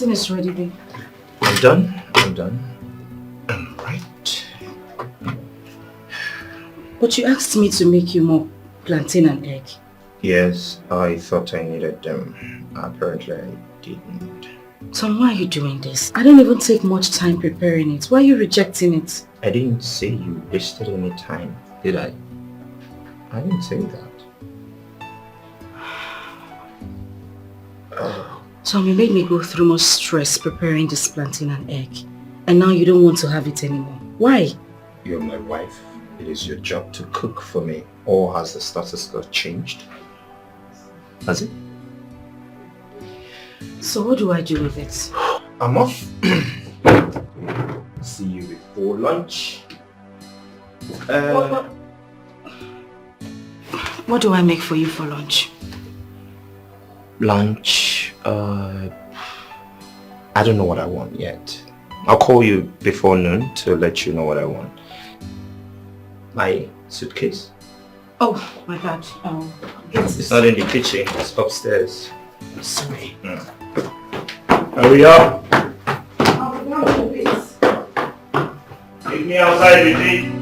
Everything is ready, babe. I'm done. Right. But you asked me to make you more plantain and egg. Yes, I thought I needed them. Apparently I didn't. Tom, why are you doing this? I didn't even take much time preparing it. Why are you rejecting it? I didn't say you wasted any time, did I? I didn't say that. Tom, you made me go through much stress preparing this plantain and egg. And now you don't want to have it anymore. Why? You're my wife. It is your job to cook for me. Or has the status quo changed? Has it? So what do I do with it? I'm off. See you before lunch. What do I make for you for lunch? Lunch? I don't know what I want yet. I'll call you before noon to let you know what I want. My suitcase? Oh, my God. It's not in the kitchen. It's upstairs. Sorry. Hurry up. I'll be down in a bit. Meet me outside, Vijay.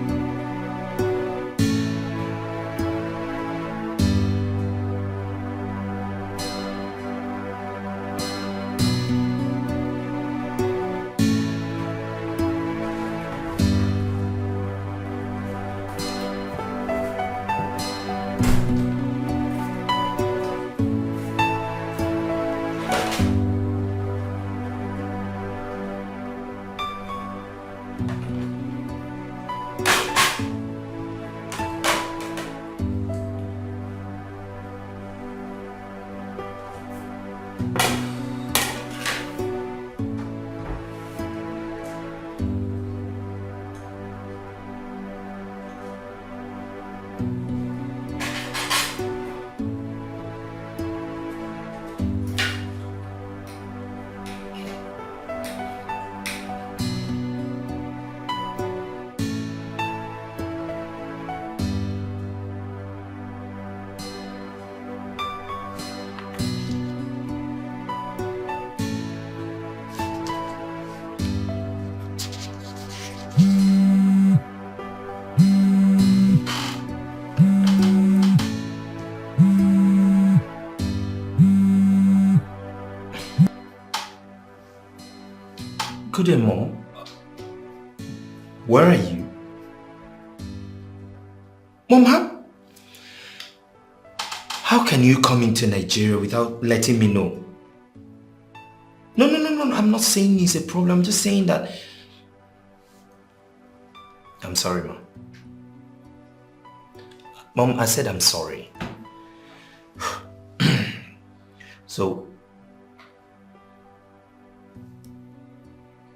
Good day, Mom. Where are you? Mom, how can you come into Nigeria without letting me know? No, I'm not saying it's a problem. I'm just saying that... I'm sorry, Mom. Mom, I said I'm sorry. So...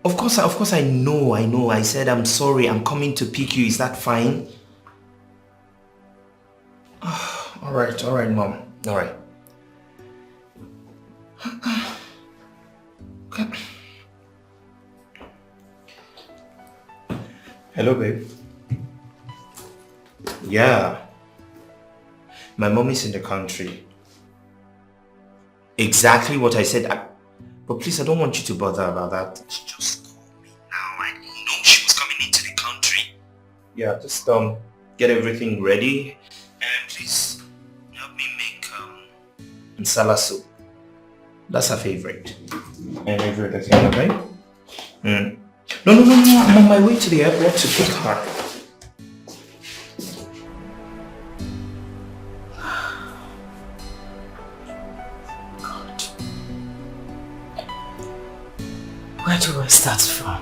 Of course I know. I said I'm sorry. I'm coming to pick you. Is that fine? All right, Mom. All right. Okay. Hello, babe. Yeah. My mom is in the country. Exactly what I said. But please, I don't want you to bother about that. She just called me now. I didn't know she was coming into the country. Yeah, just get everything ready. And please, help me make nsala soup. That's her favorite. And every other thing, okay? No. I'm on my way to the airport to pick her. Where do I start from?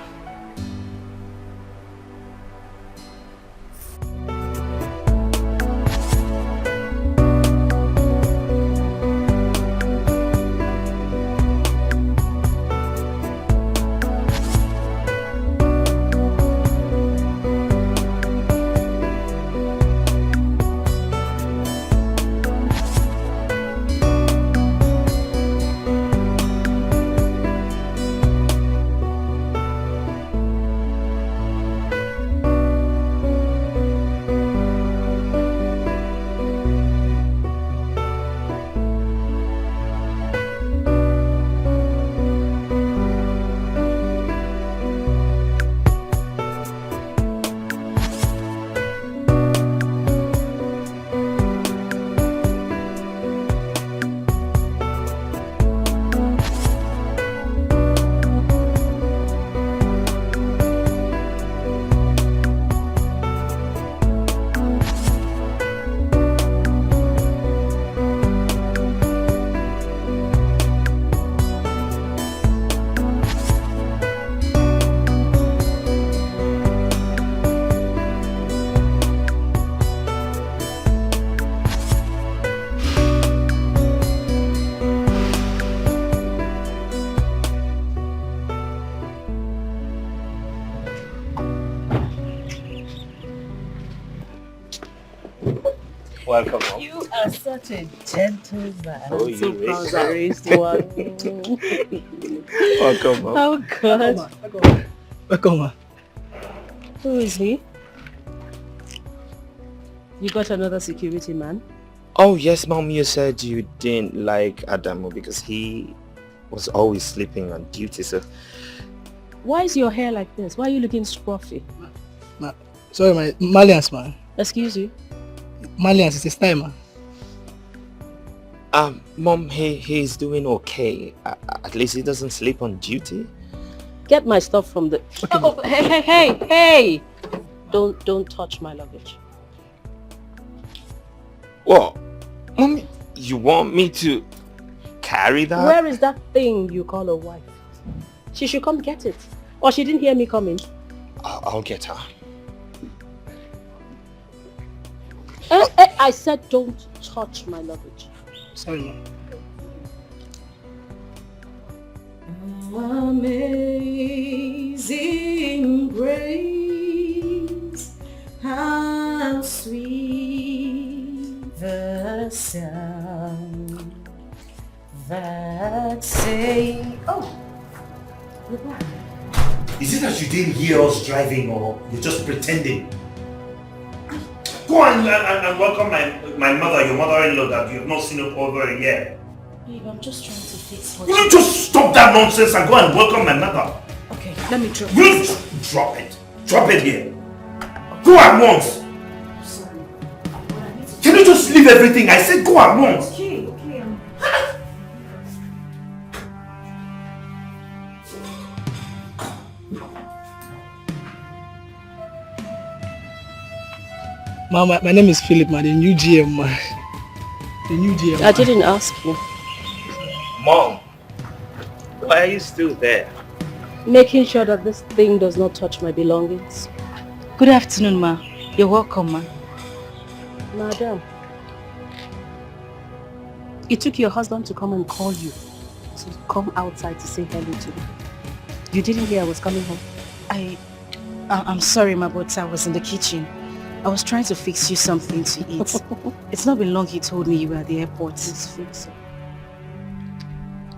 Welcome, Mom. You are such a gentleman. Oh, I'm so you proud I raised one. Welcome, Mom. Oh, God. Welcome, ma. Who is he? You got another security man? Oh, yes, Mom. You said you didn't like Adamu because he was always sleeping on duty, so... Why is your hair like this? Why are you looking scruffy? Sorry, my Malians, man. Excuse you? Malians is a style, man. Mom, he's doing okay. At least he doesn't sleep on duty. Get my stuff from the... Okay, oh, hey! Don't touch my luggage. What? Mom, you want me to carry that? Where is that thing you call a wife? She should come get it. Or she didn't hear me coming. I'll get her. I said don't touch my luggage. Sorry, man. Amazing grace, how sweet the sound that saved. Oh, you're back. Is it that you didn't hear us driving or you're just pretending? Go and welcome my mother, your mother-in-law that you have not seen over a year. Babe, I'm just trying to fix what Will you just stop that nonsense and go and welcome my mother? Okay, let me try. Will you drop it? Drop it here. Go at once. I'm sorry. Can you just leave everything? I said go at once. Okay. Ma, my name is Philip, man. The new GM, man. The new GM. I didn't ask you. Mom, why are you still there? Making sure that this thing does not touch my belongings. Good afternoon, ma. You're welcome, ma. Madam, it took your husband to come and call you to come outside to say hello to me. You didn't hear I was coming home? I'm sorry, ma, but I was in the kitchen. I was trying to fix you something to eat. It's not been long he told me you were at the airport. Please fix it.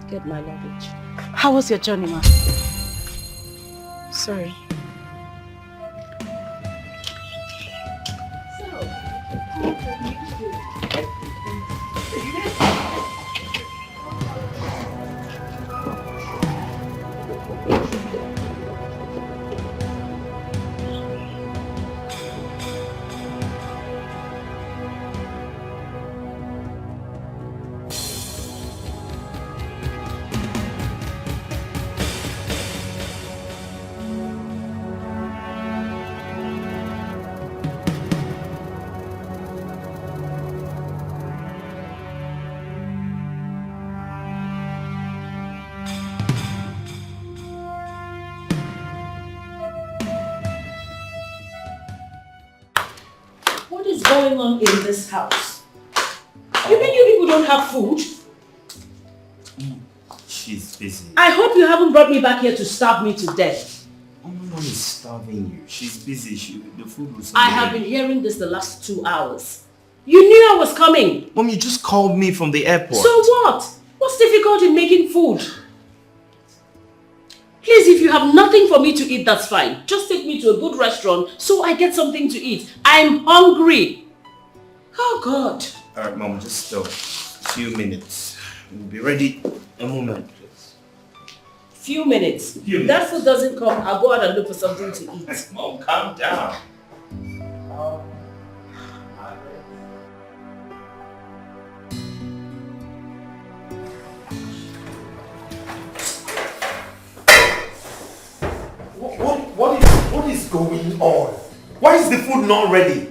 Get my luggage. How was your journey, ma? Sorry. Going on in this house? You mean you people don't have food? She's busy. I hope you haven't brought me back here to starve me to death. Mom is starving you. She's busy. The food was... I have been hearing this the last 2 hours. You knew I was coming. Mom, you just called me from the airport. So what? What's difficult in making food? Please, if you have nothing for me to eat, that's fine. Just take me to a good restaurant so I get something to eat. I'm hungry. Oh, God. Alright, Mom, just a few minutes. We'll be ready. A moment, please. Few minutes. If that food doesn't come, I'll go out and look for something to eat. Mom, calm down. What is going on? Why is the food not ready?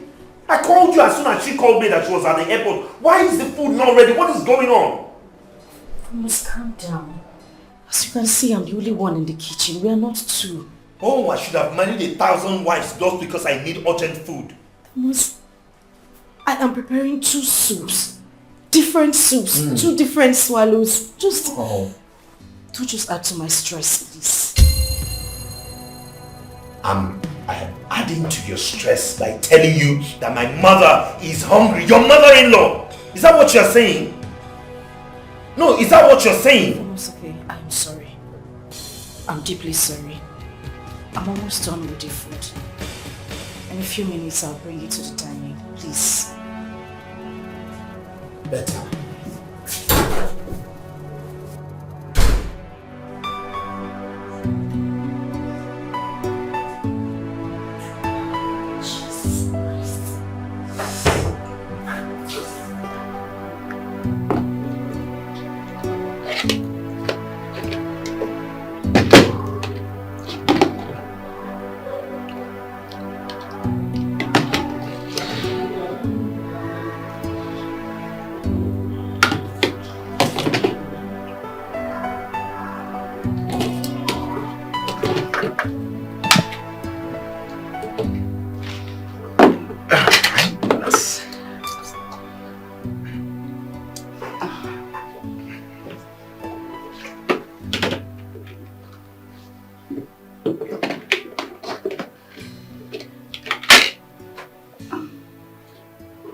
I called you as soon as she called me that she was at the airport. Why is the food not ready? What is going on? You must calm down. As you can see, I'm the only one in the kitchen. We are not two. Oh, I should have married 1,000 wives just because I need urgent food. I am preparing 2 soups. Different soups. 2 different swallows. Don't just add to my stress, please. I'm I am adding to your stress by telling you that my mother is hungry. Your mother-in-law! Is that what you're saying? No, is that what you're saying? It's okay. I'm sorry. I'm deeply sorry. I'm almost done with the food. In a few minutes, I'll bring it to the dining. Please. Better.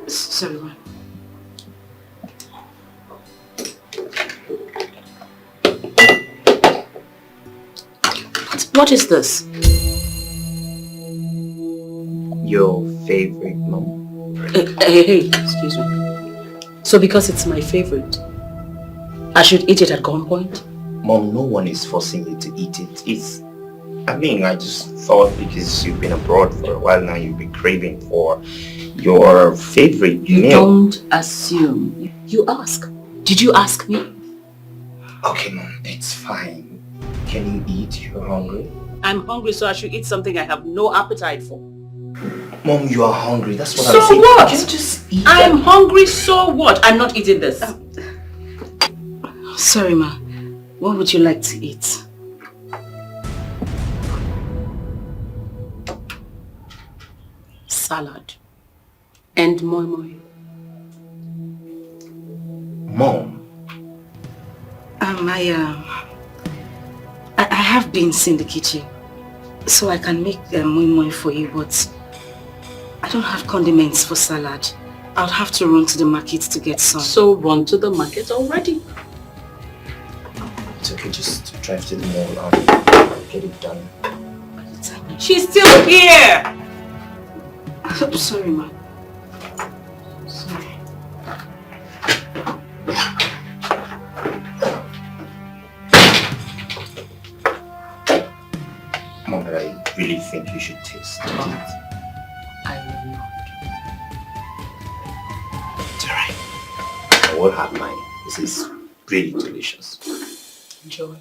Sorry, ma. What is this? Your favorite, Mom? Hey, excuse me. So because it's my favorite, I should eat it at gunpoint? Mom, no one is forcing you to eat it. I just thought because you've been abroad for a while now, you'll be craving for your favorite meal. You don't assume. You ask. Did you ask me? Okay, Mom, it's fine. Can you eat? You're hungry? I'm hungry, so I should eat something I have no appetite for. Mom, you are hungry. That's what So I'm saying. what? You can just eat. I'm hungry, so what? I'm not eating this. Sorry, ma. What would you like to eat? Salad. And moi moi. Mom. I have beans in the kitchen, so I can make moi moi for you, but I don't have condiments for salad. I'll have to run to the market to get some. So run to the market already. It's okay, just drive to the mall and get it done. She's still here! I'm sorry, ma. Sorry. Mom, but I really think you should taste it. I will not. It's alright. I will have mine. This is really delicious. Enjoy.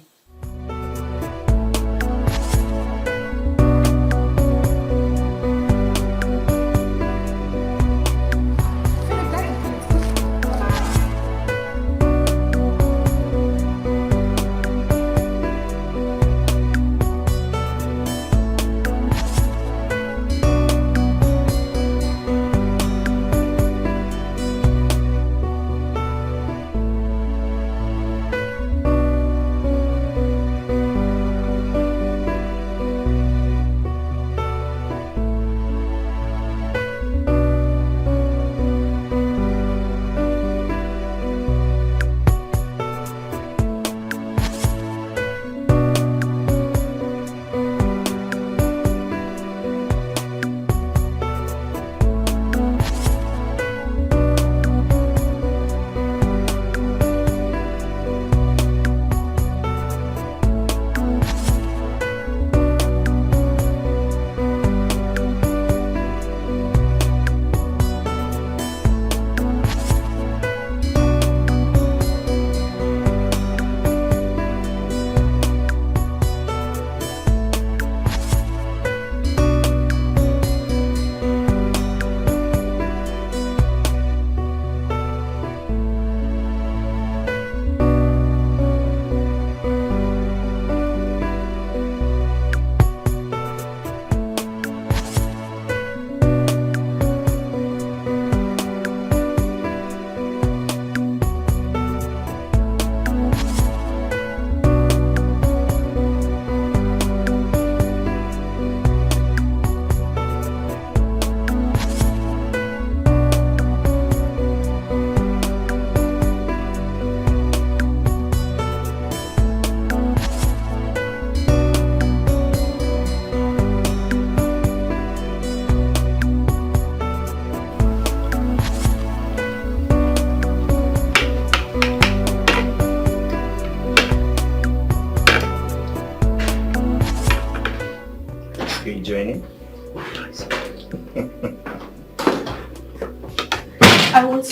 I was...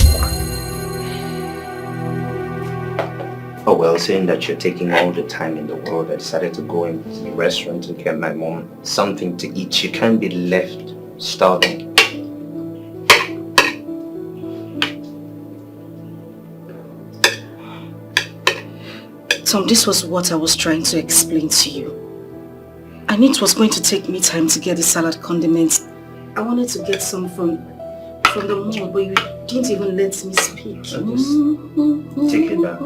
Oh well, saying that you're taking all the time in the world, I decided to go in the restaurant to get my mom something to eat. She can't be left starving. Tom, this was what I was trying to explain to you. I knew it was going to take me time to get the salad condiments. I wanted to get some from the mall, but you didn't even let me speak. I'll just take it back.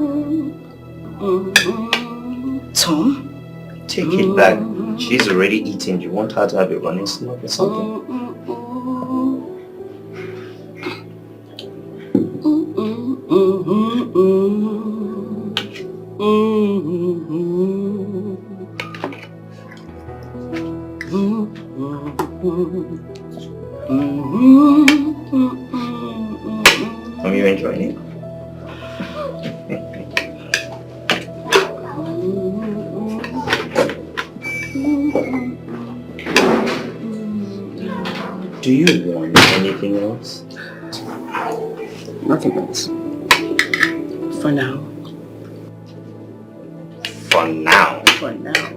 Tom? Take it back. She's already eating. You want her to have a running stomach or something? Are you enjoying it? Do you want anything else? Nothing else. For now. For now? For now.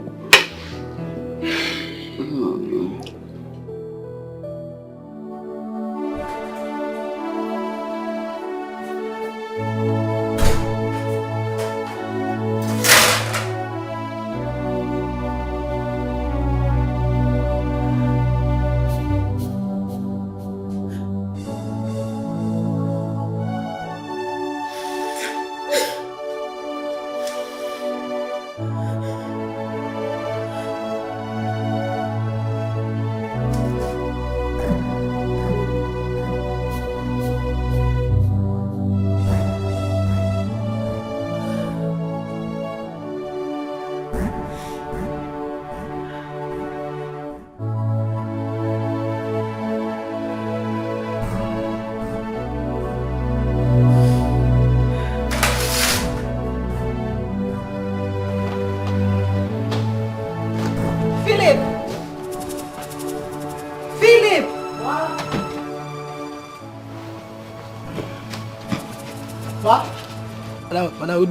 Madam, good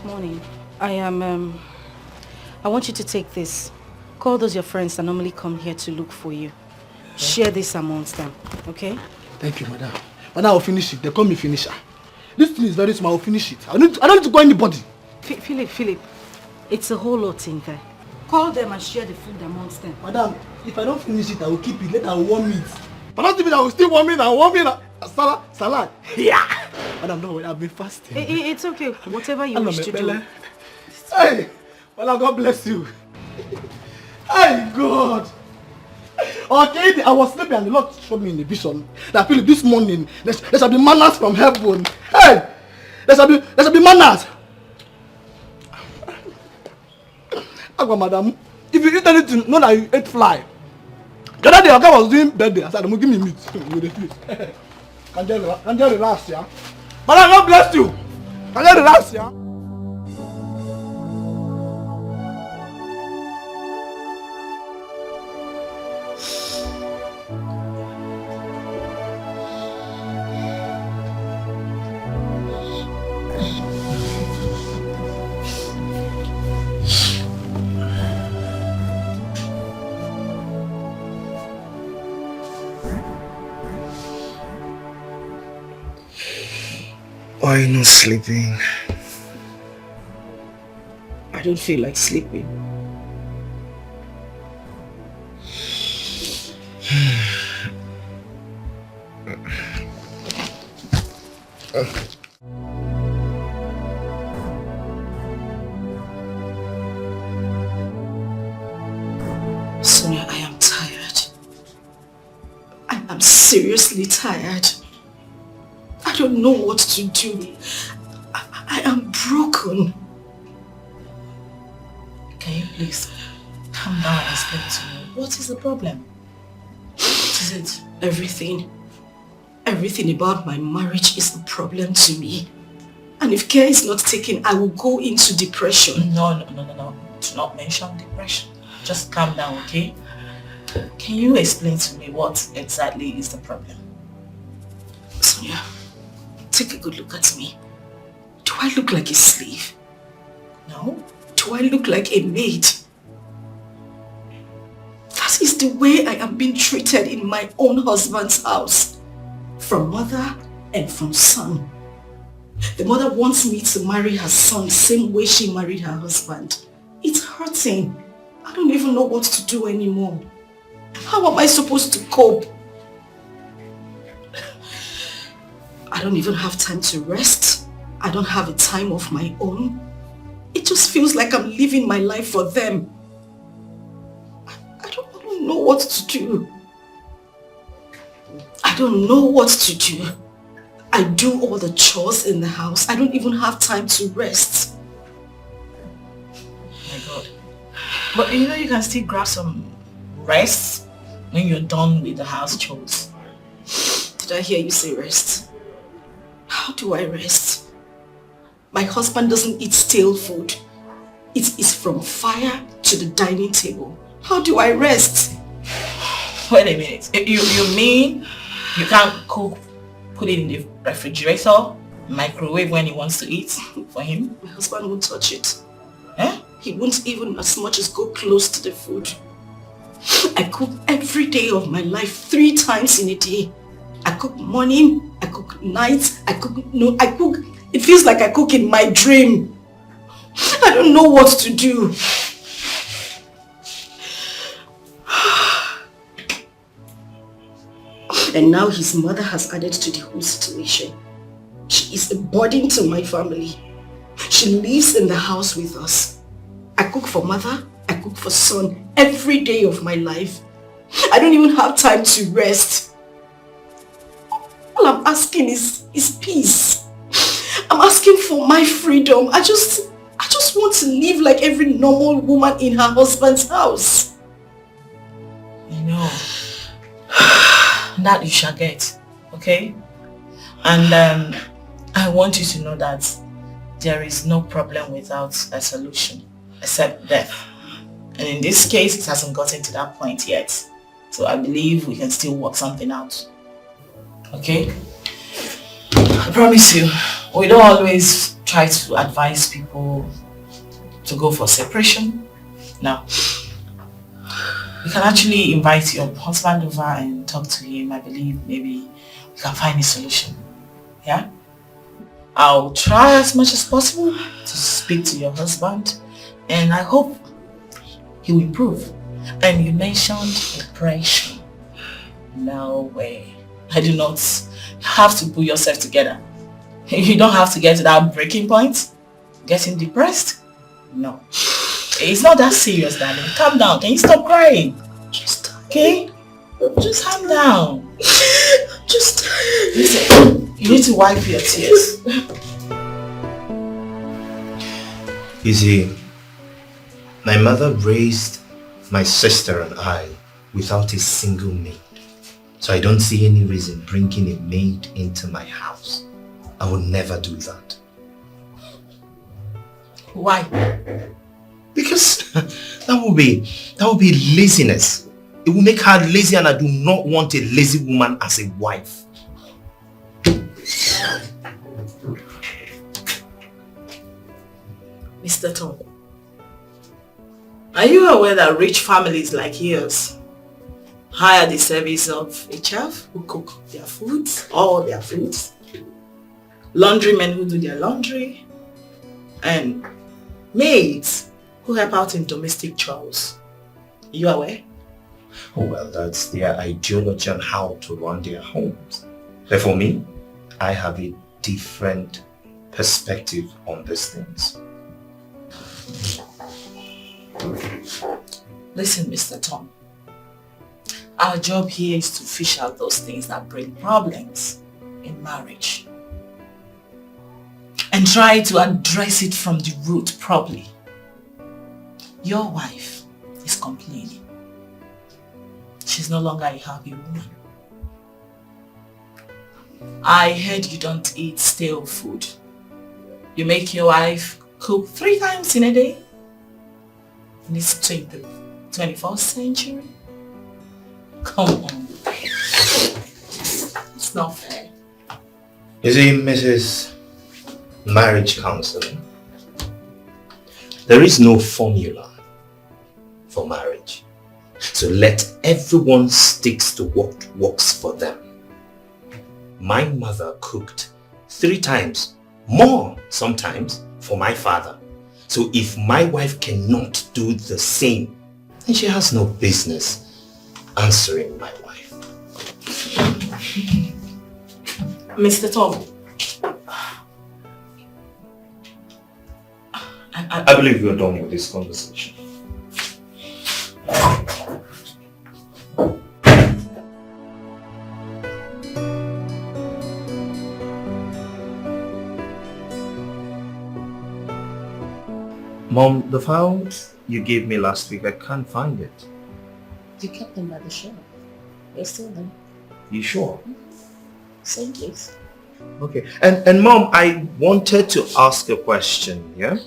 morning. Morning. I want you to take this. Call those your friends that normally come here to look for you. Share this amongst them, okay? Thank you, madam. Madam, I'll finish it. They call me finisher. This thing is very small. I'll finish it. I don't need to call anybody. Philip, it's a whole lot in there. Call them and share the food amongst them. Madam, if I don't finish it, I will keep it. Later, I will warm it. But not even I will still warm it and warm it. Salad. Yeah. Madam, don't worry. I've been fasting. It's okay. Whatever you wish to do. Hey, Madam, God bless you. Hey, God. Okay, I was sleeping and the Lord showed me in the vision that Philip, this morning there shall be manners from heaven. Hey, there shall be manners. Agwa, madam, if you eat anything, know that you ate fly. The other day, Oga was doing birthday. I said, "Give me meat." You refuse. Can you relax, yeah? Madam, God bless you. Can you relax, yeah? Why are you not sleeping? I don't feel like sleeping. Sonia, I am tired. I'm seriously tired. I don't know what to do. I am broken. Can you please calm down and explain to me? What is the problem? What is it? Everything. Everything about my marriage is the problem to me. And if care is not taken, I will go into depression. No. Do not mention depression. Just calm down, okay? Can you explain to me what exactly is the problem? Sonia, take a good look at me. Do I look like a slave? No. Do I look like a maid? That is the way I am being treated in my own husband's house. From mother and from son. The mother wants me to marry her son the same way she married her husband. It's hurting. I don't even know what to do anymore. How am I supposed to cope? I don't even have time to rest. I don't have a time of my own. It just feels like I'm living my life for them. I don't know what to do. I don't know what to do. I do all the chores in the house. I don't even have time to rest. My God. But you know you can still grab some rest when you're done with the house chores. Did I hear you say rest? How do I rest? My husband doesn't eat stale food. It is from fire to the dining table. How do I rest? Wait a minute. You mean you can't cook, put it in the refrigerator, microwave when he wants to eat for him? My husband won't touch it. Eh? He won't even as much as go close to the food. I cook every day of my life 3 times in a day. I cook morning, I cook night, I cook. It feels like I cook in my dream. I don't know what to do. And now his mother has added to the whole situation. She is a burden to my family. She lives in the house with us. I cook for mother, I cook for son every day of my life. I don't even have time to rest. All I'm asking is peace. I'm asking for my freedom. I just want to live like every normal woman in her husband's house. I know. That you shall get, okay? And I want you to know that there is no problem without a solution, except death. And in this case, it hasn't gotten to that point yet. So I believe we can still work something out. Okay? I promise you, we don't always try to advise people to go for separation. No. You can actually invite your husband over and talk to him. I believe maybe we can find a solution. Yeah? I'll try as much as possible to speak to your husband, and I hope he will improve. And you mentioned depression. No way. I do not have to put yourself together. You don't have to get to that breaking point. Getting depressed? No. It's not that serious, darling. Calm down. Can you stop crying? Okay? Just calm down. Just listen. You need to wipe your tears. You see, my mother raised my sister and I without a single maid. So I don't see any reason bringing a maid into my house. I will never do that. Why? Because that will be laziness. It will make her lazy, and I do not want a lazy woman as a wife. Mr. Tom, are you aware that rich families like yours hire the service of a chef who cook their foods, all their foods, laundrymen who do their laundry, and maids who help out in domestic chores? Are you aware? Oh, well, that's their ideology on how to run their homes. But for me, I have a different perspective on these things. Listen, Mr. Tom. Our job here is to fish out those things that bring problems in marriage and try to address it from the root properly. Your wife is complaining. She's no longer a happy woman. I heard you don't eat stale food. You make your wife cook 3 times in a day? In this 21st century? Come on. It's not fair. You see, Mrs. Marriage Counselor, there is no formula for marriage. So let everyone stick to what works for them. My mother cooked 3 times, more sometimes, for my father. So if my wife cannot do the same, then she has no business answering my wife. Mr. Tom. I believe we're done with this conversation. Mom, the file you gave me last week, I can't find it. You kept them by the shelf. They're still there. You sure? Same place. Okay. And Mom, I wanted to ask a question, yeah?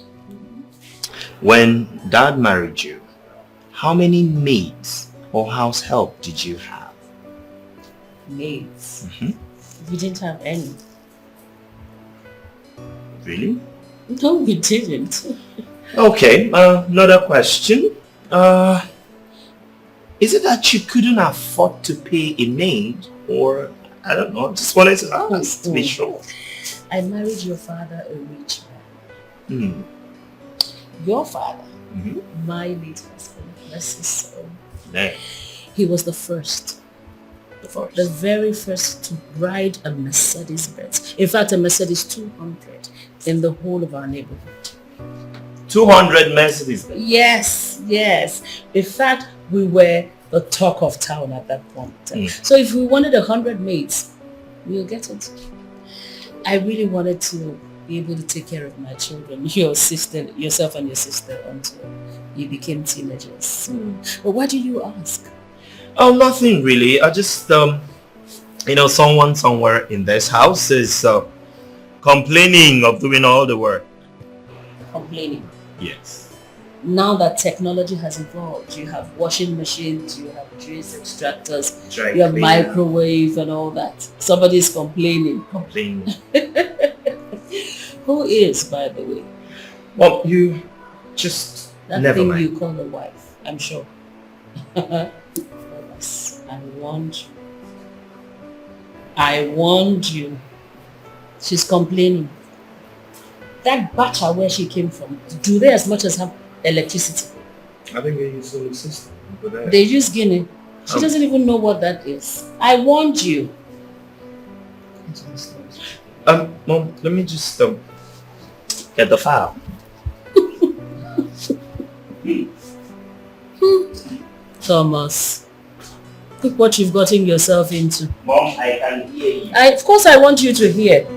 When Dad married you, how many maids or house help did you have? Maids? We didn't have any. Really? No, we didn't. Okay, another question. Is it that you couldn't afford to pay a maid, or I don't know, just wanted to ask to be sure. I married your father a rich man. Your father, my late husband, bless his soul. Yeah. He was the first. The very first to ride a Mercedes Benz. In fact, a Mercedes 200 in the whole of our neighborhood. 200 Mercedes Benz? Yes. In fact, we were the talk of town at that point. So if we wanted 100 maids, we'll get it. I really wanted to be able to take care of my children, yourself and your sister, until you became teenagers. But why do you ask? Oh, nothing really. I just, someone somewhere in this house is complaining of doing all the work. Complaining? Yes. Now that technology has evolved, you have washing machines, you have juice extractors, you have microwave and all that. Somebody's complaining. Who is, by the way? Well, you just that never thing mind. You call a wife, I'm sure. I warned you. She's complaining. That bacha where she came from, do they as much as have electricity? I think they use solar system. They use Guinea. She doesn't even know what that is. I warned you. Mom, let me just get the file. Thomas, look what you've gotten yourself into. Mom, I can hear you. Of course I want you to hear.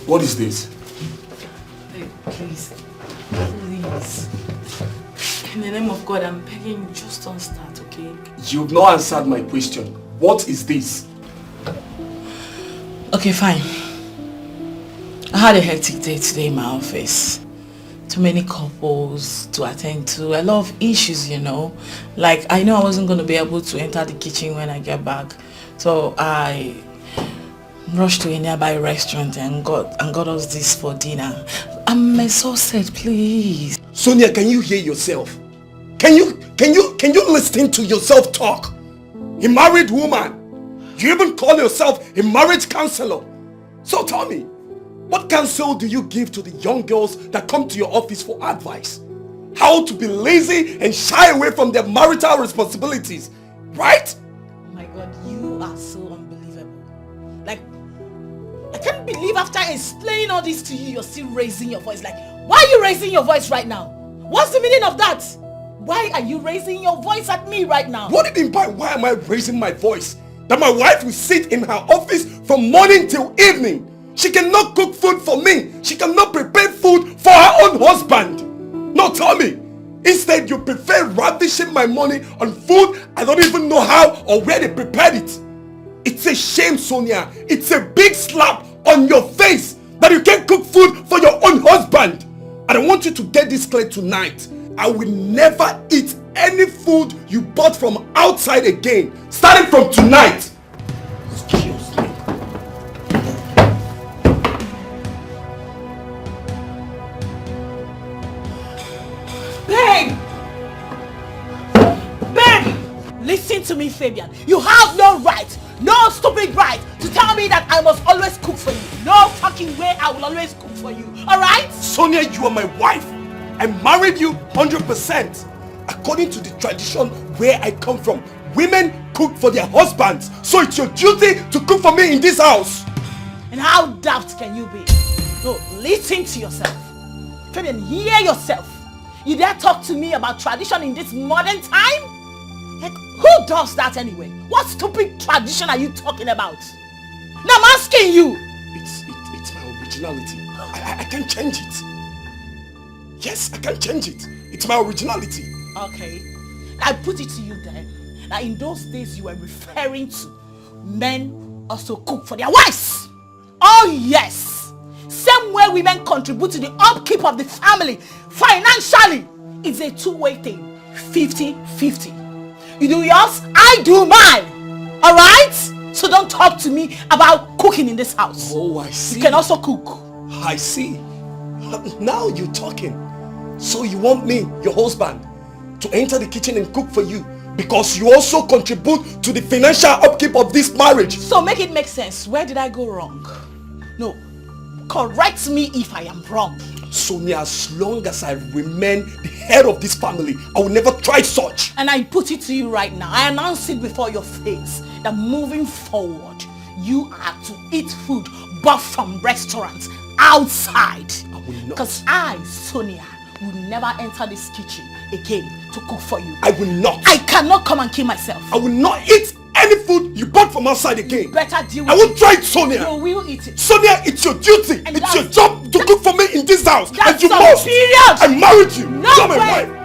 What is this? Hey, please. In the name of God, I'm begging you, just don't start, okay? You've not answered my question. What is this? Okay, fine. I had a hectic day today in my office. Too many couples to attend to, a lot of issues, Like, I know I wasn't going to be able to enter the kitchen when I get back. So I rushed to a nearby restaurant and got us this for dinner. I'm exhausted, please. Sonia, can you hear yourself? Can you listen to yourself talk? A married woman. You even call yourself a marriage counselor. So tell me, what counsel do you give to the young girls that come to your office for advice? How to be lazy and shy away from their marital responsibilities, right? Oh my God, you are so unbelievable. Like, I can't believe after explaining all this to you, you're still raising your voice. Like, why are you raising your voice right now? What's the meaning of that? Why are you raising your voice at me right now? What do you mean by why am I raising my voice? That my wife will sit in her office from morning till evening. She cannot cook food for me. She cannot prepare food for her own husband. No, tell me. Instead, you prefer ravishing my money on food I don't even know how or where they prepared it. It's a shame, Sonia. It's a big slap on your face that you can't cook food for your own husband. And I want you to get this clear tonight. I will never eat any food you bought from outside again, starting from tonight. Excuse me. Babe! Babe! Listen to me, Fabian. You have no right, no stupid right to tell me that I must always cook for you. No fucking way I will always cook for you. Alright? Sonia, you are my wife. I married you 100%. According to the tradition where I come from, women cook for their husbands. So it's your duty to cook for me in this house. And how daft can you be? No, listen to yourself. Fabian, hear yourself. You dare talk to me about tradition in this modern time? Like, who does that anyway? What stupid tradition are you talking about? Now I'm asking you. It's my originality. I can't change it. Yes, I can't change it. It's my originality. Okay. I put it to you then. That in those days you were referring to men also cook for their wives. Oh yes. Same way women contribute to the upkeep of the family financially. It's a two-way thing. 50-50. You do yours, I do mine. Alright? So don't talk to me about cooking in this house. Oh, I see. You can also cook. I see. Now you're talking. So you want me, your husband, to enter the kitchen and cook for you because you also contribute to the financial upkeep of this marriage. So make it make sense. Where did I go wrong? No. Correct me if I am wrong. Sonia, as long as I remain the head of this family, I will never try such. And I put it to you right now. I announce it before your face that moving forward, you are to eat food bought from restaurants outside. I will not. Because I, Sonia, will never enter this kitchen again to cook for you. I will not. I cannot come and kill myself. I will not eat any food you bought from outside again. Better deal with I won't try it, Sonia. You will eat it. Sonia, it's your duty. And it's your job to cook for me in this house. That's and you a must. period. I married you. No You're my way. wife.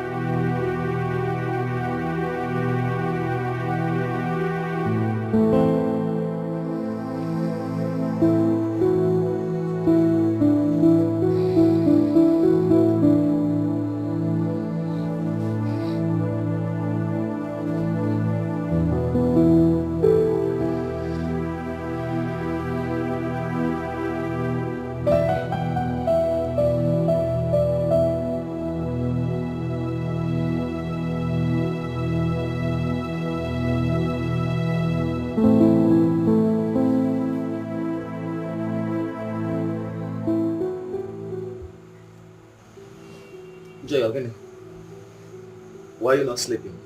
Joy, again. Why are you not sleeping?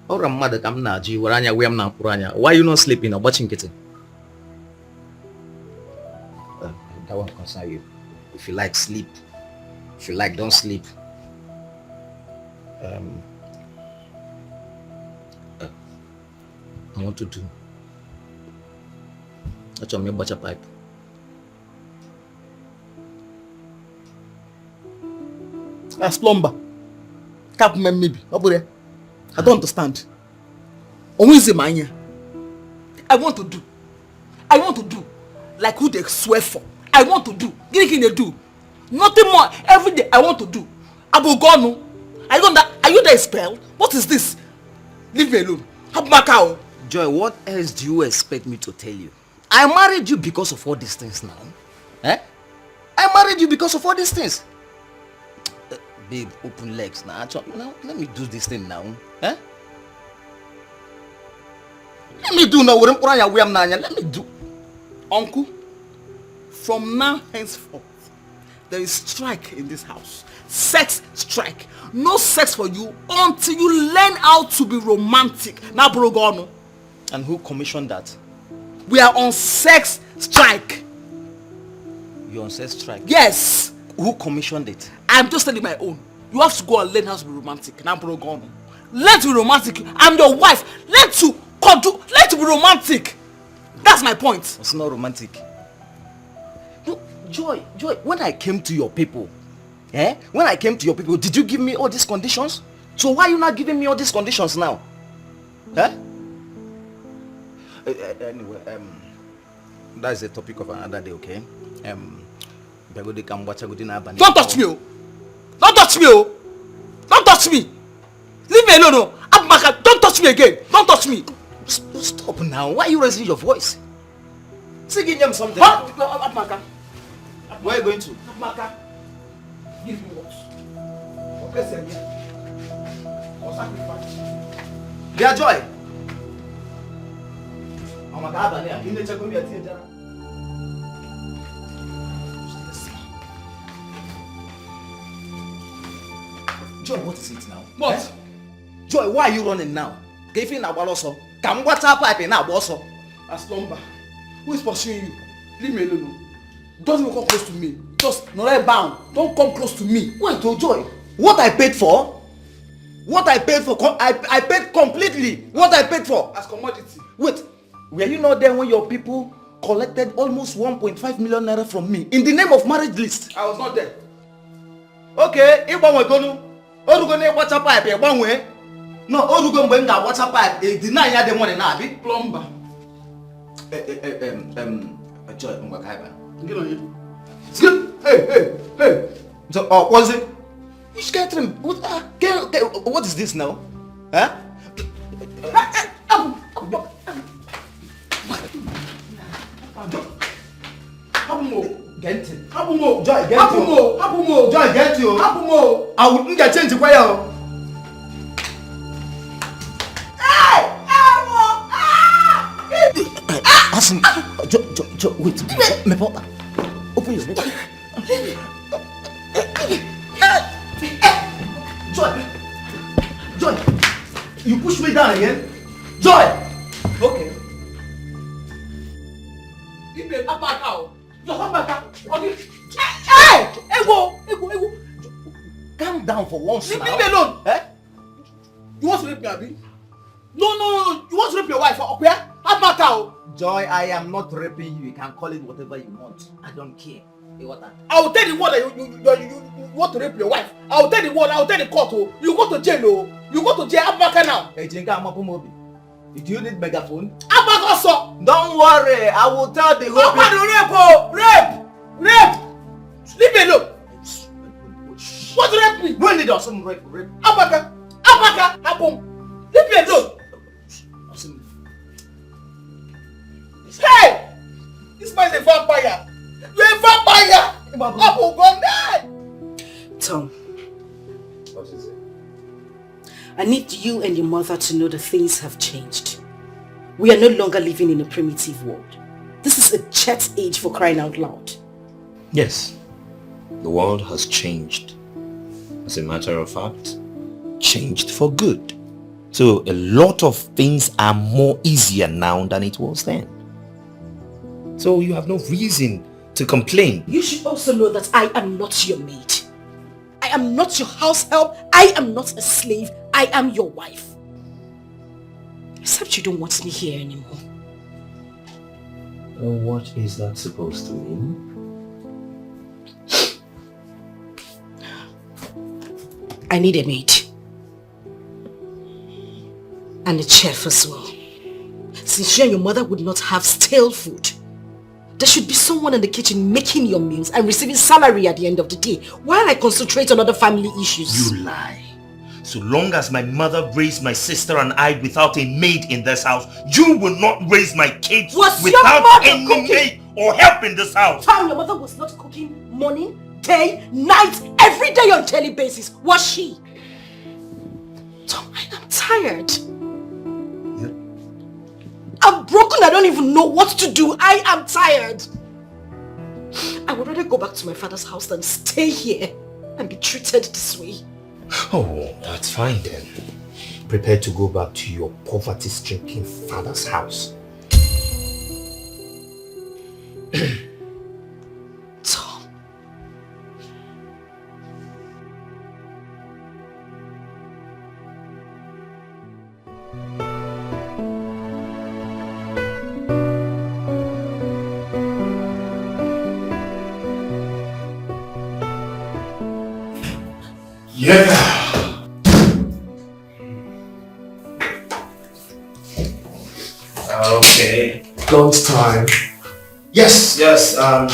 Or I'm mad at I'm not. Why are you not sleeping or watching kitchen? That won't concern you. If you like, sleep. If you like, don't sleep. I want to do. That's me butcher pipe. As plumber. Capman maybe. I don't understand. I want to do. Like who they swear for. I want to do. They do. Nothing more. Every day I want to do. Abogonu. Are you the spell? What is this? Leave me alone. Macau. Joy, what else do you expect me to tell you? I married you because of all these things now. Eh? I married you because of all these things. Babe, open legs now. Now let me do this thing now. Eh? Let me do now. Let me do. Uncle, from now henceforth, there is strike in this house. Sex strike. No sex for you until you learn how to be romantic. Now, Brogono. And who commissioned that? We are on sex strike. You're on sex strike? Yes. Who commissioned it? I'm just telling my own. You have to go and learn how to be romantic. Now, bro, gone. Learn to be romantic. I'm your wife. Learn to be romantic. That's my point. It's not romantic. No, Joy, when I came to your people, when I came to your people, did you give me all these conditions? So why are you not giving me all these conditions now? Anyway, that's the topic of another day, okay? Don't touch me! Don't touch me! Don't touch me! Leave me alone! Abmaka, don't touch me again! Don't touch me! Stop now. Why are you raising your voice? Singing them something. Abmaka. Where are you going to? Abmaka. Give me what? Okay, sir. Or sacrifice. Dear Joy. Joy, what is it now? What? Joy, why are you running now? If you now also, come what's up pipe now also. As lumber. Who is pursuing you? Leave me alone. Don't even come close to me. Just not bound. Don't come close to me. Wait, oh Joy. What I paid for? What I paid for? I paid completely. What I paid for? As commodity. Wait, were you not there when your people collected almost 1.5 million naira from me in the name of marriage list? I was not there. Okay, if I go to water pipe, one way. No, Orugo when that water pipe, deny ya the money now, big Plumber. Joy, Mbakaiba. Get on you. Good. Hey. So, was it? Which Catherine? What is this now? Huh? Hapumo. Joy, get you. Hapumo. Joy, get you. Hapumo. I wouldn't get change the choir. Listen, Joy, wait. Me papa. Open your lips. Joy, you push me down again. Joy. Okay. Give me a back out. Just come back. Okay. Hey! Ego. Calm down for once now. Leave me alone. You want to rape me, Abi? No. You want to rape your wife? Okay? Have back out. Joy, I am not raping you. You can call it whatever you want. I don't care. I will tell the word that you want to rape your wife. I will tell the word. I will tell the court. Oh, you go to jail. Oh, you go to jail. Abaka now. Hey, Jinka, do you need megaphone? Abaka also. Don't worry. I will tell the whole people. Rape. Leave me alone. What rape me? When did some rape? Abaka. Happen. Leave me alone. Hey! This man is a vampire. You're a vampire! Apple gone dead! Tom. What is it? I need you and your mother to know that things have changed. We are no longer living in a primitive world. This is a jet age, for crying out loud. Yes, the world has changed. As a matter of fact, changed for good. So a lot of things are more easier now than it was then. So you have no reason to complain. You should also know that I am not your maid. I am not your house help. I am not a slave. I am your wife. Except you don't want me here anymore. What is that supposed to mean? I need a maid. And a chef as well. Since you and your mother would not have stale food, there should be someone in the kitchen making your meals and receiving salary at the end of the day while I concentrate on other family issues. You lie. So long as my mother raised my sister and I without a maid in this house, you will not raise my kids without any maid or help in this house. Tom, your mother was not cooking morning, day, night, every day on a daily basis, was she? Tom, I am tired. I'm broken. I don't even know what to do. I am tired. I would rather go back to my father's house than stay here and be treated this way. Oh, that's fine then. Prepare to go back to your poverty-stricken father's house. Tom. Yeah. Okay. Lunchtime. Yes, and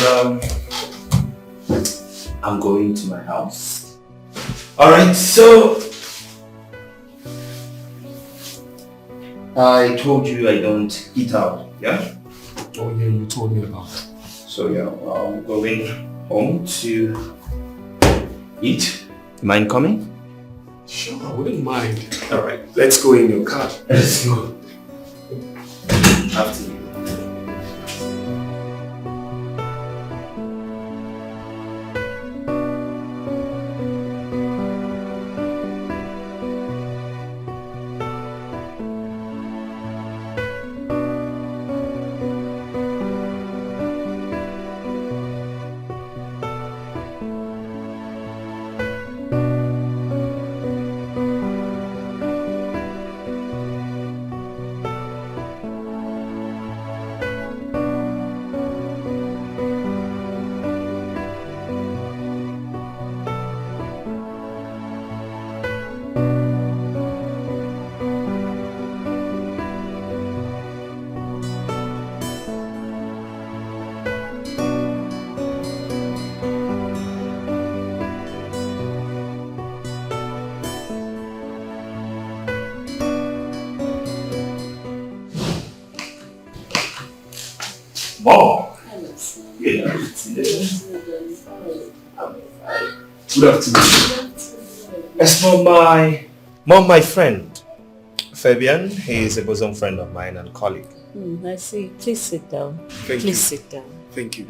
I'm going to my house. Alright, so I told you I don't eat out, yeah? Oh yeah, you told me about it. So yeah, I'm going home to eat. Mind coming? Sure, I wouldn't mind. Alright. Let's go in your car. Let's go. After you. Oh! Good Good afternoon. As for my friend, Fabian, he is a bosom friend of mine and colleague. I see. Please sit down. Thank you. Please sit down. Thank you.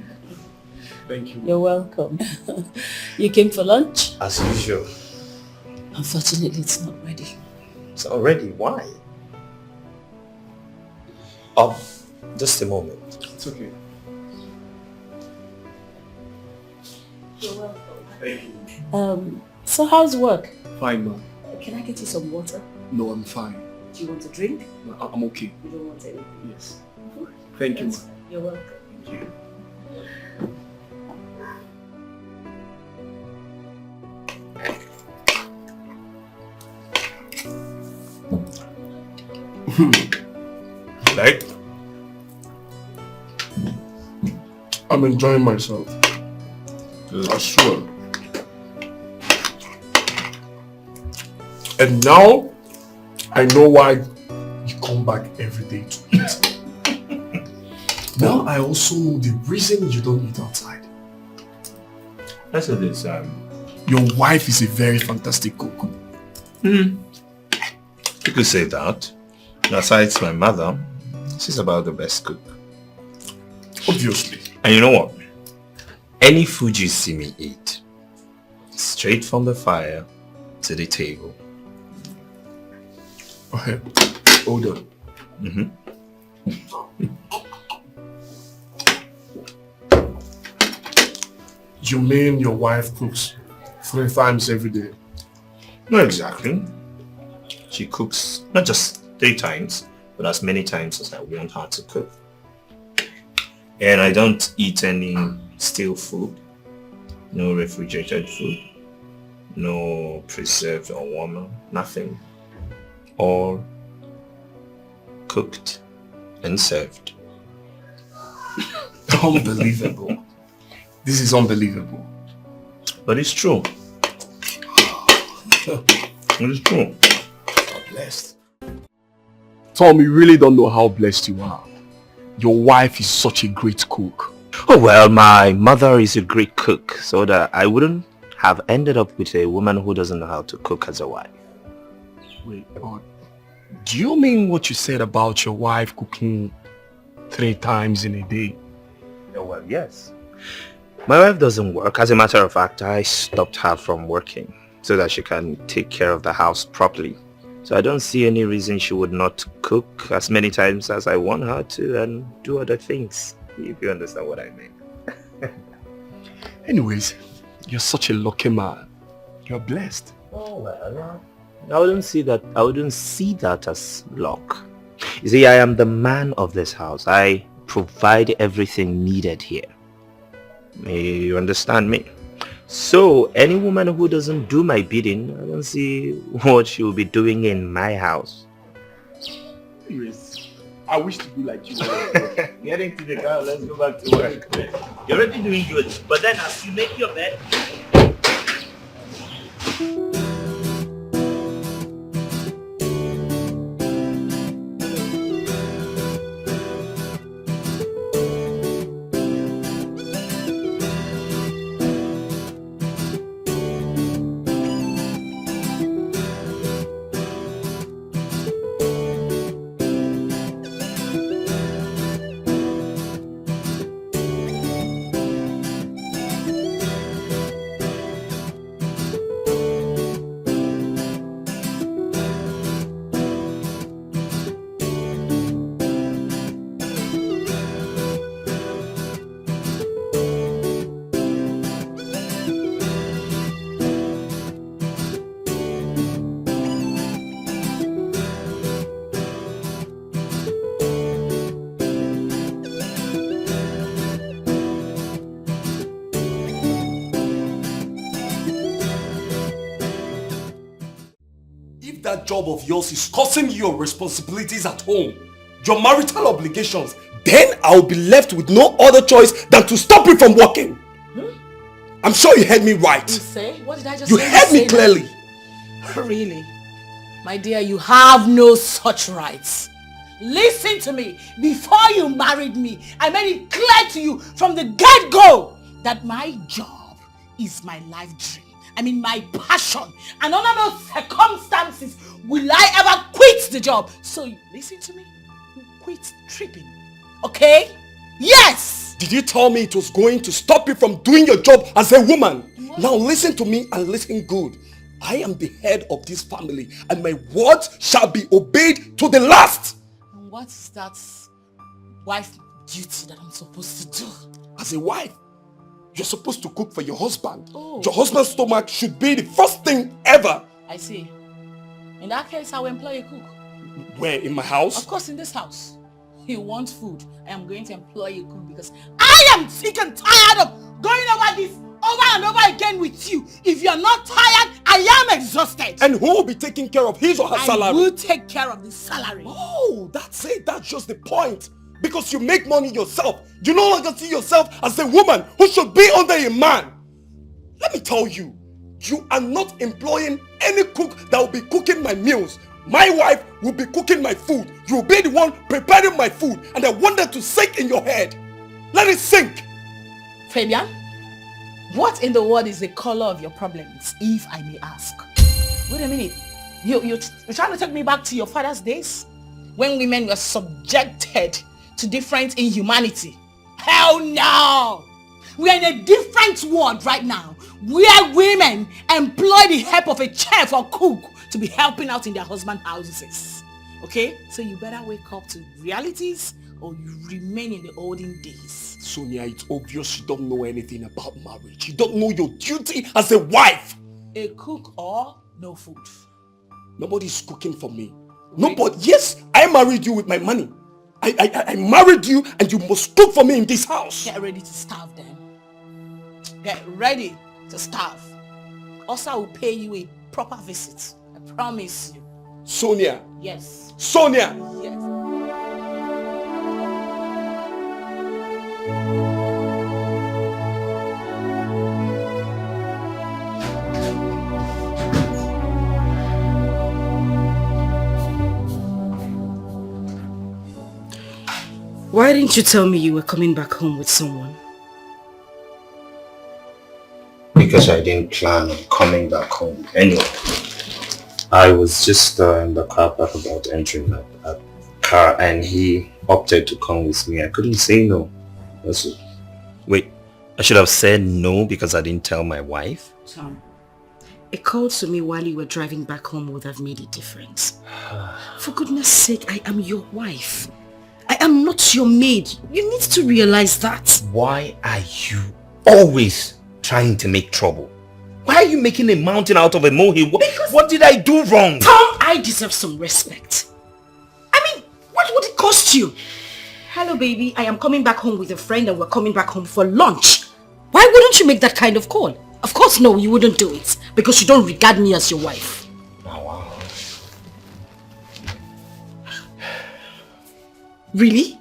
Thank you. You're welcome. You came for lunch? As usual. Unfortunately, it's not ready. It's not ready. Why? Just a moment. It's okay. You're welcome. Thank you. So how's work? Fine, ma'am. Can I get you some water? No, I'm fine. Do you want a drink? No, I'm okay. You don't want anything? Yes. Thank you, That's ma'am. fine. You're welcome. Thank you. Like? I'm enjoying myself. I swear. And now, I know why you come back every day to eat. Now I also know the reason you don't eat outside. That's what it's Your wife is a very fantastic cook. You could say that. Besides my mother, she's about the best cook. Obviously. And you know what? Any food you see me eat, straight from the fire to the table. Okay. Hold on. You mean your wife cooks 3 times every day? Not exactly. She cooks not just 3 times, but as many times as I want her to cook. And I don't eat any stale food, no refrigerated food, no preserved or warmer, nothing. All cooked and served. Unbelievable. This is unbelievable. But it's true. It is true. I'm blessed. Tom, you really don't know how blessed you are. Your wife is such a great cook. Oh well, my mother is a great cook, so that I wouldn't have ended up with a woman who doesn't know how to cook as a wife. Wait, but do you mean what you said about your wife cooking 3 times in a day? Oh well, yes. My wife doesn't work. As a matter of fact, I stopped her from working so that she can take care of the house properly. So I don't see any reason she would not cook as many times as I want her to and do other things. If you understand what I mean. Anyways, you're such a lucky man. You're blessed. Oh well, I wouldn't see that as luck. You see, I am the man of this house. I provide everything needed here. You understand me? So any woman who doesn't do my bidding, I don't see what she will be doing in my house. Anyways, I wish to be like you. Get into the car, let's go back to work. You're already doing good, but then as you make your bed, that job of yours is causing you your responsibilities at home, your marital obligations, then I'll be left with no other choice than to stop you from working. I'm sure you heard me right. You say? What did I just say? You heard me clearly. Really? My dear, you have no such rights. Listen to me. Before you married me, I made it clear to you from the get-go that my job is my life dream. I mean my passion, and under no circumstances will I ever quit the job. So listen to me, you quit tripping, okay? Yes! Did you tell me it was going to stop you from doing your job as a woman? What? Now listen to me and listen good. I am the head of this family and my words shall be obeyed to the last. And what's that wife duty that I'm supposed to do? As a wife, you're supposed to cook for your husband. Oh. Your husband's stomach should be the first thing ever. I see. In that case, I will employ a cook. Where? In my house? Of course, in this house. You want food. I am going to employ a cook because I am sick and tired of going over this over and over again with you. If you're not tired, I am exhausted. And who will be taking care of his or her salary? I will take care of the salary. Oh, that's it. That's just the point. Because you make money yourself. You no longer see yourself as a woman who should be under a man. Let me tell you, you are not employing any cook that will be cooking my meals. My wife will be cooking my food. You will be the one preparing my food. And I want that to sink in your head. Let it sink. Fabian, what in the world is the color of your problems, if I may ask? Wait a minute. You're trying to take me back to your father's days? When women were subjected to different inhumanity? Hell no! We are in a different world right now, where women employ the help of a chef or cook to be helping out in their husband houses. Okay? So you better wake up to realities or you remain in the olden days. Sonia, it's obvious you don't know anything about marriage. You don't know your duty as a wife. A cook or no food? Nobody's cooking for me. Nobody. Yes, I married you with my money. I married you and you must cook for me in this house. Get ready to starve then. Get ready to starve. Also, I will pay you a proper visit. I promise you. Sonia. Yes. Sonia. Yes. Why didn't you tell me you were coming back home with someone? Because I didn't plan on coming back home anyway. I was just in the car park about entering a car and he opted to come with me. I couldn't say no. Wait, I should have said no because I didn't tell my wife? Tom, a call to me while you were driving back home would have made a difference. For goodness sake, I am your wife. I am not your maid. You need to realize that. Why are you always trying to make trouble? Why are you making a mountain out of a molehill? What did I do wrong? Tom, I deserve some respect. I mean, what would it cost you? Hello, baby. I am coming back home with a friend and we're coming back home for lunch. Why wouldn't you make that kind of call? Of course, no, you wouldn't do it because you don't regard me as your wife. Oh, wow. Really?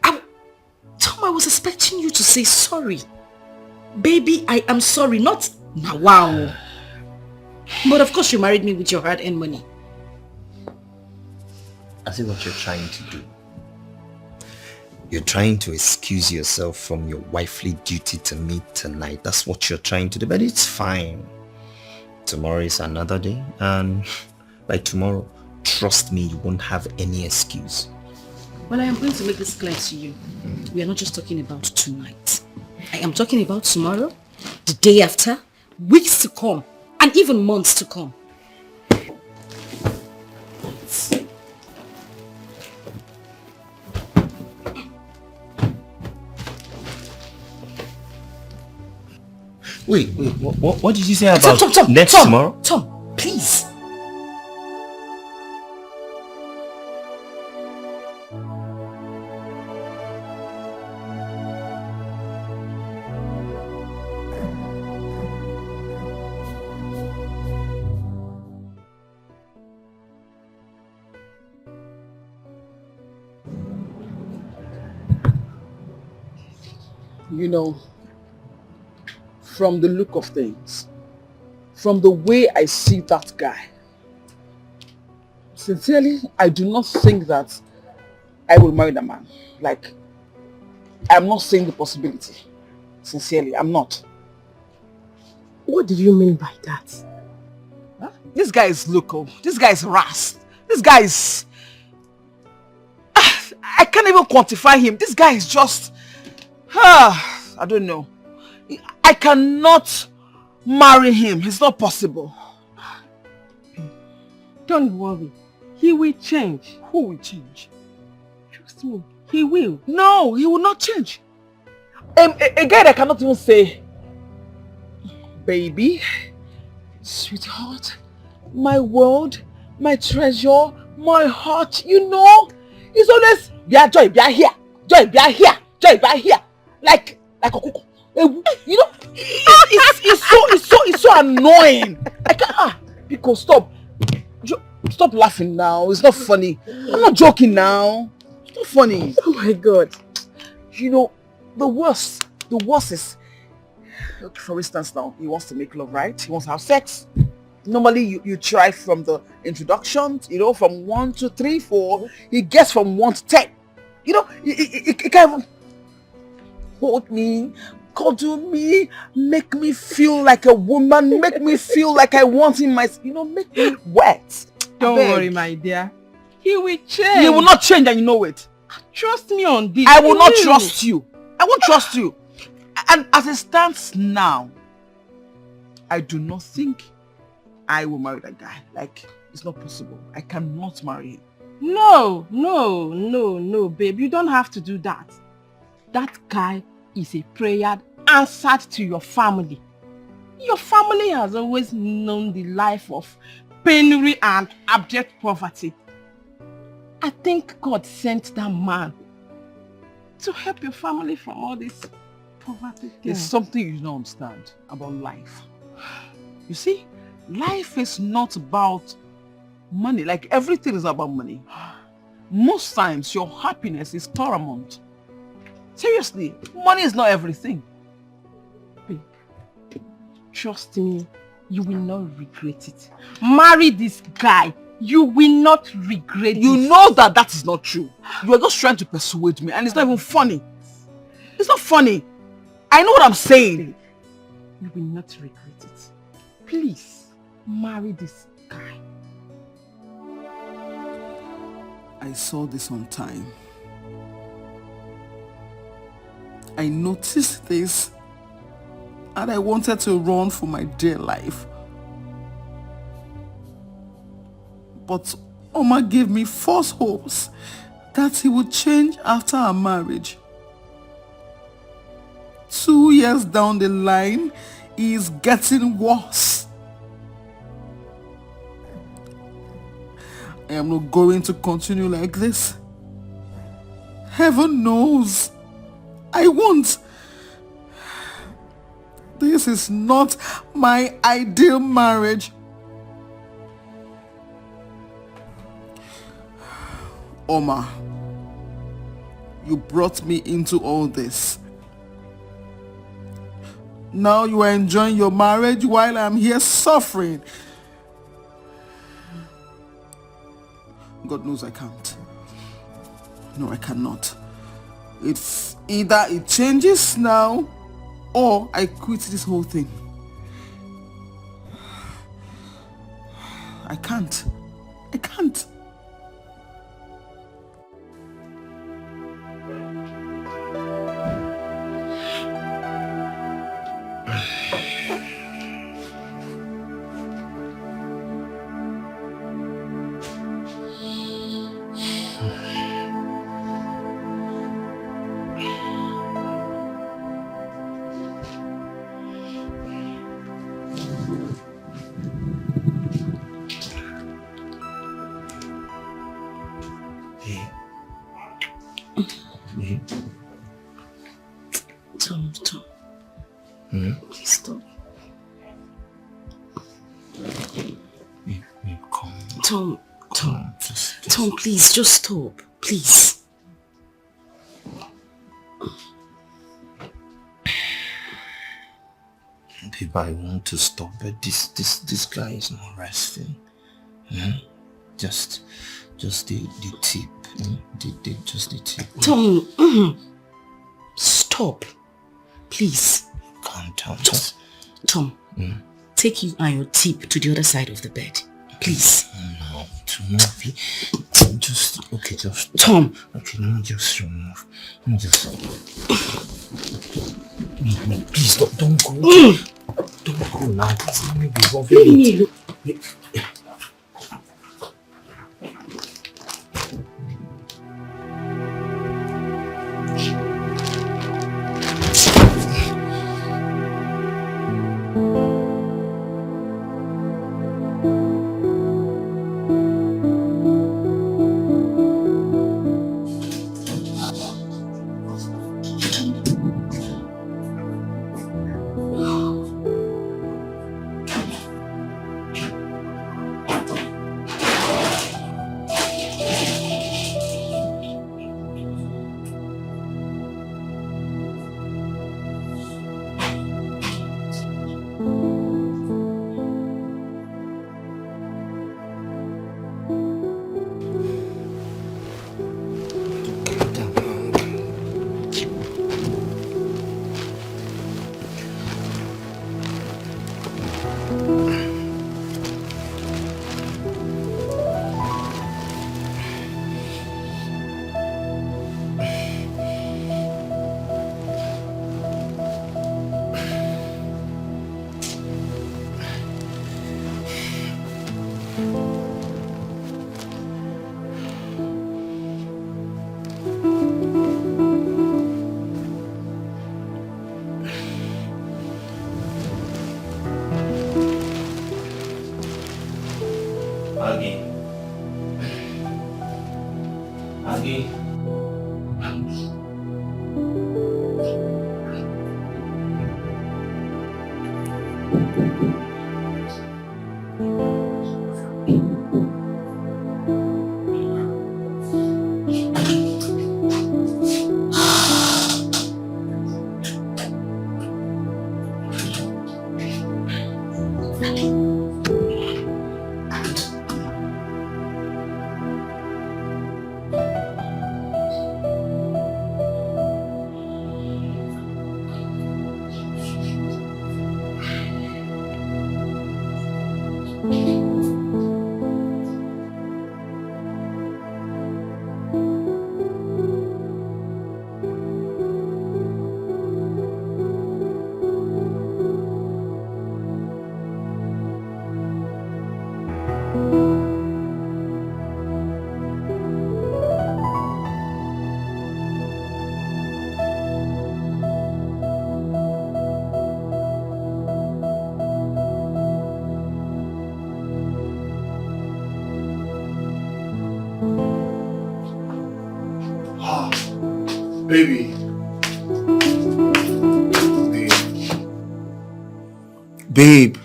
Tom, I was expecting you to say sorry. Baby, I am sorry, not now. Wow. But of course you married me with your hard-earned money. I see what you're trying to do. You're trying to excuse yourself from your wifely duty to me tonight. That's what you're trying to do, but it's fine. Tomorrow is another day, and by tomorrow, trust me, you won't have any excuse. Well, I am going to make this clear to you. We are not just talking about tonight. I am talking about tomorrow, the day after, weeks to come, and even months to come. Wait, what did you say about Tom, tomorrow? Tom, please. You know, from the look of things, from the way I see that guy, sincerely, I do not think that I will marry the man. Like, I'm not saying the possibility. Sincerely, I'm not. What do you mean by that? Huh? This guy is local. This guy is ras. This guy is... I can't even quantify him. This guy is just... I don't know. I cannot marry him. It's not possible. Don't worry. He will change. Who will change? Trust me. He will. No, he will not change. A guy that cannot even say, baby, sweetheart, my world, my treasure, my heart, you know, he's always, joy, be here, joy, be here, joy, be here. Like a cuckoo. You know, it's so annoying. I can't, because stop laughing now. It's not funny. I'm not joking now. It's not funny. Oh my God. You know, the worst is, okay, for instance now, he wants to make love, right? He wants to have sex. Normally you try from the introduction, you know, from 1 to 3, 4. He gets from 1 to 10. You know, he can't even hold me, cuddle me, make me feel like a woman, make me feel like I want him, you know, make me wet. Don't worry, my dear. He will change. He will not change, and you know it. Trust me on this. I will not trust you. I won't trust you. And as it stands now, I do not think I will marry that guy. Like, it's not possible. I cannot marry him. No, babe. You don't have to do that. That guy is a prayer answered to your family. Your family has always known the life of penury and abject poverty. I think God sent that man to help your family from all this poverty. There's something you don't understand about life. You see, life is not about money. Like, everything is about money. Most times, your happiness is paramount. Seriously, money is not everything. Babe, trust me, you will not regret it. Marry this guy. You will not regret it. You know that is not true. You are just trying to persuade me, and it's not even funny. It's not funny. I know what I'm saying. You will not regret it. Please, marry this guy. I saw this on time. I noticed this, and I wanted to run for my dear life. But Oma gave me false hopes that he would change after our marriage. 2 years down the line, he is getting worse. I am not going to continue like this. Heaven knows I won't. This is not my ideal marriage. Oma, you brought me into all this. Now you are enjoying your marriage while I'm here suffering. God knows I can't. No, I cannot. It's either it changes now or I quit this whole thing. I can't. I can't. Tom. Please stop. Come. Tom, please, just stop. Please. Babe, I want to stop, but this guy is not resting. Just the tip. Just the tip. Tom, stop. Please. Calm down. Tom, take you and your tip to the other side of the bed. Please. No, please. Just Tom. Okay, let me just remove. Please don't go. Don't go now. Please let me be involved. Baby. Babe.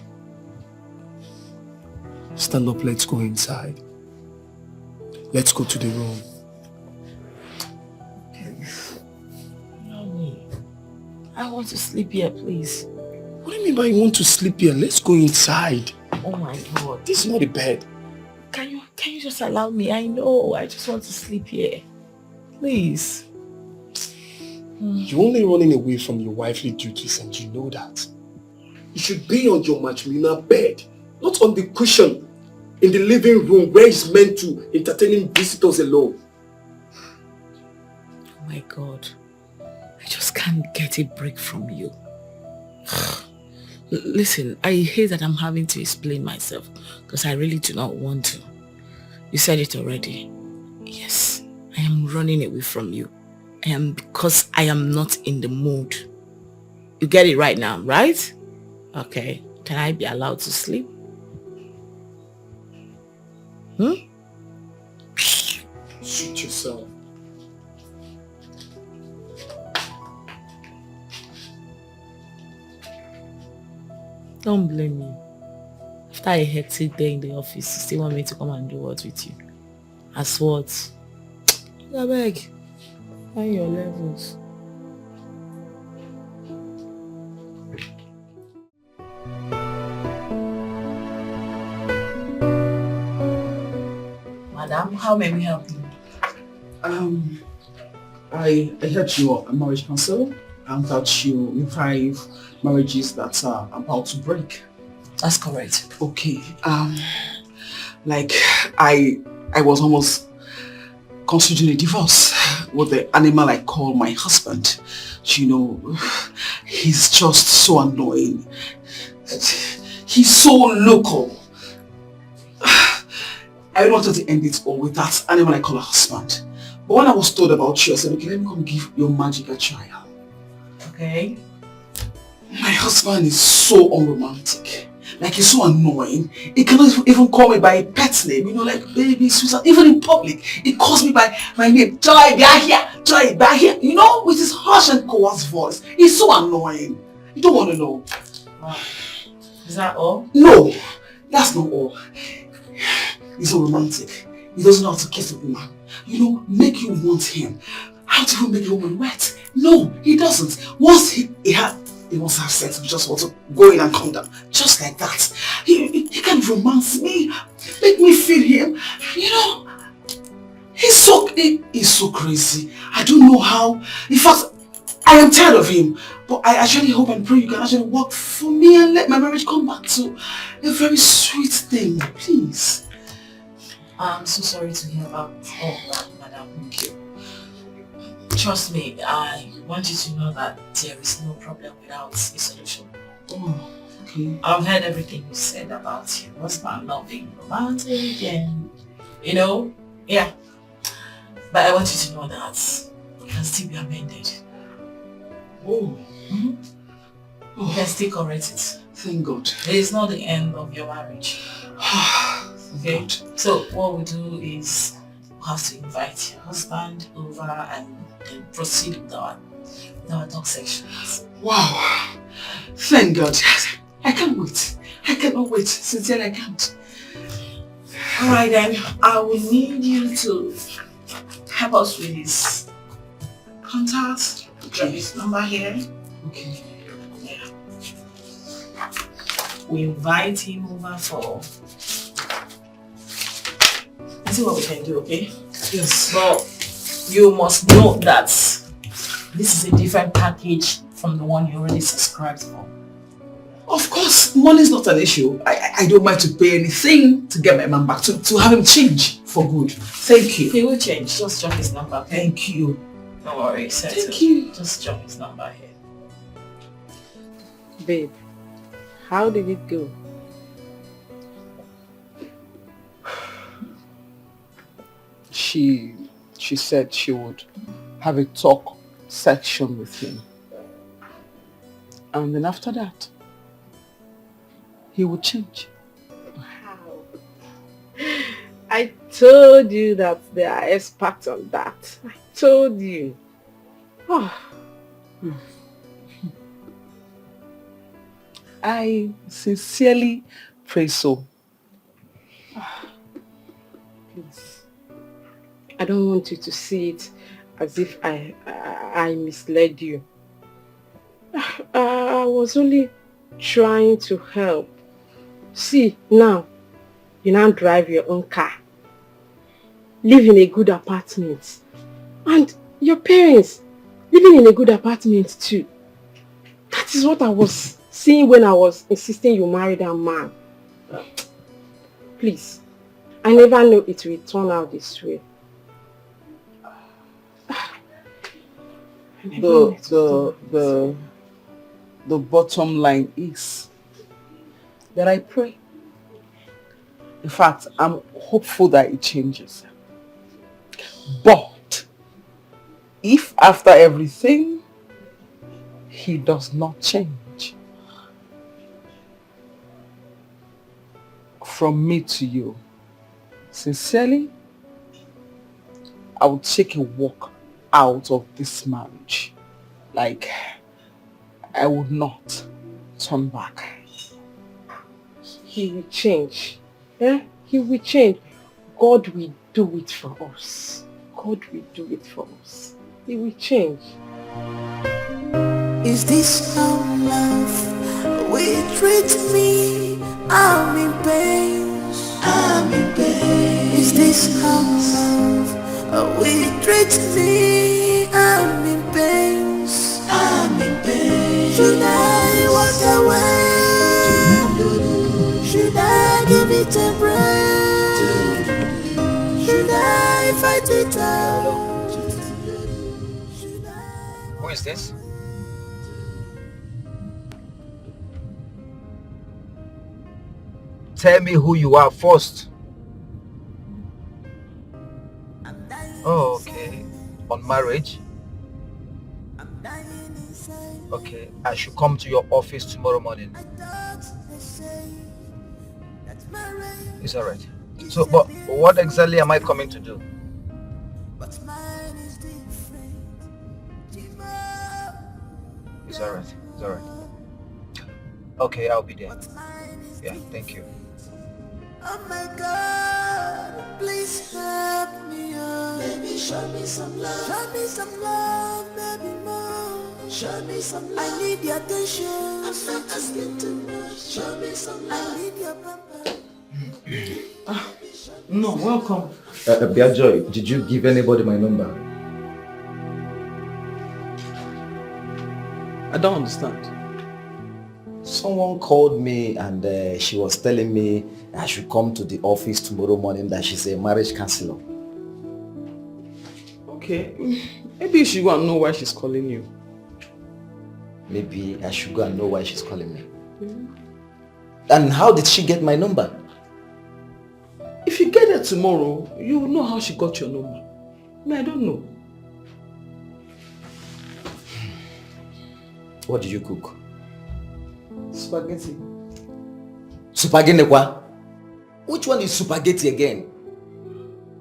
Stand up, let's go inside. Let's go to the room. No, I want to sleep here, please. What do you mean by you want to sleep here? Let's go inside. Oh my God. This is not a bed. Can you just allow me? I know. I just want to sleep here. Please. You're only running away from your wifely duties and you know that. You should be on your matrimonial bed, not on the cushion in the living room where it's meant to entertaining visitors alone. Oh my God. I just can't get a break from you. Listen, I hate that I'm having to explain myself because I really do not want to. You said it already. Yes, I am running away from you. I am because I am not in the mood. You get it right now, right? Okay. Can I be allowed to sleep? Suit yourself. Don't blame me. After a hectic day in the office, you still want me to come and do what with you? As what? I beg. Find your levels. Madam, how may we help you? I heard you are a marriage counselor and that you revive marriages that are about to break. That's correct. Okay. Like I was almost considering a divorce with the animal I call my husband. You know, he's just so annoying. He's so local. I wanted to end it all with that animal I call a husband. But when I was told about you, I said, okay, let me come give your magic a try. Okay. My husband is so unromantic. Like, he's so annoying. He cannot even call me by a pet name, you know, like baby, sweetheart. Even in public, he calls me by my name. Joy, be here. Joy, be here. You know, with his harsh and coarse voice. He's so annoying. You don't want to know. Wow. Is that all? No, that's not all. He's so romantic. He doesn't know how to kiss a woman. You know, make you want him. How to even make a woman wet? No, he doesn't. Once he wants to have sex, he just wants to go in and come down. Just like that. He can romance me, make me feel him. You know, he's so crazy. I don't know how. In fact, I am tired of him. But I actually hope and pray you can actually work for me and let my marriage come back to a very sweet thing, please. I'm so sorry to hear about all that, madam. Thank you. Trust me, I want you to know that there is no problem without a solution. Oh, okay. I've heard everything you said about your husband not being romantic and, you know, yeah. But I want you to know that it can still be amended. Oh. Mm-hmm. Oh. You can still correct it. Thank God. It is not the end of your marriage. Okay? God. So what we do is we have to invite your husband over and then proceed with our talk sections. Wow. Thank God. I can't wait. I cannot wait. Sincerely, I can't. Alright then, I will need you to help us with his contact. Drop his number here. Okay. Yeah. We invite him over for... Let's see what we can do, okay? Yes. But you must know that this is a different package from the one you already subscribed for. Of course, money is not an issue. I don't mind to pay anything to get my man back, to have him change for good. Thank you. He will change. Just drop his number, okay? Thank you. Don't worry, thank you. Just drop his number here. Babe, how did it go? She said she would have a talk section with him. And then after that, he would change. Wow. I told you that they are experts on that. I told you. I sincerely pray so. Please. I don't want you to see it as if I misled you. I was only trying to help. See, now, you now drive your own car. Live in a good apartment. And your parents living in a good apartment too. That is what I was seeing when I was insisting you marry that man. Please. I never knew it will turn out this way. The bottom line is that I pray. In fact, I'm hopeful that it changes. But if after everything he does not change, from me to you, sincerely, I will take a walk out of this marriage. Like, I would not turn back. He will change. He will change. God will do it for us. God will do it for us. He will change. Is this how love will treat me? I'm in pain. I'm in pain. Is this how love will treat me? I'm in pain. I'm in pain. Should I walk away? Should I give it a break? Should I fight it out? Who is this? Tell me who you are first. Oh, okay. On marriage? Okay, I should come to your office tomorrow morning. It's alright. So, but what exactly am I coming to do? It's alright. It's alright. Okay, I'll be there. Yeah, thank you. Oh my God, please help me out. Baby, show me some love. Show me some love, maybe more. Show me some love. I need your attention. I'm not asking too much. Show me some love. I need your pamper. No, welcome. Biajoy, did you give anybody my number? I don't understand. Someone called me and she was telling me I should come to the office tomorrow morning, that she's a marriage counselor. Okay, maybe you should go and know why she's calling you. Maybe I should go and know why she's calling me. And how did she get my number? If you get it tomorrow, you will know how she got your number. I don't know. What did you cook? Spaghetti. Spaghetti kwa? Which one is spaghetti again?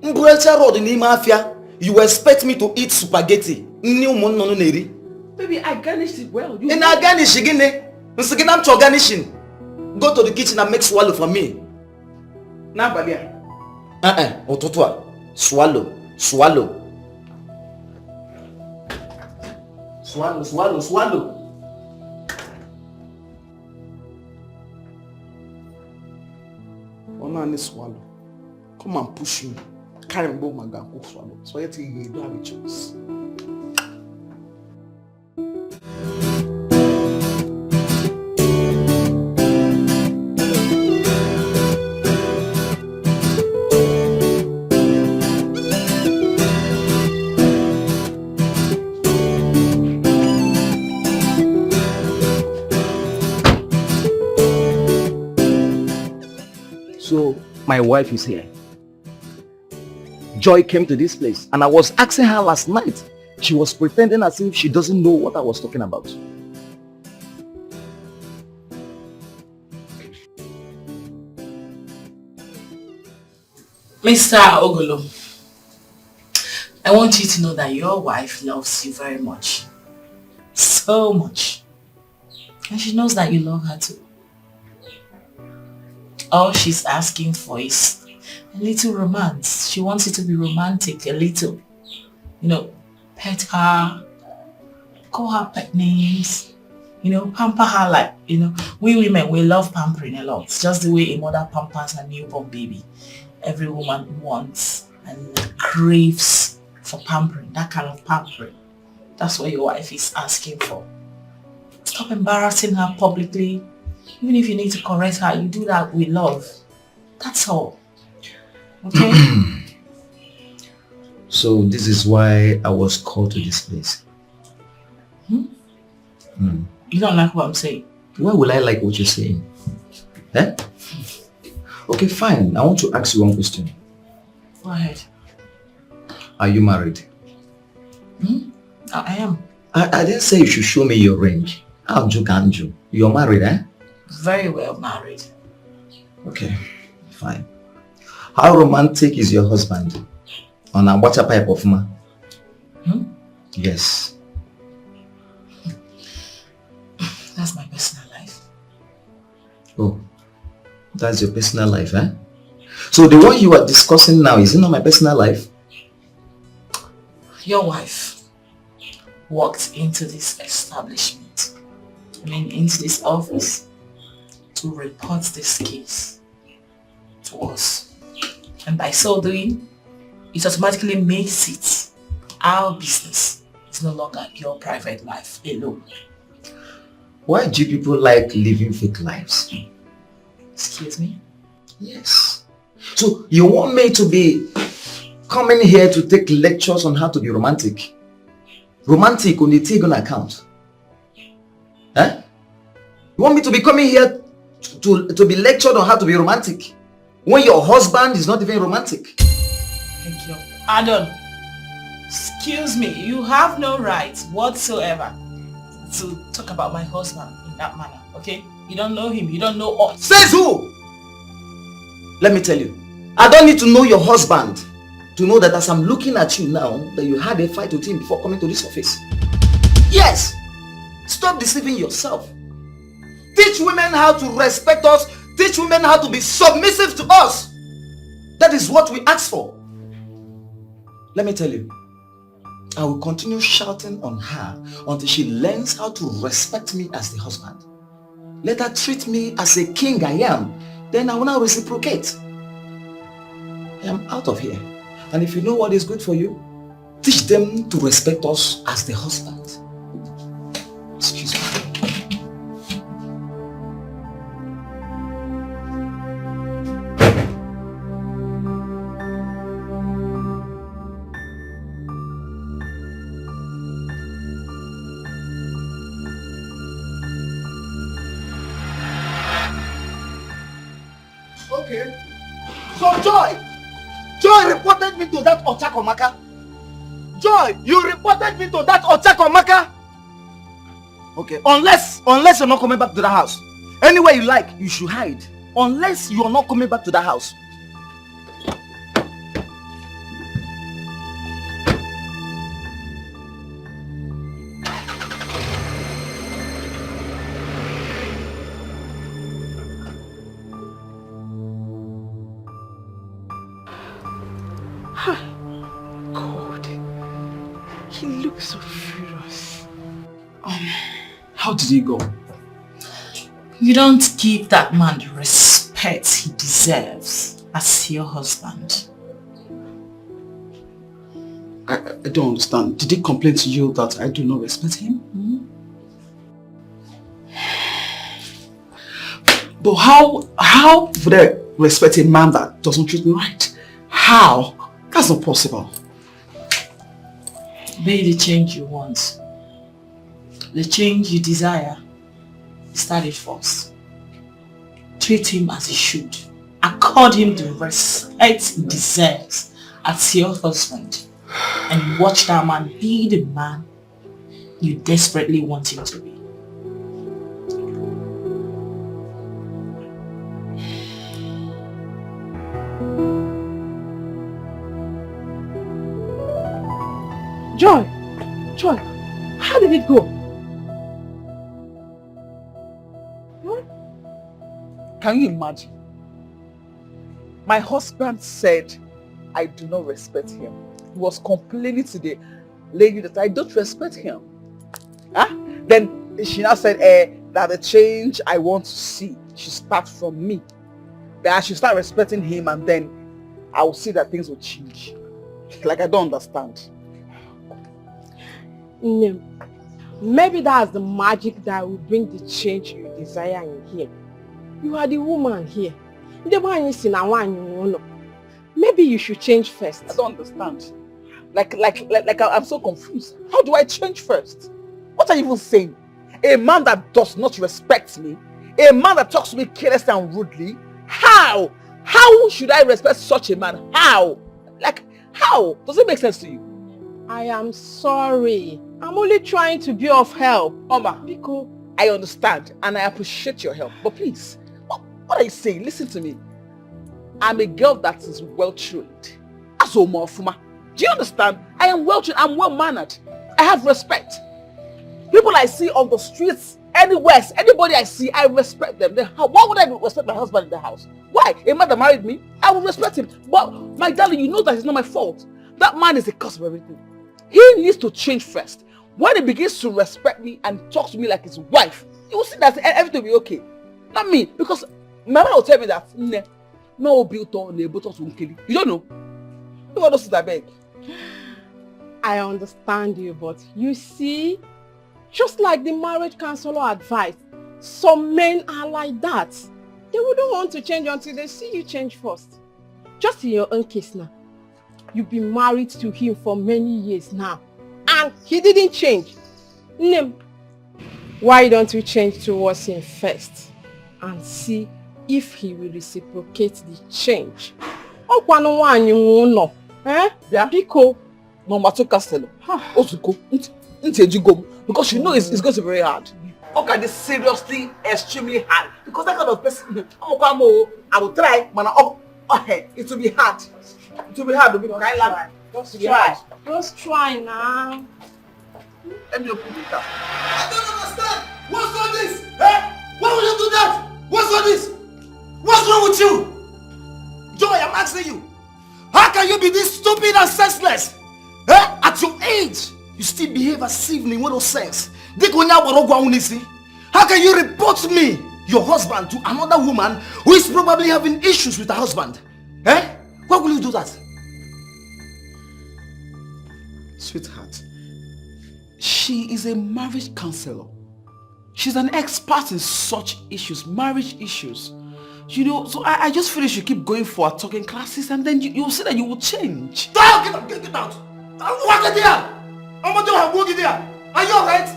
Mbrecha road in Mafia. You expect me to eat spaghetti? Baby, I garnished it well. You garnish again? I'm garnishing. Go to the kitchen and make swallow for me. Now, Balia. Ototwa. Swallow. Swallow. Swallow, swallow, swallow. Only swallow. Come and push me. Carry me my gun, go swallow. So I think you don't have a choice. So my wife is here. Joy came to this place and I was asking her last night. She was pretending as if she doesn't know what I was talking about. Mr. Ogolo, I want you to know that your wife loves you very much. So much. And she knows that you love her too. All she's asking for is a little romance. She wants it to be romantic, a little. You know, pet her, call her pet names, you know, pamper her like, you know, we women, we love pampering a lot. It's just the way a mother pampers her newborn baby. Every woman wants and craves for pampering, that kind of pampering. That's what your wife is asking for. Stop embarrassing her publicly. Even if you need to correct her, you do that with love. That's all. Okay? So this is why I was called to this place. You don't like what I'm saying? Why will I like what you're saying? Eh? Okay, fine. I want to ask you one question. Go ahead. Are you married? I am. I didn't say you should show me your ring. Anju. You're married, eh? Very well married. Okay, fine. How romantic is your husband? On a water pipe of ma? Yes. That's my personal life. Oh, that's your personal life, eh? So the one you are discussing now, is it not my personal life? Your wife walked into this establishment, into this office, to report this case to us. And by so doing, it automatically makes it our business. It's no longer your private life alone. Why do people like living fake lives? Excuse me? Yes. So you want me to be coming here to take lectures on how to be romantic? Romantic on the Tagon account? Eh? You want me to be coming here to be lectured on how to be romantic when your husband is not even romantic? Thank you. Adon, excuse me, you have no right whatsoever to talk about my husband in that manner, okay? You don't know him, you don't know us. Says who? Let me tell you, I don't need to know your husband to know that as I'm looking at you now, that you had a fight with him before coming to this office. Yes! Stop deceiving yourself. Teach women how to respect us. Teach women how to be submissive to us. That is what we ask for. Let me tell you, I will continue shouting on her until she learns how to respect me as the husband. Let her treat me as a king I am. Then I will now reciprocate. I am out of here. And if you know what is good for you, teach them to respect us as the husband. Excuse me. Okay. So Joy reported me to that Ochakomaka. Joy, you reported me to that Ochakomaka. Okay, unless you're not coming back to the house. Anywhere you like, you should hide. Unless you're not coming back to the house. God, he looks so furious. How did he go? You don't give that man the respect he deserves as your husband. I don't understand. Did he complain to you that I do not respect him? But how would I respect a man that doesn't treat me right? How? That's not possible. Be the change you want. The change you desire. Start it first. Treat him as he should. Accord him the respect he deserves as your husband. And watch that man be the man you desperately want him to be. Joy, how did it go? Can you imagine? My husband said I do not respect him. He was complaining to the lady that I don't respect him. Then she now said that the change I want to see should start from me. That I should start respecting him and then I will see that things will change. Like I don't understand. Maybe that's the magic that will bring the change you desire in him. You are the woman here. Maybe you should change first. I don't understand. Like I'm so confused. How do I change first? What are you even saying? A man that does not respect me, a man that talks to me carelessly and rudely, how? How should I respect such a man? How? Like, how? Does it make sense to you? I am sorry. I'm only trying to be of help. Oma, Biko, I understand and I appreciate your help. But please, what are you saying? Listen to me. I'm a girl that is well-trained. Do you understand? I am well-trained. I'm well-mannered. I have respect. People I see on the streets, anywhere, anybody I see, I respect them. Then why would I respect my husband in the house? Why? A man that married me, I will respect him. But my darling, you know that it's not my fault. That man is the cause of everything. He needs to change first. When he begins to respect me and talk to me like his wife, you will see that everything will be okay. Not me, because my mother will tell me that no built on the boat to kill you. You don't know. You want to sit that beg. I understand you, but you see, just like the marriage counselor advised, some men are like that. They wouldn't want to change until they see you change first. Just in your own case now, you've been married to him for many years now, and he didn't change. Why don't you change towards him first and see if he will reciprocate the change? Biko, no matter Castello, because you know it's going to be very hard. Okay, this seriously extremely hard because that kind of person, I will try, but it will be hard. It will be hard because Just try now. Let me open it up. I don't understand. What's all this? Why would you do that? What's all this? What's wrong with you? Joy, I'm asking you. How can you be this stupid and senseless? At your age, you still behave as if in no sense. How can you report me, your husband, to another woman who is probably having issues with her husband? Why will you do that? Sweetheart, she is a marriage counselor. She's an expert in such issues, marriage issues. You know, so I just feel you should keep going for our talking classes and then you'll see that you will change. Get out! Get out! Walk it there! I'm going to walk it there. Are you alright?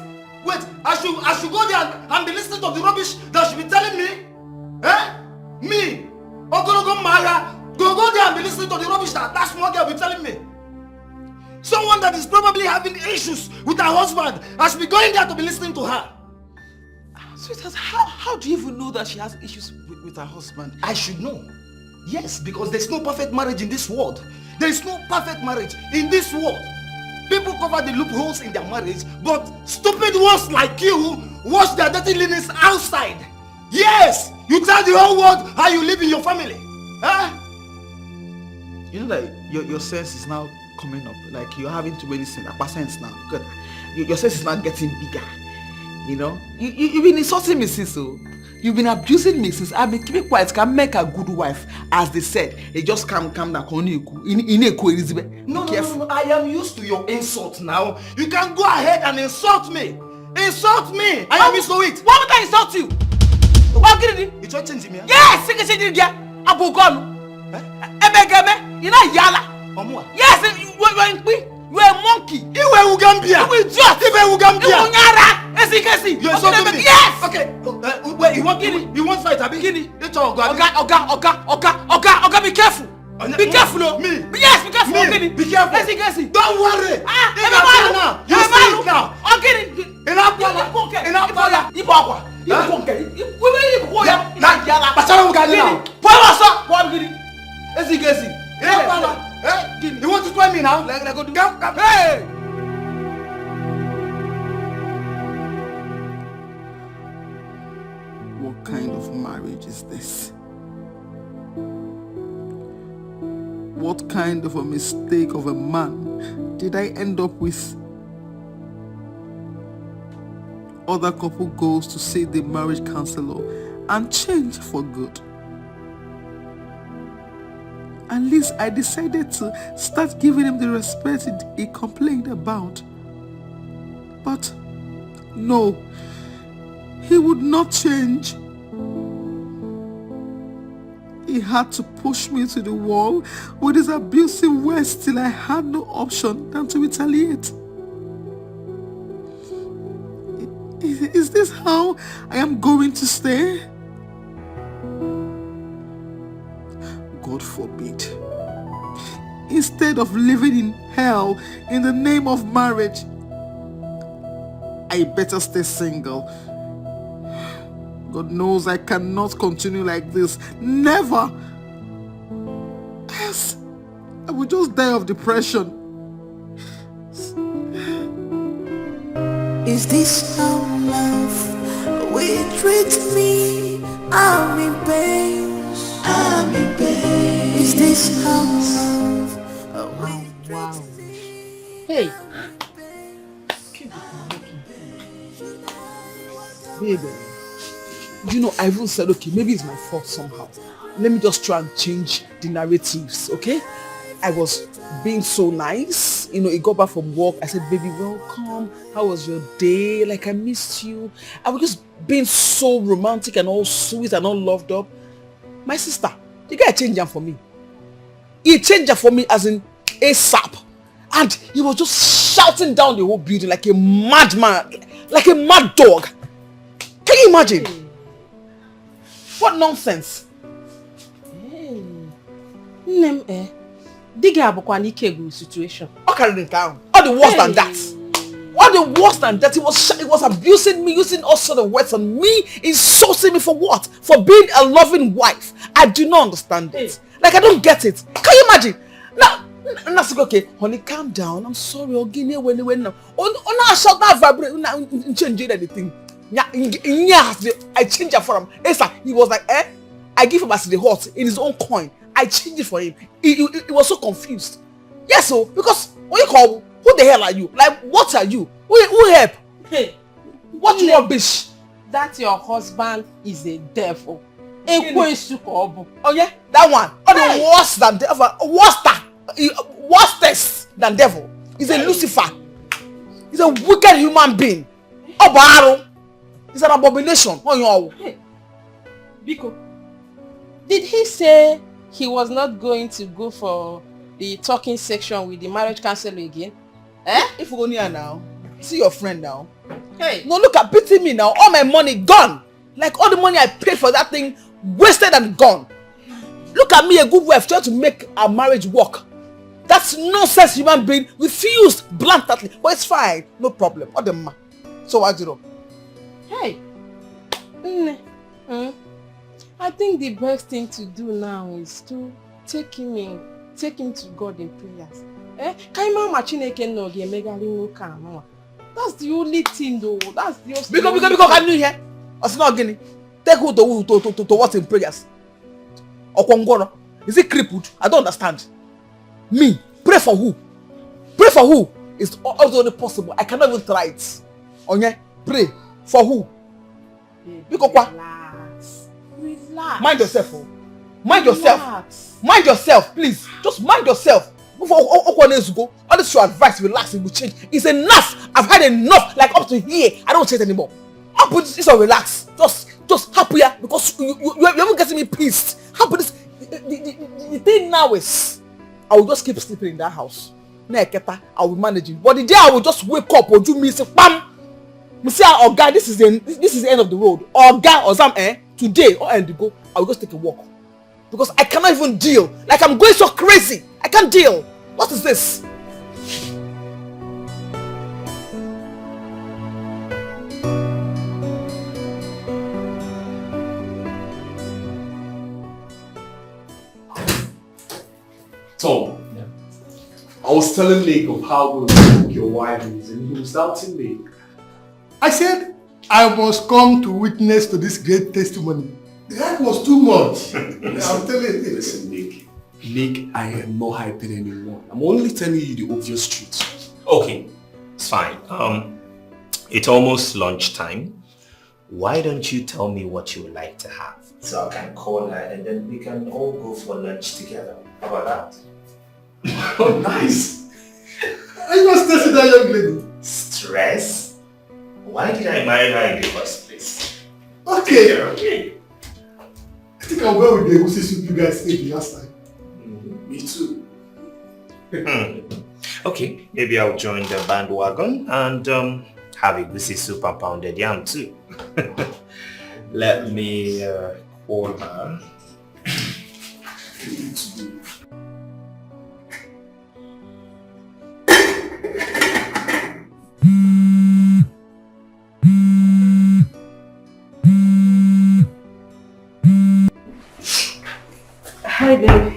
Wait, I should go there and be listening to the rubbish that she be telling me? Me? Go there and be listening to the rubbish that small girl be telling me. Someone that is probably having issues with her husband, I should be going there to be listening to her. Sweetheart, how do you even know that she has issues with her husband? I should know. Yes, because there's no perfect marriage in this world. There is no perfect marriage in this world. People cover the loopholes in their marriage, but stupid ones like you wash their dirty linens outside. Yes, you tell the whole world how you live in your family. You know that your sense is now coming up. Like you're having too many sense now. Good. Your sense is now getting bigger. You know, you've been insulting me since so. You've been abusing me since I've been keeping quiet. Can make a good wife, as they said. They just calm down. No, I am used to your insult now. You can go ahead and insult me. Insult me. I am used to it. Why would I insult you? What did you do? You try changing me? Yes, you can change it. Abu gone. You know Yala. Yes, you are a monkey. You are Ugambia. You will just. You are Ugambia. You are you insulted me. Yes. Okay. Wait. You want fight? Abi? It's all good. Oga, be careful. Be careful, no. Me. Yes, be careful. Me. Be careful. Yes. Don't worry. Now. You see it now. Okay. Enough. You want to try me now? Hey! What kind of marriage is this? What kind of a mistake of a man did I end up with? Other couple goes to see the marriage counselor and change for good. At least I decided to start giving him the respect he complained about. But no, he would not change. He had to push me to the wall with his abusive words till I had no option than to retaliate. Is this how I am going to stay? God forbid. Instead of living in hell in the name of marriage, I better stay single. God knows I cannot continue like this. Never. Yes, I will just die of depression. Is this how love will treat me? I'm in pain. I'm in pain. Is this how love will treat me? Hey. Baby, you know, I even said, okay, maybe it's my fault somehow. Let me just try and change the narratives, okay? I was being so nice. You know, he got back from work. I said, baby, welcome. How was your day? Like, I missed you. I was just being so romantic and all sweet and all loved up. My sister, the guy changed her for me. He changed her for me as in ASAP. And he was just shouting down the whole building like a madman, like a mad dog. Can you imagine? Hey. What nonsense? Hey. Dikeh abukwa n'ike situation. What carried it down? All the worse than that. All the worse than that. He was abusing me, using all sort of words on me, insulting me for what? For being a loving wife. I do not understand it. Like, I don't get it. Can you imagine? Now, okay, honey, calm down. I'm sorry. I shall not vibrate. Change anything. I changed it for him. He was like, I give him as the hot in his own coin. I changed it for him. He was so confused. Yes, so because when you call, who the hell are you? Like, what are you? Who help? Hey, what you want, bitch? That your husband is a devil. Oh yeah, that one. The worse than devil. Worstest than devil. He's a Lucifer. He's a wicked human being. It's an abomination. Hey, Biko, did he say he was not going to go for the talking section with the marriage counselor again? If we go near now, see your friend now. Hey. No, look at pity me now. All my money gone. Like all the money I paid for that thing, wasted and gone. Look at me, a good wife, trying to make our marriage work. That's nonsense human being. Refused bluntly. But it's fine. No problem. What the ma? So what do? Hey. I think the best thing to do now is to take him to God in prayers. That's the only thing though. That's the only Because can you hear? It's not getting. Take who to what in prayers? Okongoro. Is it crippled? I don't understand. Me? Pray for who? Pray for who? It's also only possible. I cannot even try it. Okay? Pray for who? Because what? Relax. Mind yourself. Mind yourself. Relax. Mind yourself, please. Just mind yourself. Before all this go, all this your advice, relax, it will change. It's enough. I've had enough. Like up to here, I don't change anymore. I'll put this on relax. Just happy because you haven't getting me pissed. How about this? The thing now is, I will just keep sleeping in that house. I will manage it. But the day I will just wake up or do me say, bam. Me say, oh God, this is the end of the road. Or God, or some today or end to go. I will just take a walk because I cannot even deal. Like I'm going so crazy. I can't deal. What is this? Tom, I was telling Nick of how good your wife is and he was doubting me. I said, I must come to witness to this great testimony. The hype was too much. I'm telling you. Listen, Nick, I am not hyping anymore. I'm only telling you the obvious truth. Okay, it's fine. It's almost lunchtime. Why don't you tell me what you would like to have? So I can call her and then we can all go for lunch together. How about that? Oh, nice. Are you not stressing that young lady? Stress? Why did I marry her in the first place? Okay. Okay. I think I'll go with the egusi soup you guys ate the last time. Me too. Okay, maybe I'll join the bandwagon and have egusi soup and pounded yam too. Let me call her. Hi, babe.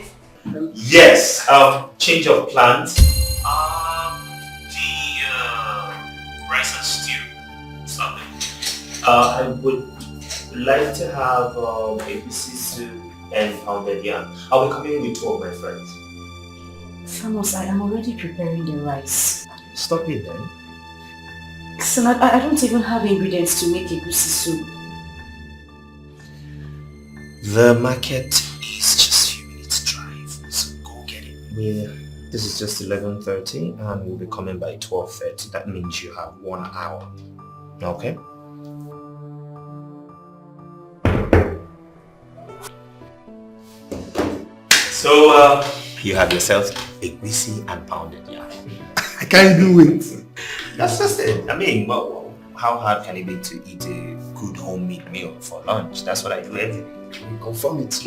Yes, change of plans. The rice and stew. Something. I would like to have ABC soup and pounded yam. I'll be coming with 2 of my friends. Thomas, I am already preparing the rice. Stop it then. Listen, I don't even have ingredients to make egusi soup. The market is just a few minutes drive, so go get it. Yeah, this is just 11:30 and we'll be coming by 12:30. That means you have 1 hour. Okay? So, you have yourself egusi and pounded yam. I can't do it. That's just it. I mean, well, how hard can it be to eat a good homemade meal for lunch? That's what I do every day. We confirm it.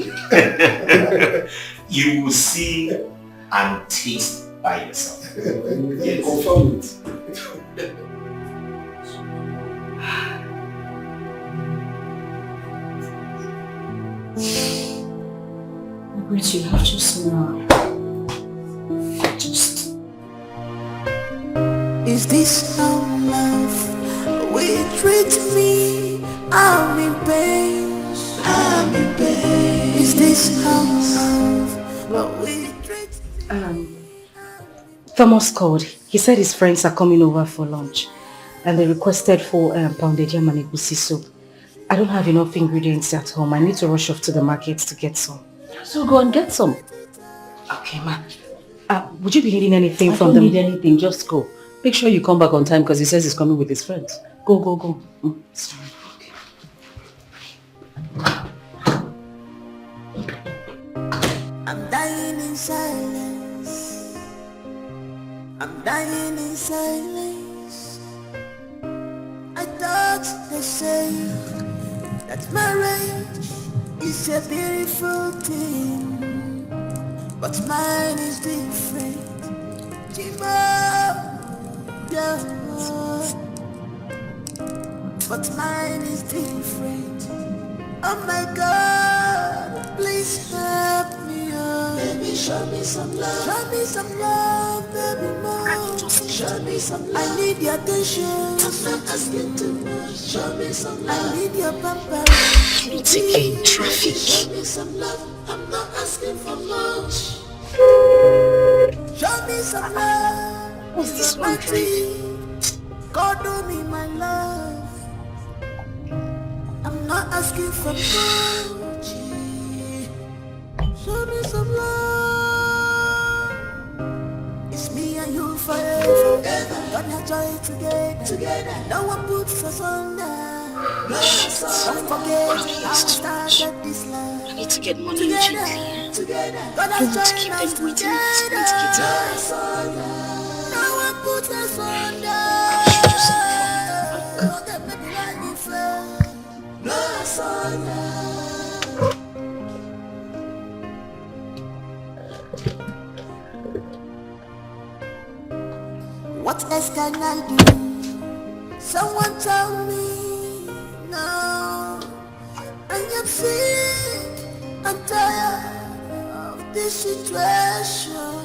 You will see and taste by yourself. Yeah, confirm it. Margaret, you have just now. Is this how love will treat me? I'm in pain. I'm in pain. Is this how love will treat me? Thomas called. He said his friends are coming over for lunch and they requested for pounded yam and egusi soup. I don't have enough ingredients at home. I need to rush off to the market to get some. So go and get some. Okay, ma. Would you be needing anything from them? I don't need anything, just go. Make sure you come back on time because he says he's coming with his friends. Go, go, go. Sorry. Okay. I'm dying in silence. I'm dying in silence. I thought they say that marriage is a beautiful thing, but mine is different. Yeah. But mine is different. Oh my God, please help me, oh. Baby, show me some love. Show me some love, baby, more. Show me some love. I need your attention. I'm not asking too much. Show me some love. I need your pampering. It's again traffic. Show me some love. I'm not asking for much. Show me some love. What's this one driving? God do me my love. I'm not asking for much. Show me some love. It's me and you forever. Gonna joy together. No one puts us under. Don't forget how we started this love. I need to get money urgently. I don't want to keep them waiting. It's going to get out. No one puts us under. What else can I do? Someone tell me now. I am sick and tired of this situation.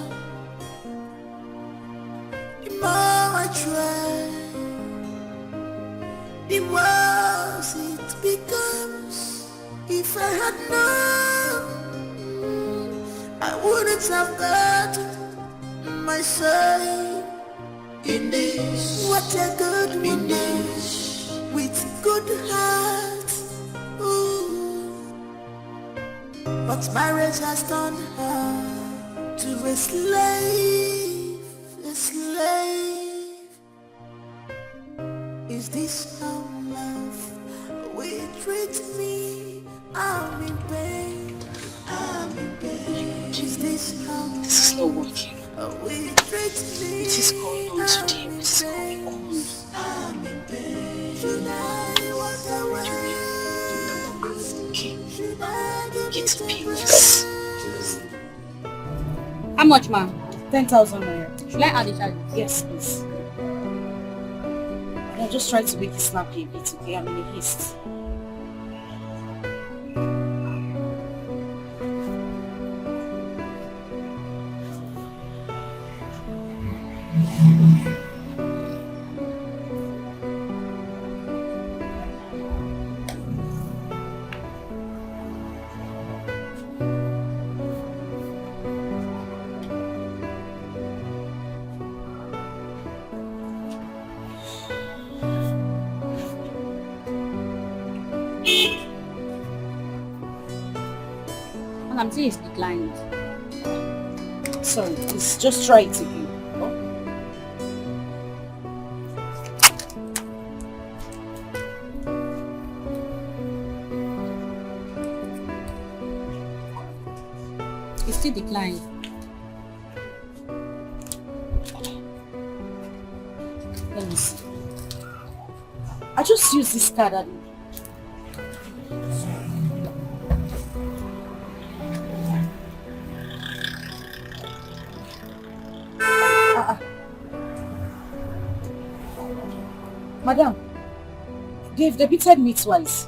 The more I try, the more had known, I wouldn't have got my say in this. What a good woman with good heart. Ooh. But marriage has turned her to a slave, a slave. Is this how love will treat me? I'm in pain, I'm in pain. Is this how this is not working? will treat me? What is going on today? What is going on? I'm in pain. Should I walk away? Okay. Should I give Get it a peace. How much, ma'am? 10,000 naira. Should I add the charges? Yes, please. I'm just trying to make it snappy a bit, okay? I'm in a haste. And I'm saying it's declined. Sorry, please, just try it again. Oh. It's still declined. Let me see. I just used this card and Madam, they've debited me twice.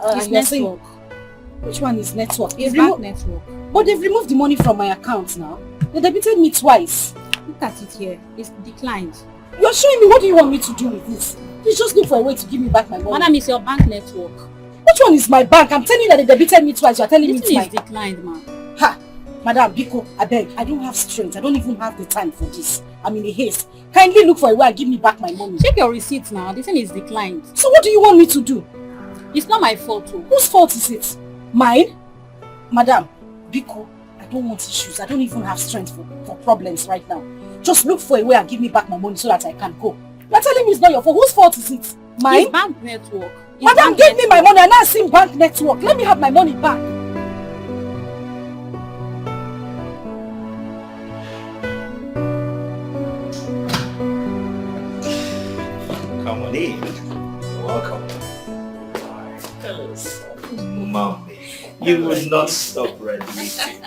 It's network. Which one is network? It's bank network. But they've removed the money from my account now. They debited me twice. Look at it here. It's declined. You're showing me what do you want me to do with this? Please just look for a way to give me back my money. Madam, it's your bank network. Which one is my bank? I'm telling you that they debited me twice. You're telling me it's my... declined, ma'am. Ha! Madam, Biko, I beg. I don't have strength. I don't even have the time for this. I'm in a haste. Kindly look for a way and give me back my money. Check your receipts now. This thing is declined. So what do you want me to do? It's not my fault, too. Whose fault is it? Mine? Madam, Biko, I don't want issues. I don't even have strength for problems right now. Just look for a way and give me back my money so that I can go. You're telling me it's not your fault. Whose fault is it? Mine? It's bank network. Madam, give me my money. I now see bank network. Let me have my money back. Come on in. Welcome. Fellas. Mommy, you will not stop radiating.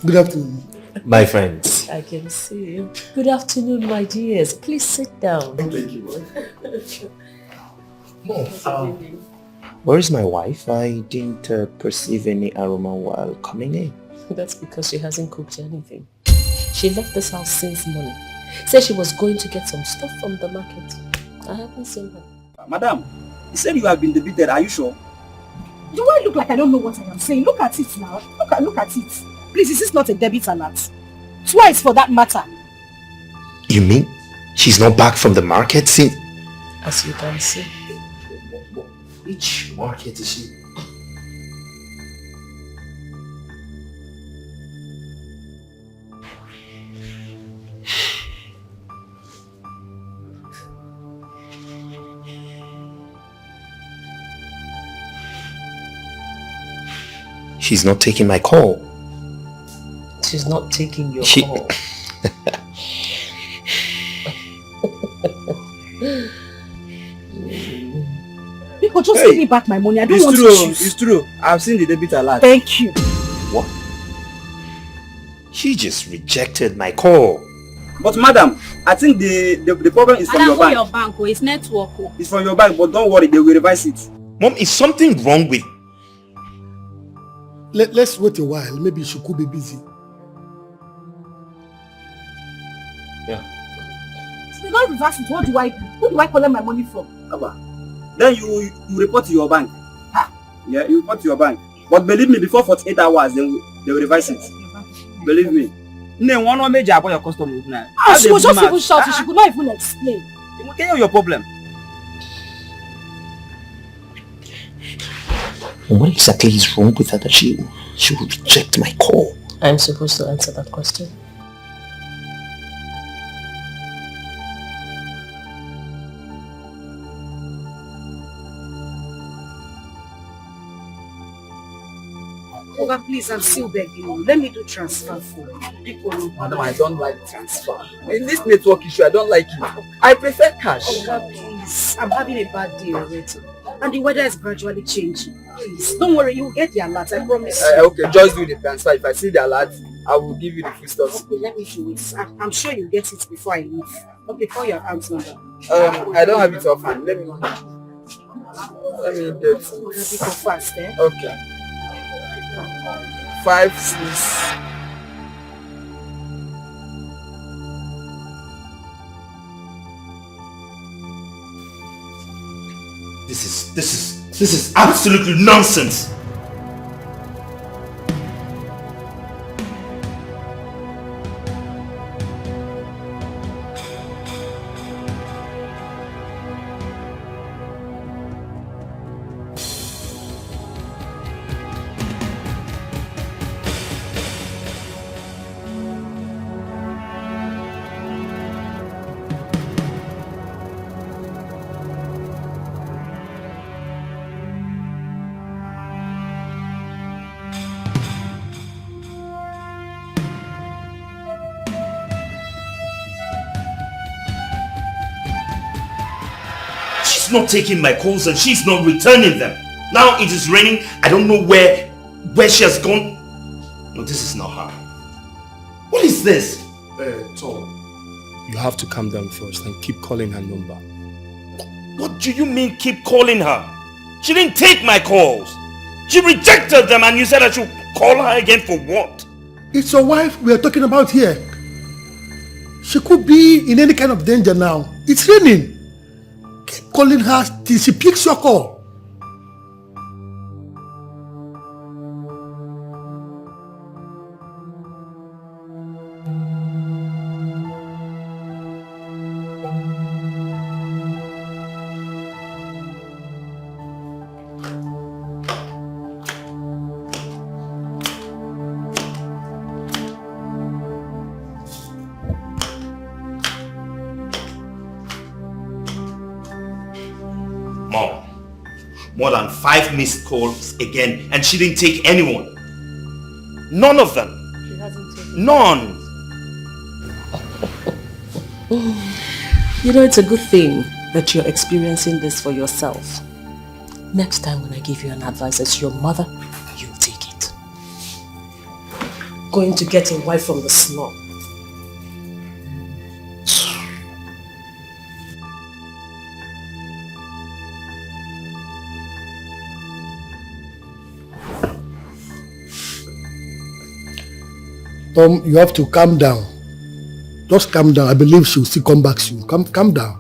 Good afternoon. My friends. I can see you. Good afternoon, my dears. Please sit down. Thank you. Mom, where is my wife? I didn't perceive any aroma while coming in. That's because she hasn't cooked anything. She left this house since morning. Said she was going to get some stuff from the market. I haven't seen her. Madam, you said you have been debited. Are you sure? Do I look like I don't know what I am saying? Look at it now. Look at it. Please, is this not a debit alert? Twice for that matter. You mean she's not back from the market since? As you can see. Which market is she? She's not taking my call. She's not taking your call. People just give me back my money. I don't want issues. It's true. I've seen the debit alert. Thank you. What? She just rejected my call. But madam, I think the problem is from your bank. Your bank, it's network. It's from your bank, but don't worry, they will revise it. Mom, is something wrong with... Let's wait a while. Maybe she could be busy. Yeah. If they don't reverse it, what do I do? Who do I collect my money from? Then you report to your bank. Yeah, you report to your bank. But believe me, before 48 hours, they will revise it. Believe me. No one major about your customer now. Ah, she was just even shouting. She could not even explain. You can hear your problem. What exactly is wrong with her that she would reject my call? I'm supposed to answer that question. Oga, please, I'm still begging you. Let me do transfer for you. Madam, I don't like transfer. In this network issue, I don't like it. I prefer cash. Oga, please. I'm having a bad day already. And the weather is gradually changing. Please, don't worry, you'll get the alert, I promise. Okay, just do the transfer. If I see the alert, I will give you the full stuff. Okay, let me do it. I'm sure you'll get it before I leave. Okay, call your account number. I don't have it offhand. Let me get it. Go fast, eh? Okay. 5, 6. This is absolutely nonsense. Not taking my calls and she's not returning them. Now it is raining. I don't know where she has gone. No, this is not her. What is this? Tom, you have to calm down first and keep calling her number. What do you mean keep calling her? She didn't take my calls. She rejected them and you said I should call her again for what? It's your wife we are talking about here. She could be in any kind of danger now. It's raining. Keep calling her till she picks your call. More than 5 missed calls again and she didn't take anyone. None of them. She hasn't taken none. You know, it's a good thing that you're experiencing this for yourself. Next time when I give you an advice as your mother, you'll take it. Going to get a wife from the slum. Tom, you have to calm down. Just calm down. I believe she'll still come back soon. Calm down.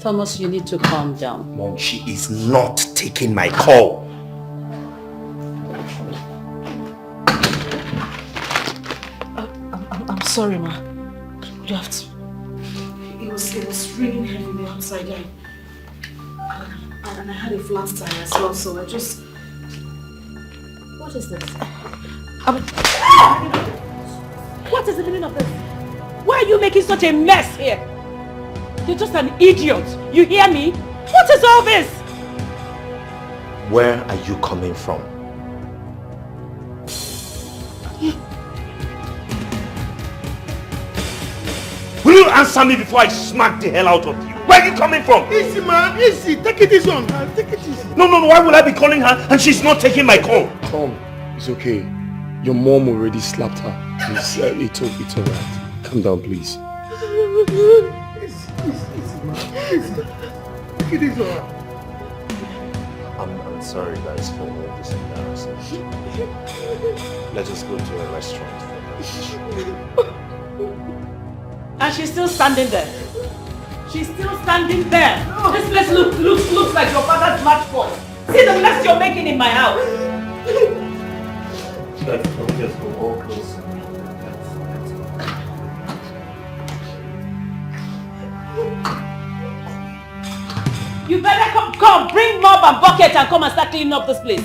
Thomas, you need to calm down. Mom, she is not taking my call. I'm sorry, ma. You have to. It was raining heavily outside and I had a flat tire as well, so I just... What is this? What is the meaning of this? Why are you making such a mess here? You're just an idiot. You hear me? What is all this? Where are you coming from? Will you answer me before I smack the hell out of you? Where are you coming from? Easy, man. Easy. Take it easy on her. Take it easy. No. Why would I be calling her and she's not taking my call? Tom, it's okay. Your mom already slapped her. It's alright. Calm down, please. Easy, man. Easy. Take it easy on her. I'm sorry guys for all this embarrassment. Let us go to a restaurant for lunch. And she's still standing there. She's still standing there. This place looks like your father's matchbox. See the mess you're making in my house. Let's just go all close. You better come, bring mop and bucket and come and start cleaning up this place.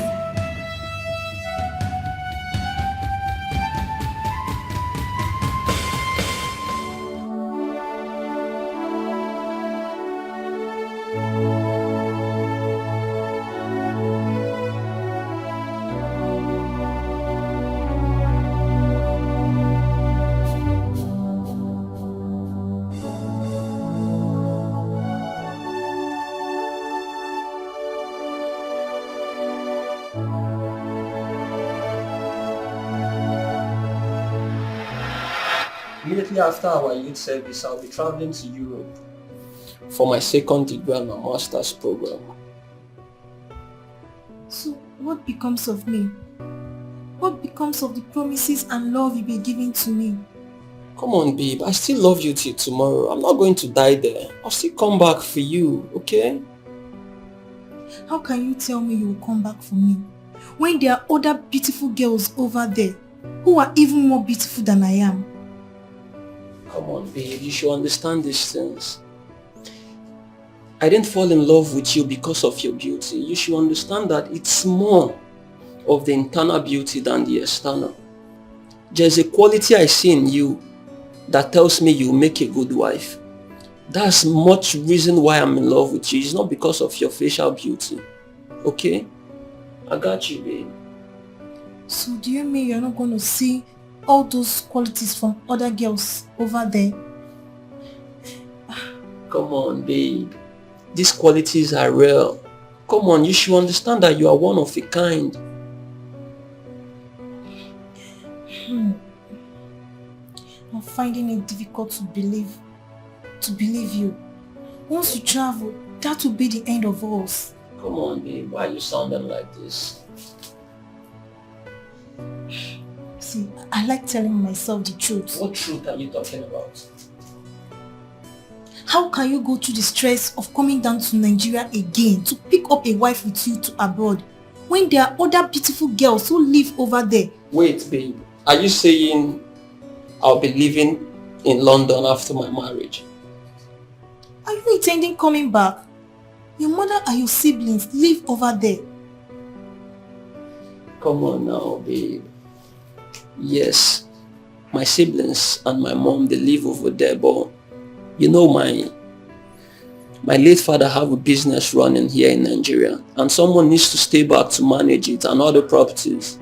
Immediately after our youth service, I'll be traveling to Europe for my second degree and my master's program. So what becomes of me? What becomes of the promises and love you've been giving to me? Come on, babe. I still love you till tomorrow. I'm not going to die there. I'll still come back for you, okay? How can you tell me you will come back for me when there are other beautiful girls over there who are even more beautiful than I am? Come on, babe. You should understand these things. I didn't fall in love with you because of your beauty. You should understand that it's more of the internal beauty than the external. There's a quality I see in you that tells me you'll make a good wife. That's much reason why I'm in love with you. It's not because of your facial beauty. Okay? I got you, babe. So do you mean you're not going to see all those qualities from other girls over there? Come on, babe. These qualities are real. Come on, you should understand that you are one of a kind. I'm finding it difficult to believe you. Once you travel, that will be the end of us. Come on, babe. Why are you sounding like this? See, I like telling myself the truth. What truth are you talking about? How can you go through the stress of coming down to Nigeria again to pick up a wife with you to abroad when there are other beautiful girls who live over there? Wait, babe. Are you saying I'll be living in London after my marriage? Are you intending coming back? Your mother and your siblings live over there. Come on now, babe. Yes, my siblings and my mom, they live over there, but you know my late father have a business running here in Nigeria and someone needs to stay back to manage it and other properties.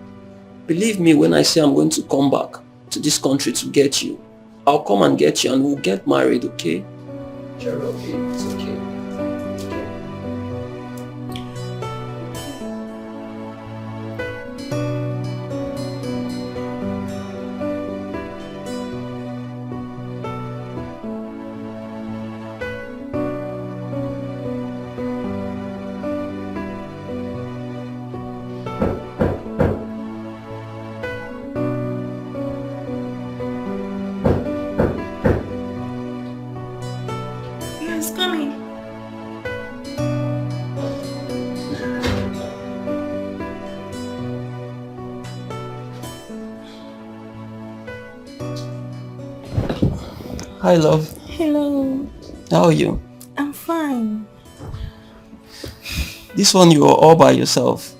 Believe me when I say I'm going to come back to this country to get you. I'll come and get you and we'll get married, okay? Cheer up, babe. It's okay. Yes, coming. Hi, love. Hello. How are you? I'm fine. This one you are all by yourself.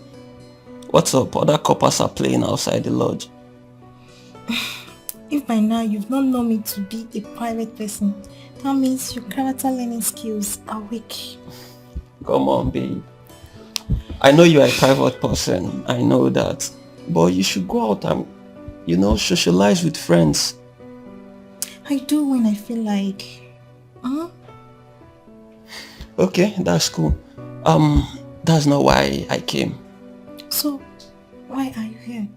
What's up? Other couples are playing outside the lodge. If by now you've not known me to be a private person, that means your character learning skills are weak. Come on, babe. I know you are a private person. I know that. But you should go out and, socialize with friends. I do when I feel like. Okay, that's cool. That's not why I came. So, why are you here?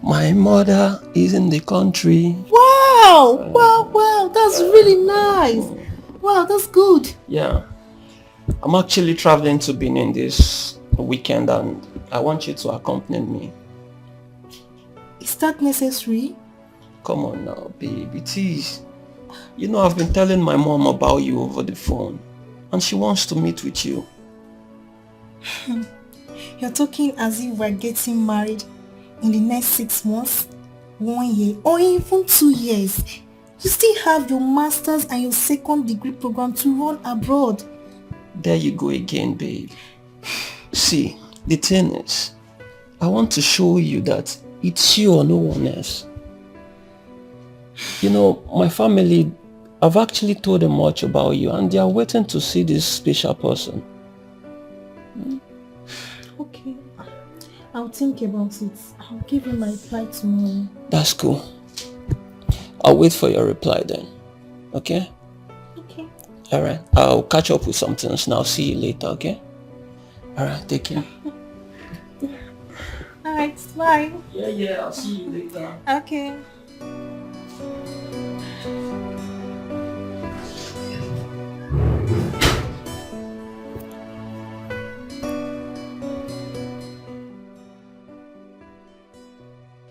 My mother is in the country. Wow! Wow! That's really nice. Wow, that's good. Yeah. I'm actually traveling to Benin this weekend and I want you to accompany me. Is that necessary? Come on now, babe. It is. I've been telling my mom about you over the phone and she wants to meet with you. You're talking as if we're getting married in the next 6 months, 1 year, or even 2 years. You still have your master's and your second degree program to run abroad. There you go again, babe. See, the thing is, I want to show you that it's you or no one else. My family, I've actually told them much about you and they are waiting to see this special person. Okay. I'll think about it. I'll give you my reply tomorrow. That's cool. I'll wait for your reply then. Okay? Okay. Alright. I'll catch up with some things now. See you later, okay? Alright, take care. Alright, bye. Yeah, I'll see you later. Okay.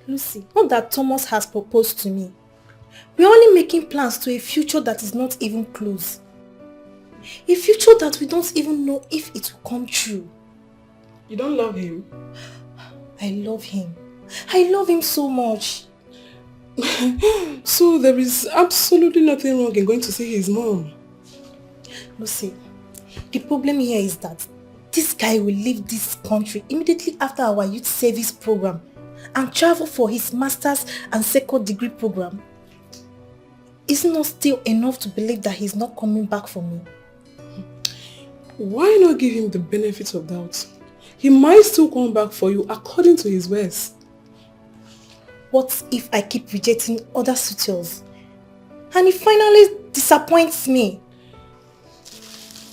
Lucy, not that Thomas has proposed to me. We're only making plans to a future that is not even close. A future that we don't even know if it will come true. You don't love him? I love him. I love him so much. So there is absolutely nothing wrong in going to see his mom? Lucy, the problem here is that this guy will leave this country immediately after our youth service program and travel for his master's and second degree program. It's not still enough to believe that he's not coming back for me. Why not give him the benefit of doubt? He might still come back for you according to his words. What if I keep rejecting other suitors and he finally disappoints me?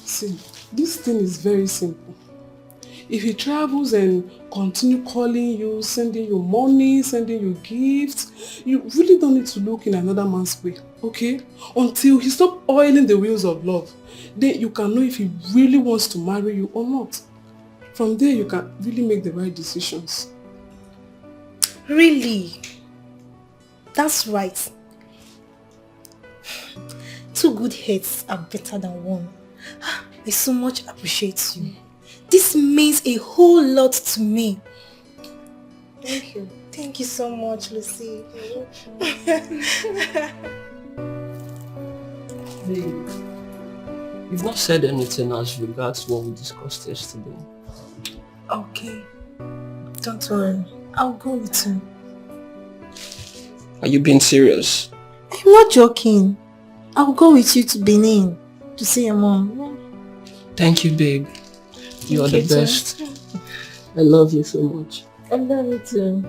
See, this thing is very simple. If he travels and continue calling you, sending you money, sending you gifts, you really don't need to look in another man's way, okay? Until he stops oiling the wheels of love. Then you can know if he really wants to marry you or not. From there, you can really make the right decisions. Really? That's right. 2 good heads are better than 1. I so much appreciate you. This means a whole lot to me. Thank you. Thank you so much, Lucy. You've not said anything as regards what we discussed yesterday. Okay. Don't worry. I'll go with you. Are you being serious? I'm not joking. I'll go with you to Benin to see your mom. Thank you, babe. You are the best. I love you so much. I love you too.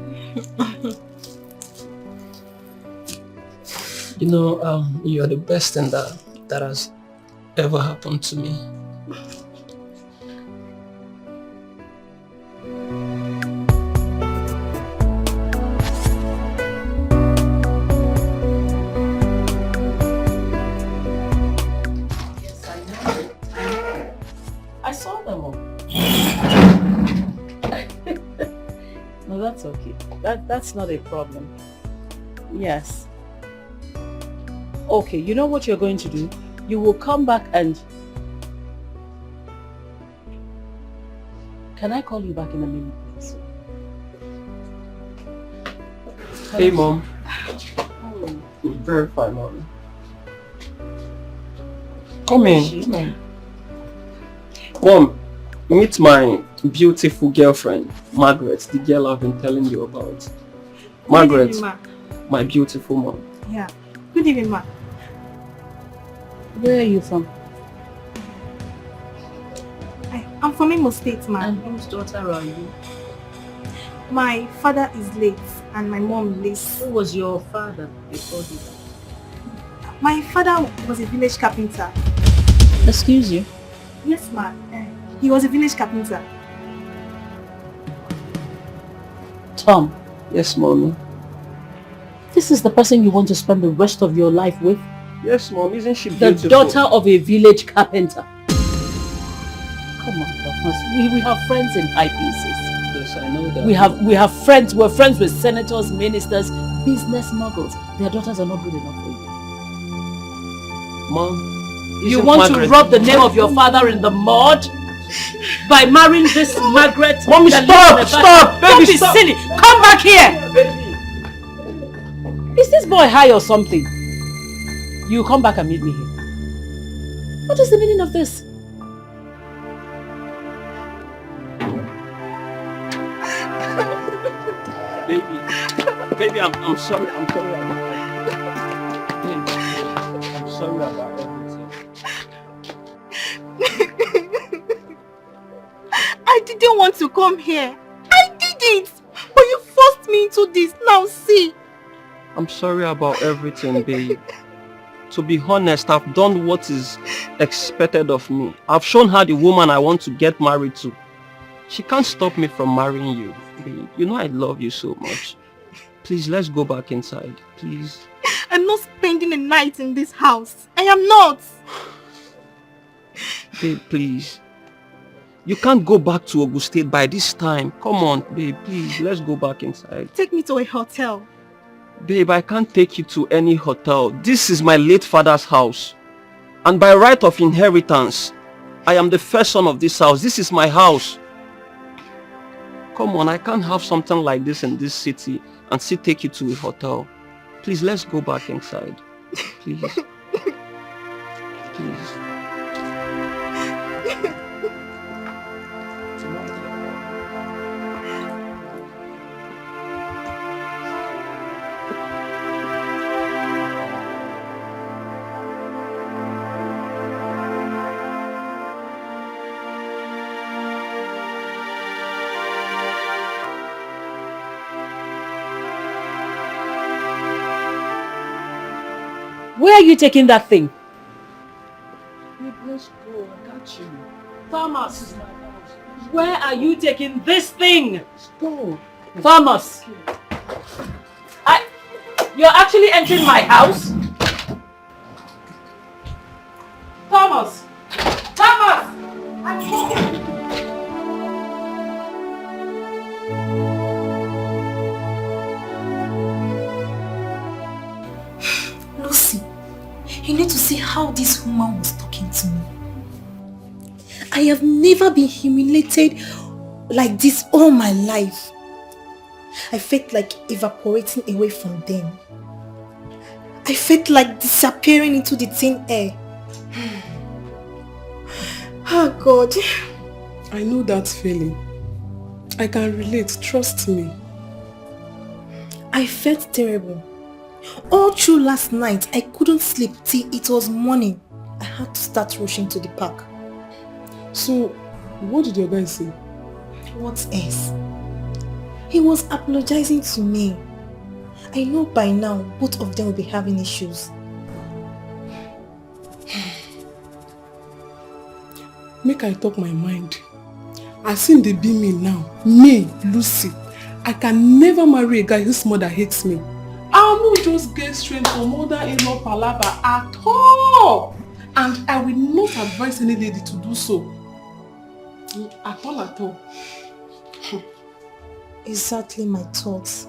You are the best thing that has ever happened to me. I saw them all. No, that's okay. That's not a problem. Yes. Okay, you know what you're going to do? You will come back and... Can I call you back in a minute, please? Hey, Mom. Oh. very fine, Mommy. Come in. Mom, meet my beautiful girlfriend, Margaret, the girl I've been telling you about. Margaret, Good evening, Ma. my beautiful mom. Yeah. Good evening, Ma. Where are you from? I'm from Imo State, Ma. And whose daughter are you? My father is late and my mom lives. Who was your father before he died? My father was a village carpenter. Excuse you? Yes, Ma. He was a village carpenter. Tom. Yes, Mommy. This is the person you want to spend the rest of your life with? Yes, Mom. Isn't she The beautiful? daughter of a village carpenter. Come on, Thomas. We have friends in high places. Yes, I know that. We have friends. We're friends with senators, ministers, business moguls. Their daughters are not good enough for you. Mom, you want to rub the name of your father in the mud by marrying this Margaret? Mommy, stop! Stop! Don't Baby, be stop! silly. Come back here. Is this boy high or something? You come back and meet me here. What is the meaning of this? Baby, I'm sorry. I'm sorry about everything. I didn't want to come here. I didn't. But you forced me into this. Now see. I'm sorry about everything, babe. To be honest, I've done what is expected of me. I've shown her the woman I want to get married to. She can't stop me from marrying you, babe. You know I love you so much. Please, let's go back inside, please. I'm not spending a night in this house. I am not. Babe, please. You can't go back to Ogun State by this time. Come on, babe, please. Let's go back inside. Take me to a hotel. Babe, I can't take you to any hotel. This is my late father's house. And by right of inheritance, I am the first son of this house. This is my house. Come on, I can't have something like this in this city and still take you to a hotel. Please, let's go back inside. Please. Please. Where are you taking that thing? Babe, let's go. I got you. Thomas, where are you taking this thing? Let's go. Thomas, you're actually entering my house? Thomas! Thomas! I'm talking. Lucy, you need to see how this woman was talking to me. I have never been humiliated like this all my life. I felt like evaporating away from them. I felt like disappearing into the thin air. Oh God. I know that feeling. I can relate, trust me. I felt terrible. All through last night, I couldn't sleep till it was morning. I had to start rushing to the park. So, what did your guy say? What else? He was apologizing to me. I know by now both of them will be having issues. Make I talk my mind. I seen they be me now. Me, Lucy. I can never marry a guy whose mother hates me. I will not just get straight from mother-in-law palaver at all. And I will not advise any lady to do so. At all, at all. Exactly my thoughts.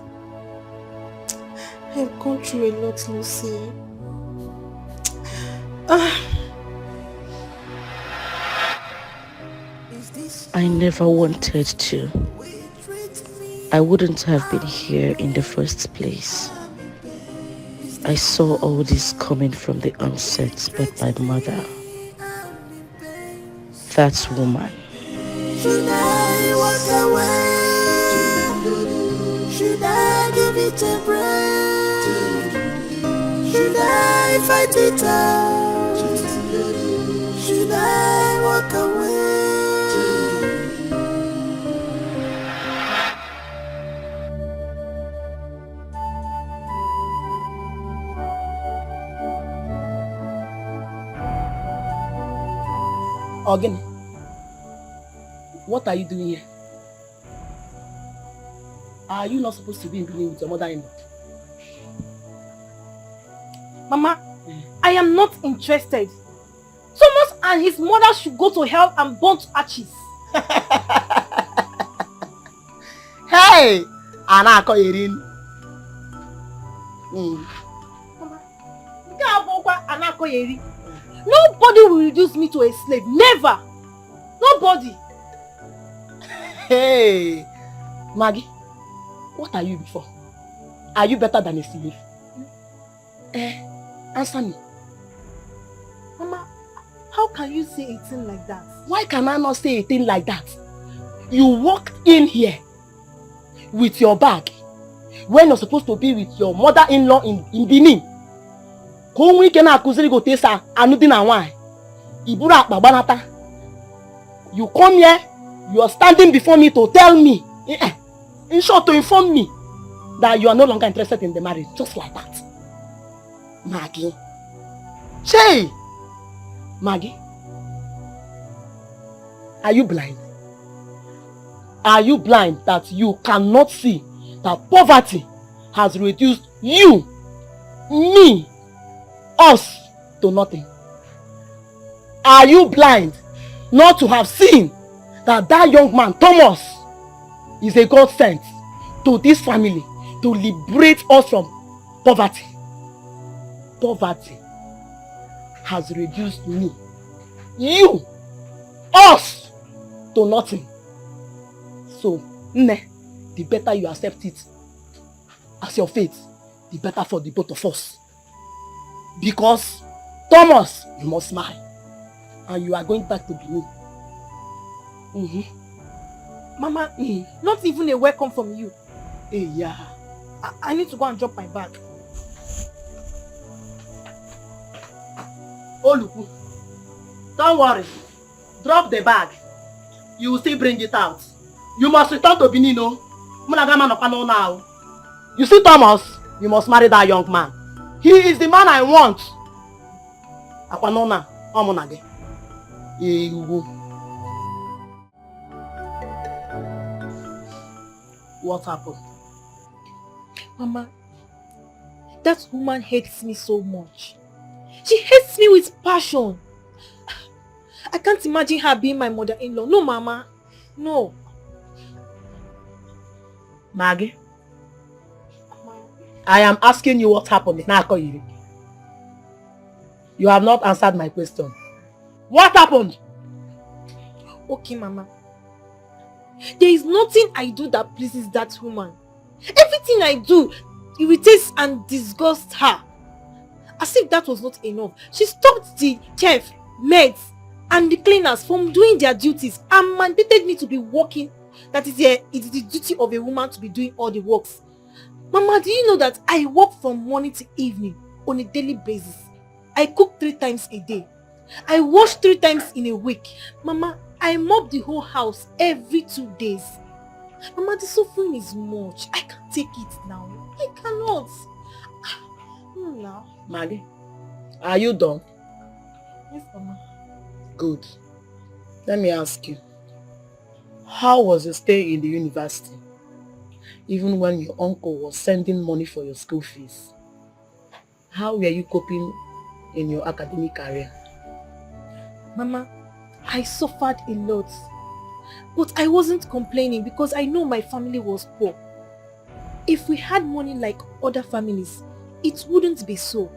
I have gone through a lot, Lucy. I never wanted to. I wouldn't have been here in the first place. I I saw all this coming from the onset, but my mother, that woman. Should I walk away? Should I give it a break? Should I fight it out? Should I walk away? Again, what are you doing here? Are you not supposed to be in Benin with your mother-in-law? Mama, I am not interested. Thomas and his mother should go to hell and burn to ashes. Hey! Anako Yerin. Nobody will reduce me to a slave. Never. Nobody. Hey! Maggie, what are you before? Are you better than a slave? Answer me. Mama, how can you say a thing like that? Why can I not say a thing like that? You walked in here with your bag when you're supposed to be with your mother-in-law in Benin. You come here, you are standing before me to tell me, in short, to inform me that you are no longer interested in the marriage, just like that. Maggie. Shay! Maggie. Are you blind? Are you blind that you cannot see that poverty has reduced you, me, us to nothing? Are you blind not to have seen that that young man, Thomas, is a God sent to this family to liberate us from poverty? Poverty has reduced me, you, us to nothing. So, the better you accept it as your fate, the better for the both of us. Because Thomas, you must smile, and you are going back to Benin. Mama, not even a welcome from you. Hey, yeah. I need to go and drop my bag. Oh, look. Don't worry. Drop the bag. You will still bring it out. You must return to Benin, no? Now. You see, Thomas, you must marry that young man. He is the man I want. What happened? Mama, that woman hates me so much. She hates me with passion. I can't imagine her being my mother-in-law. No, Mama. No. Maggie, I am asking you what happened. You have not answered my question. What happened? Okay, Mama. There is nothing I do that pleases that woman. Everything I do irritates and disgusts her. As if that was not enough, she stopped the chef, maids, and the cleaners from doing their duties and mandated me to be working. That is it's the duty of a woman to be doing all the works. Mama, do you know that I work from morning to evening on a daily basis? I cook 3 times a day. I wash 3 times in a week. Mama, I mop the whole house every 2 days. Mama, the suffering is much. I can't take it now. I cannot. Now. Maggie, are you done? Yes, Mama. Good. Let me ask you. How was your stay in the university? Even when your uncle was sending money for your school fees. How were you coping in your academic career? Mama, I suffered a lot. But I wasn't complaining because I know my family was poor. If we had money like other families, it wouldn't be so.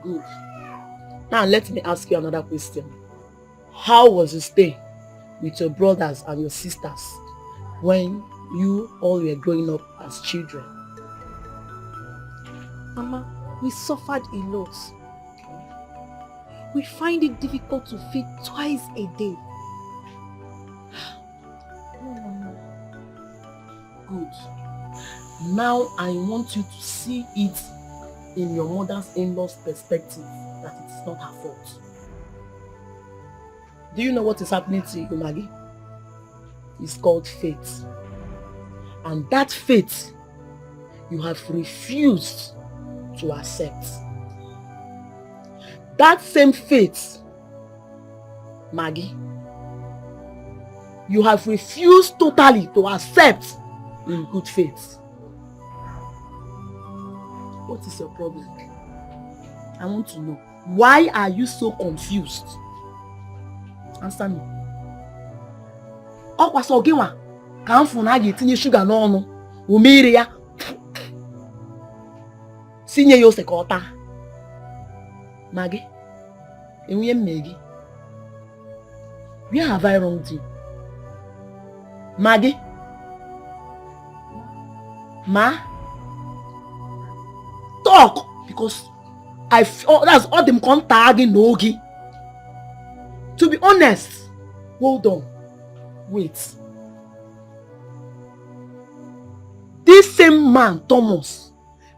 Good. Now let me ask you another question. How was your stay with your brothers and your sisters when you all were growing up as children? Mama, we suffered a lot. We find it difficult to feed twice a day. No, Mama. Good. Now I want you to see it in your mother's in-law's perspective, that it is not her fault. Do you know what is happening to you, Maggie? It's called fate. And that fate, you have refused to accept. That same fate, Maggie, you have refused totally to accept in good faith. What is your problem? I want to know. Why are you so confused? Answer me. Ọ kwasa oge nwa ka m fụ na a ga-etinye shuga n'ọnụ umere ya sinye ya ose ka ọ taa. Maggie, enwunye mme gị. Where have I wronged you? Maggie? Ma? Talk! Because that's all them tagging Nogi. To be honest, hold on. Wait. This same man, Thomas,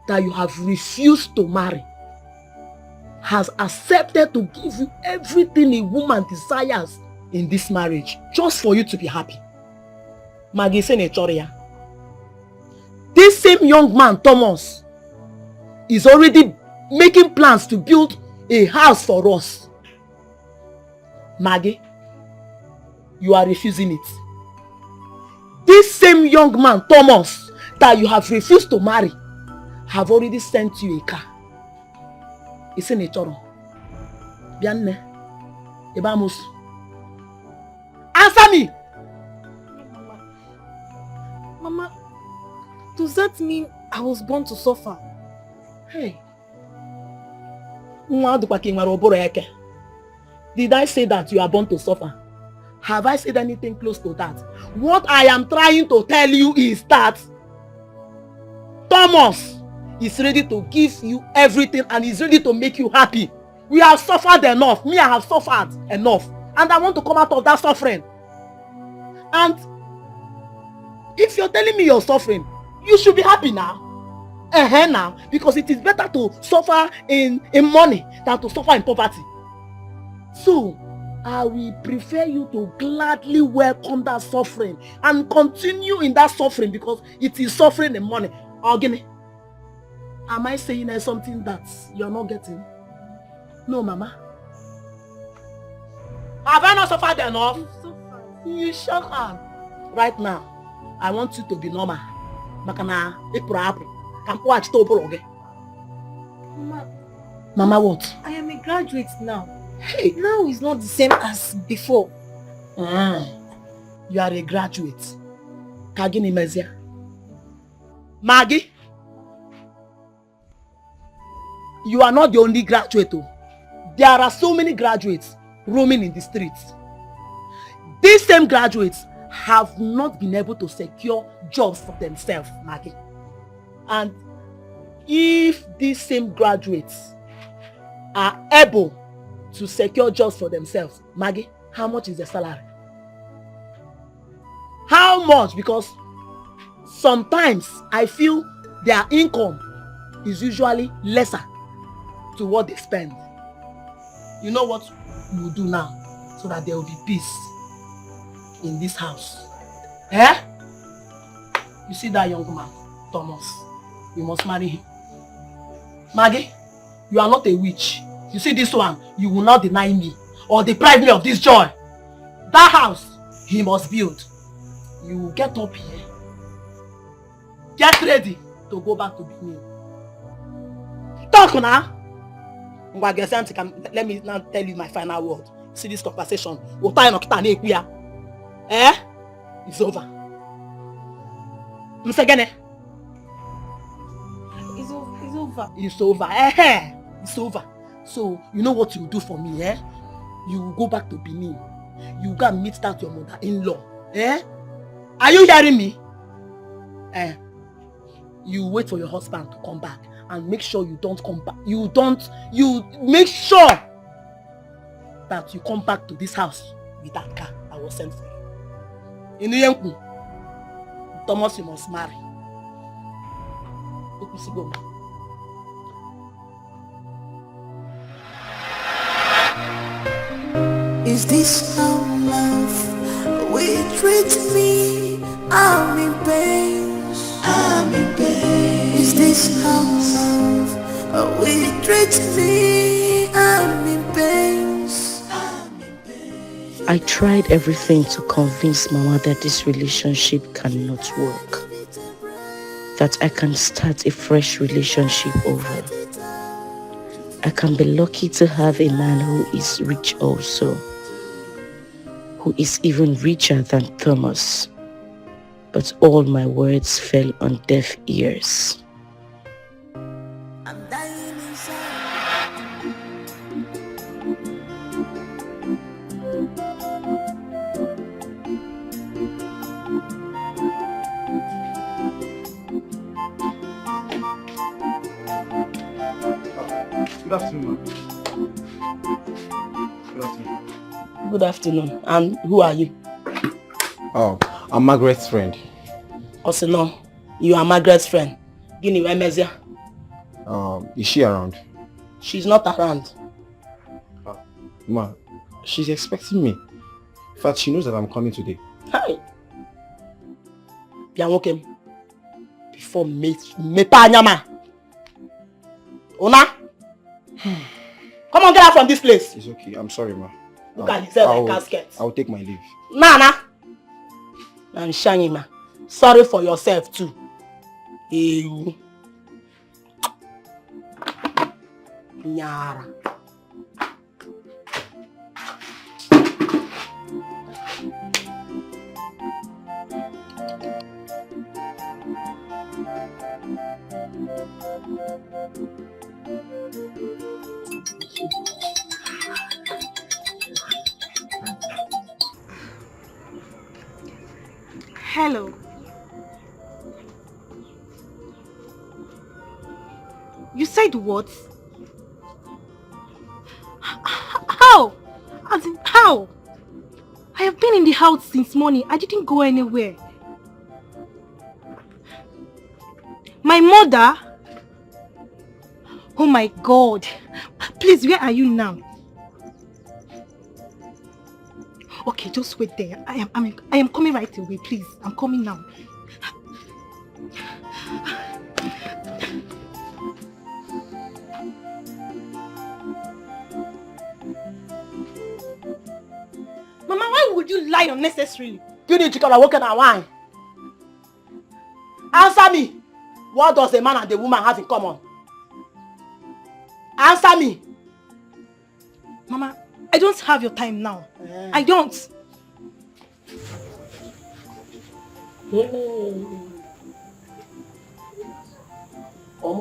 that you have refused to marry, has accepted to give you everything a woman desires in this marriage, just for you to be happy. Maggie Senatorial. This same young man, Thomas, is already making plans to build a house for us. Maggie, you are refusing it. This same young man, Thomas, that you have refused to marry, have already sent you a car. It's in a choro. Bianne, Ebamus. Answer me! Mama, does that mean I was born to suffer? Hey. Did I say that you are born to suffer? Have I said anything close to that? What I am trying to tell you is that Thomas is ready to give you everything and is ready to make you happy. We have suffered enough. Me, I have suffered enough. And I want to come out of that suffering. And if you're telling me you're suffering, you should be happy now. Now. Because it is better to suffer in money than to suffer in poverty. So, I will prefer you to gladly welcome that suffering and continue in that suffering because it is suffering in money. Ogini, am I saying there's something that you're not getting? No, Mama. Have I not suffered enough? You shut up. Right now, I want you to be normal. Makana, Mama, what? I am a graduate now. Hey. Now is not the same as before. You are a graduate. Kagini Mezia. Maggie, you are not the only graduate. There are so many graduates roaming in the streets. These same graduates have not been able to secure jobs for themselves, Maggie. And if these same graduates are able to secure jobs for themselves, Maggie, how much is the salary? How much? Because sometimes I feel their income is usually lesser to what they spend. You know what we will do now so that there will be peace in this house? Eh? You see that young man, Thomas? You must marry him. Maggie, you are not a witch. You see this one, you will not deny me or deprive me of this joy. That house, he must build. You will get up here. Get ready to go back to Benin. Talk now. Let me now tell you my final word. See this conversation. Eh? It's over. It's over. It's over. Eh? It's over. So, you know what you do for me, eh? You will go back to Benin. You go and meet that your mother-in-law. Eh? Are you hearing me? You wait for your husband to come back and make sure you don't come back. You make sure that you come back to this house with that car I was sent for you. In Thomas, you must marry. Is this how love will treat me? I'm in pain. I'm in pain. Is this how love will treat me? I'm in pain. I tried everything to convince Mama that this relationship cannot work. That I can start a fresh relationship over. I can be lucky to have a man who is rich also. Who is even richer than Thomas. But all my words fell on deaf ears. Good afternoon, ma'am. Good afternoon. Good afternoon. And who are you? Oh, I'm Margaret's friend. Also, no, you are Margaret's friend. Guinea, where Mezia? Is she around? She's not around. Ma, she's expecting me. In fact, she knows that I'm coming today. Hi. Bianwokem. Before me panyama. Una? Come on, get out from this place. It's okay. I'm sorry, ma. Look at yourself like casket. I'll take my leave. Nana. And Shanyima. Sorry for yourself too. Ew. Nyara. Hello. You said what? How? As in how? I have been in the house since morning. I didn't go anywhere. My mother? Oh my God. Please, where are you now? Okay, just wait there. I am coming right away, please. I'm coming now. Mama, why would you lie unnecessarily? You need to come and walk in a wine. Answer me. What does a man and a woman have in common? Answer me. Mama, I don't have your time now. I don't.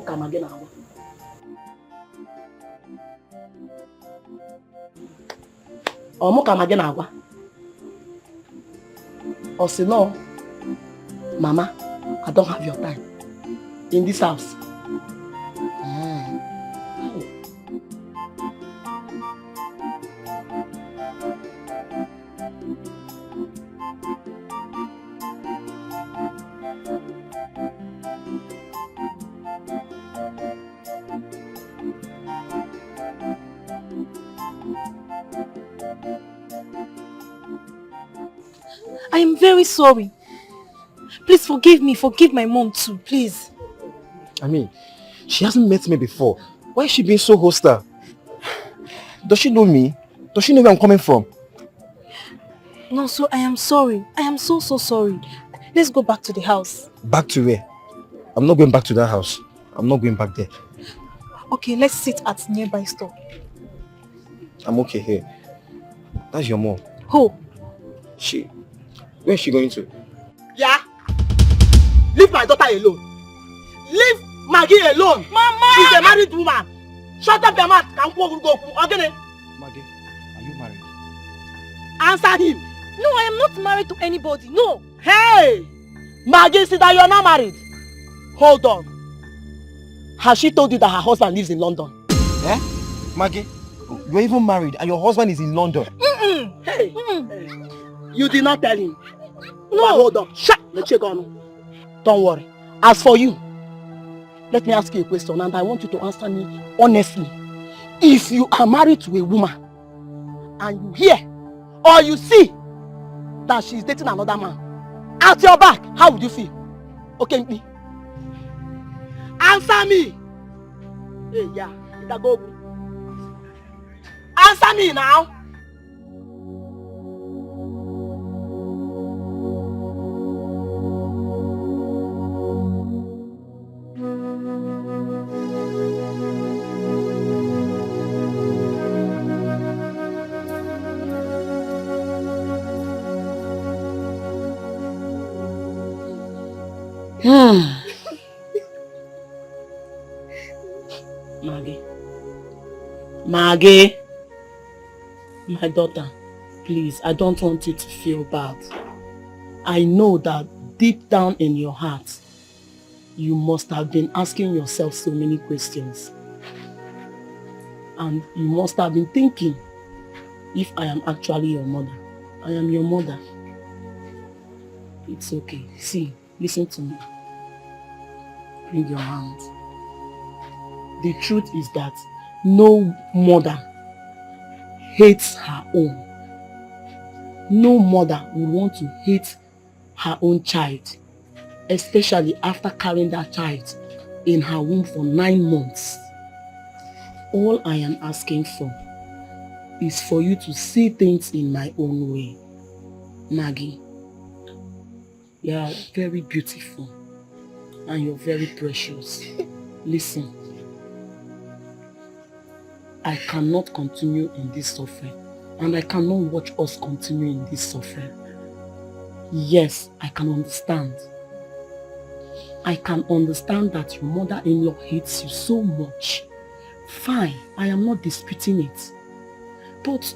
Come again now. Come again now. Or say no, Mama, I don't have your time in this house. I am very sorry. Please forgive me. Forgive my mom too, please. I mean, she hasn't met me before. Why is she being so hostile? Does she know me? Does she know where I'm coming from? No, so I am sorry. I am so sorry. Let's go back to the house. Back to where? I'm not going back to that house. I'm not going back there. Okay, let's sit at nearby store. I'm okay here. That's your mom. Who? Where is she going to? Yeah? Leave my daughter alone. Leave Maggie alone. Mama! She's a married woman. Shut up your mouth. Maggie, are you married? Answer him. No, I am not married to anybody. No. Hey! Maggie, see that you're not married. Hold on. Has she told you that her husband lives in London? Eh? Maggie, you're even married and your husband is in London. Hey. You did not tell him. No. But hold on. Shut the check on. Don't worry. As for you, let me ask you a question and I want you to answer me honestly. If you are married to a woman and you hear or you see that she is dating another man at your back, how would you feel? Okay, me. Answer me. Hey, yeah. Go. Answer me now. Maggie, my daughter, please, I don't want you to feel bad. I know that deep down in your heart, you must have been asking yourself so many questions. And you must have been thinking, if I am actually your mother, I am your mother. It's okay. See, listen to me. Bring your hand. The truth is that no mother hates her own. No mother would want to hate her own child, especially after carrying that child in her womb for 9 months. All I am asking for is for you to see things in my own way. Maggie, you are very beautiful and you're very precious. Listen. I cannot continue in this suffering and I cannot watch us continue in this suffering. Yes, I can understand. I can understand that your mother-in-law hates you so much. Fine, I am not disputing it. But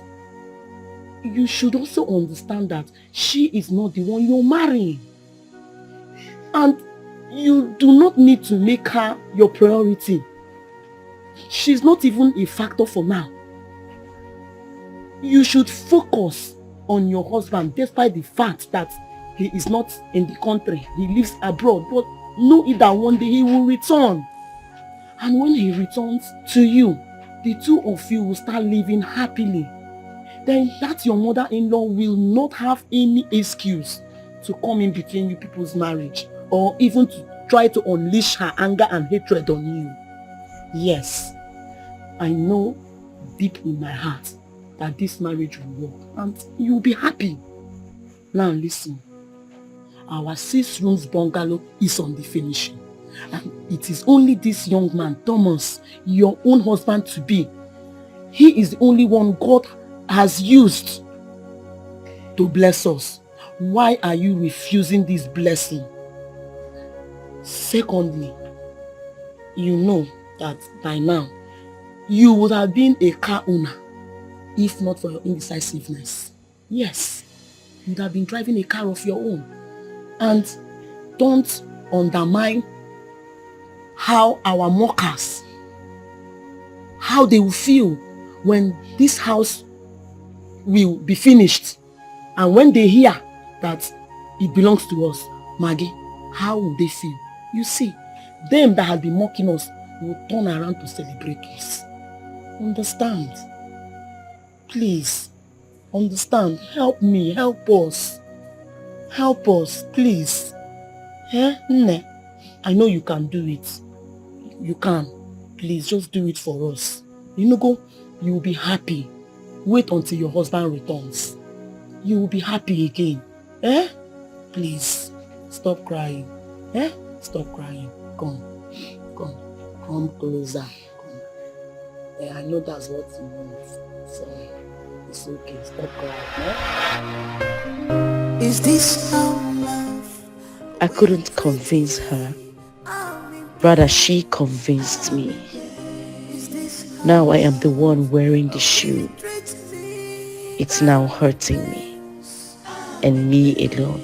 you should also understand that she is not the one you're marrying. And you do not need to make her your priority. She's not even a factor for now. You should focus on your husband despite the fact that he is not in the country. He lives abroad. But know it that one day he will return. And when he returns to you, the two of you will start living happily. Then that your mother-in-law will not have any excuse to come in between you people's marriage or even to try to unleash her anger and hatred on you. Yes, I know deep in my heart that this marriage will work and you'll be happy. Now listen, our 6 rooms bungalow is on the finishing and it is only this young man, Thomas, your own husband to be. He is the only one God has used to bless us. Why are you refusing this blessing? Secondly, you know that by now you would have been a car owner if not for your indecisiveness. Yes, you would have been driving a car of your own. And don't undermine how our mockers, how they will feel when this house will be finished and when they hear that it belongs to us. Maggie, how will they feel? You see, them that have been mocking us will turn around to celebrate us. Understand? Please, understand. Help me, help us. Help us, please. Eh? I know you can do it. You can. Please, just do it for us. You will be happy. Wait until your husband returns. You will be happy again. Eh? Please, stop crying. Eh? Stop crying. Come closer. Come. I know that's what you want. So, it's okay. Stop crying. Eh? Is this how love? I couldn't convince her. Rather, she convinced me. Now I am the one wearing the shoe. It's now hurting me. And me alone.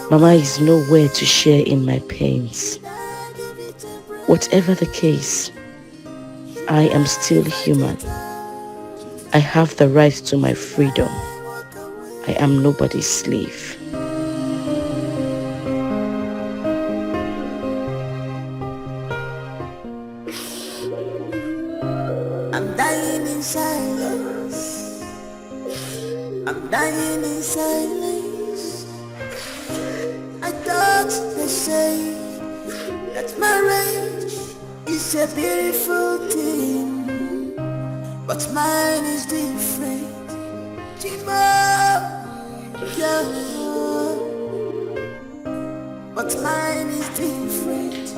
Mama is nowhere to share in my pains. Whatever the case, I am still human. I have the right to my freedom. I am nobody's slave. I'm dying in silence. I'm dying in silence. I thought they say that marriage is a beautiful thing, but mine is different. Yeah. But mine is different.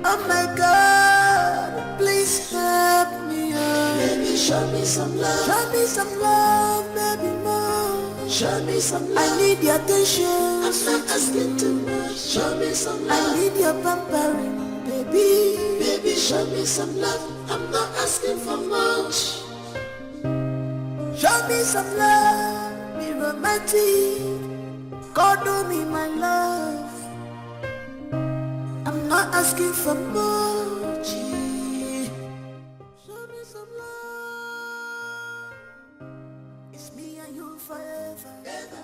Oh my God, please help me, oh. Baby, show me some love. Show me some love, baby, more. Show me some love. I need your attention. I'm not asking too much. Show me some love. I need your pampering, baby. Baby, show me some love. I'm not asking for much. Show me some love, be romantic. God do me my love. I'm not asking for much. Show me some love. It's me and you forever.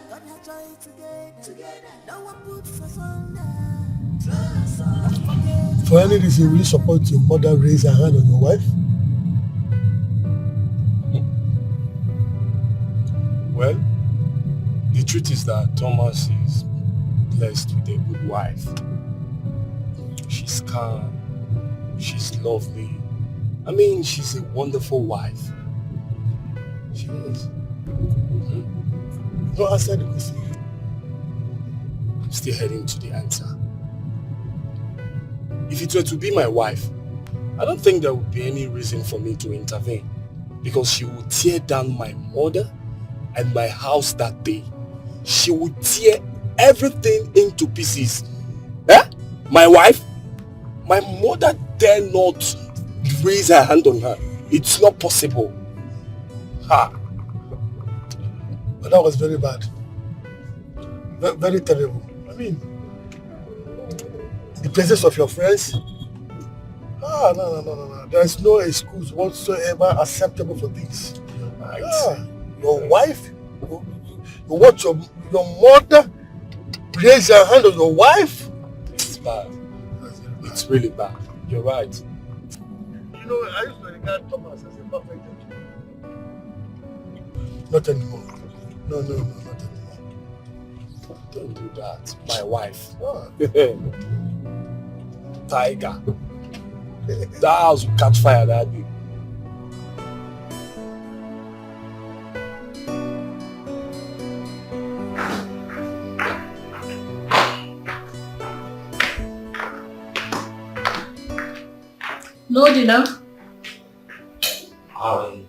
God has joined together. No one puts us under. For any reason, will you support your mother raise her hand on your wife? Well, the truth is that Thomas is blessed with a good wife. She's calm, she's lovely. I mean, she's a wonderful wife. She is. No, answer the question. I'm still heading to the answer. If it were to be my wife, I don't think there would be any reason for me to intervene, because she would tear down my mother and my house that day. She would tear everything into pieces. Eh? My wife? My mother dare not raise her hand on her. It's not possible. Ha! But that was very bad. Very terrible. I mean, the presence of your friends. No. There's no excuse whatsoever acceptable for this. Right. Your wife? You want your mother raise her hand on your wife? It's bad. It's really bad. You're right. You know, I used to regard Thomas as a perfect gentleman. Not anymore. No, not anymore. Don't do that. My wife. Tiger. That house will catch fire that day. No dinner? I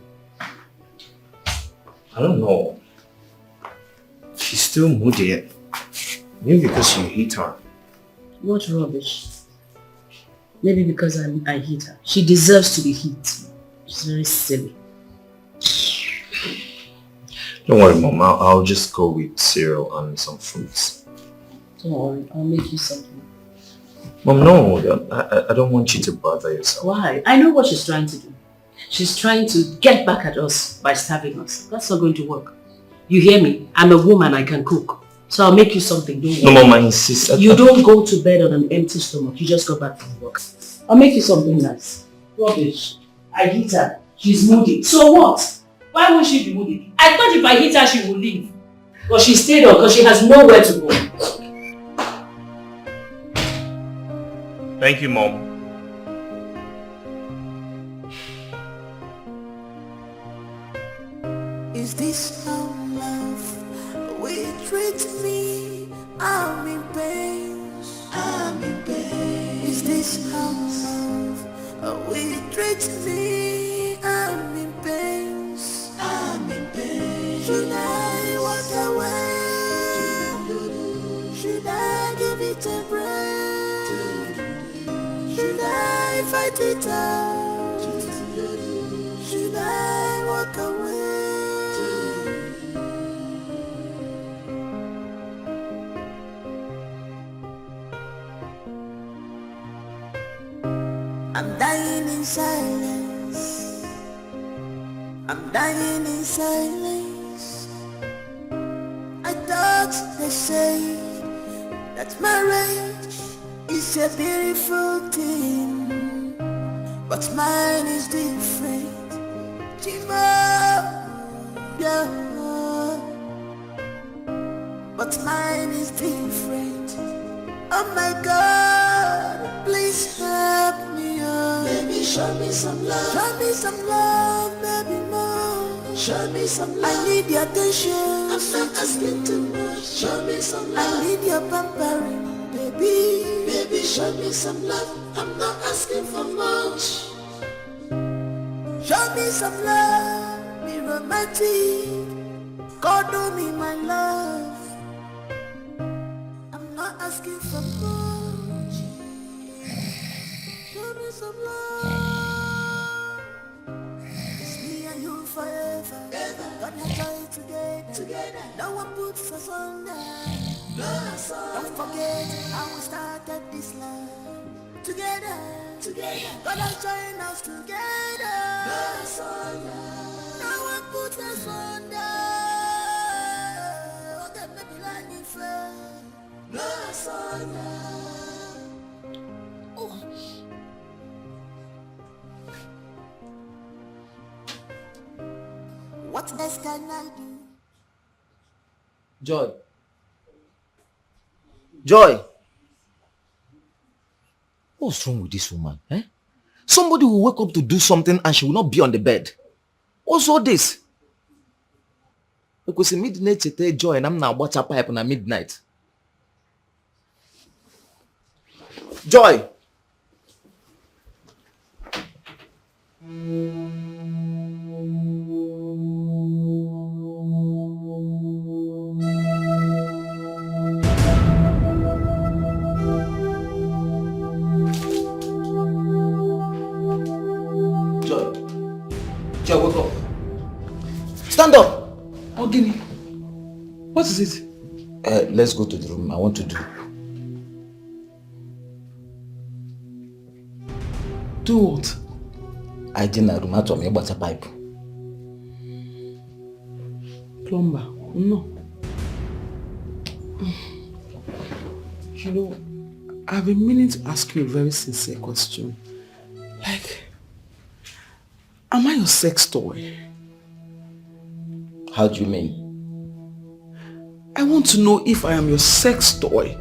don't know. She's still moody. Maybe because you hit her. What rubbish. Maybe because I hit her. She deserves to be hit. She's very silly. Don't worry, Mom. I'll just go with cereal and some fruits. Don't worry. I'll make you something. Mom, no. I don't want you to bother yourself. Why? I know what she's trying to do. She's trying to get back at us by starving us. That's not going to work. You hear me? I'm a woman. I can cook. So I'll make you something. Don't worry. No, Mom, I insist. You don't go to bed on an empty stomach. You just go back from work. I'll make you something nice. Rubbish. I hit her. She's moody. So what? Why won't she be moody? I thought if I hit her, she would leave. But she stayed on because she has nowhere to go. Thank you, Mom. Is this how love will treat me? I'm in pain. I'm in pain. Is this how love will treat me? I'm in pain. I'm in pain. Should I walk away? Should I give it a break? Should I fight it out? Should I walk away? I'm dying in silence. I'm dying in silence. I thought they say that marriage is a beautiful thing, but mine is different. Yeah. But mine is different. Oh my God, please help me, oh. Baby, show me some love. Show me some love, baby, more. Show me some love. I need your attention. I'm not asking too much. Show me some love. I need your pampering, baby. Baby, show me some love. I'm not asking for much. Show me some love, be romantic. God do me my love. I'm not asking for much. Show me some love. It's me and you forever. God will join together. No one puts us under. Don't forget how we started this love. Together. God has joined us together. No one puts us under. Okay, maybe like me friend. Oh. What else can I do? Joy. What's wrong with this woman? Eh? Somebody will wake up to do something and she will not be on the bed. What's all this? Because in midnight today, Joy, and I'm now watch a pipe on a midnight. Joy. Joy, wake up. Stand up. Oh, Guinea. What is it? Let's go to the room. I want to do. Do what? I didn't room to me about a pipe. Plumber. No. You know, I've been meaning to ask you a very sincere question. Like, am I your sex toy? How do you mean? I want to know if I am your sex toy.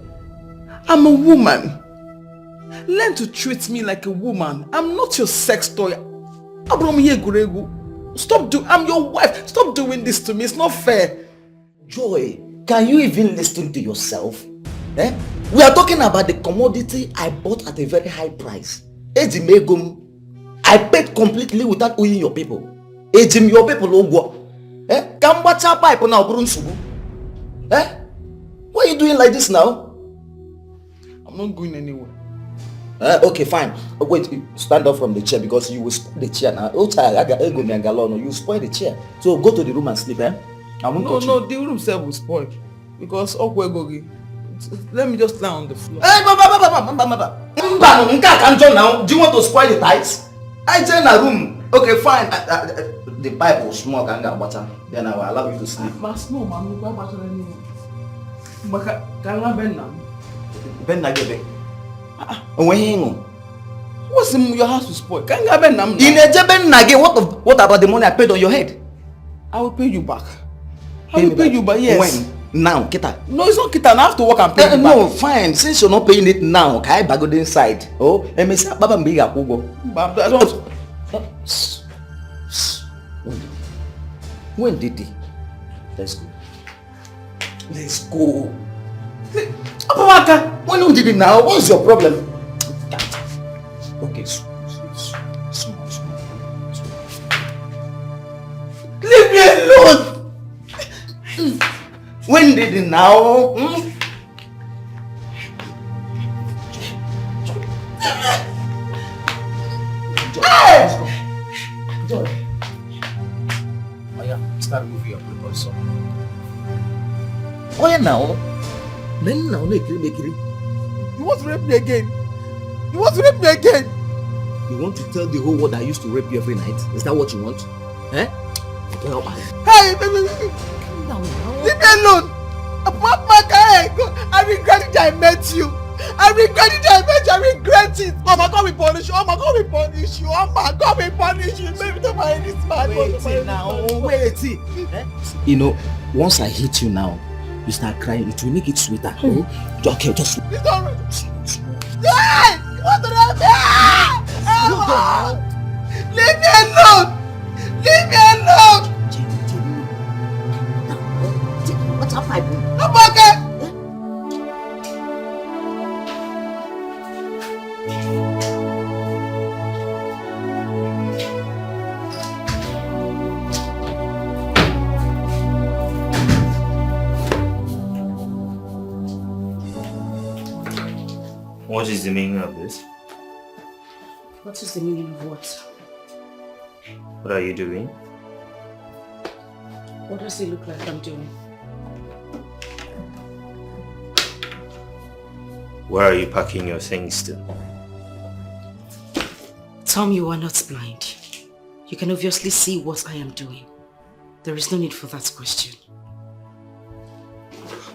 I'm a woman. Learn to treat me like a woman. I'm not your sex toy. Stop I'm your wife. Stop doing this to me. It's not fair. Joy, can you even listen to yourself? Eh? We are talking about the commodity I bought at a very high price. I paid completely without owing your people. Your people eh? Come watch our pipe now, Brunsugu. Eh? Why are you doing like this now? I'm not going anywhere. Okay, fine. Wait, stand up from the chair because you will spoil the chair now. You spoil the chair. So go to the room and sleep, eh? No, the room self will spoil. Because let me just lie on the floor. Hey, now. Do you want to spoil the tiles? I join a room. Okay, fine. The pipe will smoke and get water. Then I will allow you to sleep. What's in your house to spoil? What about the money I paid on your head? I will pay you back. I will pay you back, yes. When? Now, Kita. No, it's not Kita. I have to work and pay you back. No, fine. Since you're not paying it now, can I go inside? Oh, I don't. When did he? Let's go. Let's go. When did it now? What's your problem? Okay, small. Leave me alone! When did it now? Joy. Oh yeah, start moving your people so. Oh yeah now. You want to rape me again? You want to tell the whole world I used to rape you every night? Is that what you want? Eh? Hey, baby, calm down now. Leave me alone. I regret it I met you. I regret it I met you. I regret it. Oh my God, we punish you. Oh my God, we punish you. Oh my God, we punish you. Baby, don't mind this man. Wait now. Wait. Eh? You know, once I hit you now, you start crying. It will make it sweeter. Okay, just. It's alright. Hey! What did I do? Leave me alone. Leave me alone. What's up, my boy? I'm okay. What is the meaning of this? What is the meaning of what? What are you doing? What does it look like I'm doing? Where are you packing your things to? Tom, you are not blind. You can obviously see what I am doing. There is no need for that question.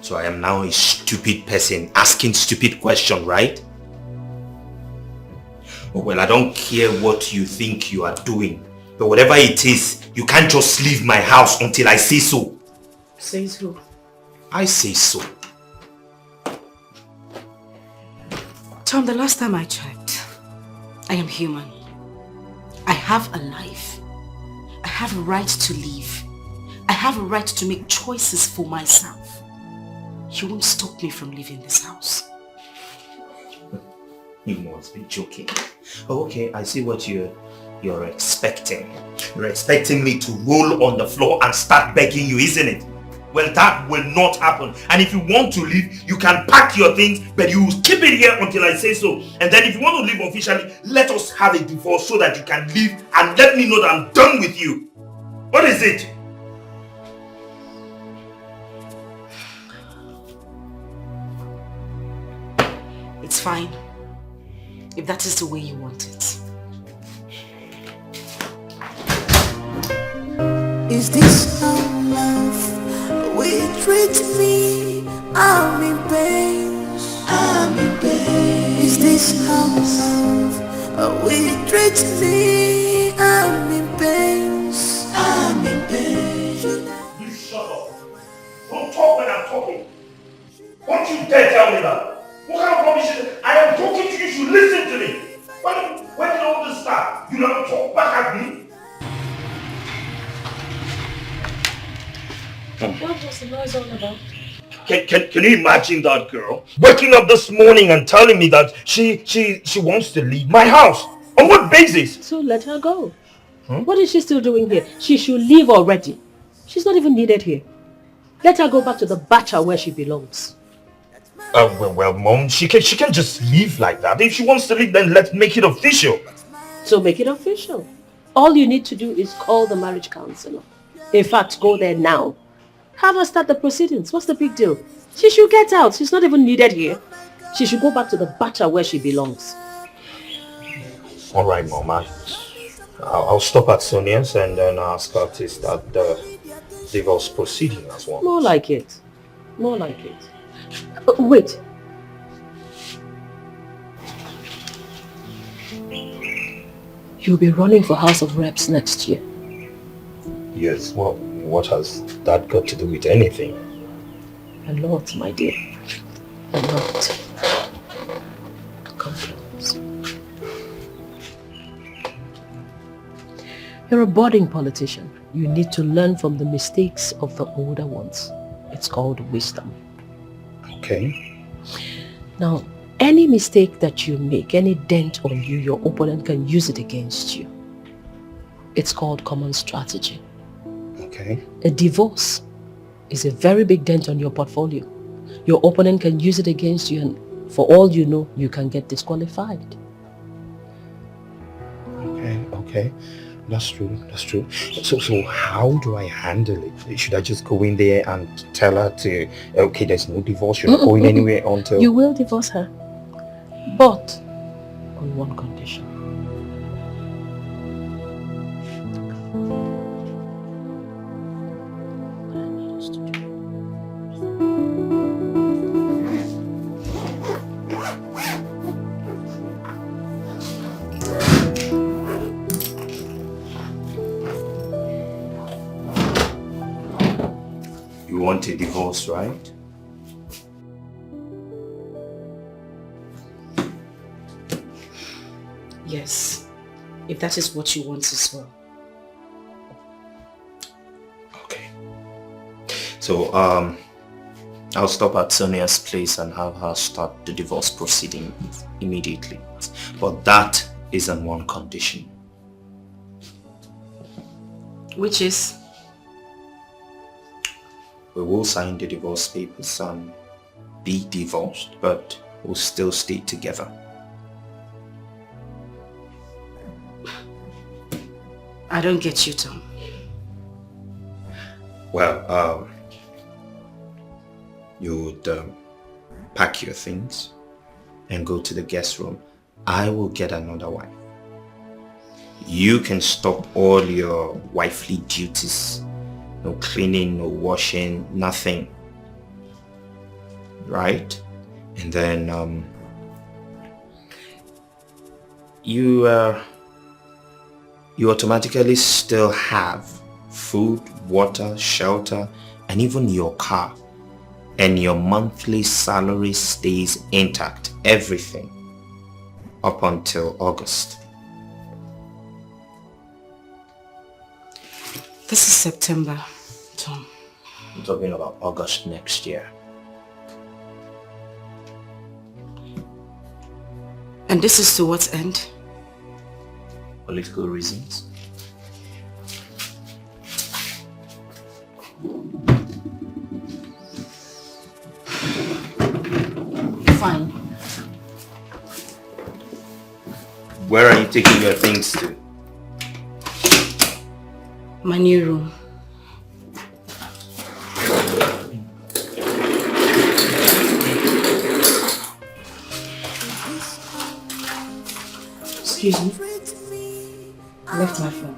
So I am now a stupid person asking stupid questions, right? Well, I don't care what you think you are doing. But whatever it is, you can't just leave my house until I say so. Says who? I say so. Tom, the last time I checked, I am human. I have a life. I have a right to live. I have a right to make choices for myself. You won't stop me from leaving this house. You must be joking. Oh, okay, I see what you're expecting. You're expecting me to roll on the floor and start begging you, isn't it? Well, that will not happen. And if you want to leave, you can pack your things, but you keep it here until I say so. And then if you want to leave officially, let us have a divorce so that you can leave and let me know that I'm done with you. What is it? It's fine. If that is the way you want it. Is this how love will treat me? I'm in pain. I'm in pain. Is this how love will treat me? I'm in pain. I'm in pain. You shut up. Don't talk when I'm talking. Don't you dare tell me that. What kind of rubbish is it? I am talking to you, you should listen to me. When did all this start? You never talk back at me. What was the noise all about? Can you imagine that girl waking up this morning and telling me that she wants to leave my house? On what basis? So let her go. What is she still doing here? She should leave already. She's not even needed here. Let her go back to the bacha where she belongs. Well, Mom, she can just leave like that. If she wants to leave, then let's make it official. So make it official. All you need to do is call the marriage counselor. In fact, go there now. Have her start the proceedings. What's the big deal? She should get out. She's not even needed here. She should go back to the bacha where she belongs. All right, Mom. I'll stop at Sonia's and then ask her to start the divorce proceeding as well. More like it. More like it. Wait. You'll be running for House of Reps next year. Yes, well, what has that got to do with anything? A lot, my dear. A lot. Come close. You're a budding politician. You need to learn from the mistakes of the older ones. It's called wisdom. Okay. Now, any mistake that you make, any dent on you, your opponent can use it against you. It's called common strategy. Okay. A divorce is a very big dent on your portfolio. Your opponent can use it against you, and for all you know, you can get disqualified. Okay. That's true. So how do I handle it? Should I just go in there and tell her to, okay, there's no divorce, you're not going anywhere until... You will divorce her, but on one condition. You want a divorce, right? Yes, if that is what you want as well. Okay. So, I'll stop at Sonia's place and have her start the divorce proceeding immediately. But that is on one condition. Which is? We will sign the divorce papers and be divorced, but we'll still stay together. I don't get you, Tom. Well, you would pack your things and go to the guest room. I will get another wife. You can stop all your wifely duties. No cleaning, no washing, nothing. Right? And then you automatically still have food, water, shelter, and even your car. And your monthly salary stays intact, everything, up until August. This is September, Tom. I'm talking about August next year. And this is to what end? Political reasons. Fine. Where are you taking your things to? My new room. Excuse me. I left my phone.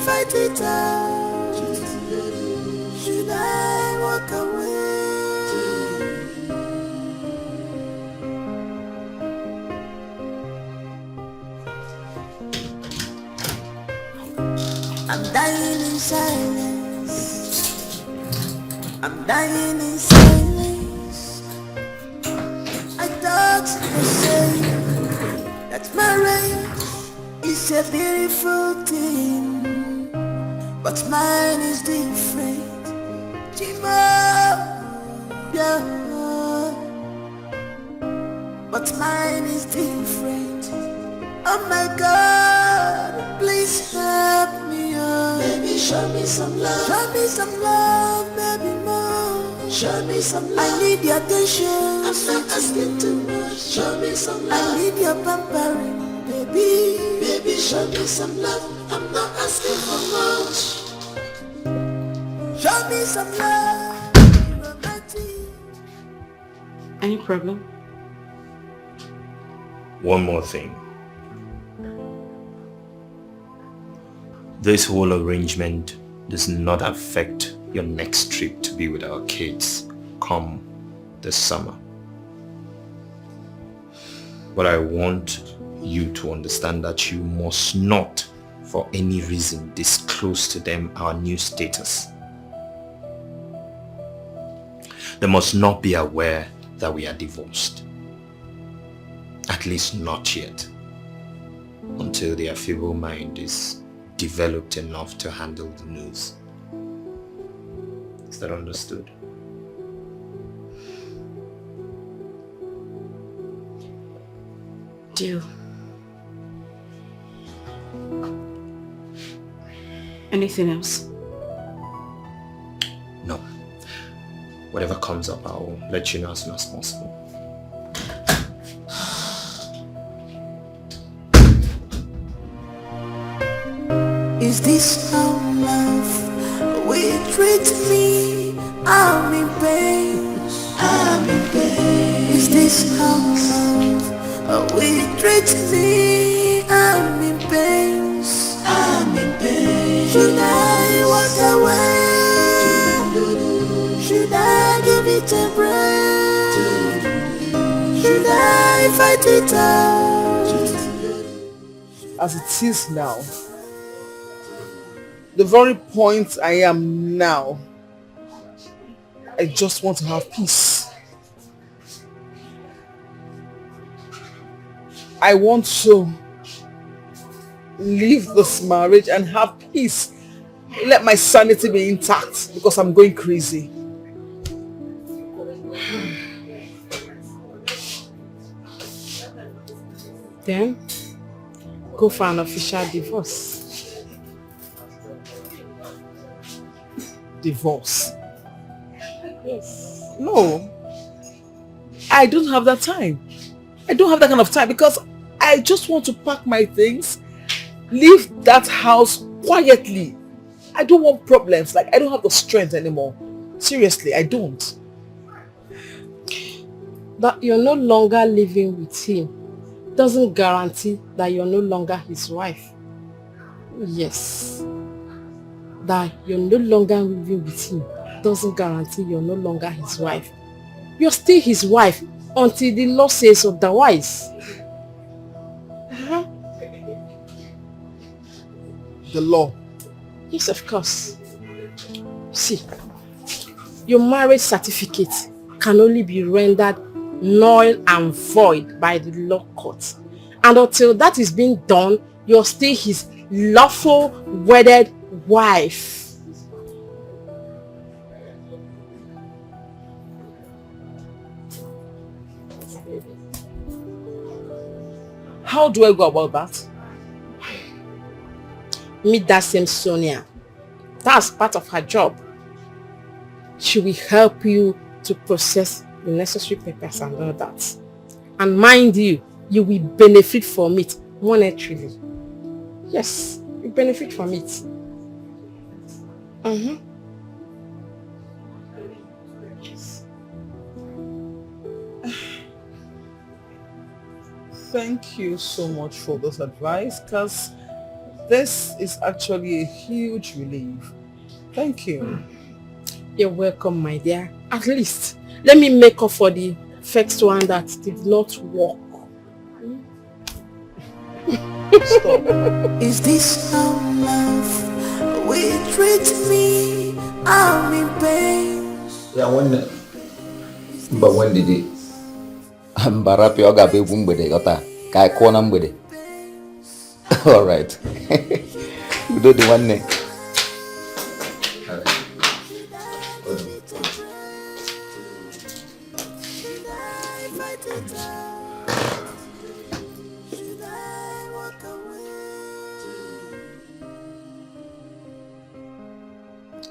Fight it out. Should I walk away? I'm dying in silence. I'm dying in silence. I thought you said that marriage is a beautiful thing. But mine is different, Chima, yeah. But mine is different. Oh my God, please help me, oh. Baby, show me some love. Show me some love, baby, more. Show me some love. I need your attention. I'm not asking too much. Show me some love. I need your pampering, baby. Baby, show me some love. I'm not asking for much. Show me some love. Any problem? One more thing. This whole arrangement does not affect your next trip to be with our kids come this summer. But I want you to understand that you must not, for any reason, disclose to them our new status. They must not be aware that we are divorced. At least not yet. Until their feeble mind is developed enough to handle the news. Is that understood? Deal. Anything else? No. Whatever comes up, I'll let you know as soon as possible. Is this how love will treat me? I'm in pain. I'm in pain. Is this how love will treat me? I'm in pain. I'm in pain. Should I walk away? Should I give it a break? Should I fight it out? As it is now, the very point I am now, I just want to have peace. I want to leave this marriage and have peace. Let my sanity be intact because I'm going crazy. Then go for an official divorce. Divorce? Yes. No. I don't have that time. I don't have that kind of time because I just want to pack my things, leave that house quietly. I don't want problems. Like, I don't have the strength anymore. Seriously, I don't. That you're no longer living with him doesn't guarantee that you're no longer his wife. Yes. That you're no longer living with him doesn't guarantee you're no longer his wife. You're still his wife until the law says otherwise. The law? Yes, of course. See, your marriage certificate can only be rendered null and void by the law court. And until that is being done, you're still his lawful wedded wife. How do I go about that? Meet that same Sonia. That's part of her job. She will help you to process the necessary papers and all that. And mind you, you will benefit from it monetarily. Yes, you benefit from it. Yes. Thank you so much for this advice, because this is actually a huge relief. Thank you. You're welcome, my dear. At least, let me make up for the first one that did not work. Stop. Is this how love will treat me? I'm in pain. Yeah, when did it? Mbarapi oga be mgbede yota ka ko na mgbede. All right. We do the one neck.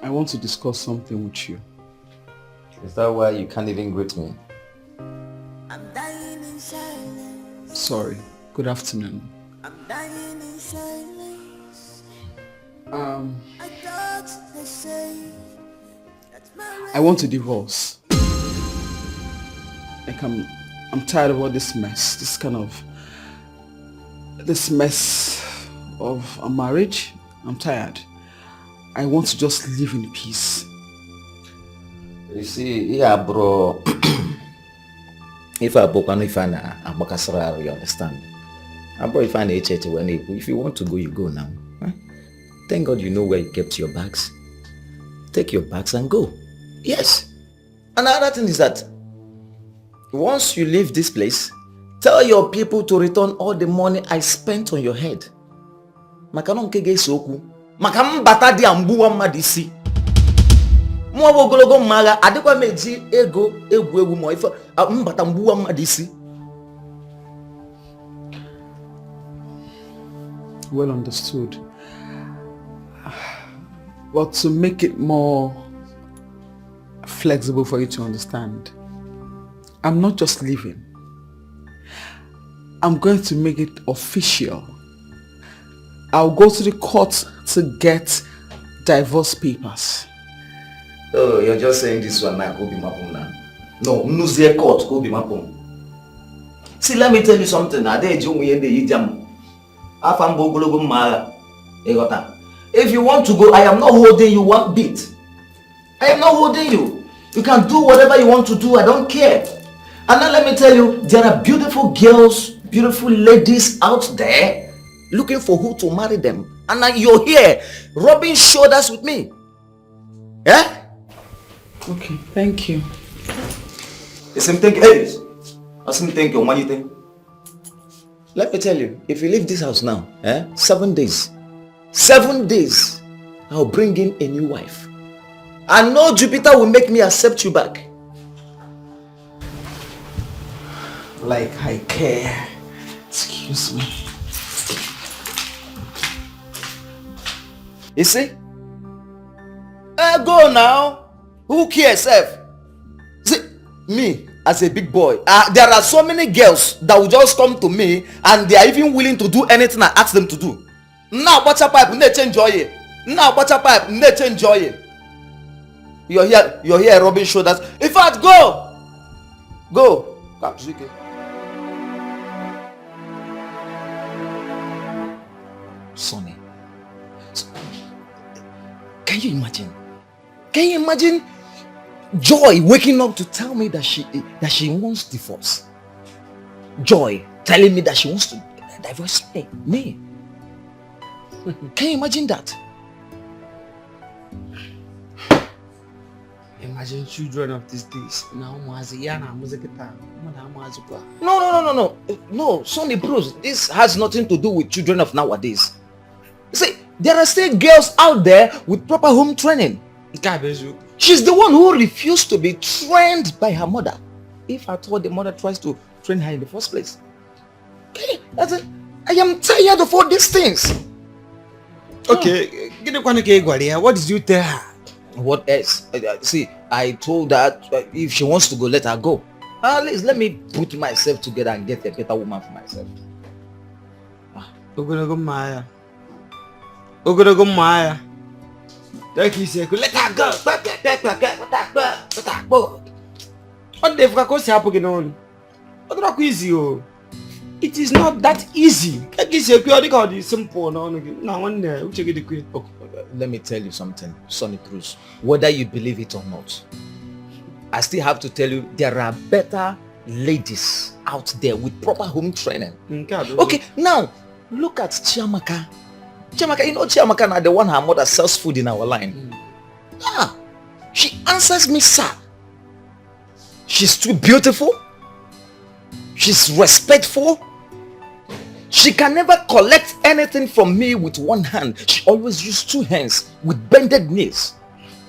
I want to discuss something with you. Is that why you can't even greet me? Sorry. Good afternoon. I want a divorce. Like I'm tired of all this mess. This mess of a marriage. I'm tired. I want to just live in peace. You see, yeah, bro. If I book on if I you understand? Bro, if I if you want to go, you go now. Huh? Thank God you know where you kept your bags. Take your bags and go. Yes. Another thing is that once you leave this place, tell your people to return all the money I spent on your head. Makanonkege soku. Makambata di ambuwa madisi. Mwa gologo mara adekwa meji ego egwu mo ifa mbata mbuwa madisi. Well understood. But to make it more flexible for you to understand, I'm not just leaving. I'm going to make it official. I'll go to the court to get divorce papers. Oh, you're just saying this one now, go be mapum now. No, Mnuzie court, go be mapum. See, let me tell you something. If you want to go, I am not holding you one bit. I am not holding you. You can do whatever you want to do. I don't care. And now let me tell you, there are beautiful girls, beautiful ladies out there looking for who to marry them. And now you're here rubbing shoulders with me. Yeah? Okay, thank you. The same thing. Hey, I same thing. What do you think? Let me tell you, if you leave this house now, 7 days, I'll bring in a new wife. And no Jupiter will make me accept you back. Like I care. Excuse me. You see? Go now. Who cares, F? See, me as a big boy, there are so many girls that will just come to me and they are even willing to do anything I ask them to do. Now, butter pipe, nature enjoy it. Now, butter pipe, nature enjoy it. You're here rubbing shoulders. In fact, go. Come, Zuki. Sonny, can you imagine? Can you imagine Joy waking up to tell me that she wants divorce? Joy telling me that she wants to divorce me. Can you imagine that? Imagine children of these days. No, Sonny Bruce, this has nothing to do with children of nowadays. See, there are still girls out there with proper home training. She's the one who refused to be trained by her mother. If at all the mother tries to train her in the first place. Okay, I am tired of all these things. Okay, what did you tell her? What else? See, I told her if she wants to go, let her go. At least let me put myself together and get a better woman for myself. Like he said, let her go. What the fuck is easy? It is not that easy. Like he said, simple. Let me tell you something, Sonny Cruz. Whether you believe it or not, I still have to tell you there are better ladies out there with proper home training. Okay, now look at Chiamaka. You know Chiamaka now, the one her mother sells food in our line. She answers me, sir. She's too beautiful. She's respectful. She can never collect anything from me with one hand. She always uses two hands with bended knees.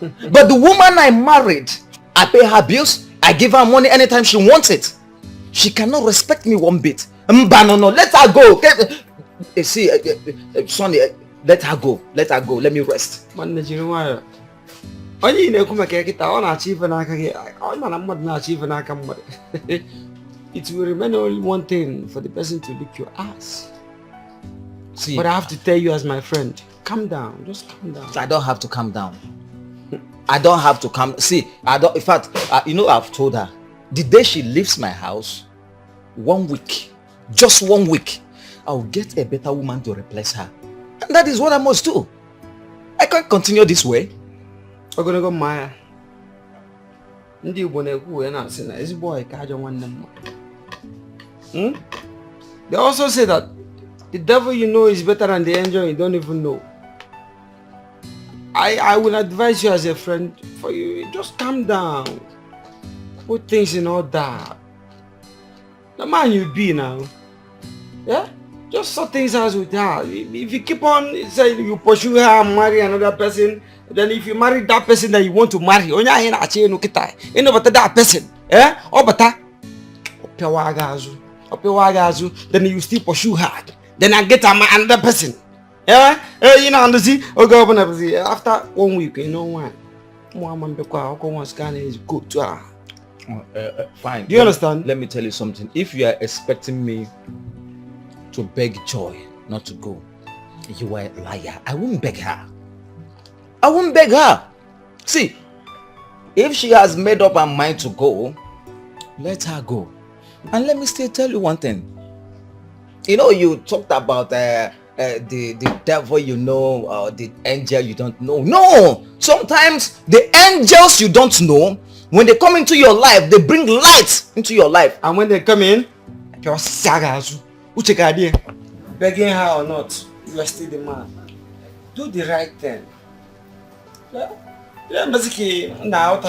But the woman I married, I pay her bills. I give her money anytime she wants it. She cannot respect me one bit. No, let her go. See, Sonny, let her go. Let her go. Let me rest. It will remain only one thing for the person to lick your ass. See, but I have to tell you as my friend, calm down. Just calm down. I don't have to calm down. I don't have to calm. See, I don't. In fact, I've told her the day she leaves my house, 1 week, just 1 week, I'll get a better woman to replace her, and that is what I must do. I can't continue this way. I'm gonna go Maya. They also say that the devil you know is better than the angel you don't even know. I will advise you as a friend for you, just calm down. Put things in order. The man you be now. Yeah? Just sort things out with her. If you keep on saying you pursue her and marry another person, then if you marry that person that you want to marry, you know that person. Eh? Then you still pursue her. Then I get another person. Yeah? You know, after 1 week, you know what? Fine. Do you understand? Let me tell you something. If you are expecting me to beg Joy not to go, You are a liar. I won't beg her. I won't beg her. See, if she has made up her mind to go, let her go. And let me still tell you one thing. You know, you talked about the devil you know, or the angel you don't know. No! Sometimes the angels you don't know, when they come into your life, they bring light into your life. And when they come in, just begging her or not, you are still the man. Do the right thing. Yeah, basically, now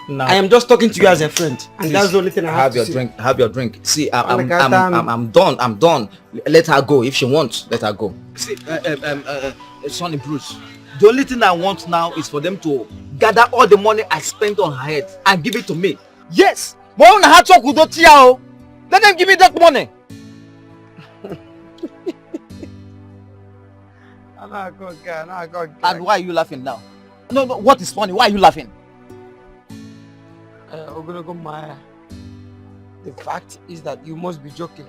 I am just talking to you as a friend, and that's the only thing I have to say. Have your drink. See, I'm done. I'm done. Let her go if she wants. Let her go. See, Sonny Bruce, the only thing I want now is for them to gather all the money I spent on her head and give it to me. Yes, let them give me that money. And why are you laughing now? No, what is funny? Why are you laughing? The fact is that you must be joking.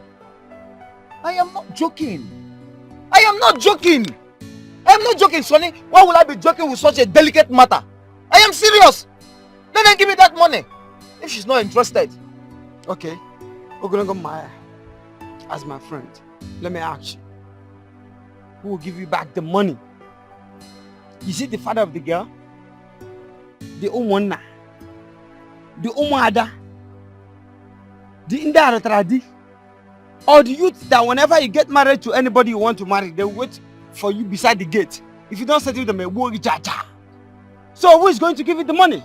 I am not joking. I am not joking. I am not joking, Sonny. Why would I be joking with such a delicate matter? I am serious. Let them give me that money. If she's not interested. Okay. Ogologo Maya, as my friend, let me ask you. Who will give you back the money? Is it the father of the girl? The Umona? The Umada? The Indaratradi? Or the youth that whenever you get married to anybody you want to marry, they wait for you beside the gate. If you don't settle them, so who is going to give you the money?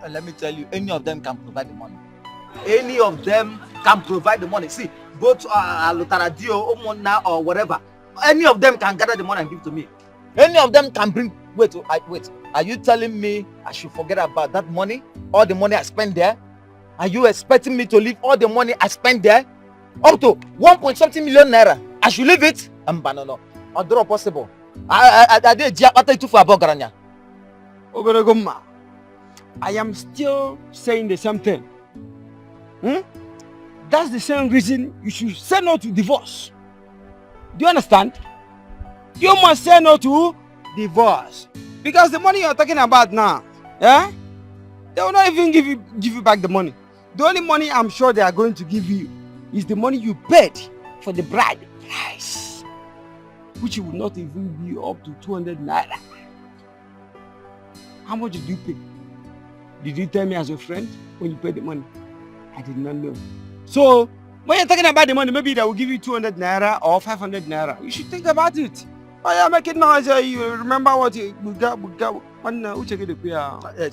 Let me tell you, any of them can provide the money. Any of them can provide the money. See, go to Lotaradio, Omona, or whatever. Any of them can gather the money and give to me. Any of them can bring. Wait. Are you telling me I should forget about that money? All the money I spent there? Are you expecting me to leave all the money I spent there? Up to 1.something million naira. I should leave it? No. Not possible. I did too for about Garanya. Ogorogoma, I am still saying the same thing. That's the same reason you should say no to divorce. Do you understand? You must say no to divorce. Because the money you're talking about now, they will not even give you back the money. The only money I'm sure they are going to give you is the money you paid for the bride price, which will not even be up to 200 naira. How much did you pay? Did you tell me as a friend when you paid the money? I did not know. So when you're talking about the money, maybe they will give you 200 naira or 500 naira. You should think about it. Oh yeah, make it noise. You remember what you got.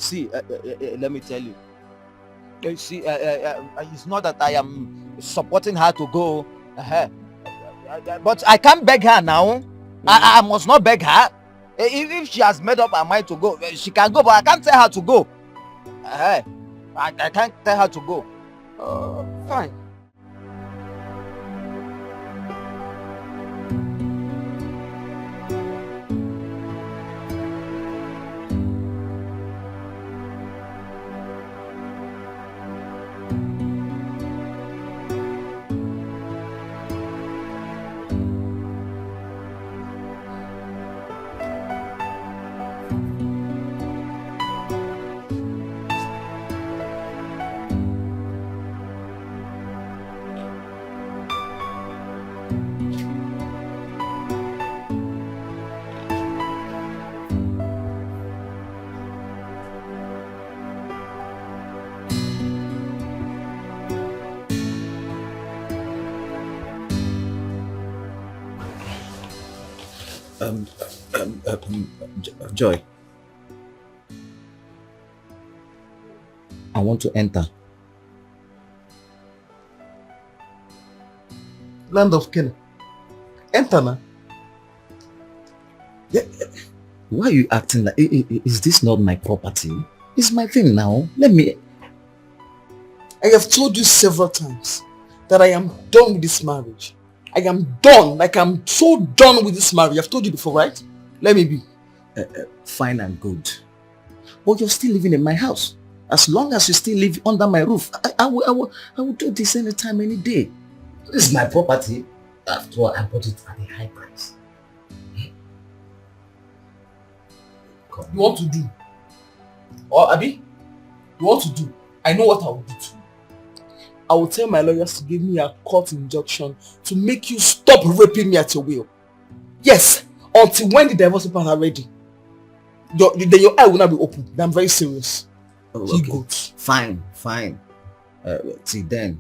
See, let me tell you. See, it's not that I am supporting her to go. But I can't beg her now. I must not beg her. If she has made up her mind to go, she can go. But I can't tell her to go. I can't tell her to go. Fine. Joy, I want to enter. Land of Canaan. Enter now. Yeah. Why are you acting like, is this not my property? It's my thing now. Let me. I have told you several times that I am done with this marriage. I am done. Like I'm so done with this marriage. I've told you before, right? Let me be. Fine and good. But you're still living in my house. As long as you still live under my roof, I will do this anytime, any day. This is my property. After all, I bought it at a high price. come. You want to do? Or Abi? You want to do? I know what I will do to you. I will tell my lawyers to give me a court injunction to make you stop raping me at your will. Yes, until when the divorce papers are ready. Then your eye will not be open. I'm very serious. Oh, okay. Fine. See then.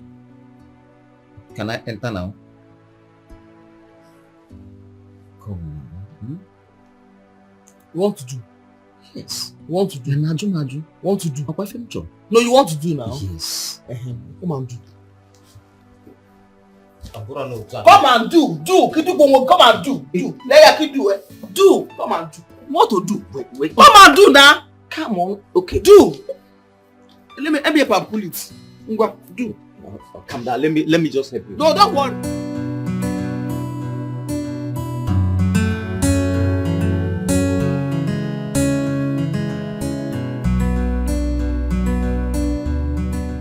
Can I enter now? Come on. You want to do? Yes. You want to do? Maju. Want to do? No, you want to do now? Yes. Come and do. Come and do. Come and do. Do. Come and do. What to do? Wait. Come and do now. Come on. Okay. Do. Let me help and pull it. Do. Calm down. Let me just help you. No, don't worry.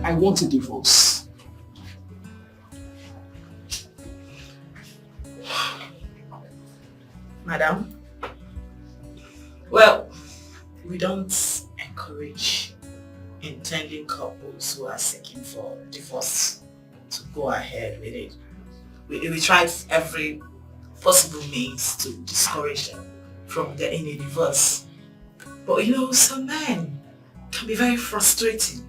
I want a divorce. Madam, well, we don't encourage intending couples who are seeking for divorce to go ahead with it. We tried every possible means to discourage them from getting a divorce. But you know, some men can be very frustrating.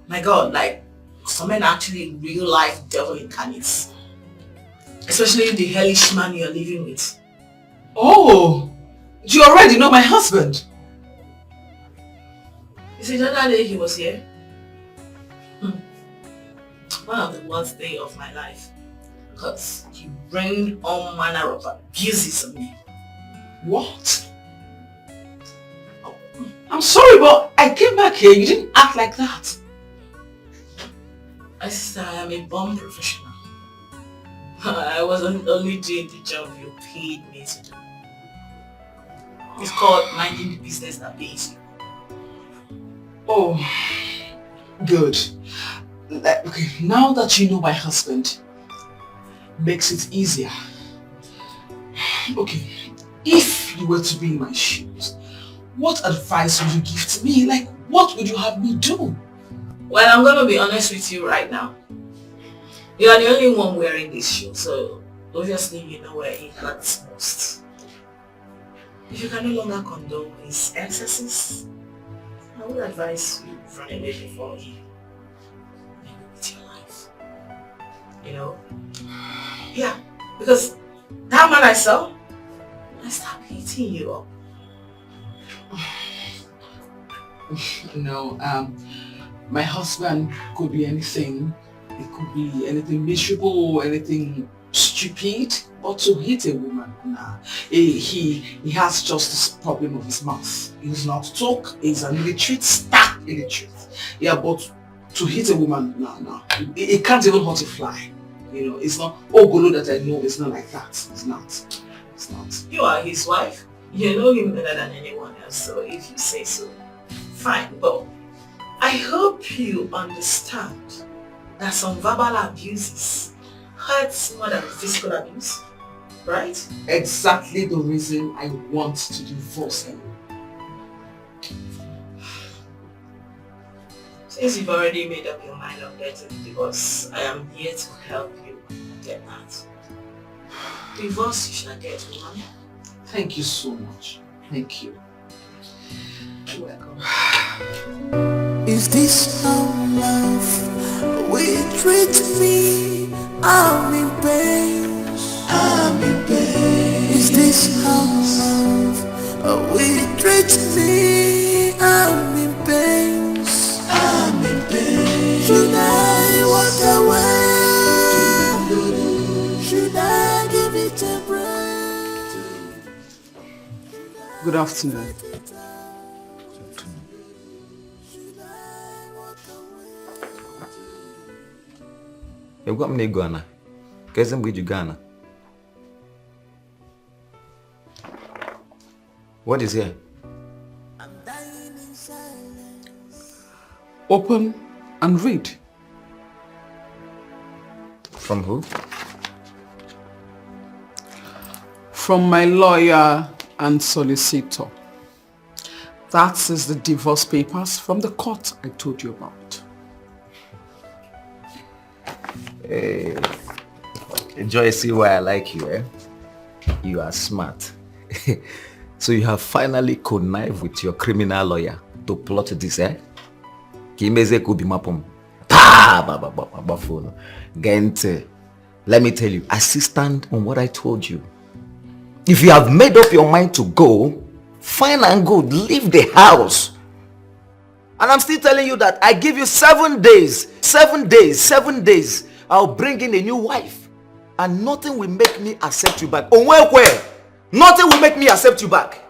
My God, like some men are actually real life devil incarnates. Especially the hellish man you're living with. Oh, you already know my husband. You see, the other day he was here. One of the worst days of my life. Because he rained all manner of abuses on me. What? I'm sorry, but I came back here. You didn't act like that. My sister, I am a born professional. I wasn't only doing the job you paid me to do. It's called minding the business that pays you. Oh, good. Okay, now that you know my husband, makes it easier. Okay, if you were to be in my shoes, what advice would you give to me? Like, what would you have me do? Well, I'm going to be honest with you right now. You are the only one wearing this shoe, so obviously you know where it hurts most. If you can no longer condone his excesses, I would advise you run away before he with your life. You know? Yeah, because that man I saw, I start beating you up. No, my husband could be anything. It could be anything miserable or anything stupid, but to hit a woman, nah. He has just this problem of his mouth. He does not talk. He's an illiterate, stark illiterate. Yeah, but to hit a woman, nah. It can't even hurt a fly. You know, it's not. Oh, Golo that I know, it's not like that. It's not. You are his wife. You know him better than anyone else, so if you say so, fine. But I hope you understand that some verbal abuses hurts more than physical abuse, right? Exactly the reason I want to divorce him. Since you've already made up your mind on getting a divorce, I am here to help you get that. Divorce you shall get, woman. Thank you so much. Thank you. You're welcome. Is this how love will treat me? I'm in pain. Is this how love will treat me? I'm in pain. Should I walk away? Should I give it a break? Good afternoon. You've got me Ghana. Guess I'm with you Ghana. What is here? Open and read. From who? From my lawyer and solicitor. That is the divorce papers from the court I told you about. Hey, Joy, see why I like you, eh? You are smart. So you have finally connived with your criminal lawyer to plot this, eh? Kimeze kubi mapum. Gente, let me tell you, I stand on what I told you. If you have made up your mind to go, fine and good, leave the house. And I'm still telling you that I give you 7 days. 7 days, 7 days. I'll bring in a new wife. And nothing will make me accept you back. Nothing will make me accept you back.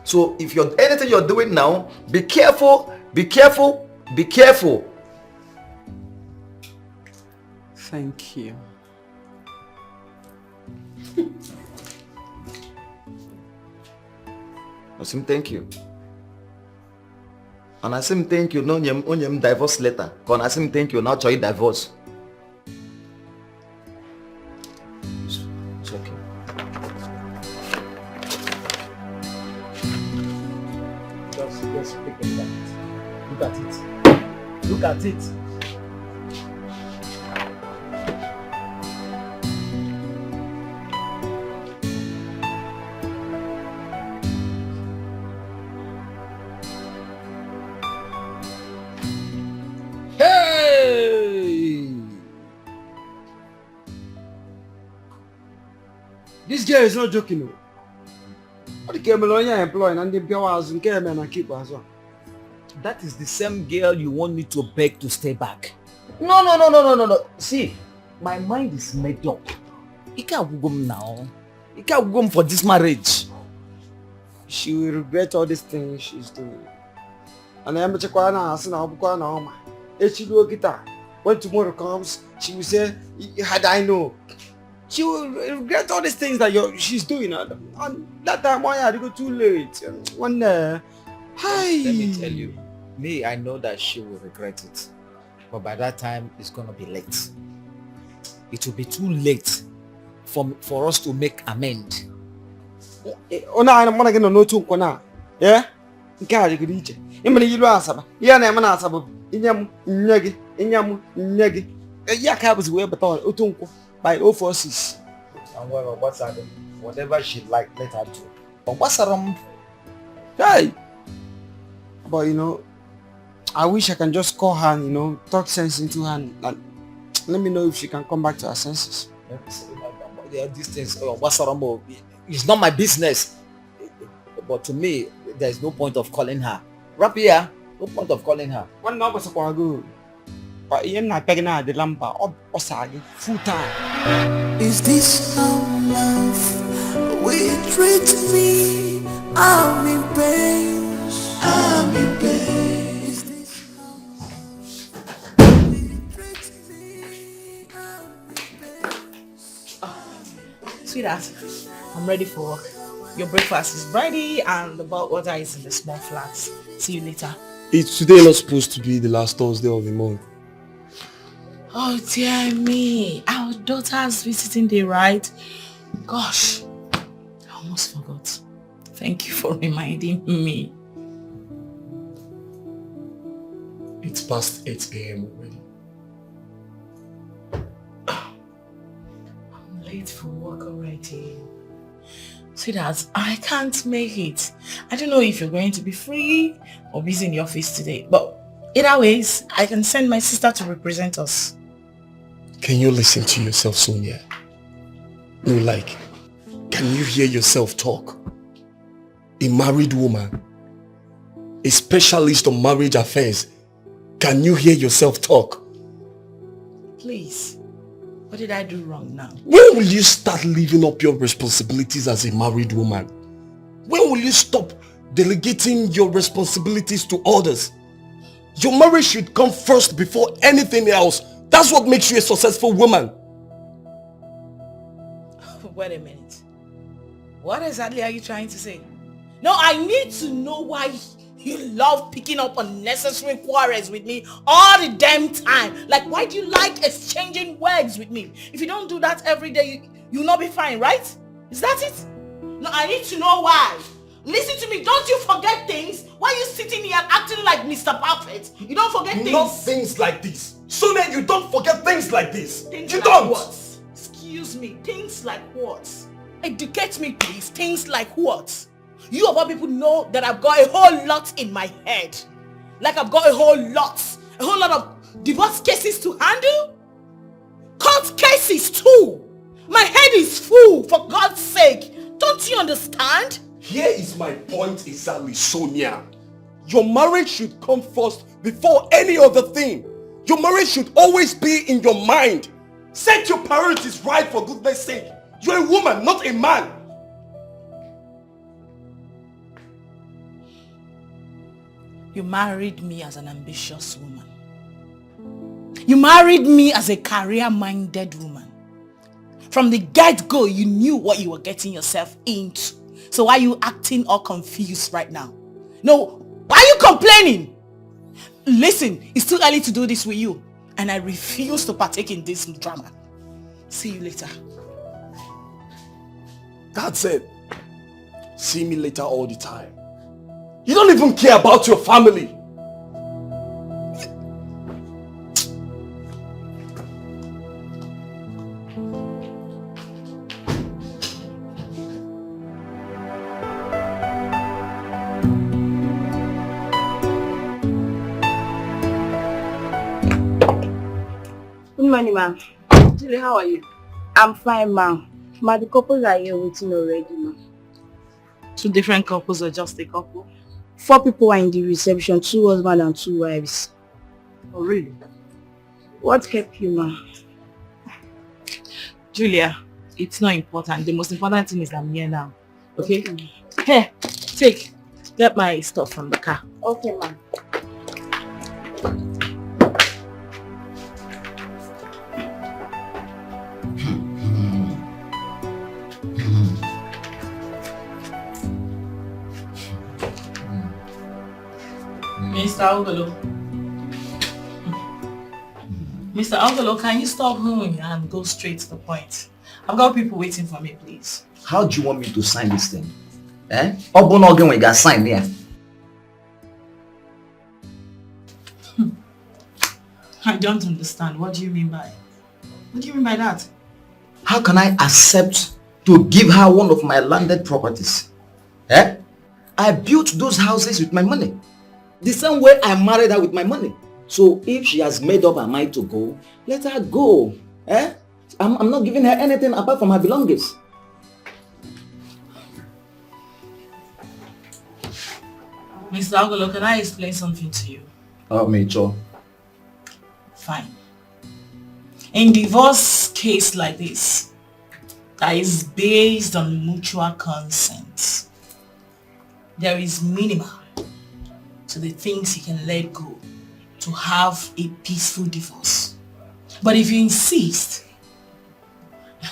So if you're anything you're doing now, be careful, be careful, be careful. Thank you. I say thank you. And I say thank you, no nyem divorce letter. Because I say thank you, now try divorce. It's okay. Just pick it up. Look at it. Look at it. This girl is not joking. No. What the Cameroonian employing and the powers and care men and keep as well. That is the same girl you want me to beg to stay back. No. See, my mind is made up. You can't go now. You can't go for this marriage. She will regret all these things she's doing. And I am a when tomorrow comes, she will say, had I know. She will regret all these things that she's doing. And that time, why had to go too late? One day, hi. Let me tell you, I know that she will regret it. But by that time, it's going to be late. It will be too late for us to make amend. Yeah? By 046. And whatever she like, let her do. Hey! But you know, I wish I can just call her and, you know, talk sense into her and let me know if she can come back to her senses. These things, it's not my business. But to me, there's no point of calling her. Right here, no point of calling her. One number is good. But you're not pegging her the lampa or full time. Is this how love will treat me? I'm in pain. I'm in pain. Is this how love will treat me? Sweetheart, I'm ready for work. Your breakfast is ready and the bulk water is in the small flask. See you later. It's today not supposed to be the last Thursday of the month. Oh dear me, our daughter's visiting day, right? Gosh, I almost forgot. Thank you for reminding me. It's past 8 a.m. already. I'm late for work already. Sweetheart, I can't make it. I don't know if you're going to be free or busy in the office today, but either ways, I can send my sister to represent us. Can you listen to yourself, Sonia? No, like, can you hear yourself talk? A married woman, a specialist on marriage affairs, can you hear yourself talk? Please, what did I do wrong now? When will you start living up your responsibilities as a married woman? When will you stop delegating your responsibilities to others? Your marriage should come first before anything else. That's what makes you a successful woman. Wait a minute. What exactly are you trying to say? No, I need to know why you love picking up unnecessary quarrels with me all the damn time. Like, why do you like exchanging words with me? If you don't do that every day, you'll not be fine, right? Is that it? No, I need to know why. Listen to me, don't you forget things? Why are you sitting here and acting like Mr. Perfect? You don't forget things? Not things like this. Sonia, you don't forget things like this. Things you like don't. What? Excuse me, things like what? Educate me please, things like what? You of all people know that I've got a whole lot in my head. Like I've got a whole lot of divorce cases to handle. Court cases too. My head is full, for God's sake. Don't you understand? Here is my point exactly, Sonia. Your marriage should come first before any other thing. Your marriage should always be in your mind. Set your priorities right, for goodness sake. You're a woman, not a man. You married me as an ambitious woman. You married me as a career-minded woman. From the get-go, you knew what you were getting yourself into. So why are you acting all confused right now? No, why are you complaining? Listen, it's too early to do this with you. And I refuse to partake in this drama. See you later. That's it. See me later all the time. You don't even care about your family. Good morning, ma'am. Julie, how are you? I'm fine, ma'am. Ma, the couples are here waiting already, ma'am. 2 different couples or just a couple? 4 people are in the reception, 2 husbands and 2 wives. Oh, really? What kept you, ma'am? Julia, it's not important. The most important thing is I'm here now. Okay? Here, take. Get my stuff from the car. Okay, ma'am. Mr. Ogolo. Mr. Ogolo, can you stop hooing and go straight to the point? I've got people waiting for me, please. How do you want me to sign this thing? Eh? Open again when you got sign there. I don't understand. What do you mean by? What do you mean by that? How can I accept to give her one of my landed properties? Eh? I built those houses with my money. The same way I married her with my money. So if she has made up her mind to go, let her go. Eh? I'm not giving her anything apart from her belongings. Mr. Ogolo, can I explain something to you? Oh, Major. Fine. In divorce case like this, that is based on mutual consent, there is minimum to the things you can let go to have a peaceful divorce. But if you insist,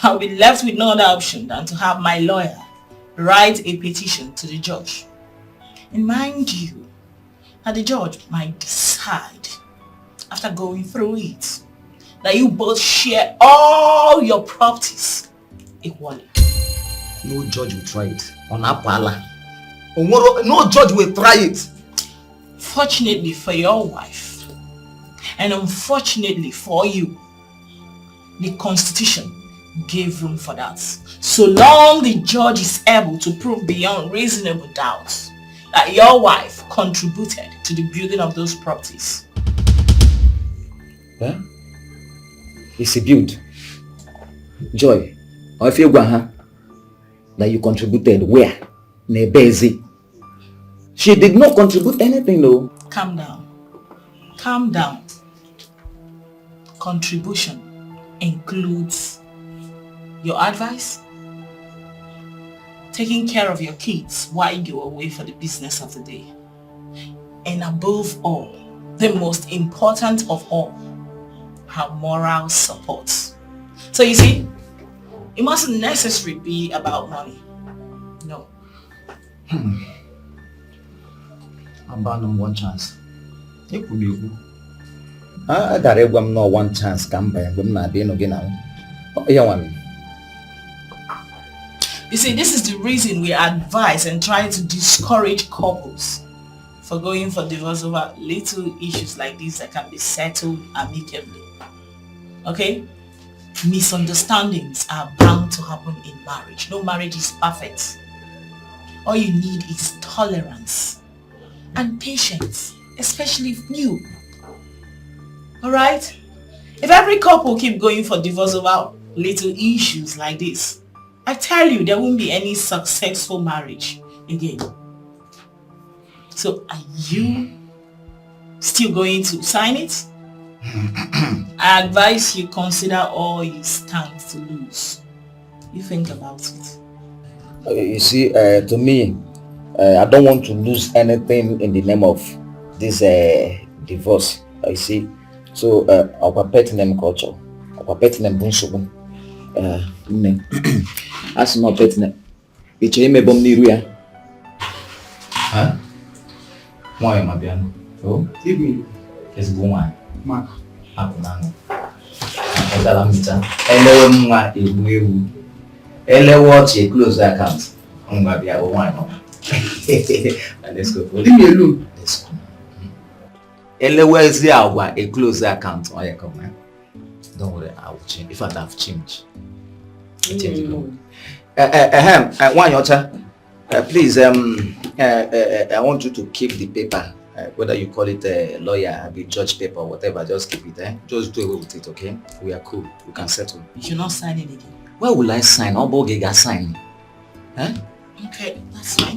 I'll be left with no other option than to have my lawyer write a petition to the judge. And mind you, that the judge might decide, after going through it, that you both share all your properties equally. No judge will try it. On Apala. No judge will try it. Fortunately for your wife, and unfortunately for you, the Constitution gave room for that. So long the judge is able to prove beyond reasonable doubt that your wife contributed to the building of those properties. Huh? It's a build. Joy, or if you go, that you contributed where? Nebezi. She did not contribute anything though. Calm down. Calm down. Contribution includes your advice, taking care of your kids while you're away for the business of the day, and above all, the most important of all, her moral support. So you see, it mustn't necessarily be about money. No. I'm bound on one chance. It could be. I got a woman no one chance come by and women are being again now. Oh, yeah, one. You see, this is the reason we advise and try to discourage couples for going for divorce over little issues like this that can be settled amicably. Okay? Misunderstandings are bound to happen in marriage. No marriage is perfect. All you need is tolerance and patience, especially if new. Alright? If every couple keep going for divorce over little issues like this, I tell you, there won't be any successful marriage again. So, are you still going to sign it? I advise you consider all you stand to lose. You think about it. You see, to me, I don't want to lose anything in the name of this divorce. You see, so our pet name culture, our pet name bunsubu. As my pet name, it's a me bom niruya. Huh? Why am I being? Oh, give me. It's woman. Ma. Apunano. Akadala mita. Elewe mwa ewu. Ele watch a close account. Mwa bia one. Let's go. Leave me alone. Let's go. Ele where is there a close account? Oh yeah, come man. Don't worry, I will change. In fact, I've changed. One your please, I want you to keep the paper. Whether you call it a lawyer, a judge paper, whatever, just keep it. Just do away with it, okay? We are cool. We can settle. You should not sign it again. Where will I sign? Obogega sign. Huh? Okay, that's fine.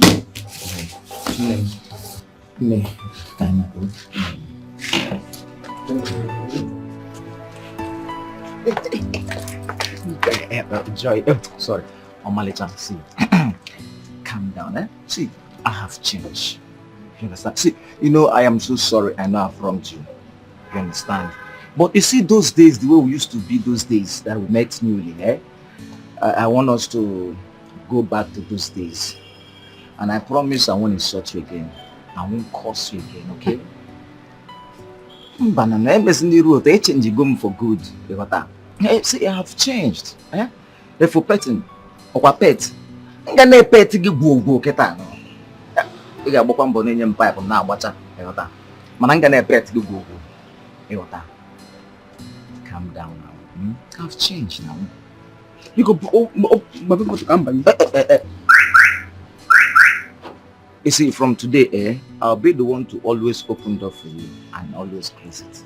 Joy, sorry. Omalicha, see. Calm down, eh? See, I have changed. You understand? See, you know, I am so sorry. I know I've wronged you. You understand? But you see those days, the way we used to be those days that we met newly, eh? I want us to go back to those days. And I promise I won't insult you again. I won't curse you again, okay? But I'm messing the road. I change you for good. See, I have changed. Eh? If for petting, or pet, I'm gonna pet to give go ketano. You got one bonnet pipe now, what's up? Mananga pet to go. Calm down now. I've changed now. You go my people to come by. You see, from today, I'll be the one to always open door for you and always close it.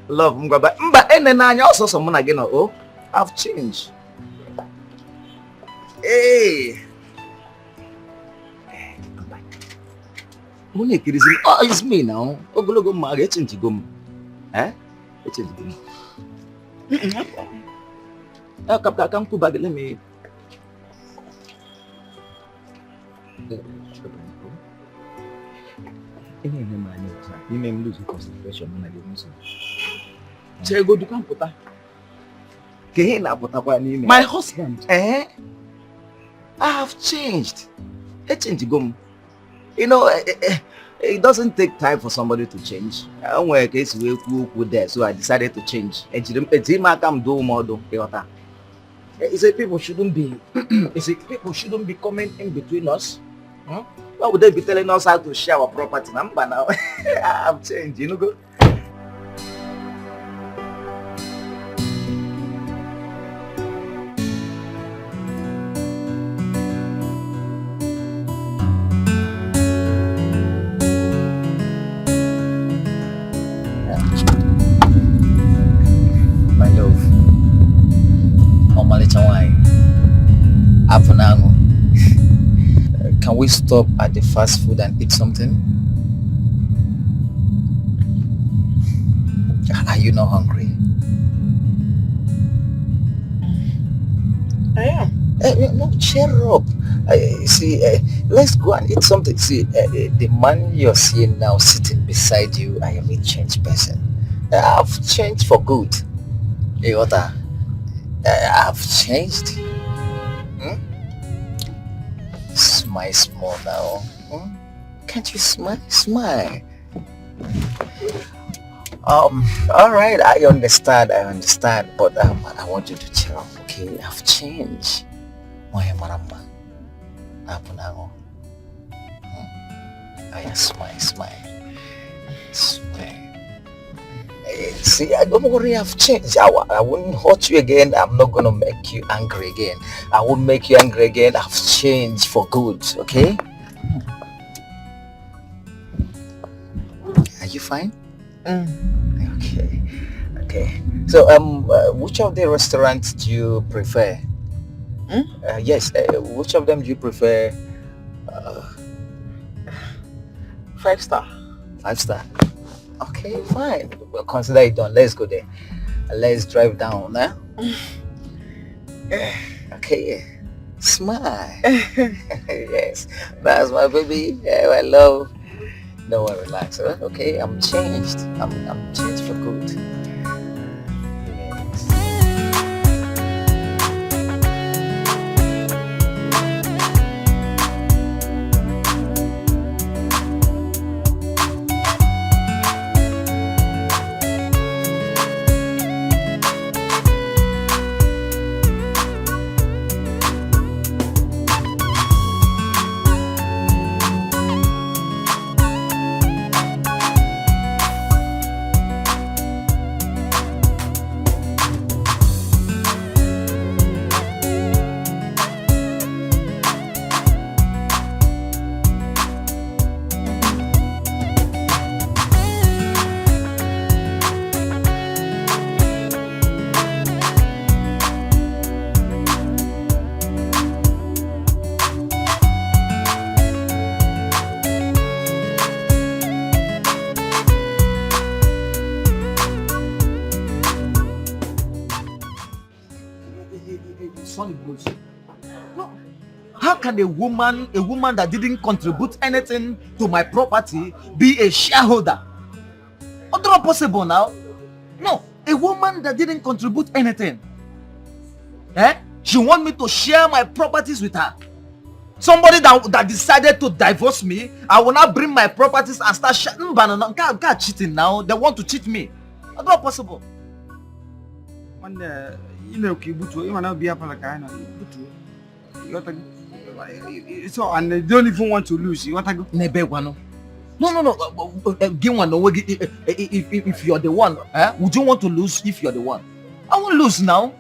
Love, but and then I also someone again. Oh, I've changed. Hey. Oh, it's me now. Oh, go marry change gum. Eh? Change gum. Come to bag. Let me. You may lose concentration when I get music. Go to computer. My husband. Eh? I have changed. You know, it doesn't take time for somebody to change. I work case with there, so I decided to change. He said people shouldn't be. He said people shouldn't be coming in between us. Huh? Why would they be telling us how to share our property? But now I've changed, you know. Go. My love, can we stop at the fast food and eat something? Are you not hungry? I am. No, cheer up. See, let's go and eat something. See, the man you're seeing now sitting beside you, I am a changed person. I've changed for good. Hey, I've changed. Smile small now. Can't you smile? Smile. All right, I understand, but I want you to cheer up, okay? I've changed. Moya maramba. Apunago. Oh yeah, smile. See, don't worry, I've changed. I won't hurt you again. I'm not gonna make you angry again. I won't make you angry again. I've changed for good, okay? Are you fine? Okay. So, which of the restaurants do you prefer? Yes, which of them do you prefer? 5 star. 5 star. Okay, fine. We'll consider it done. Let's go there. Let's drive down, huh? Okay. Smile. Yes. That's my baby. Yeah, I love. Don't worry, relax. Huh? Okay, I'm changed. I'm changed for good. How can a woman that didn't contribute anything to my property be a shareholder? It's not possible now. No, a woman that didn't contribute anything. She want me to share my properties with her. Somebody that decided to divorce me, I will not bring my properties and start cheating now. They want to cheat me. It's not possible. So, and they don't even want to lose. You want to go? No. If you're the one, would you want to lose if you're the one? I won't lose now.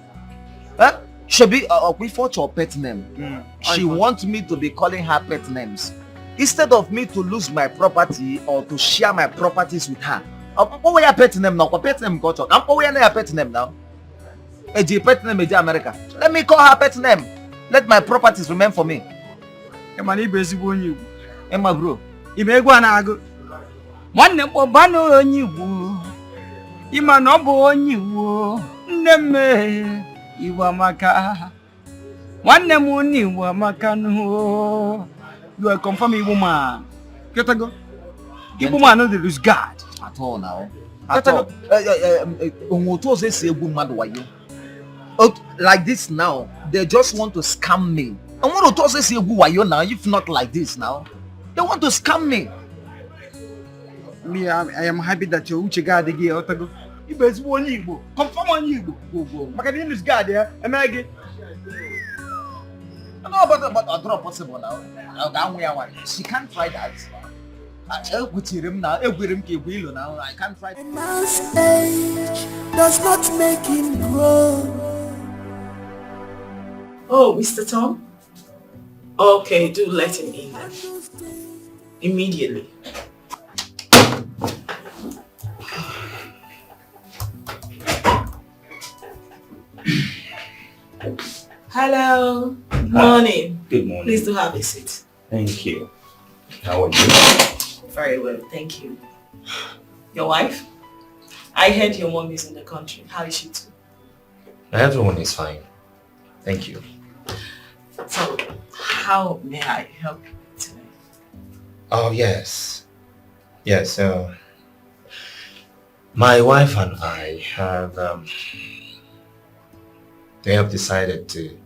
Shebi we fought your pet name. She wants me to be calling her pet names. Instead of me to lose my property or to share my properties with her. What your pet name now? Pet name got talk. What your pet name now? Pet name America. Let me call her pet name. Let my properties remain for me. Emma bro. Imegwa na ago. Nwanne m obano onye Igbo. Ima no bo onye Igbo. Nne m Igbo amaka. Nwanne m onye Igbo amaka no. You are confirming Igbo man. Get go. Igbo man no dey lose guard at all now. At all. Like this now, they just want to scam me. I want to say now, if not like this now. They want to scam me. Me, I am happy that you uche God again. Otago. You best one Igbo. Confirm on Igbo. Go. Makadini is God there. Am I again? No, but I don't possible now. She can't try that. I can't try. A man's age does not make him grow. Oh, Mr. Tom? Okay, do let him in then. Immediately. Hello. Good morning. Good morning. Please do have a seat. Thank you. How are you? Very well, thank you. Your wife? I heard your mom is in the country. How is she too? Everyone is fine. Thank you. So, how may I help you today? Oh, yes. Yes, my wife and I have, they have decided to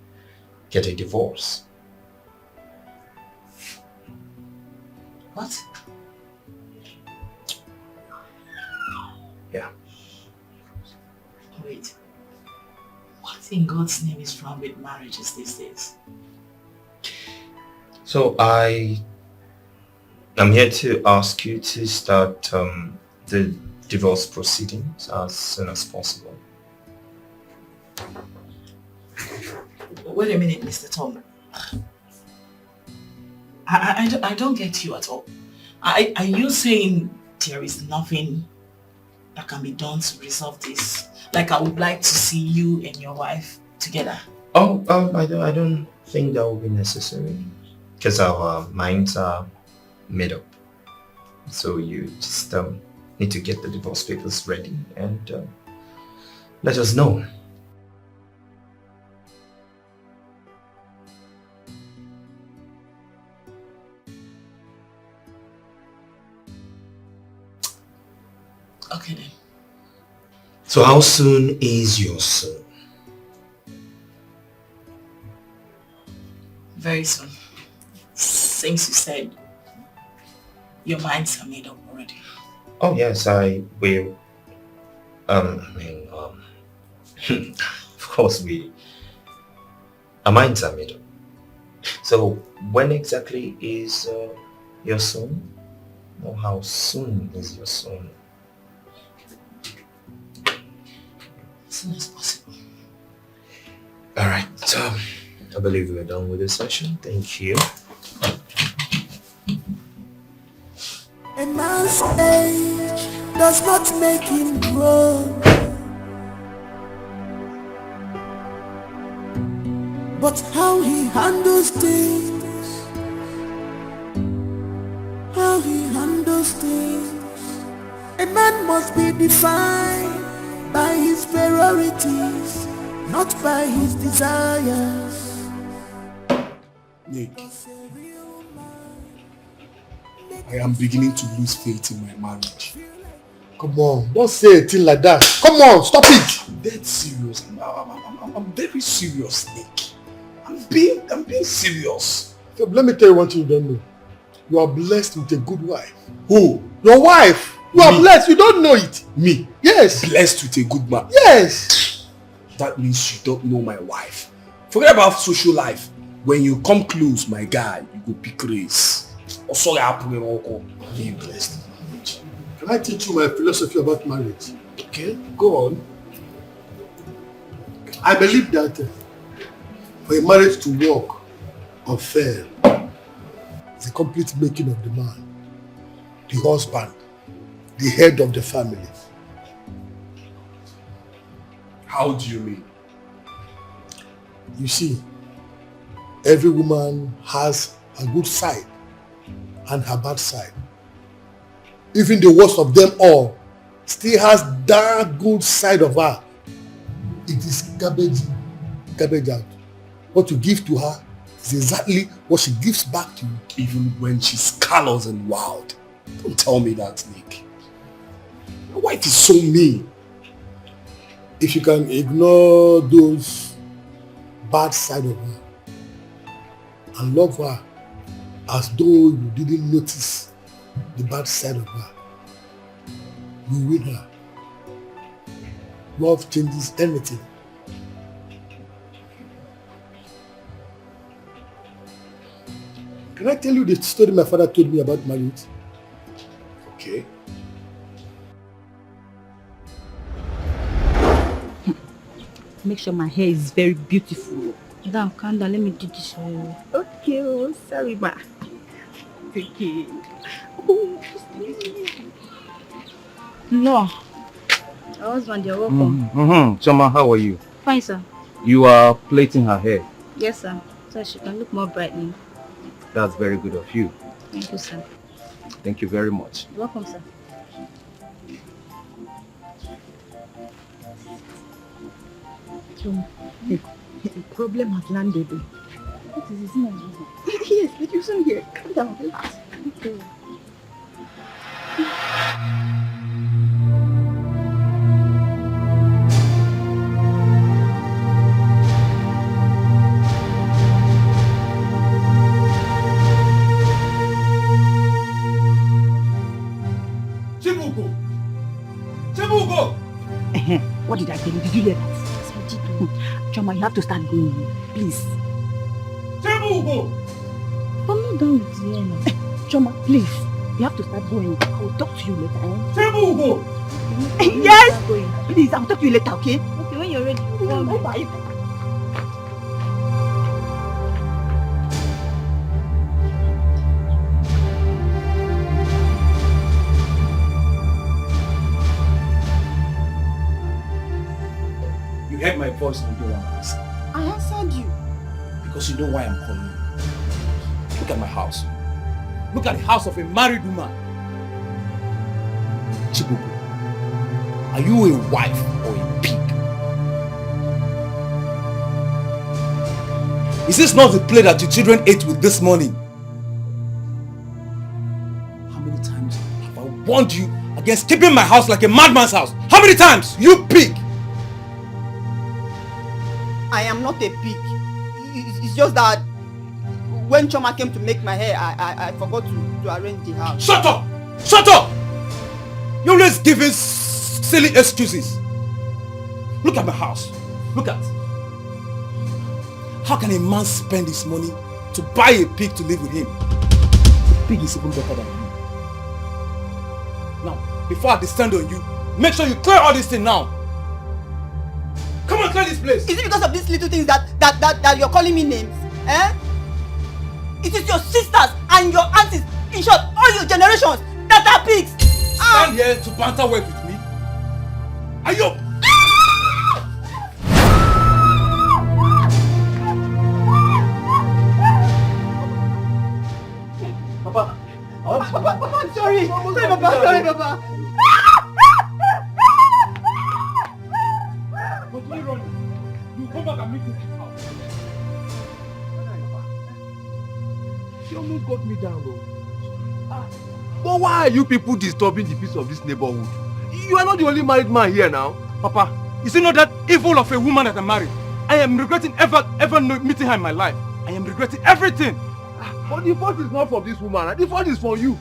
get a divorce. What? Yeah. Wait. What in God's name is wrong with marriages these days? So I'm here to ask you to start the divorce proceedings as soon as possible. Wait a minute, Mr. Tom. I don't get you at all. Are you saying there is nothing that can be done to resolve this? Like, I would like to see you and your wife together. Oh, I don't think that will be necessary because our minds are made up. So you just need to get the divorce papers ready and let us know. Okay then. So how soon is your soon? Very soon. Since you said your minds are made up already. Oh yes, I will. Of course our minds are made up. So when exactly is your soon? Or how soon is your soon? As soon as possible. Alright, I believe we're done with this session. Thank you. A man's age does not make him grow, but how he handles things, how he handles things. A man must be defined by his priorities, not by his desires. Nick, I am beginning to lose faith in my marriage. Come on, don't say a thing like that. Come on, stop it. I'm dead serious. I'm very serious, Nick. I'm being serious. So let me tell you one thing you don't know. You are blessed with a good wife. Who? Your wife. You are blessed. You don't know it. Me? Yes. Blessed with a good man. Yes. That means you don't know my wife. Forget about social life. When you come close, my guy, you go pick race. Or sorry, I'm being blessed. Can I teach you my philosophy about marriage? Okay, go on. I believe that for a marriage to work or fail, it's a complete making of the man, the husband, the head of the family. How do you mean? You see, every woman has a good side and her bad side. Even the worst of them all still has that good side of her. It is garbage out. What you give to her is exactly what she gives back to you. Even when she's callous and wild. Don't tell me that, Nick. My wife is so mean. If you can ignore those bad side of her and love her as though you didn't notice the bad side of her, you win her. Love changes anything. Can I tell you the story my father told me about marriage? Okay. Make sure my hair is very beautiful. Now, Kanda, let me do this for you. Okay, oh, sorry, ma. Okay. Oh, No. Your husband, you're welcome. Choma, how are you? Fine, sir. You are plaiting her hair. Yes, sir. So she can look more brightening. That's very good of you. Thank you, sir. Thank you very much. You're welcome, sir. So, the problem has landed. What is his name? Yes, but you soon here. Calm down, relax. Okay. What did I tell you? Did you hear that? Yes, I did. Choma, you have to start going. Please. Chibugo! I'm not done with you now. Choma, please. You have to start going. I will talk to you later. Table! Yes! Please, I will talk to you later, okay? Okay, when you're ready, you tell me. Bye. You heard my voice and you don't want to listen. I answered you. Because you know why I'm calling you. Look at my house. Look at the house of a married woman. Chibubu, are you a wife or a pig? Is this not the plate that your children ate with this morning? How many times have I warned you against keeping my house like a madman's house? How many times, you pig? I am not a pig. It's just that when Choma came to make my hair, I forgot to arrange the house. Shut up! Shut up! You're always giving silly excuses. Look at my house. Look at. How can a man spend his money to buy a pig to live with him? The pig is even better than you. Now, before I descend on you, make sure you clear all this thing now. Come on, clear this place. Is it because of these little things that you're calling me names? Eh? It is your sisters and your aunties, in short, all your generations that are pigs. Stand here to banter work with me? Are you? Papa, I'm sorry. Sorry, Papa. Sorry, Papa. But why run? You come back and meet me in this house. She almost got me down though. But why are you people disturbing the peace of this neighborhood? You are not the only married man here now. Papa, is it not that evil of a woman that I married? I am regretting ever meeting her in my life. I am regretting everything. But the fault is not from this woman. The fault is from you.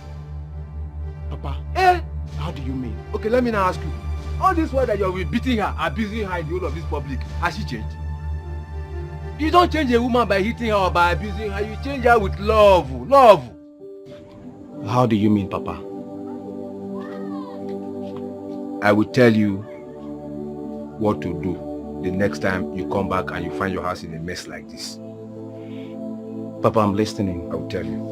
Papa, how do you mean? Okay, let me now ask you. All this while that you have beating her, abusing her in the whole of this public, has she changed? You don't change a woman by hitting her or by abusing her. You change her with love. Love. how do you mean, Papa? I will tell you what to do the next time you come back and you find your house in a mess like this. Papa, I'm listening. I will tell you.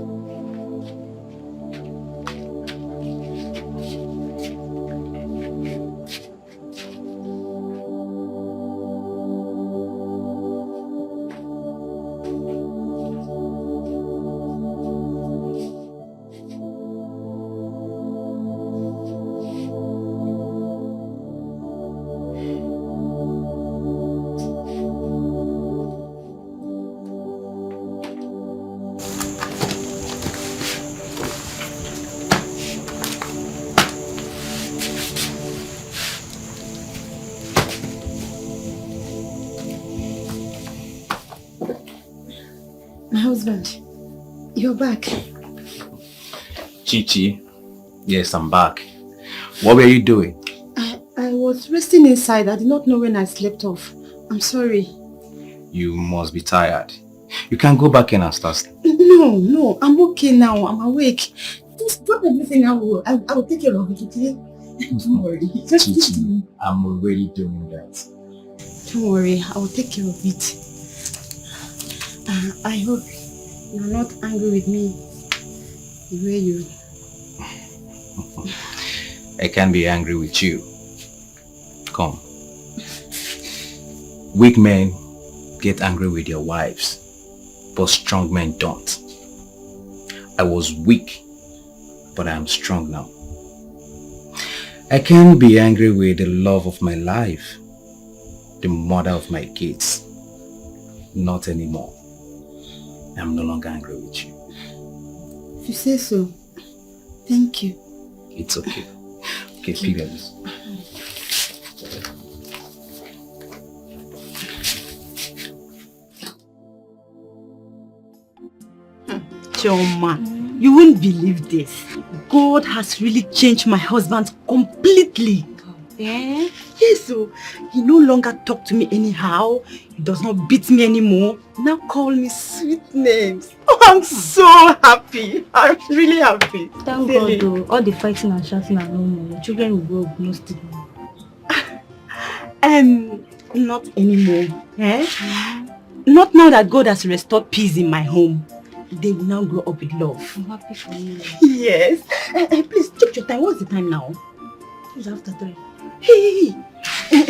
My husband, you're back. Chichi, yes, I'm back. What were you doing? I was resting inside. I did not know when I slept off. I'm sorry. You must be tired. You can go back in and start. No, I'm okay now. I'm awake. Just drop everything. I will take care of it, okay? Don't worry. Chichi, I'm already doing that. Don't worry. I will take care of it. I hope you're not angry with me the way you... I can't be angry with you. Come. Weak men get angry with their wives, but strong men don't. I was weak, but I am strong now. I can't be angry with the love of my life, the mother of my kids. Not anymore. I'm no longer angry with you. If you say so, thank you. It's okay. Okay, figure this. Choma, you won't believe this. God has really changed my husband completely. Eh? Yes, so he no longer talk to me anyhow. He does not beat me anymore. Now call me sweet names. I'm so happy. I'm really happy. Thank God though, all the fighting and shouting are no more. Children will grow up, no stigma. Not anymore. Eh? Not now that God has restored peace in my home. They will now grow up with love. I'm happy for you. Yes. Please, check your time. What's the time now? It's after 3. Hey.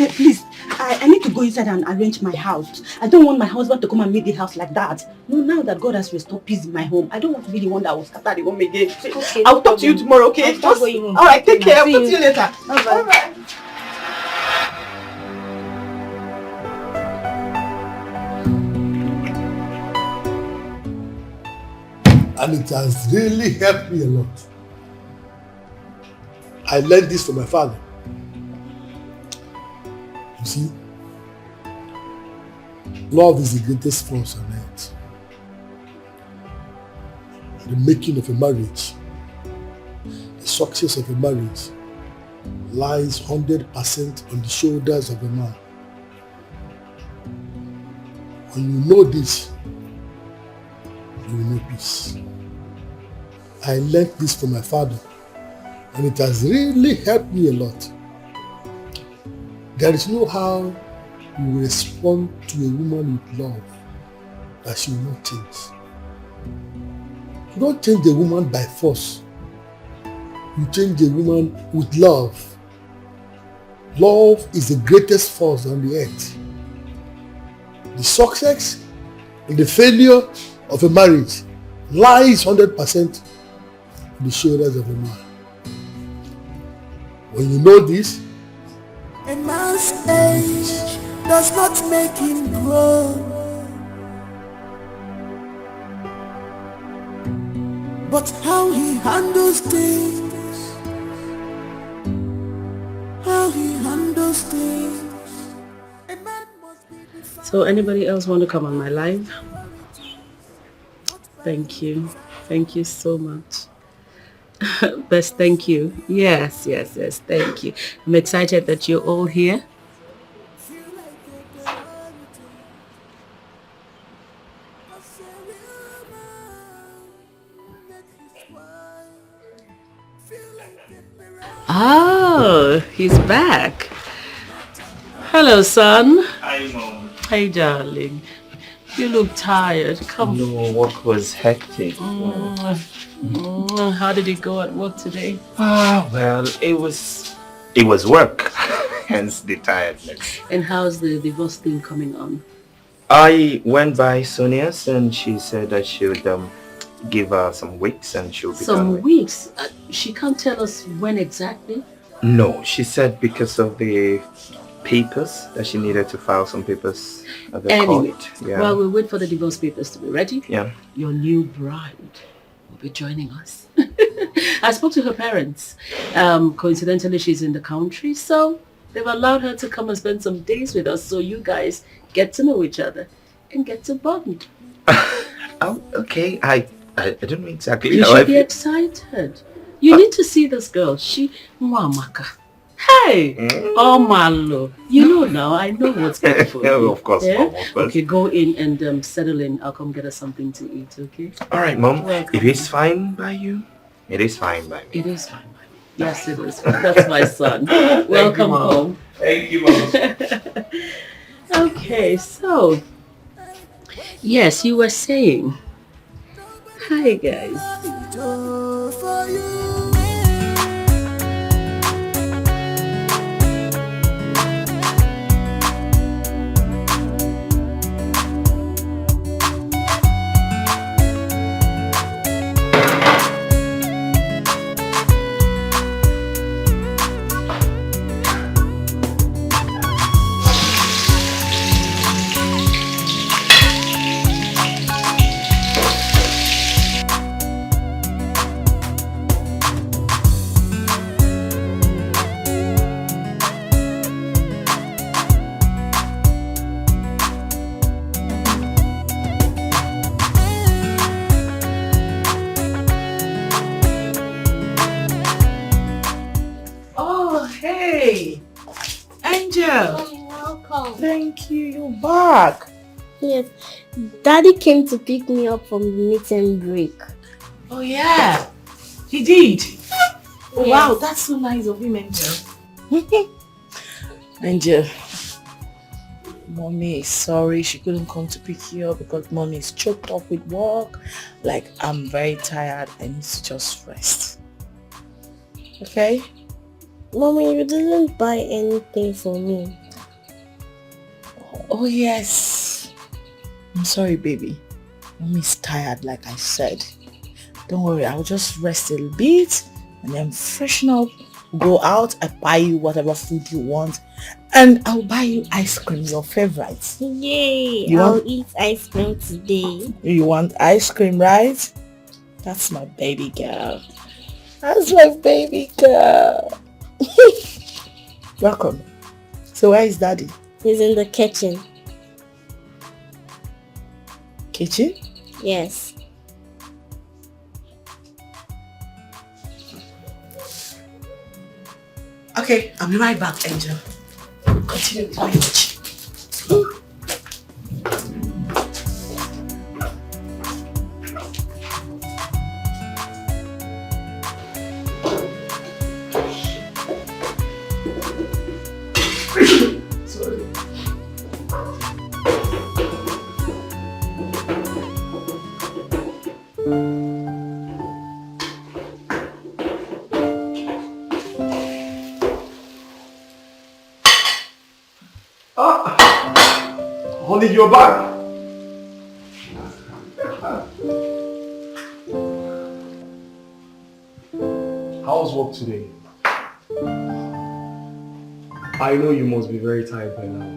Please, I need to go inside and arrange my house. I don't want my husband to come and make the house like that. No, now that God has restored peace in my home, I don't want to be the one that will scatter the home again. Okay, I'll talk to you tomorrow, okay? Alright, take care. I'll talk to you later. Bye-bye. And it has really helped me a lot. I learned this from my father. You see, love is the greatest force on earth. The making of a marriage, the success of a marriage lies 100% on the shoulders of a man. When you know this, you will know peace. I learned this from my father, and it has really helped me a lot. There is no how you respond to a woman with love that she will not change. You don't change a woman by force. You change a woman with love. Love is the greatest force on the earth. The success and the failure of a marriage lies 100% on the shoulders of a man. When you know this, a man's age does not make him grow, but how he handles things, how he handles things. So anybody else want to come on my live? Thank you. Thank you so much. Best, thank you. Yes, thank you. I'm excited that you're all here. Oh, he's back. Hello, son. Hi, Mom. Hey, darling. You look tired. Come. No, work was hectic. How did it go at work today? Well, it was work, hence the tiredness. And how's the divorce thing coming on? I went by Sonia's and she said that she would give her some weeks and she'll be done. Some weeks? She can't tell us when exactly? No, she said because of the papers that she needed to file some papers at the court. Yeah. While we wait for the divorce papers to be ready, your new bride will be joining us. I spoke to her parents. Coincidentally, she's in the country, so they've allowed her to come and spend some days with us so you guys get to know each other and get to bond. Oh, okay. I don't know exactly You how should be excited. You need to see this girl. She... Mwamaka. Hey! Oh, Malo. You know now. I know what's good for you. Of course, Mom, of course. Okay, go in and settle in. I'll come get us something to eat, okay? All right, Mom. If it's fine by you, it is fine by me. It is fine by me. Yes, it is. That's my son. Welcome home. Thank you, Mom. Okay, so... Yes, you were saying... Hi, guys. Hey, Angel. Welcome. Thank you. You're back. Yes. Daddy came to pick me up from the meet and break. Oh yeah, he did. Oh, Yes. wow, that's so nice of him, Angel. Angel, Mommy is sorry she couldn't come to pick you up because Mommy is choked up with work. Like, I'm very tired. I need to just rest. Okay? Mommy, you didn't buy anything for me. Oh yes. I'm sorry, baby. Mommy's tired, like I said. Don't worry, I'll just rest a little bit and then freshen up. Go out, I buy you whatever food you want, and I'll buy you ice cream, your favorite. Yay! I'll eat ice cream today. You want ice cream, right? That's my baby girl. That's my baby girl. Welcome. So where is Daddy? He's in the kitchen. Kitchen? Yes. Okay, I'll be right back, Angel. Continue with my watch. Honey, you're back. How's work today? I know you must be very tired by now.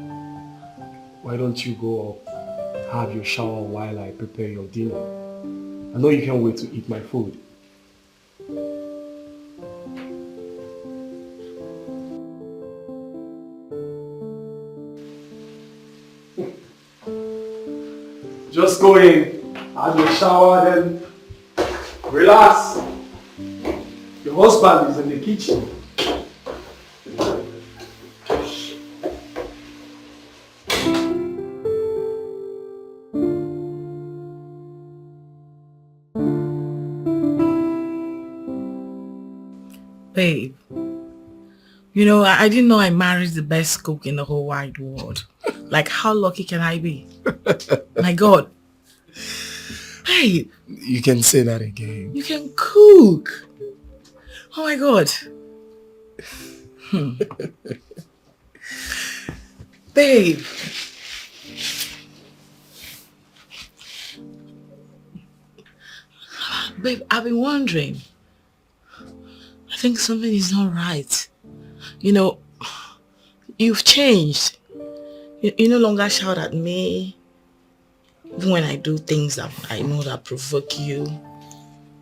Why don't you go up, have your shower while I prepare your dinner? I know you can't wait to eat my food. Just go in, have your shower, then relax. Your husband is in the kitchen. Babe, you know, I didn't know I married the best cook in the whole wide world. Like, how lucky can I be? My God. Hey. You can say that again. You can cook. Oh my God. Babe. Babe, I've been wondering. I think something is not right. You know, you've changed. You no longer shout at me. Even when I do things that I know that provoke you.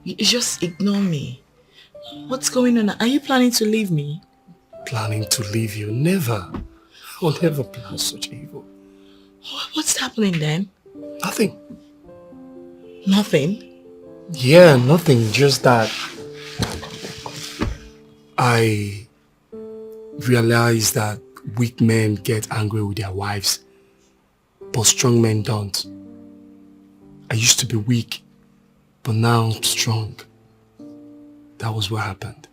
You just ignore me. What's going on? Are you planning to leave me? Planning to leave you? Never. I'll never plan such evil. What's happening then? Nothing. Nothing? Yeah, nothing. Just that I realized that weak men get angry with their wives, but strong men don't. I used to be weak, but now I'm strong. That was what happened.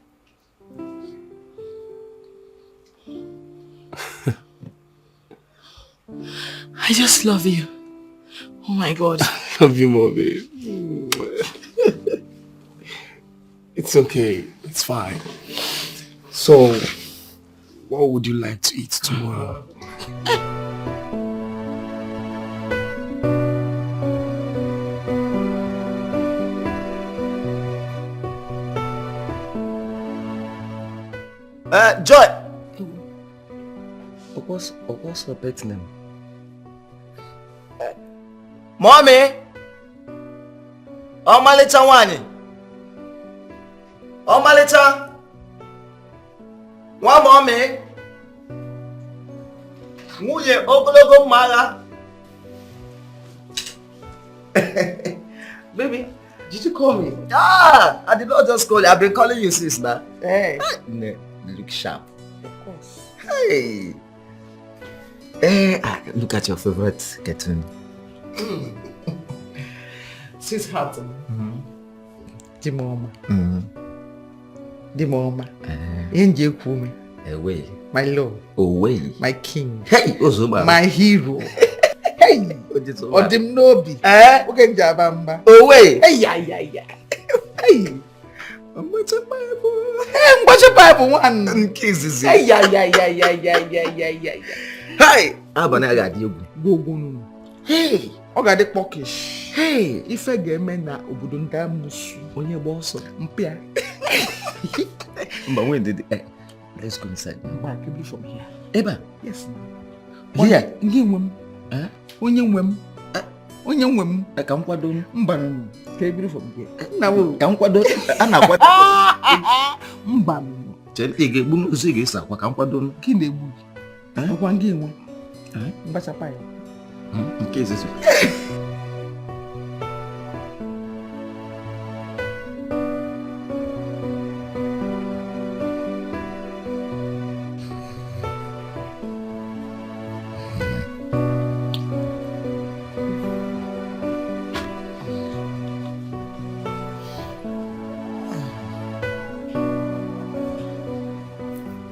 I just love you. Oh my God. I love you more, babe. It's okay. It's fine. So, what would you like to eat tomorrow? Joy! What's her pet name? Mommy! Ọmalịcha nwanyị! Ọmalịcha! Nwa mommy! Nwunye ogologo mma agha! Baby, did you call me? Ah! I did not just call you. I've been calling you since now. Hey! Look sharp. Of course. Hey! Look at your favorite cartoon. Sweetheart. Dimoma. Dimoma. Enje kume. Away. My love. Away. My king. Hey, Ozuba. My hero. Hey. Odim Nobi. Okay, Jabamba. Away. Hey, yeah. Hey. What's a Bible? Hey, what's a Bible one? Kisses. Hey, yeah. Hey. Abana got you. Go. Hey. Oga de pokish. Hey. Ife game na obodo nta musu. Onye boss. Mpia. But when did let's go inside. Back from here. Eba. Yes. Here. Ngi nwem. Onye nwem. Onye nwem. Ka nkwado mba no. Ka ebiri from here. Na wo. Ka nkwado ana kwado. Mba no. Chere ige bu nzu ige sa kwa ka nkwado. Ki na egbu. Okwa ngi nwe. Mbacha pa ya. Nke izizi.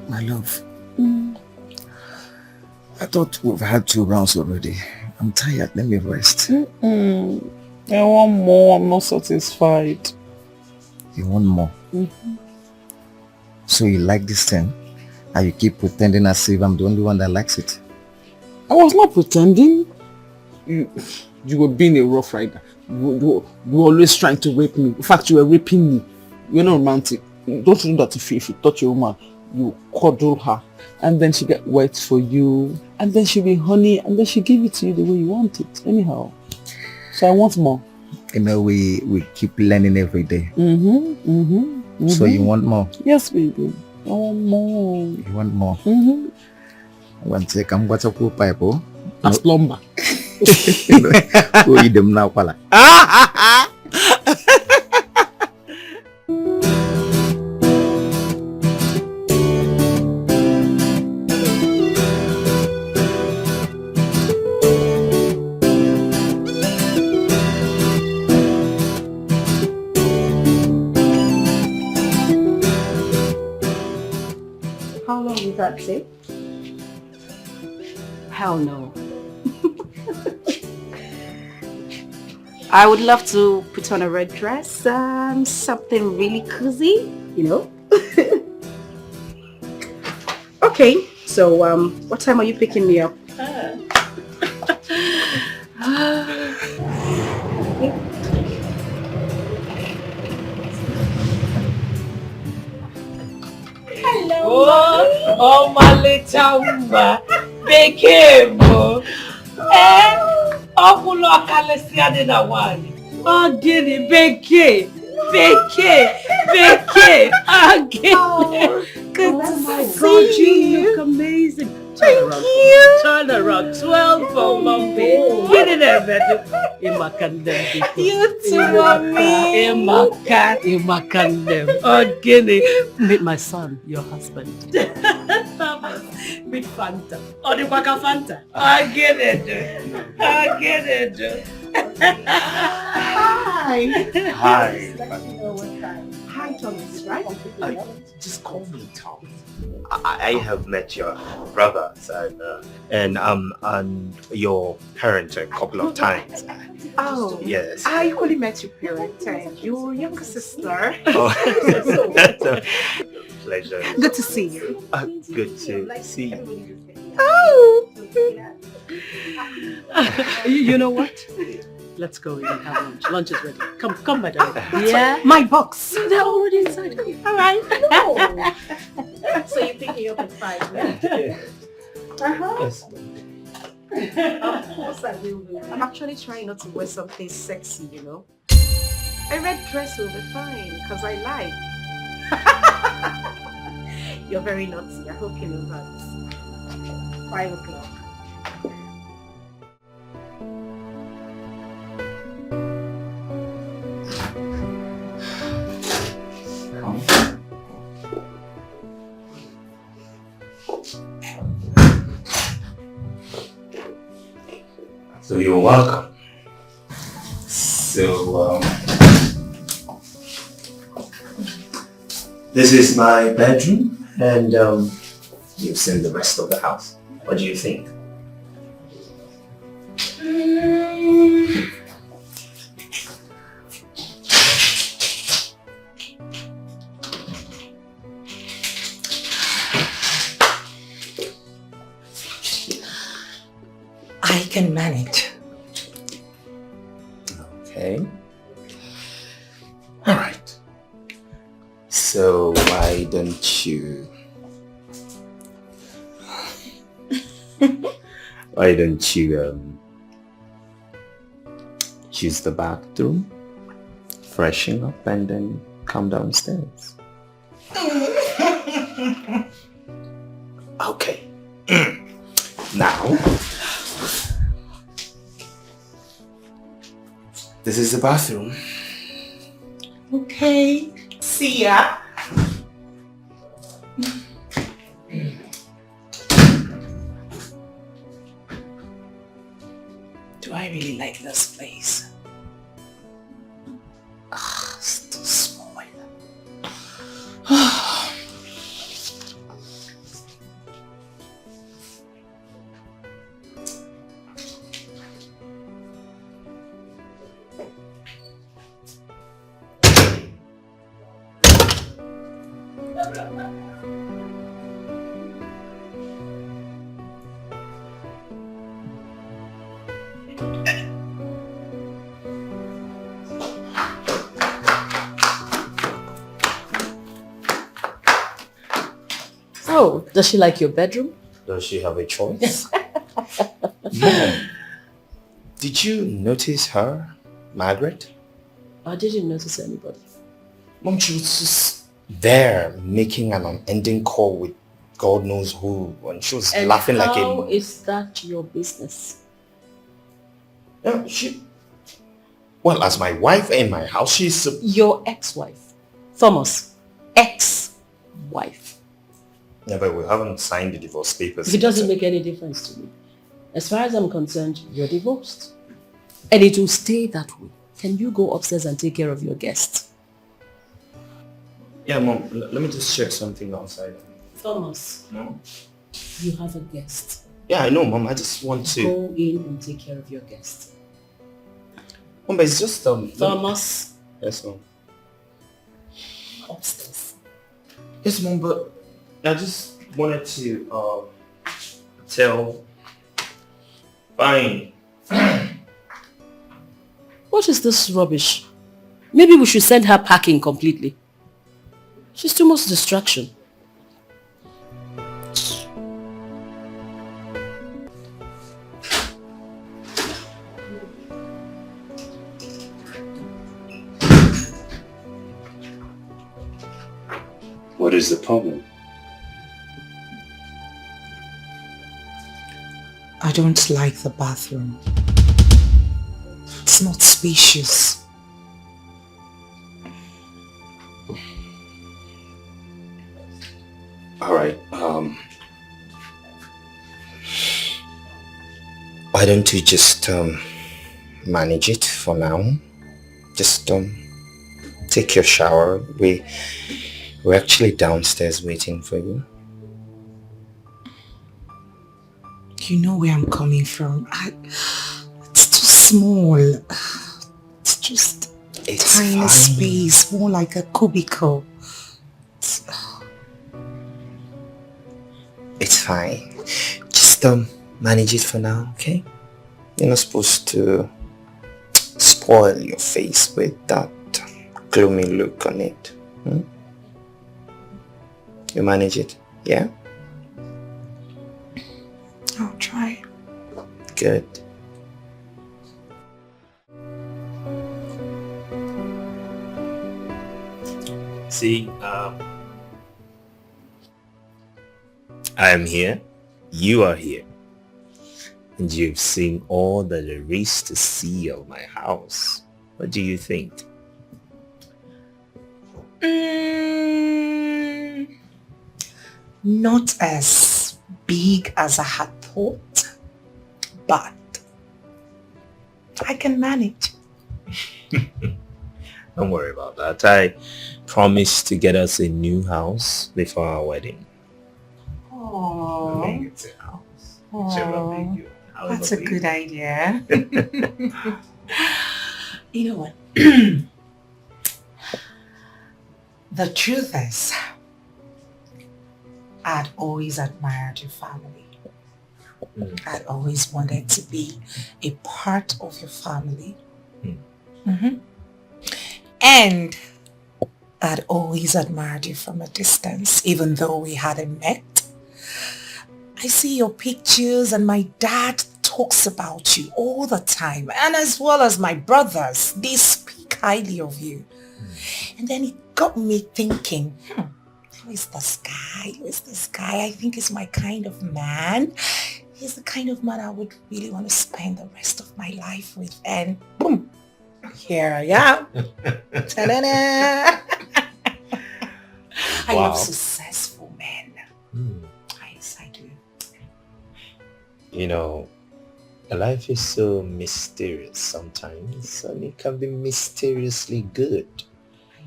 My love. I thought we've had 2 rounds already. I'm tired. Let me rest. I want more. I'm not satisfied. You want more? So you like this thing? And you keep pretending as if I'm the only one that likes it? I was not pretending. You were being a rough rider. You were always trying to rape me. In fact, you were raping me. You're not romantic. Don't you know that if you touch a woman, you cuddle her, and then she get wet for you, and then she be honey, and then she give it to you the way you want it. Anyhow, so I want more. You know, we keep learning every day. So you want more? Yes, baby. I want more. You want more? One sec, I'm going to go pipe. As plumber. Go eat them now, pala. How long will that take? Hell no. I would love to put on a red dress, something really cozy, you know. Okay, so what time are you picking me up? Oh, my little Ubah. Dikeh, oh, Okoli Kalisia de na wali. Oh, Gini, Dikeh. Good to see you. You look amazing. Turn around. 12 for mommy. Get in there, baby. You too, mommy. Oh, Gini. Meet my son, your husband. Meet Fanta. Oh, the Waka Fanta. I get it. Hi. Hi. Let me know what time. Hi, Thomas, right? Just call me Tom. I have met your brothers and your parents a couple of times. Oh, yes. I equally met your parents and your younger sister. Oh, pleasure. Good to see you. Good to see you. Oh! You know what? Let's go in and have lunch. Lunch is ready. Come, my darling. Yeah? My box. They're already inside. All right. No. So you're picking up at 5 minutes? Yes. Of course I will. I'm actually trying not to wear something sexy, you know. A red dress will be fine, because I like. You're very naughty. I hope you know that. 5 o'clock. So you're welcome. So, this is my bedroom, and you've seen the rest of the house. What do you think? I can manage. Okay. All right. So why don't you use the bathroom, freshen up, and then come downstairs? Okay. Now, this is the bathroom. Okay. See ya. Do I really like this place? It's too small. Oh, does she like your bedroom? Does she have a choice? Mom, did you notice her, Margaret? I didn't notice anybody. Mom, she was just there making an unending call with God knows who, and she was laughing like a... How is that your business? Yeah, well, as my wife in my house, she's... Your ex-wife. Thomas. Ex-wife. Yeah, but we haven't signed the divorce papers. It doesn't make any difference to me. As far as I'm concerned, you're divorced. And it will stay that way. Can you go upstairs and take care of your guests? Yeah, Mom, let me just check something outside. Thomas. No? You have a guest. Yeah, I know, Mom. I just want to... Go in and take care of your guest. Mom, but it's just... Thomas. Yes, Mom. Upstairs. Yes, Mom, but I just wanted to tell... Fine. What is this rubbish? Maybe we should send her packing completely. She's too much distraction. What is the problem? I don't like the bathroom. It's not spacious. Alright, why don't you just manage it for now? Just take your shower. We're actually downstairs waiting for you. You know where I'm coming from. It's too small. It's just a tiny fine. space, more like a cubicle. It's fine. Just manage it for now, okay? You're not supposed to spoil your face with that gloomy look on it. You manage it, yeah? I'll try. Good. See, I am here, you are here, and you've seen all that there is to see of my house. What do you think? Not as big as I had thought, but I can manage. Don't worry about that. I promised to get us a new house before our wedding. Oh, It's a house. that's a good idea. You know what? The truth is, I'd always admired your family. I'd always wanted to be a part of your family. And I'd always admired you from a distance, even though we hadn't met. I see your pictures and my dad talks about you all the time, and as well as my brothers, they speak highly of you. And then it got me thinking, who is this guy? Who is this guy? I think he's my kind of man. He's the kind of man I would really want to spend the rest of my life with. And boom, here I am. Ta-da-da. I love successful men. Yes, I do. You know, life is so mysterious sometimes, and it can be mysteriously good.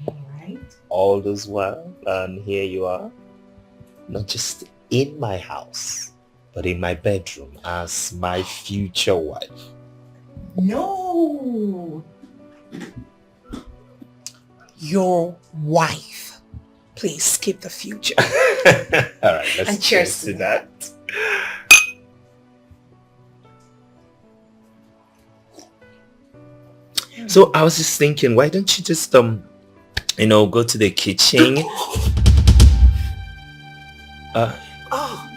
Right? All those while, and here you are, not just in my house, but in my bedroom as my future wife. No. Your wife. Please skip the future. All right, let's and cheers to that. So I was just thinking, why don't you just go to the kitchen?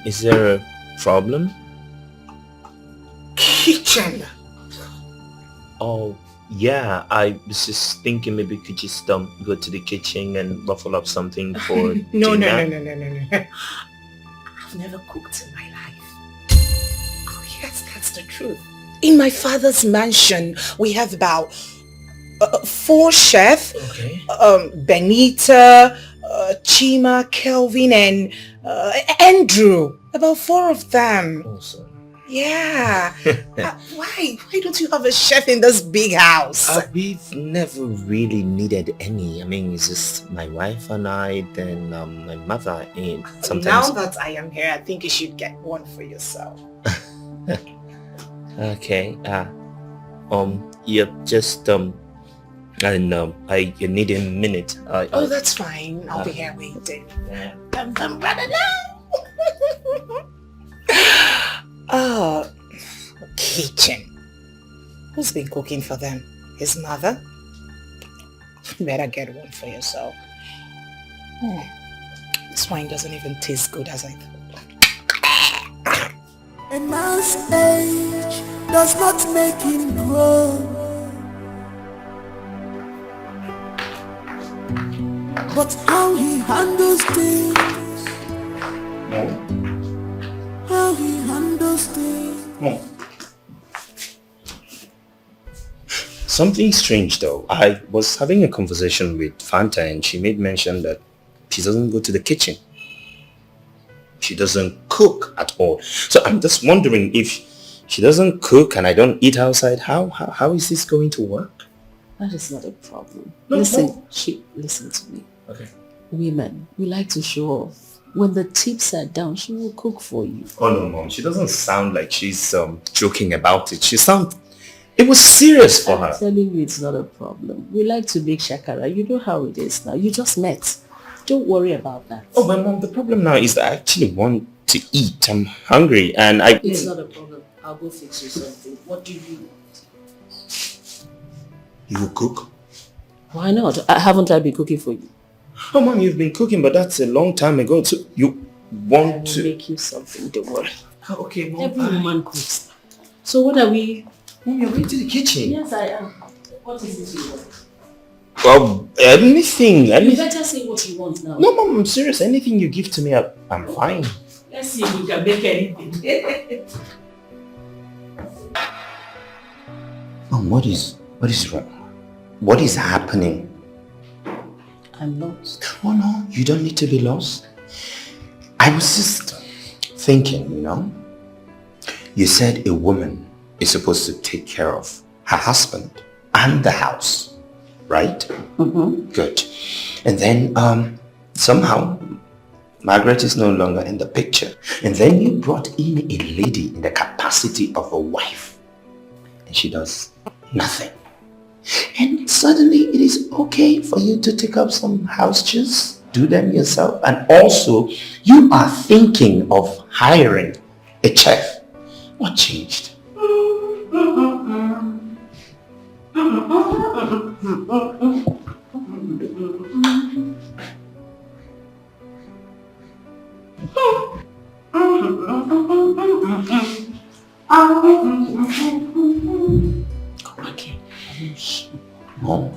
Is there a problem? Kitchen. Oh yeah, I was just thinking maybe you could just go to the kitchen and ruffle up something for No. dinner. I've never cooked in my life. Oh yes, that's the truth. In my father's mansion, we have about 4 chefs. Okay. Benita, Chima, Kelvin, and Andrew. About 4 of them. Awesome. Yeah. Why don't you have a chef in this big house? We've never really needed any. I mean, it's just my wife and I, then my mother, and sometimes. Now that I am here, I think you should get one for yourself. Okay. Yeah, just I need a minute. Oh, that's fine. I'll be here waiting. Oh, kitchen. Who's been cooking for them? His mother? Better get one for yourself. This wine doesn't even taste good as I thought. A man's age does not make him grow, but how he handles things. How he handles things. Something strange though. I was having a conversation with Fanta and she made mention that she doesn't go to the kitchen. She doesn't cook at all. So I'm just wondering, if she doesn't cook and I don't eat outside, how is this going to work? That is not a problem. No, listen to me. Okay. Women, we like to show off. When the tips are down, she will cook for you. Oh no, Mom. She doesn't sound like she's joking about it. It was serious for her. I'm telling you, it's not a problem. We like to make shakara. You know how it is now. You just met. Don't worry about that. Oh, but Mom, the problem now is that I actually want to eat. I'm hungry and I... It's not a problem. I'll go fix you something. What do you want? You will cook? Why not? Haven't I been cooking for you? Oh, Mom, you've been cooking, but that's a long time ago. So you want to... make you something. Don't worry. Oh, okay, Mom. Every woman cooks. So what are we... Mom, you're going to the kitchen. Yes, I am. What is it you want? Well, anything. You better say what you want now. No, Mom, I'm serious. Anything you give to me, I'm fine. Let's see if you can make anything. Mom, what is wrong? What is happening? I'm lost. Oh no, you don't need to be lost. I was just thinking, You said a woman is supposed to take care of her husband and the house, right? Mm-hmm. Good. And then somehow Margaret is no longer in the picture. And then you brought in a lady in the capacity of a wife. And she does nothing. And suddenly it is okay for you to take up some house chores, do them yourself. And also, you are thinking of hiring a chef. What changed? Mom,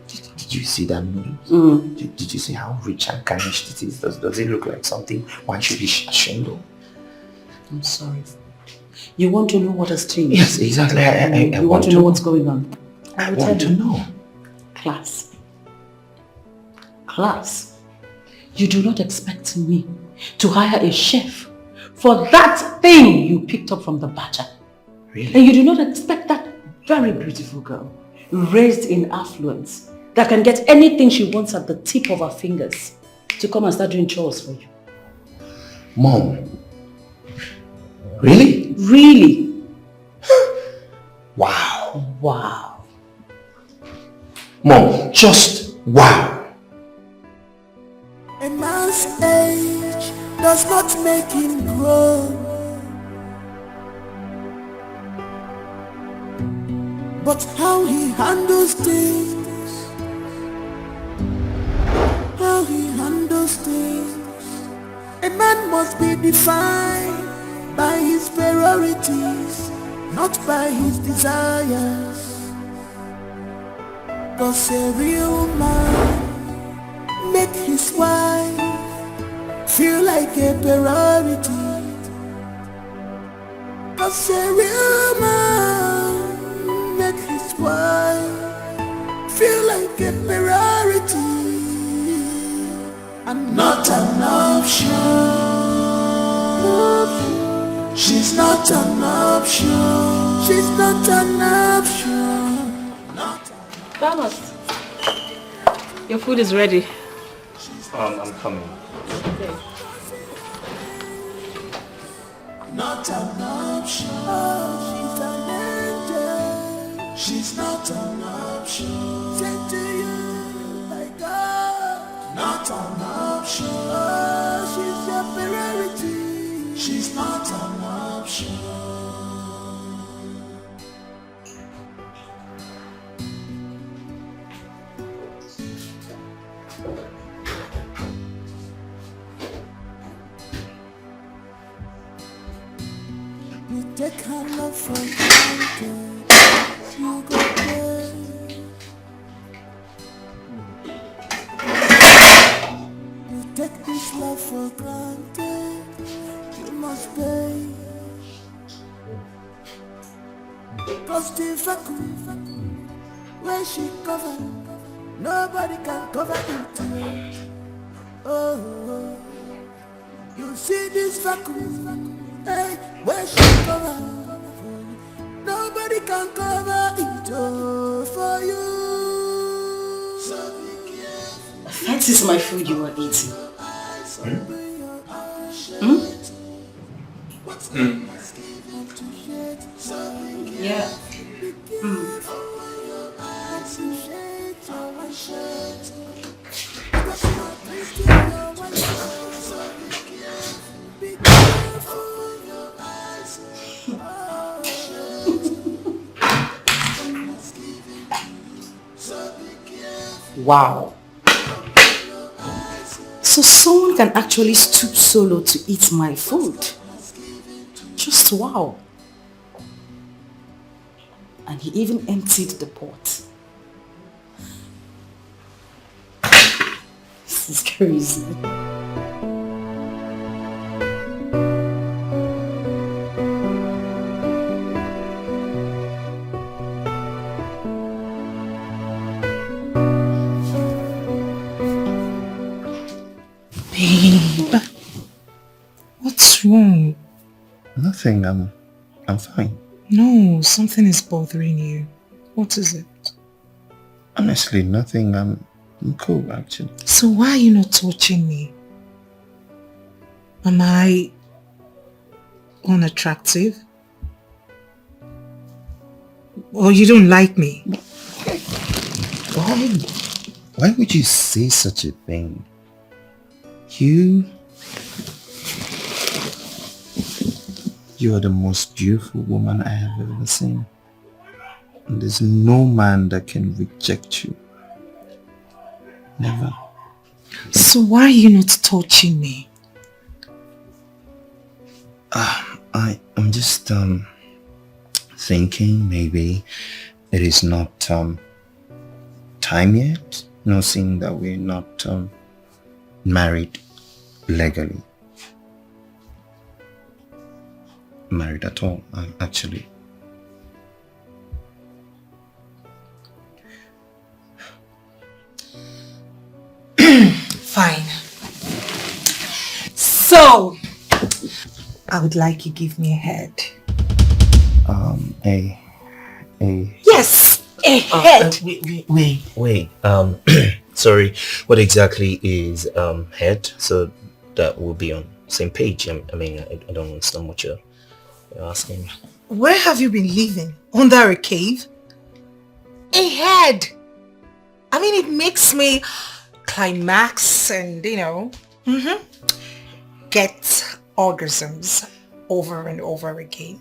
did you see that noodles? Did you see how rich and garnished it is? Does it look like something one should be ashamed of? I'm sorry. You want to know what has changed? Yes, exactly. I you want to know what's going on? I want to know. Class. Class. You do not expect me to hire a chef for that thing you picked up from the badger. Really? And you do not expect that very beautiful girl, raised in affluence, that can get anything she wants at the tip of her fingers, to come and start doing chores for you. Mom. Really? Really? Wow. Wow. Mom, just wow. A man's age does not make him grow, but how he handles things, how he handles things. A man must be defined by his priorities, not by his desires. 'Cause a real man make his wife feel like a priority. 'Cause a real man make his wife feel like a priority and not an option. She's not an option. She's not an option. Thomas, your food is ready. I'm coming. Okay. Not an option. She's an angel. She's not an option. Say to you, my God. Not an option. She's your priority. She's not an option. You take her love for granted. You go there. You take this love for granted. You must pay. 'Cause the vacuum where she cover, nobody can cover it. Oh, you see this vacuum. Hey, where she cover, nobody can cover it for you. So be careful. That is my food you are eating. Yeah. Wow. So someone can actually stoop so low to eat my food. Just wow. And he even emptied the pot. This is crazy. Babe, what's wrong? Nothing. I'm fine. No, something is bothering you. What is it? Honestly, nothing. I'm cool, actually. So why are you not touching me? Am I unattractive? Or you don't like me? Why would you say such a thing? You are the most beautiful woman I have ever seen. And there's no man that can reject you. Never. So why are you not touching me? I'm just thinking maybe it is not time yet. No, seeing that we're not married legally. Married at all, actually. Fine. So, I would like you give me a head. Yes, a head. Wait. Sorry. What exactly is head? So that will be on the same page. I mean, I don't understand what you're asking me. Where have you been living? Under a cave? A head. I mean, it makes me climax and, get orgasms over and over again.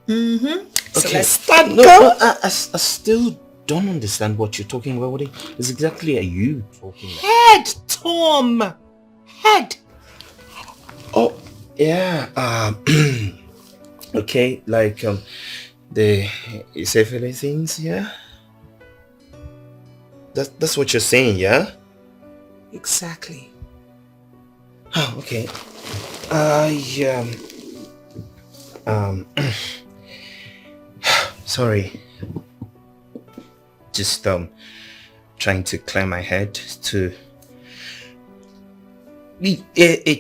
So let's start. No, I still don't understand what you're talking about. What is exactly are you talking about? Head, Tom. Head. Oh, yeah. Okay, like the safely things, yeah. That's what you're saying, yeah. Exactly. Oh, okay. Sorry. Just trying to clear my head to it.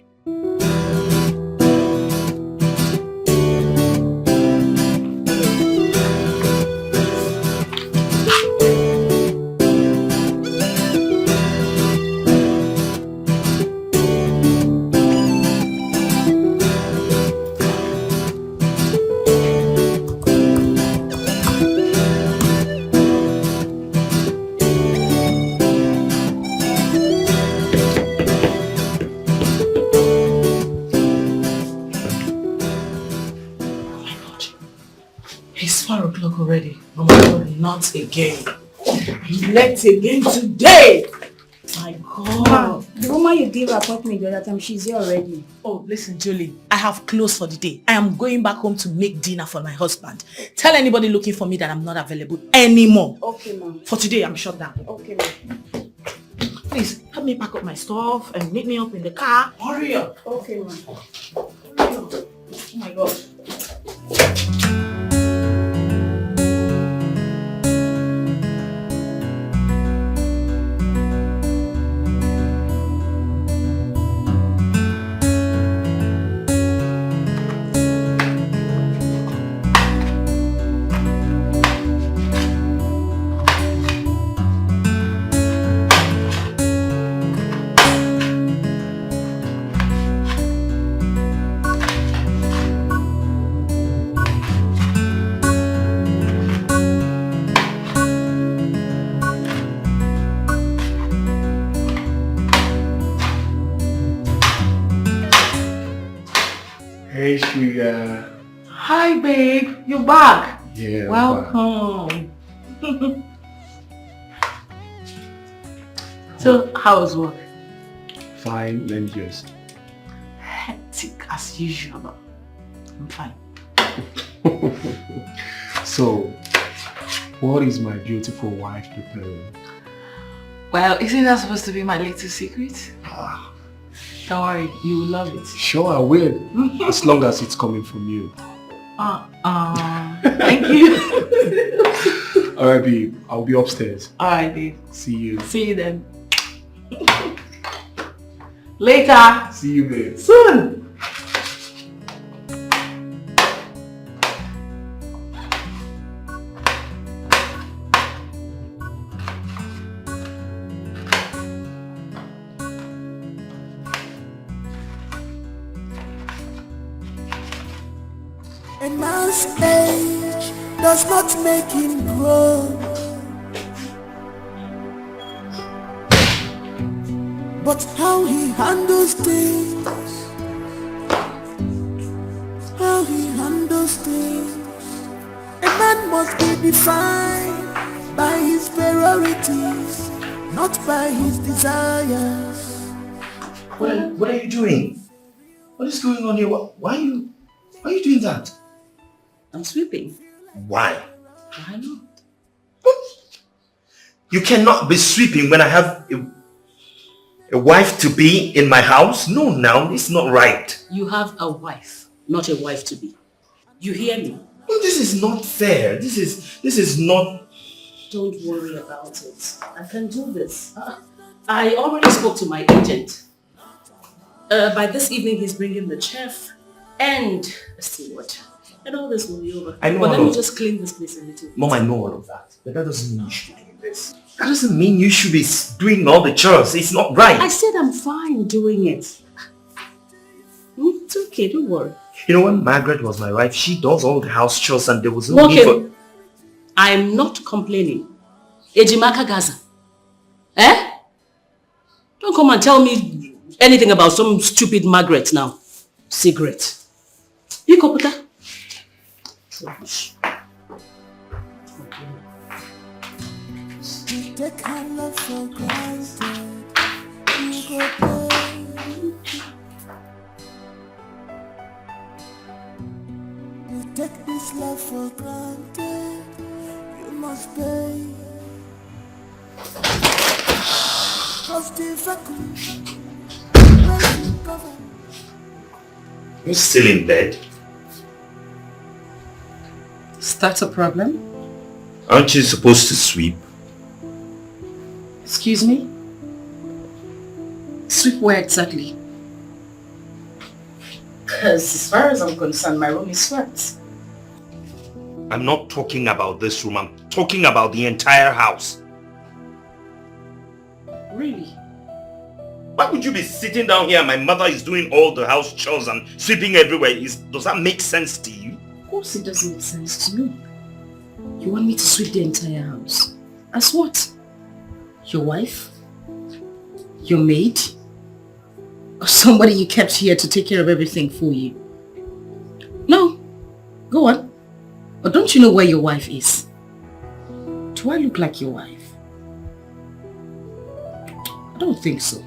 It's 4 o'clock already. Oh my God, not again. Late again today. My God. The woman you gave her appointment the other time, she's here already. Oh, listen, Julie. I have closed for the day. I am going back home to make dinner for my husband. Tell anybody looking for me that I'm not available anymore. Okay, ma'am. For today, I'm shut down. Okay, ma'am. Please, help me pack up my stuff and meet me up in the car. Hurry up. Okay, ma'am. Hurry up. Oh my God. Hey, sugar. Hi, babe. You're back. Yeah. Welcome. So, how was work? Fine, and yours? Hectic as usual, but I'm fine. So, what is my beautiful wife preparing? Well, isn't that supposed to be my little secret? Don't worry, you will love it. Sure, I will. As long as it's coming from you. Thank you. Alright, babe. I'll be upstairs. Alright, babe. See you. See you then. Later. See you, babe. Soon. man's age does not make him grow, but how he handles things, how he handles things. A man must be defined by his priorities, not by his desires. What are you doing? What is going on here? Why are you doing that? I'm sweeping. Why? Why not? You cannot be sweeping when I have a wife to be in my house? No, now it's not right. You have a wife, not a wife to be. You hear me? No, this is not fair. This is not. Don't worry about it. I can do this. I already spoke to my agent. By this evening, he's bringing the chef and a steward. And all this will be over. I know. But let me just clean this place a little bit. Mom, I know all of that. But that doesn't mean you should be doing this. That doesn't mean you should be doing all the chores. It's not right. I said I'm fine doing it. It's okay, don't worry. You know, when Margaret was my wife, she does all the house chores and there was no need for... I'm not complaining. Ejimaka Gaza. Eh? Don't come and tell me anything about some stupid Margaret now. Cigarette. You Koputa? Trash. You take her love for granted, you go pay. You take this love for granted, you must pay. Cause the vacuum, You're still in bed? Is that a problem? Aren't you supposed to sweep? Excuse me? Sweep where exactly? Because as far as I'm concerned, my room is swept. I'm not talking about this room. I'm talking about the entire house. Really? Why would you be sitting down here and my mother is doing all the house chores and sweeping everywhere? Does that make sense to you? Of course it doesn't make sense to me. You want me to sweep the entire house? As what? Your wife? Your maid? Or somebody you kept here to take care of everything for you? No. Go on. Or don't you know where your wife is? Do I look like your wife? I don't think so.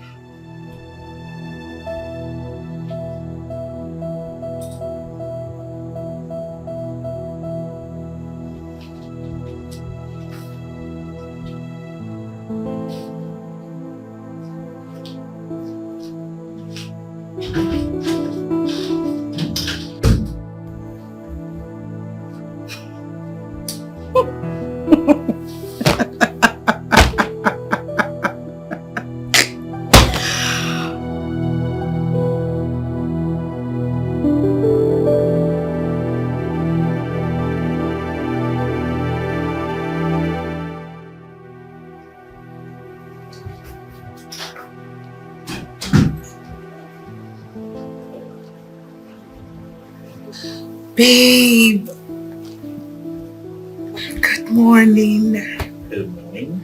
Babe. Good morning. Good morning.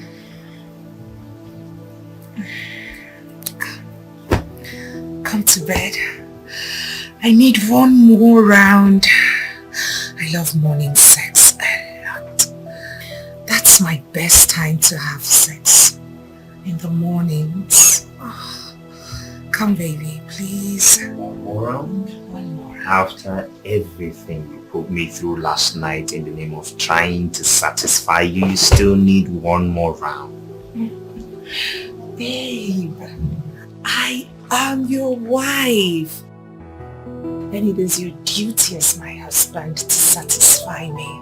Come to bed. I need one more round. I love morning sex a lot. That's my best time to have sex. In the mornings. Oh, come baby, please. One more round? One more. After everything you put me through last night in the name of trying to satisfy you, you still need one more round. Babe, I am your wife. And it is your duty as my husband to satisfy me.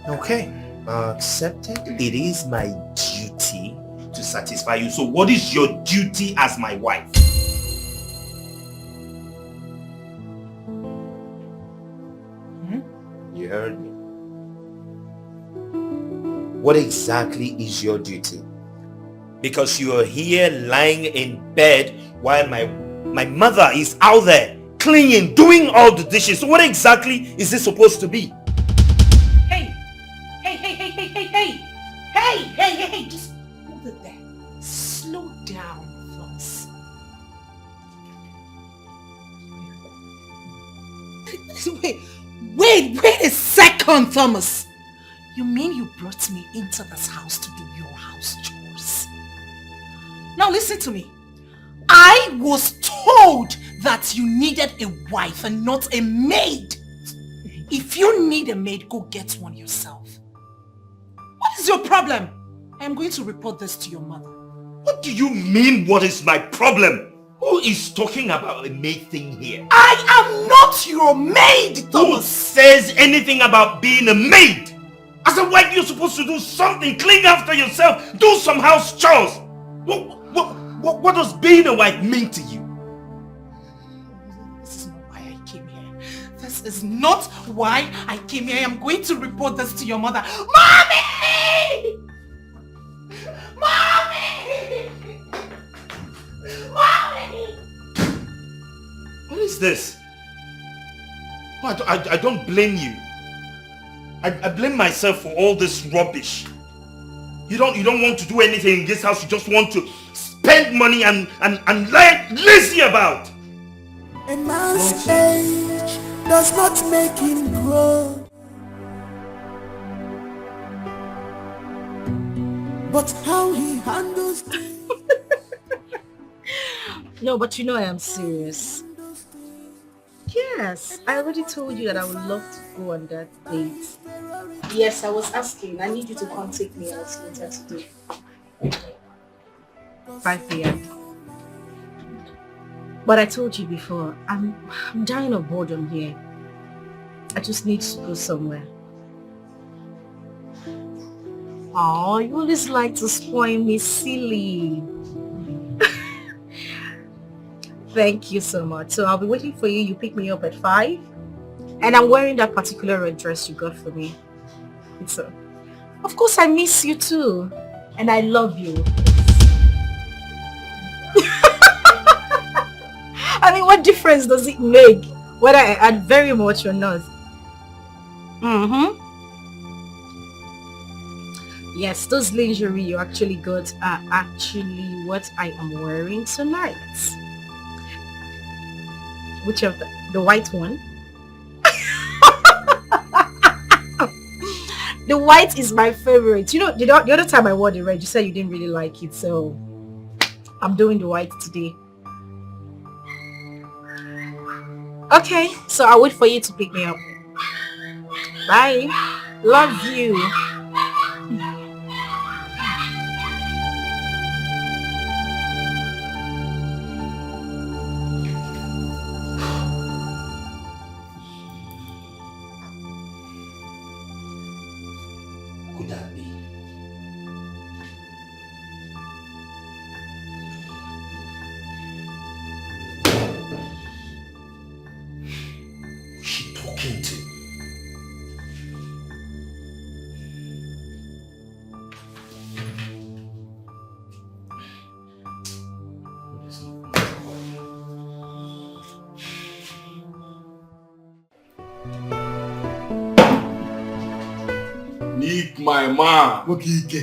Okay, accepted. It is my duty to satisfy you. So what is your duty as my wife? You heard me. What exactly is your duty? Because you are here lying in bed while my mother is out there cleaning, doing all the dishes. So what exactly is this supposed to be? Hey, just hold it there. Slow down, Thomas. Wait a second, Thomas. You mean you brought me into this house to do your house chores? Now listen to me. I was told that you needed a wife and not a maid. If you need a maid, go get one yourself. What is your problem? I am going to report this to your mother. What do you mean, what is my problem? Who is talking about a maid thing here? I am not your maid, Thomas! Who says anything about being a maid? As a wife, you're supposed to do something, clean after yourself, do some house chores. What does being a wife mean to you? This is not why I came here. This is not why I came here. I am going to report this to your mother. Mommy! Mommy! Mommy! What is this? Oh, I don't blame you. I blame myself for all this rubbish. You don't want to do anything in this house. You just want to spend money and lie lazy about. A man's age does not make him grow, but how he handles things. No, but you know I am serious. Yes, I already told you that I would love to go on that date. Yes, I was asking. I need you to come take me out later today. 5 p.m. But I told you before, I'm dying of boredom here. I just need to go somewhere. Oh, you always like to spoil me, silly. Thank you so much. So I'll be waiting for you. You pick me up at 5. And I'm wearing that particular red dress you got for me. So, of course I miss you too. And I love you. I mean, what difference does it make whether I add very much or not? Yes, those lingerie you actually got are actually what I am wearing tonight. Which of the white one? The white is my favorite. You know, the other time I wore the red, you said you didn't really like it, so I'm doing the white today. Okay, so I'll wait for you to pick me up. Bye. Love you. Could that be? Who's she talking to? Nick, my man. Mokike.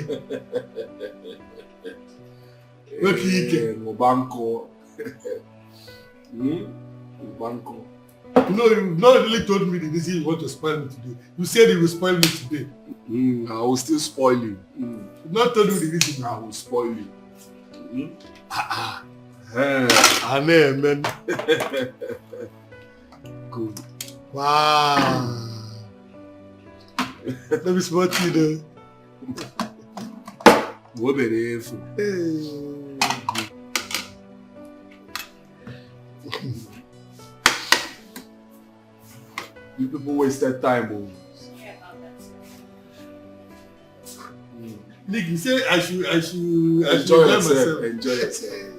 Mokike. Mobanko. Mobanko. You know, you've not really told me the reason you want to spoil me today. You said you will spoil me today. I will still spoil you. You've not told me the reason. I will spoil you. Amen. Good. Wow. Let me spot you though. What be there? You people wasted time. Nick, you say I should enjoy yourself. Enjoy yourself.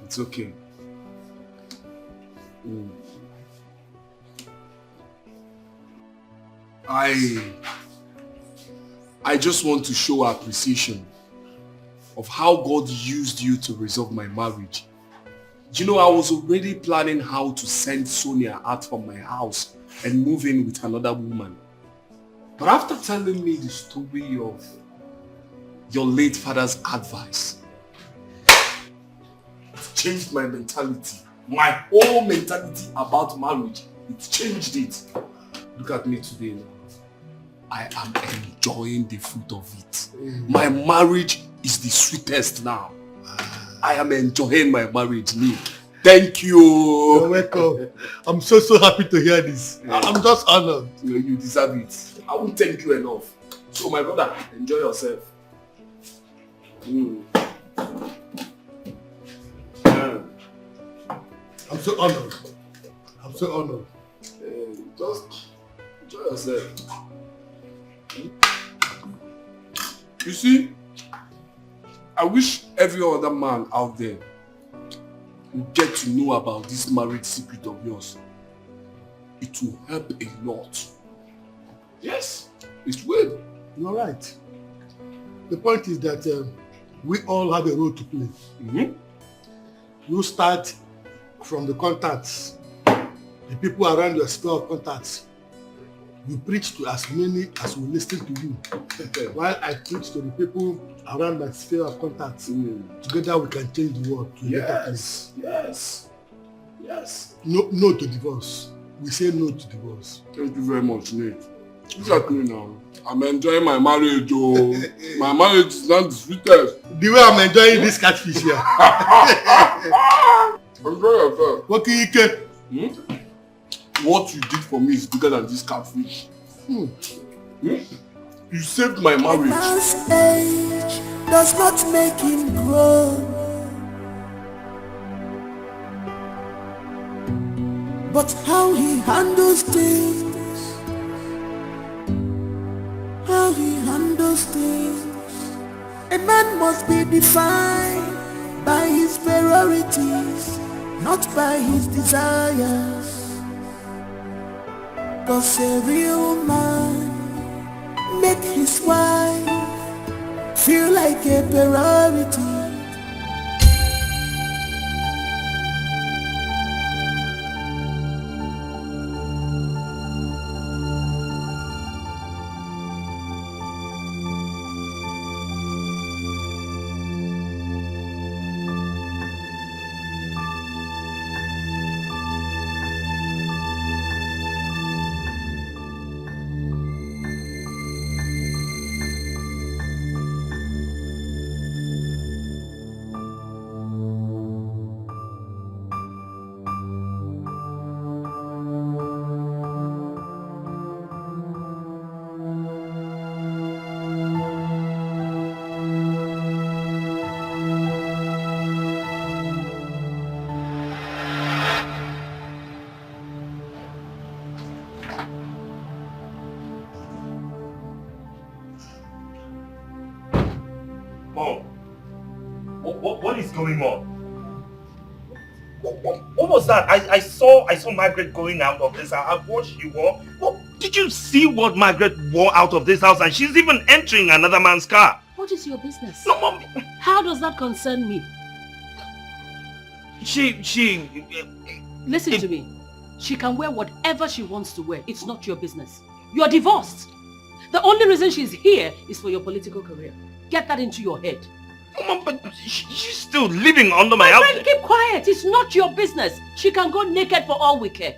It's okay. I just want to show appreciation of how God used you to resolve my marriage. You know, I was already planning how to send Sonia out from my house and move in with another woman. But after telling me the story of your late father's advice, it changed my mentality. My whole mentality about marriage. It changed it. Look at me today now. I am enjoying the fruit of it. My marriage is the sweetest now. I am enjoying my marriage, me. Thank you. You're welcome. I'm so happy to hear this. I'm just honored. You deserve it. I won't thank you enough. So my brother, enjoy yourself. I'm so honored. I'm so honored. Just enjoy yourself. You see, I wish every other man out there would get to know about this marriage secret of yours. It will help a lot. Yes, it will. You're right. The point is that we all have a role to play. You start from the contacts, the people around your sphere of contacts. You preach to as many as will listen to you, while I preach to the people around my sphere of contacts. Together we can change the world to a better place. Yes. No to divorce. We say no to divorce. Thank you very much, Nate. Look at me now. I'm enjoying my marriage, oh. My marriage is not the sweetest. The way I'm enjoying this catfish here. Enjoy yourself. What can you get? What you did for me is bigger than this catfish. You saved my A marriage. man's age does not make him grow, but how he handles things. How he handles things. A man must be defined by his priorities, not by his desires. 'Cause a real man make his wife feel like a priority. What is going on? What was that? I saw Margaret going out of this house. I watched you all. Did you see what Margaret wore out of this house? And she's even entering another man's car. What is your business? No, Mom. How does that concern me? Listen to me. She can wear whatever she wants to wear. It's not your business. You're divorced. The only reason she's here is for your political career. Get that into your head. Mom, but she's still living under my house. My friend, keep quiet. It's not your business. She can go naked for all we care.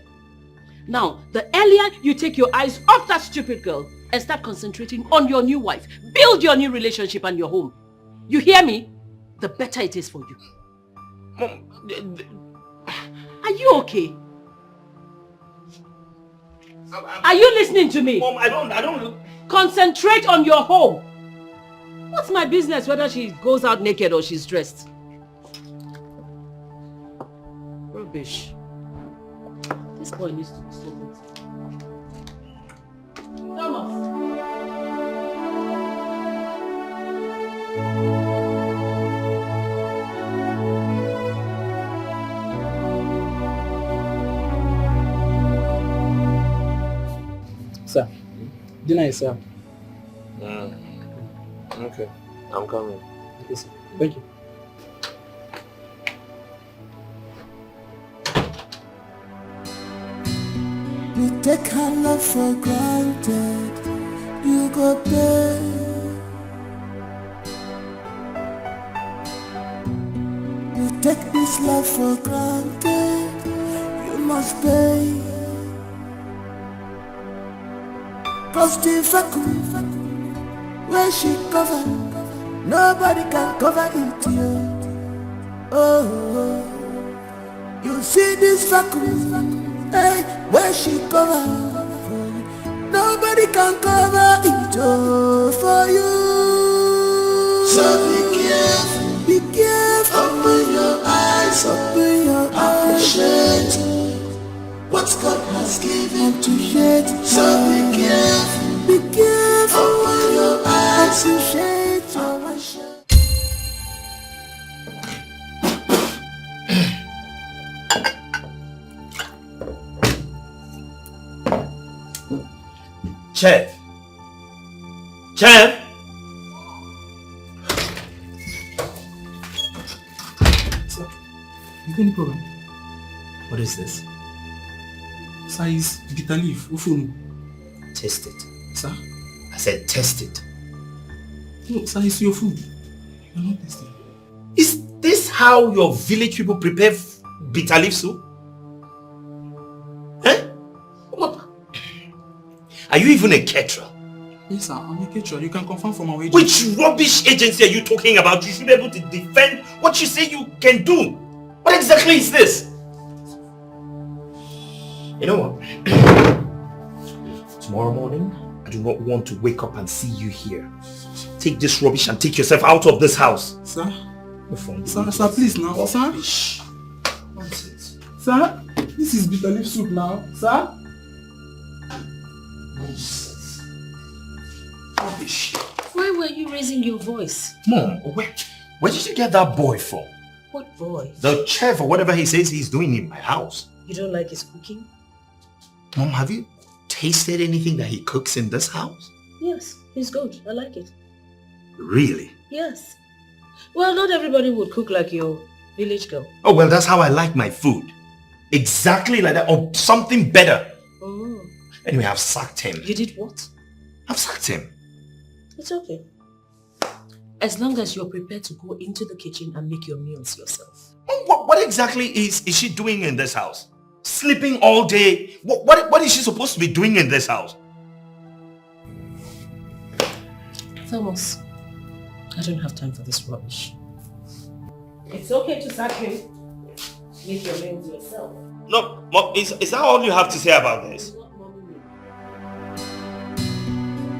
Now, the earlier you take your eyes off that stupid girl and start concentrating on your new wife, build your new relationship and your home. You hear me? The better it is for you. Mom, are you okay? Are you listening to me? Mom, I don't... Concentrate on your home. What's my business whether she goes out naked or she's dressed? Rubbish. This boy needs to be sold. Thomas. Sir, dinner is served. Okay, I'm coming. Okay, sir. Thank you. take her love for granted, you go pay. You take this love for granted, you must pay. Cause the vacuum where she cover, nobody can cover it, you. Oh, you see this vacuum, hey, where she cover, nobody can cover it, oh, for you. So be careful, open your eyes, appreciate what God has given to you. So be careful, open your eyes, appreciate your worship. Chef! Sir, you got any problem? What is this? Sir, it's bitter leaf. Ufunu. Taste it. Sir? I said test it. No, sir, it's your food. You're not tasting. Is this how your village people prepare bitter leaf soup? What? Are you even a caterer? Yes, sir, I'm a caterer. You can confirm from our agency. Which rubbish agency are you talking about? You should be able to defend what you say you can do. What exactly is this? You know what? Tomorrow morning, I do not want to wake up and see you here. Take this rubbish and take yourself out of this house. Sir? Sir, please now. Rubbish. Sir? Nonsense. Sir? This is bitter leaf soup now. Sir? Nonsense. Rubbish. Why were you raising your voice? Mom, where did you get that boy from? What boy? The chef or whatever he says he's doing in my house. You don't like his cooking? Mom, have you tasted anything that he cooks in this house? Yes, he's good. I like it. Really? Yes. Well, not everybody would cook like your village girl. Oh, well, that's how I like my food. Exactly like that, or something better. Oh. Anyway, I've sacked him. You did what? I've sacked him. It's okay. As long as you're prepared to go into the kitchen and make your meals yourself. What exactly is she doing in this house? Sleeping all day? What is she supposed to be doing in this house? Thomas, I don't have time for this rubbish. It's okay to sack him. Make your meals yourself. No, Mom, is that all you have to say about this?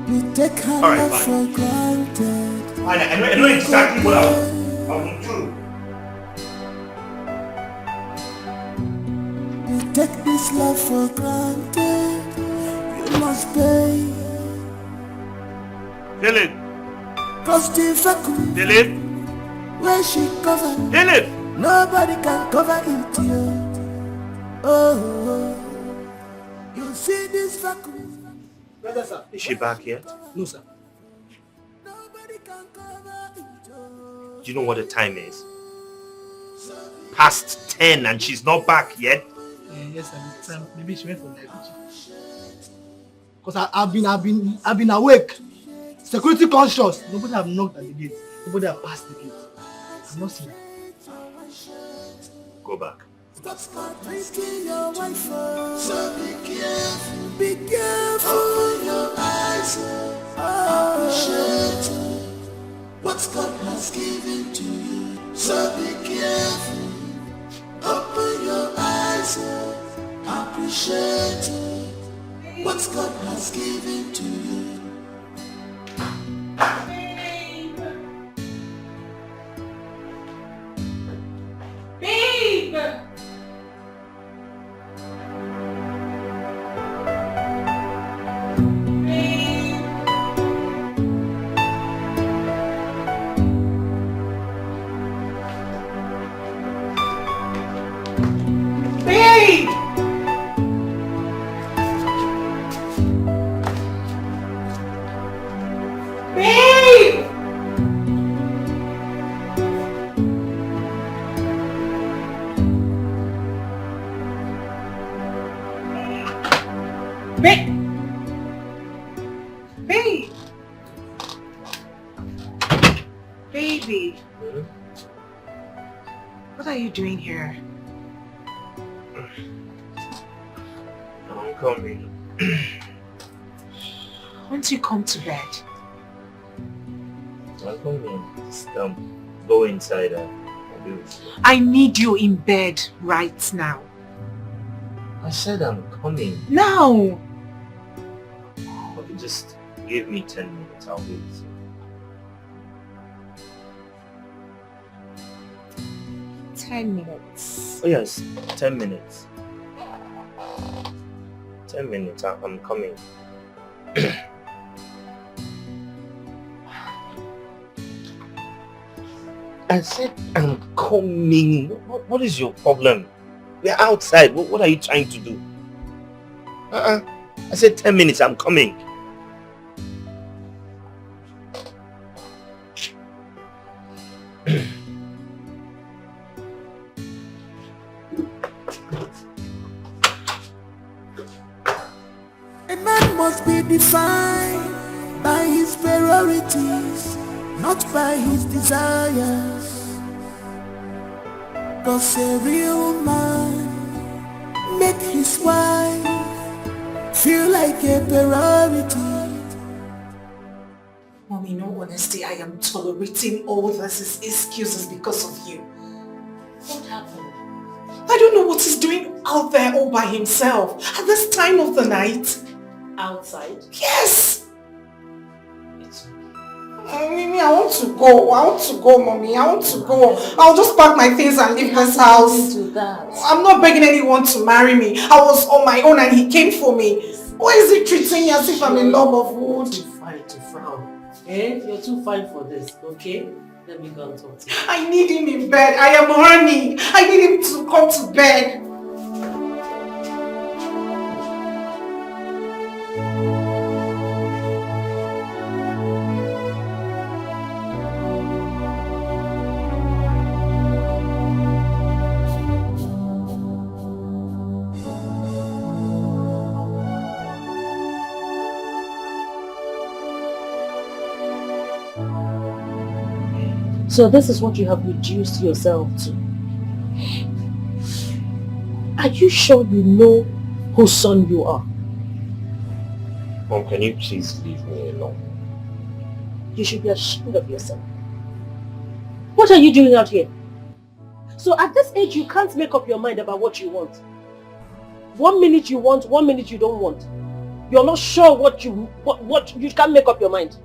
Alright, fine. Fine, I know exactly what I will do. You take this love for granted, you must pay. Philip! Cause the vacuum Philip! where she cover, Philip! nobody can cover it, you. Oh, you see this vacuum. Brother, sir. Is she back yet? No, sir. Nobody can cover it, Do you know what the time is? Past 10 and she's not back yet? Yes, sir. Maybe she went for the because I've been awake. Security conscious. Nobody have knocked at the gate. Nobody have passed the gate. I'm not seeing her. Go back. Stop risking your wife. So be careful, open your eyes, appreciate what God has given to you. So be careful, open your eyes, appreciate what God has given to you. Babe! Babe! Babe! Baby! What are you doing here? I'm coming. Won't you come to bed? I'm coming. Just go inside and I'll be with you. I need you in bed right now. I said I'm coming. Now! Okay, just give me 10 minutes. I'll be with you. Ten minutes. Oh yes, 10 minutes. 10 minutes, I'm coming. I said I'm coming. What is your problem? We're outside. What are you trying to do? I said 10 minutes, I'm coming. A man must be defined by his priorities, not by his desires. 'Cause a real man make his wife feel like a priority. Mommy, in all honesty, I am tolerating all these excuses because of you. What happened? I don't know what he's doing out there all by himself at this time of the night. Outside? Yes! Mimi, I want to go, Mommy. I want to go. I'll just pack my things and leave this house. Do that. I'm not begging anyone to marry me. I was on my own and he came for me. Why is he treating me as if I'm a lump of wood? Too fine to frown. Eh? You're too fine for this, okay? Let me go and talk to you. I need him in bed. I am horny. I need him to come to bed. So this is what you have reduced yourself to. Are you sure you know whose son you are? Mom, can you please leave me alone? You should be ashamed of yourself. What are you doing out here? So at this age, you can't make up your mind about what you want. 1 minute you want, 1 minute you don't want. You're not sure what you can't make up your mind.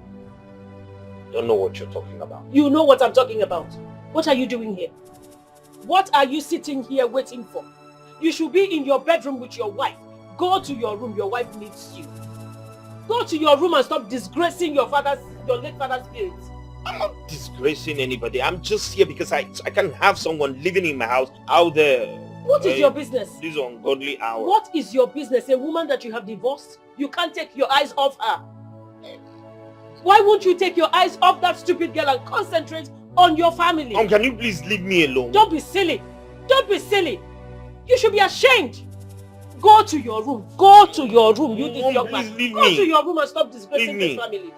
I don't know what you're talking about. You know what I'm talking about. What are you doing here? What are you sitting here waiting for? You should be in your bedroom with your wife. Go to your room, your wife needs you. Go to your room and stop disgracing your late father's spirit. I'm not disgracing anybody. I'm just here because I can have someone living in my house out there. What is your business? This ungodly hour. What is your business? A woman that you have divorced? You can't take your eyes off her. Why won't you take your eyes off that stupid girl and concentrate on your family? Mom, can you please leave me alone? Don't be silly. Don't be silly. You should be ashamed. Go to your room. Go to your room. You this young man. Go to your room and stop disgracing this family.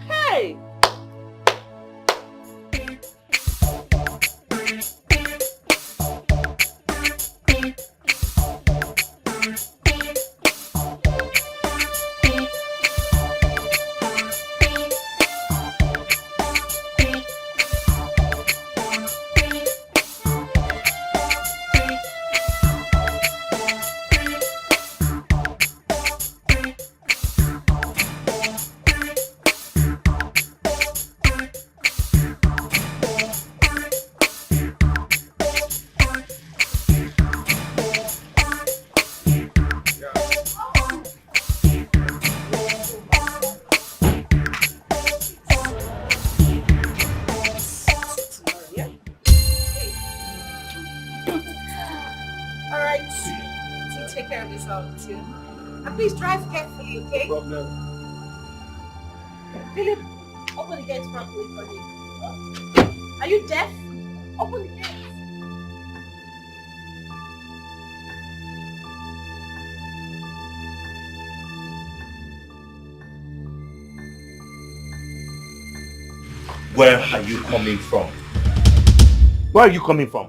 Hey! And please drive carefully, okay? No problem. Philip, open the gate properly for me. Are you deaf? Open the gate. Where are you coming from? Where are you coming from?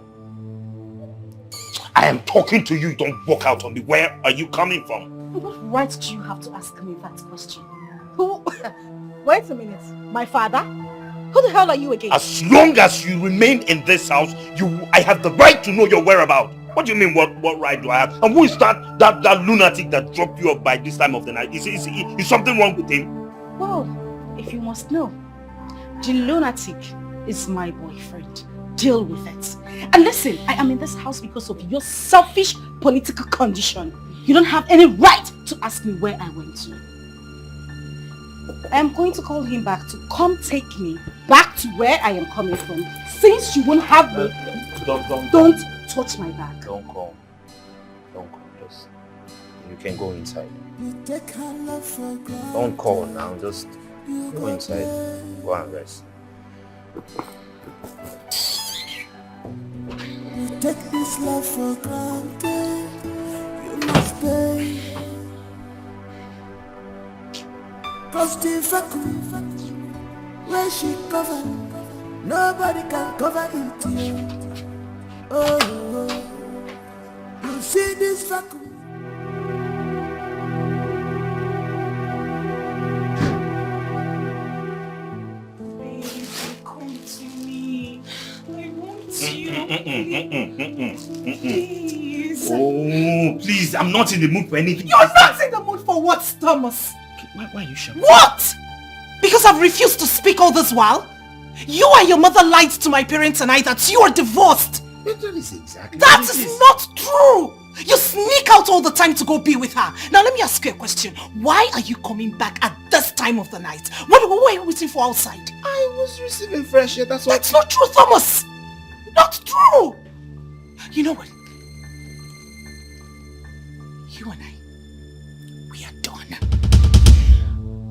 I am talking to you, don't walk out on me. Where are you coming from? What right do you have to ask me that question? Who? Wait a minute. My father? Who the hell are you again? As long as you remain in this house, I have the right to know your whereabouts. What do you mean, what right do I have? And who is that lunatic that dropped you off by this time of the night? Is something wrong with him? Well, if you must know, the lunatic is my boyfriend. Deal with it. And listen, I am in this house because of your selfish political condition. You don't have any right to ask me where I went to. I am going to call him back to come take me back to where I am coming from. Since you won't have me, don't touch my back. Don't call. Just, you can go inside. Don't call now. Just go inside. Go and rest. You take this love for granted. You must pay. Cause the vacuum where she covered, nobody can cover it. Oh, you see this vacuum. Please. Oh, please, I'm not in the mood for anything. You're not in the mood for what, Thomas? Why are you shouting? What? Because I've refused to speak all this while? You and your mother lied to my parents tonight that you are divorced. That is exactly That is not true. You sneak out all the time to go be with her. Now let me ask you a question. Why are you coming back at this time of the night? What were you waiting for outside? I was receiving fresh air, that's That's not true, Thomas. Not true. You know what? You and I, we are done.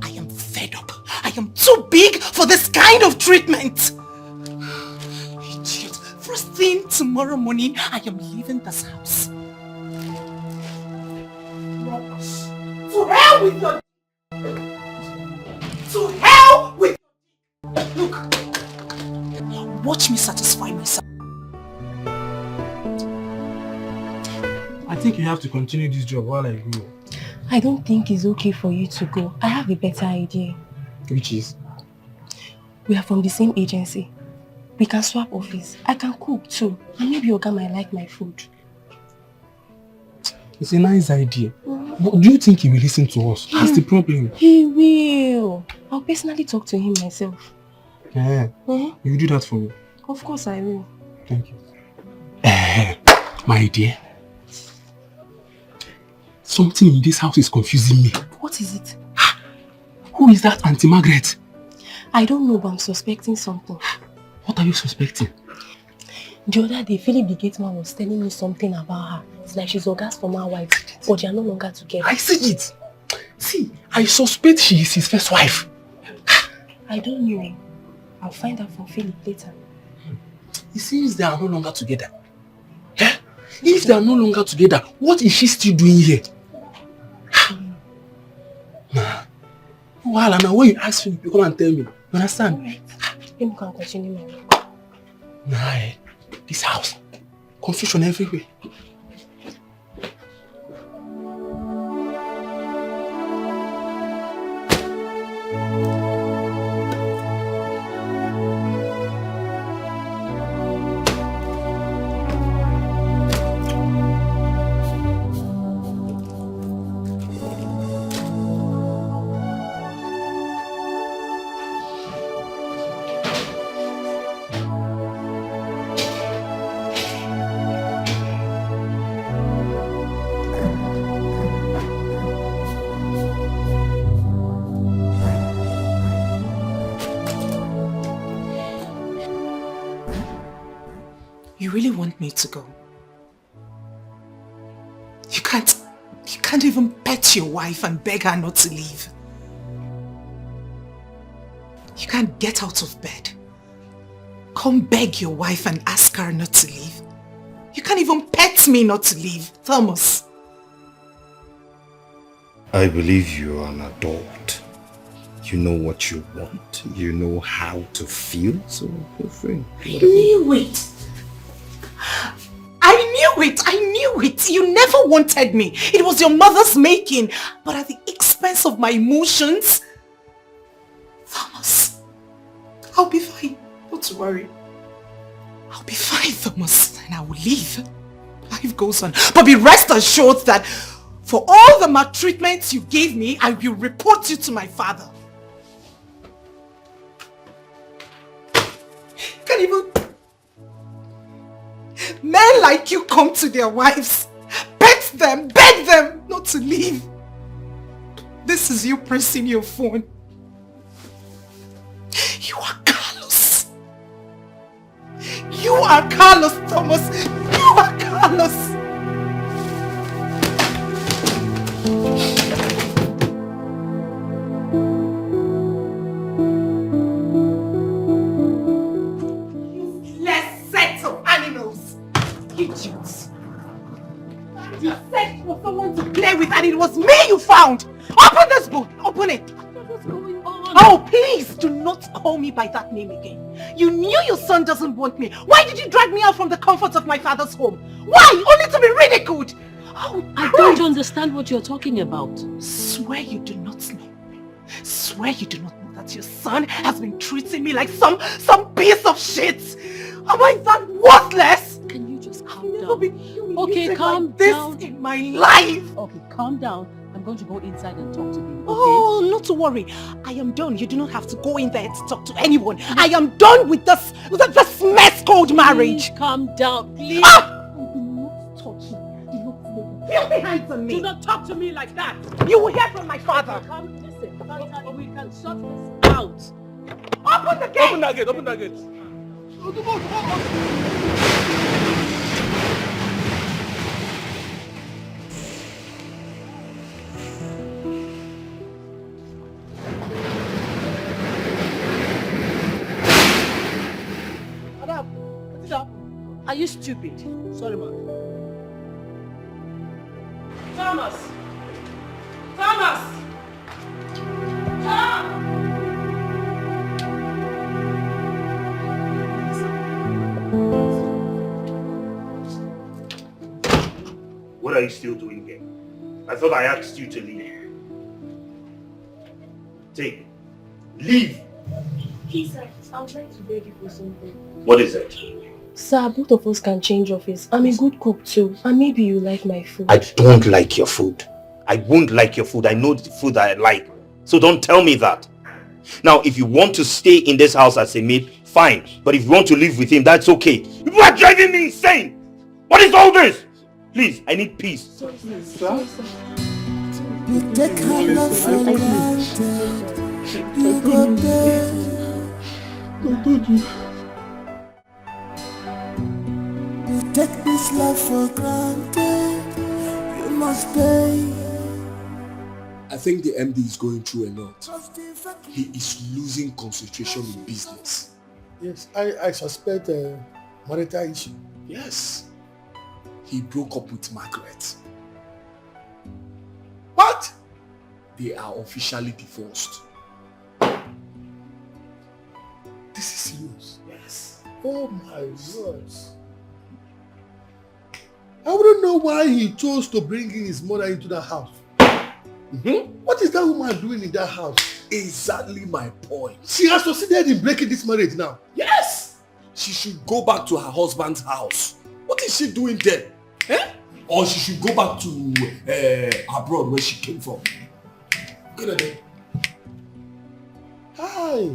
I am fed up. I am too big for this kind of treatment. Idiot. First thing tomorrow morning, I am leaving this house. To hell with your... To hell with your... Look, watch me satisfy myself. I think you have to continue this job while I go. I don't think it's okay for you to go. I have a better idea. Which is? We are from the same agency. We can swap office. I can cook too. And maybe Oga might like my food. It's a nice idea. But do you think he will listen to us? That's the problem. He will. I'll personally talk to him myself. Yeah. You will do that for me? Of course I will. Thank you. My dear. Something in this house is confusing me. What is it? Who is that Auntie Margaret? I don't know, but I'm suspecting something. What are you suspecting? The other day, Philip the gate man was telling me something about her. It's like she's Oga's former wife, but they are no longer together. I see it. See, I suspect she is his first wife. I don't know. I'll find out from Philip later. It seems they are no longer together. Eh? If they are no longer together, what is she still doing here? Well, now when you ask Philip, you come and tell me. You understand? Alright. Let me go and continue my work. Nah, this house. Confusion everywhere. You really want me to go? You can't even pet your wife and beg her not to leave. You can't get out of bed. Come beg your wife and ask her not to leave. You can't even pet me not to leave, Thomas. I believe you are an adult. You know what you want. You know how to feel. So feel free. I knew it. I knew it. You never wanted me. It was your mother's making, but at the expense of my emotions. Thomas, I'll be fine. Don't worry. I'll be fine, Thomas, and I will leave. Life goes on. But be rest assured that for all the maltreatments you gave me, I will report you to my father. Can't even... Men like you come to their wives, pet them, beg them not to leave. This is you pressing your phone. You are Carlos. You are Carlos, Thomas. You are Carlos. Let's settle animals. Idiots. You said for someone to play with and it was me you found. Open this book. Open it. What's going on? Oh, please do not call me by that name again. You knew your son doesn't want me. Why did you drag me out from the comfort of my father's home? Why? Only to be ridiculed. Oh, I don't understand what you're talking about. Swear you do not know. Swear you do not know that your son has been treating me like some piece of shit. Am I that worthless? Can you just calm down? Okay, calm calm this down. in my life. Okay, calm down. I'm going to go inside and talk to him. Okay? Oh, not to worry. I am done. You do not have to go in there to talk to anyone. I am done with this mess called marriage. Please calm down, please. Ah! Do not touch me. Do not lay filthy hands on me. Do not talk to me like that. You will hear from my father. Come, listen. We can sort this out. Open the gate. Open that gate. Open that gate. Are you stupid? Sorry, man. Thomas! Thomas! What are you still doing here? I thought I asked you to leave. Take. Leave! Please, sir, I'm trying to beg you for something. What is it? Sir, both of us can change office. I'm a good cook too, and maybe you like my food. I don't like your food. I won't like your food. I know the food that I like. So don't tell me that. Now, if you want to stay in this house as a maid, fine. But if you want to live with him, that's okay. You are driving me insane! What is all this? Please, I need peace. Sorry, sir. You take her love for granted. You go there. You take this love for granted. You must pay. I think the MD is going through a lot. He is losing concentration in business. Yes, I suspect a marital issue. Yes. He broke up with Margaret. What? They are officially divorced. This is serious. Yes. Oh my word. I wouldn't know why he chose to bring in his mother into the house. What is that woman doing in that house? Exactly my point. She has succeeded in breaking this marriage now. Yes! She should go back to her husband's house. What is she doing there? Eh? Or she should go back to abroad where she came from. Good idea. Hi.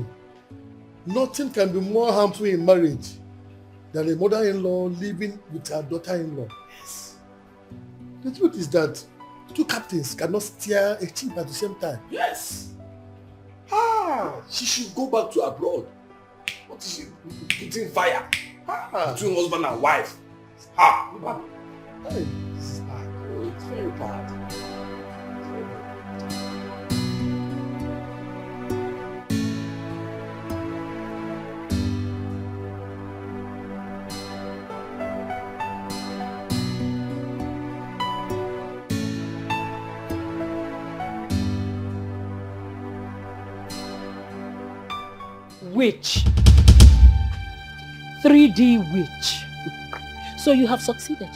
Nothing can be more harmful in marriage than a mother-in-law living with her daughter-in-law. Yes. The truth is that two captains cannot steer a ship at the same time. Yes. She should go back to abroad. What is she putting fire between husband and wife? Hey, this is hard. It's very bad. witch. 3D witch. So you have succeeded.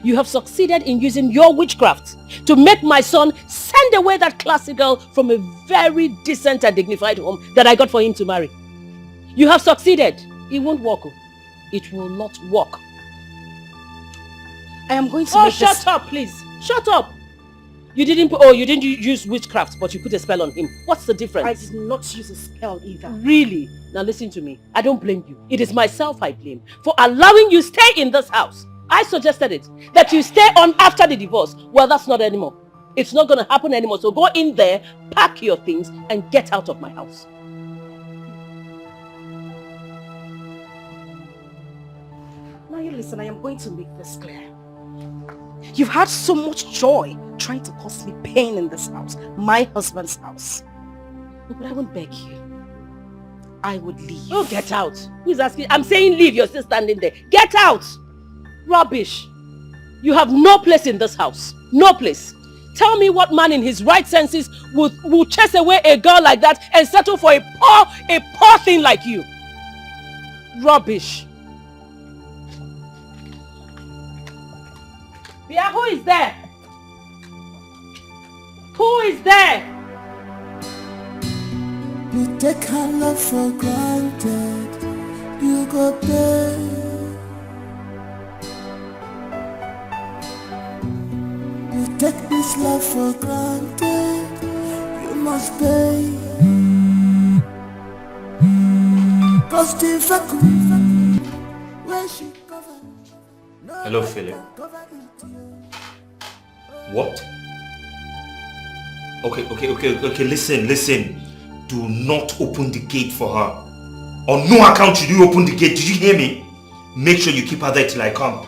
You have succeeded in using your witchcraft to make my son send away that classy girl from a very decent and dignified home that I got for him to marry. You have succeeded. It won't work. It will not work. I am going to make shut up, please. Shut up. You didn't use witchcraft, but you put a spell on him. What's the difference? I did not use a spell either. Really? Now listen to me. I don't blame you. It is myself I blame for allowing you stay in this house. I suggested it. That you stay on after the divorce. Well, that's not anymore. It's not going to happen anymore. So go in there, pack your things, and get out of my house. Now you listen, I am going to make this clear. You've had so much joy trying to cause me pain in this house, my husband's house. But I won't beg you. I would leave. Oh, get out. Who's asking? I'm saying leave. You're still standing there. Get out. Rubbish. You have no place in this house. No place. Tell me what man in his right senses would chase away a girl like that and settle for a poor thing like you. Rubbish. Yeah, who is there? Who is there? You take her love for granted. You go pay. You take this love for granted. You must pay. Cause the fuck where she covered. Hello, Philip. What? Okay, listen. Do not open the gate for her. On no account should you open the gate. Did you hear me? Make sure you keep her there till I come.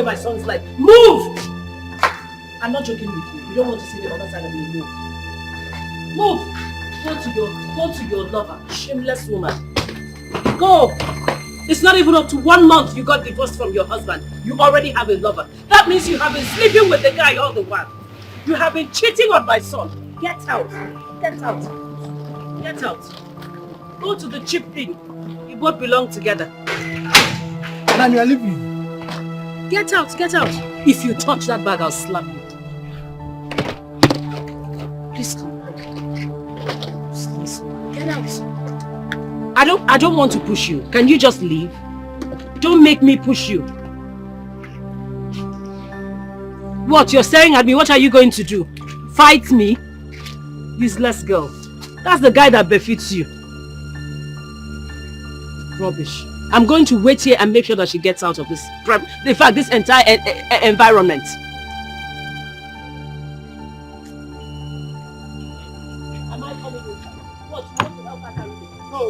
My son's life. Move! I'm not joking with you. You don't want to see the other side of me. Move. Go to your lover. Shameless woman. Go. It's not even up to 1 month you got divorced from your husband. You already have a lover. That means you have been sleeping with the guy all the while. You have been cheating on my son. Get out. Get out. Get out. Go to the cheap thing. You both belong together. And you are leaving. Get out, get out. If you touch that bag, I'll slap you. Please come. Please. Get out. I don't want to push you. Can you just leave? Don't make me push you. What? You're staring at me. What are you going to do? Fight me? Useless girl. That's the guy that befits you. Rubbish. I'm going to wait here and make sure that she gets out of this, in fact, this entire environment. Am I coming with her? What? You want to help her carry me? No.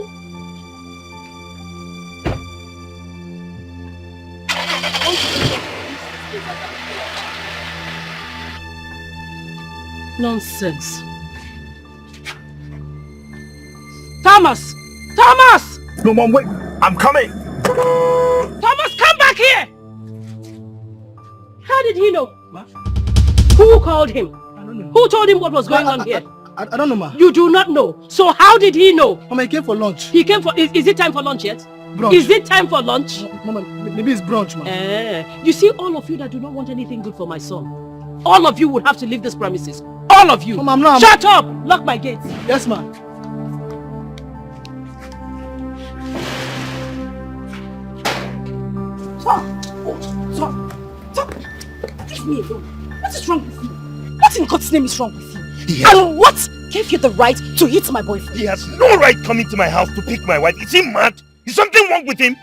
Nonsense. Thomas! Thomas! No, Mom, wait. I'm coming. Thomas, come back here! How did he know? Ma? Who called him? I don't know. Who told him what was going on here? I don't know, ma. You do not know. So how did he know? Mama, he came for lunch. He came for... Is it time for lunch yet? Brunch. Is it time for lunch? Mama, maybe it's brunch, ma. You see, all of you that do not want anything good for my son, all of you would have to leave this premises. All of you. Mama, I'm not... Shut up! Lock my gates. Yes, ma. Stop! Leave me alone. What is wrong with you? What in God's name is wrong with you? And what gave you the right to hit my boyfriend? He has no right coming to my house to pick my wife. Is he mad? Is something wrong with him?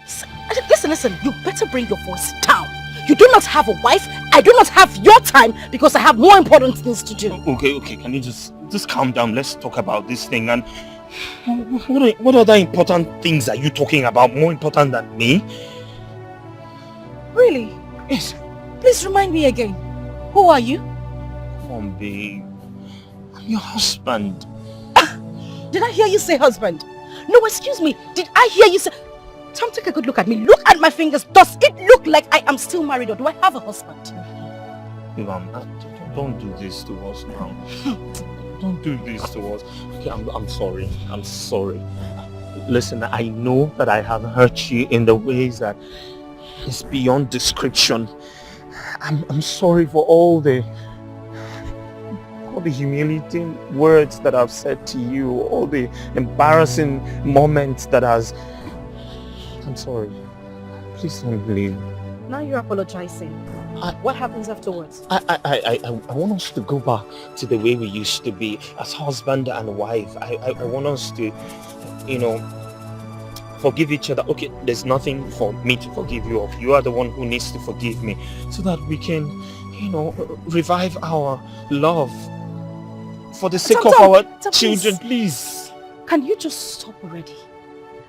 Listen, you better bring your voice down. You do not have a wife. I do not have your time because I have more important things to do. Okay, can you just calm down? Let's talk about this thing. And what other important things are you talking about? More important than me? Really? Yes. Please remind me again. Who are you? Come on, babe. I'm your husband. Did I hear you say husband? No, excuse me. Did I hear you say... Tom, take a good look at me. Look at my fingers. Does it look like I am still married or do I have a husband? Babe, don't do this to us now. Don't do this to us. Okay, I'm sorry. I'm sorry. Listen, I know that I have hurt you in the ways that is beyond description. I'm sorry for all the humiliating words that I've said to you, all the embarrassing moments that I'm sorry. Please don't leave. Now you're apologizing. What happens afterwards? I want us to go back to the way we used to be as husband and wife. I want us to, forgive each other. Okay, there's nothing for me to forgive you of. You are the one who needs to forgive me so that we can, revive our love for the sake of our children, please. Can you just stop already?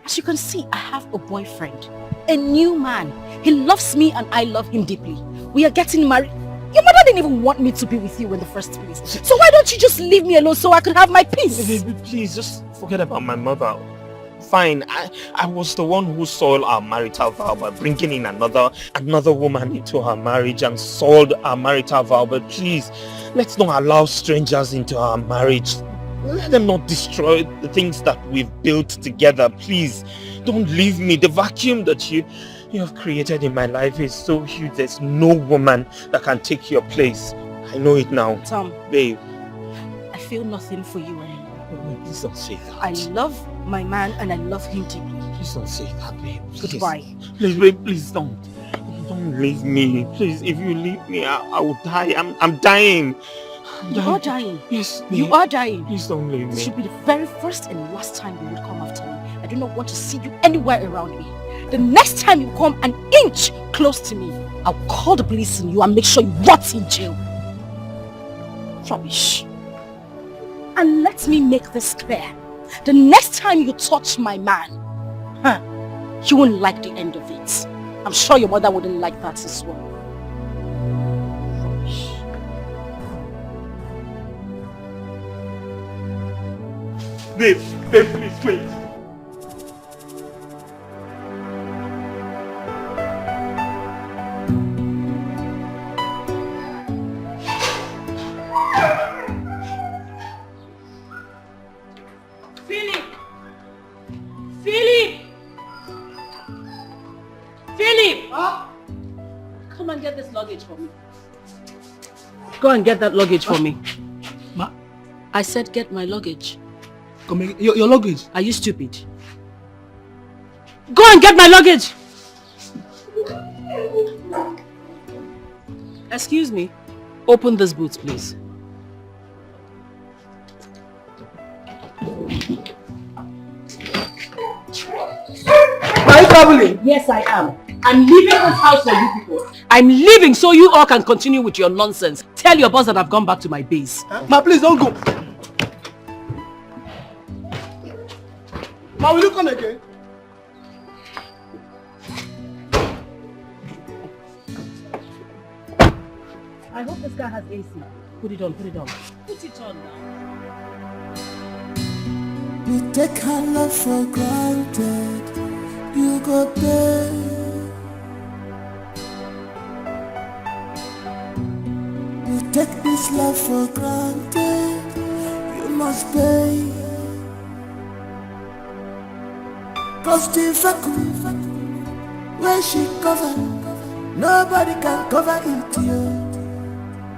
As you can see, I have a boyfriend, a new man. He loves me and I love him deeply. We are getting married. Your mother didn't even want me to be with you in the first place. So why don't you just leave me alone so I could have my peace? Please, just forget about my mother. Fine, I was the one who soiled our marital vow by bringing in another woman into our marriage and soiled our marital vow. But please, let's not allow strangers into our marriage. Let them not destroy the things that we've built together. Please, don't leave me. The vacuum that you have created in my life is so huge. There's no woman that can take your place. I know it now. Tom. Babe. I feel nothing for you anymore. Please don't say that. I love my man and I love him deeply. Please don't say that, babe. Goodbye. Please, babe, please don't. Don't leave me. Please, if you leave me, I will die. I'm dying. You are dying. Yes. You are dying. Please don't leave me. This should be the very first and last time you will come after me. I do not want to see you anywhere around me. The next time you come an inch close to me, I'll call the police on you and make sure you rot in jail. Rubbish. And let me make this clear. The next time you touch my man, you won't like the end of it. I'm sure your mother wouldn't like that as well. Rubbish. Babe, please, wait. Philip! Huh? Come and get this luggage for me. Go and get that luggage for me. Ma? I said get my luggage. Come here, your luggage? Are you stupid? Go and get my luggage! Excuse me. Open this boot, please. Are you traveling? Yes, I am. I'm leaving this house for you people. I'm leaving so you all can continue with your nonsense. Tell your boss that I've gone back to my base. Ma, please don't go. Ma, will you come again? I hope this guy has AC. Put it on, put it on. Put it on now. We take our love for granted. you go pay. You take this love for granted, you must pay. Cause the vacuum where she cover, nobody can cover it, yeah.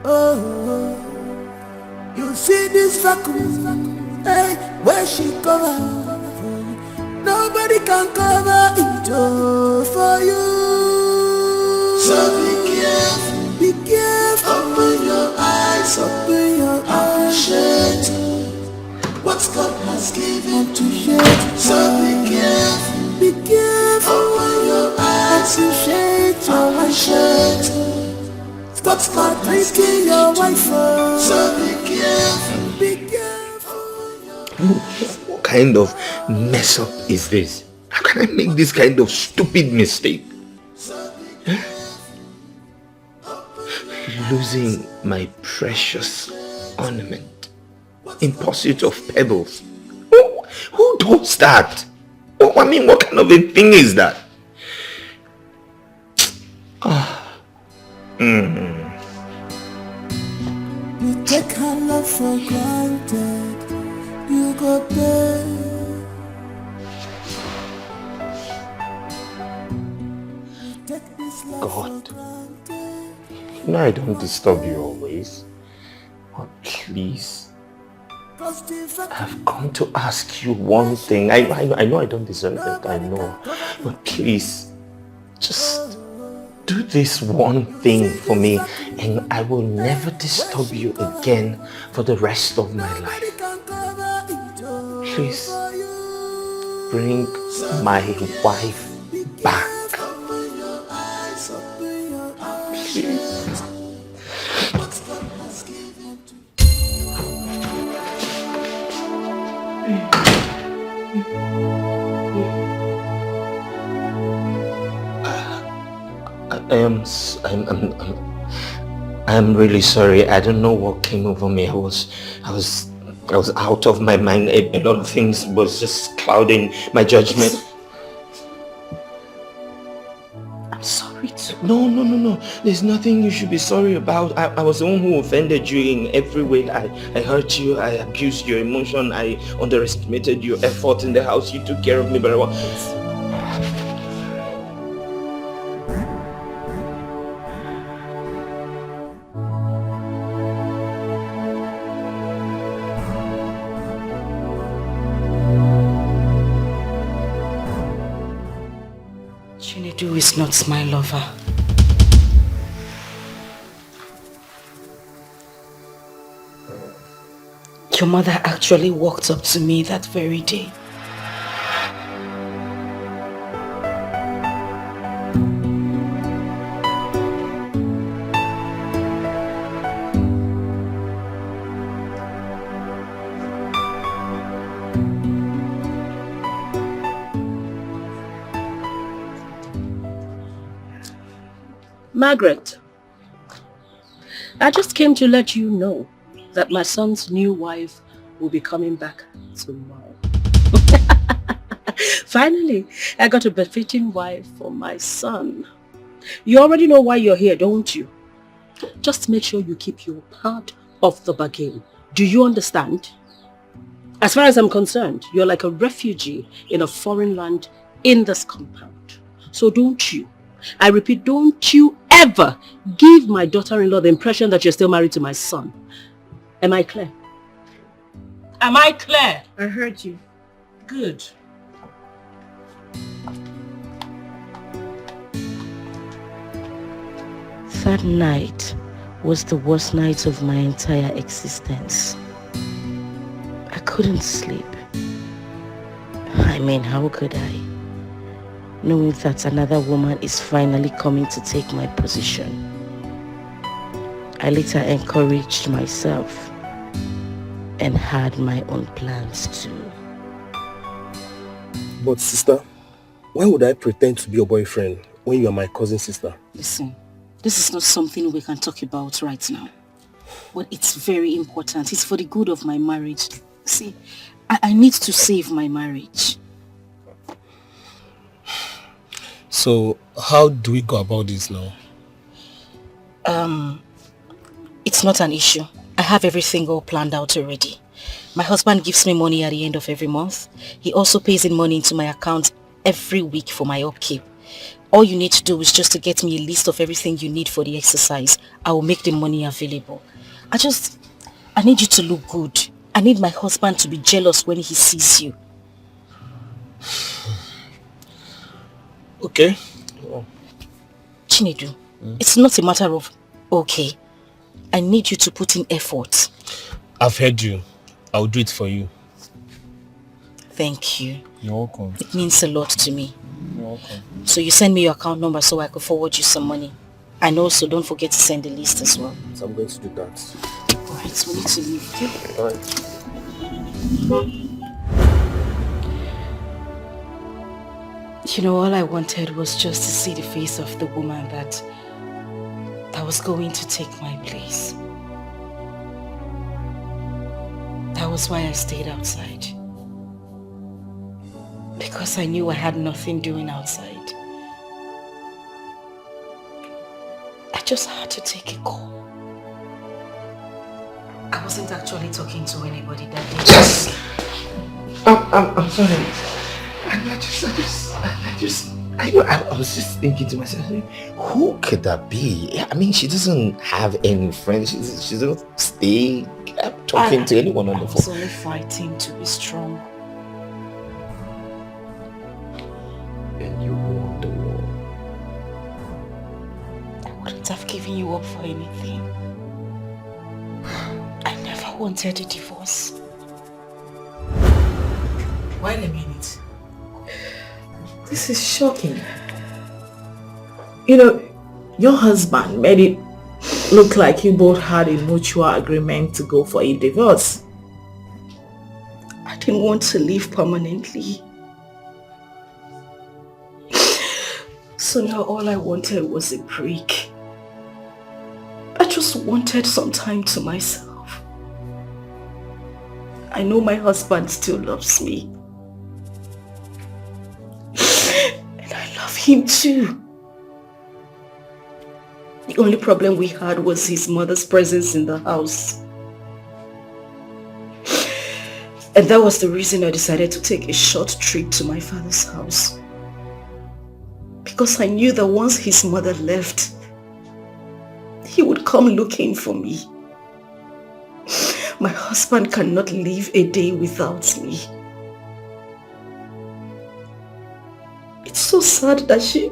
Oh, you see this vacuum, hey, where she cover, nobody can cover it, oh, for you. So be careful, open your eyes, appreciate what God has given to you. So be careful, open your eyes, appreciate what's God taking your wife for. So be careful. What kind of mess up is this? How can I make this kind of stupid mistake? Losing my precious ornament in pursuit of pebbles. Who does that? Oh, I mean, what kind of a thing is that? You take her love for granted, you go pay. God, you know I don't disturb you always, but please, I've come to ask you one thing. I know I don't deserve it, I know, but please, just do this one thing for me and I will never disturb you again for the rest of my life. Please, bring my wife back. Please. I'm really sorry. I don't know what came over me. I was out of my mind. A lot of things was just clouding my judgment. I'm sorry too. No. There's nothing you should be sorry about. I was the one who offended you in every way. I hurt you. I abused your emotion. I underestimated your effort in the house. You took care of me very well. Chinedu is not my lover. Your mother actually walked up to me that very day. Margaret, I just came to let you know that my son's new wife will be coming back tomorrow. Finally, I got a befitting wife for my son. You already know why you're here, don't you? Just make sure you keep your part of the bargain. Do you understand? As far as I'm concerned, you're like a refugee in a foreign land in this compound. So don't you, I repeat, don't you ever give my daughter-in-law the impression that you're still married to my son. Am I clear? Am I clear? I heard you. Good. That night was the worst night of my entire existence. I couldn't sleep. I mean, how could I? Knowing that another woman is finally coming to take my position. I later encouraged myself and had my own plans too. But sister, why would I pretend to be your boyfriend when you are my cousin sister? Listen, this is not something we can talk about right now. But it's very important. It's for the good of my marriage. See, I need to save my marriage. So, how do we go about this now? It's not an issue. I have everything all planned out already. My husband gives me money at the end of every month. He also pays in money into my account every week for my upkeep. All you need to do is just to get me a list of everything you need for the exercise. I will make the money available. I need you to look good. I need my husband to be jealous when he sees you. Okay. Chinedu, it's not a matter of okay. I need you to put in effort. I've heard you. I'll do it for you. Thank you. You're welcome. It means a lot to me. You're welcome. So you send me your account number so I could forward you some money. And also don't forget to send the list as well. So I'm going to do that. Alright, so we need to leave, okay? Alright. You know, all I wanted was just to see the face of the woman that was going to take my place. That was why I stayed outside. Because I knew I had nothing doing outside. I just had to take a call. I wasn't actually talking to anybody that day. Yes! I'm sorry. I was just thinking to myself, who could that be? I mean, she doesn't have any friends. She doesn't stay talking to anyone on the phone. I was only fighting to be strong. And you won the war. I wouldn't have given you up for anything. I never wanted a divorce. Wait a minute. This is shocking. You know, your husband made it look like you both had a mutual agreement to go for a divorce. I didn't want to live permanently. So now all I wanted was a break. I just wanted some time to myself. I know my husband still loves me. And I love him too. The only problem we had was his mother's presence in the house. And that was the reason I decided to take a short trip to my father's house. Because I knew that once his mother left, he would come looking for me. My husband cannot live a day without me. It's so sad that she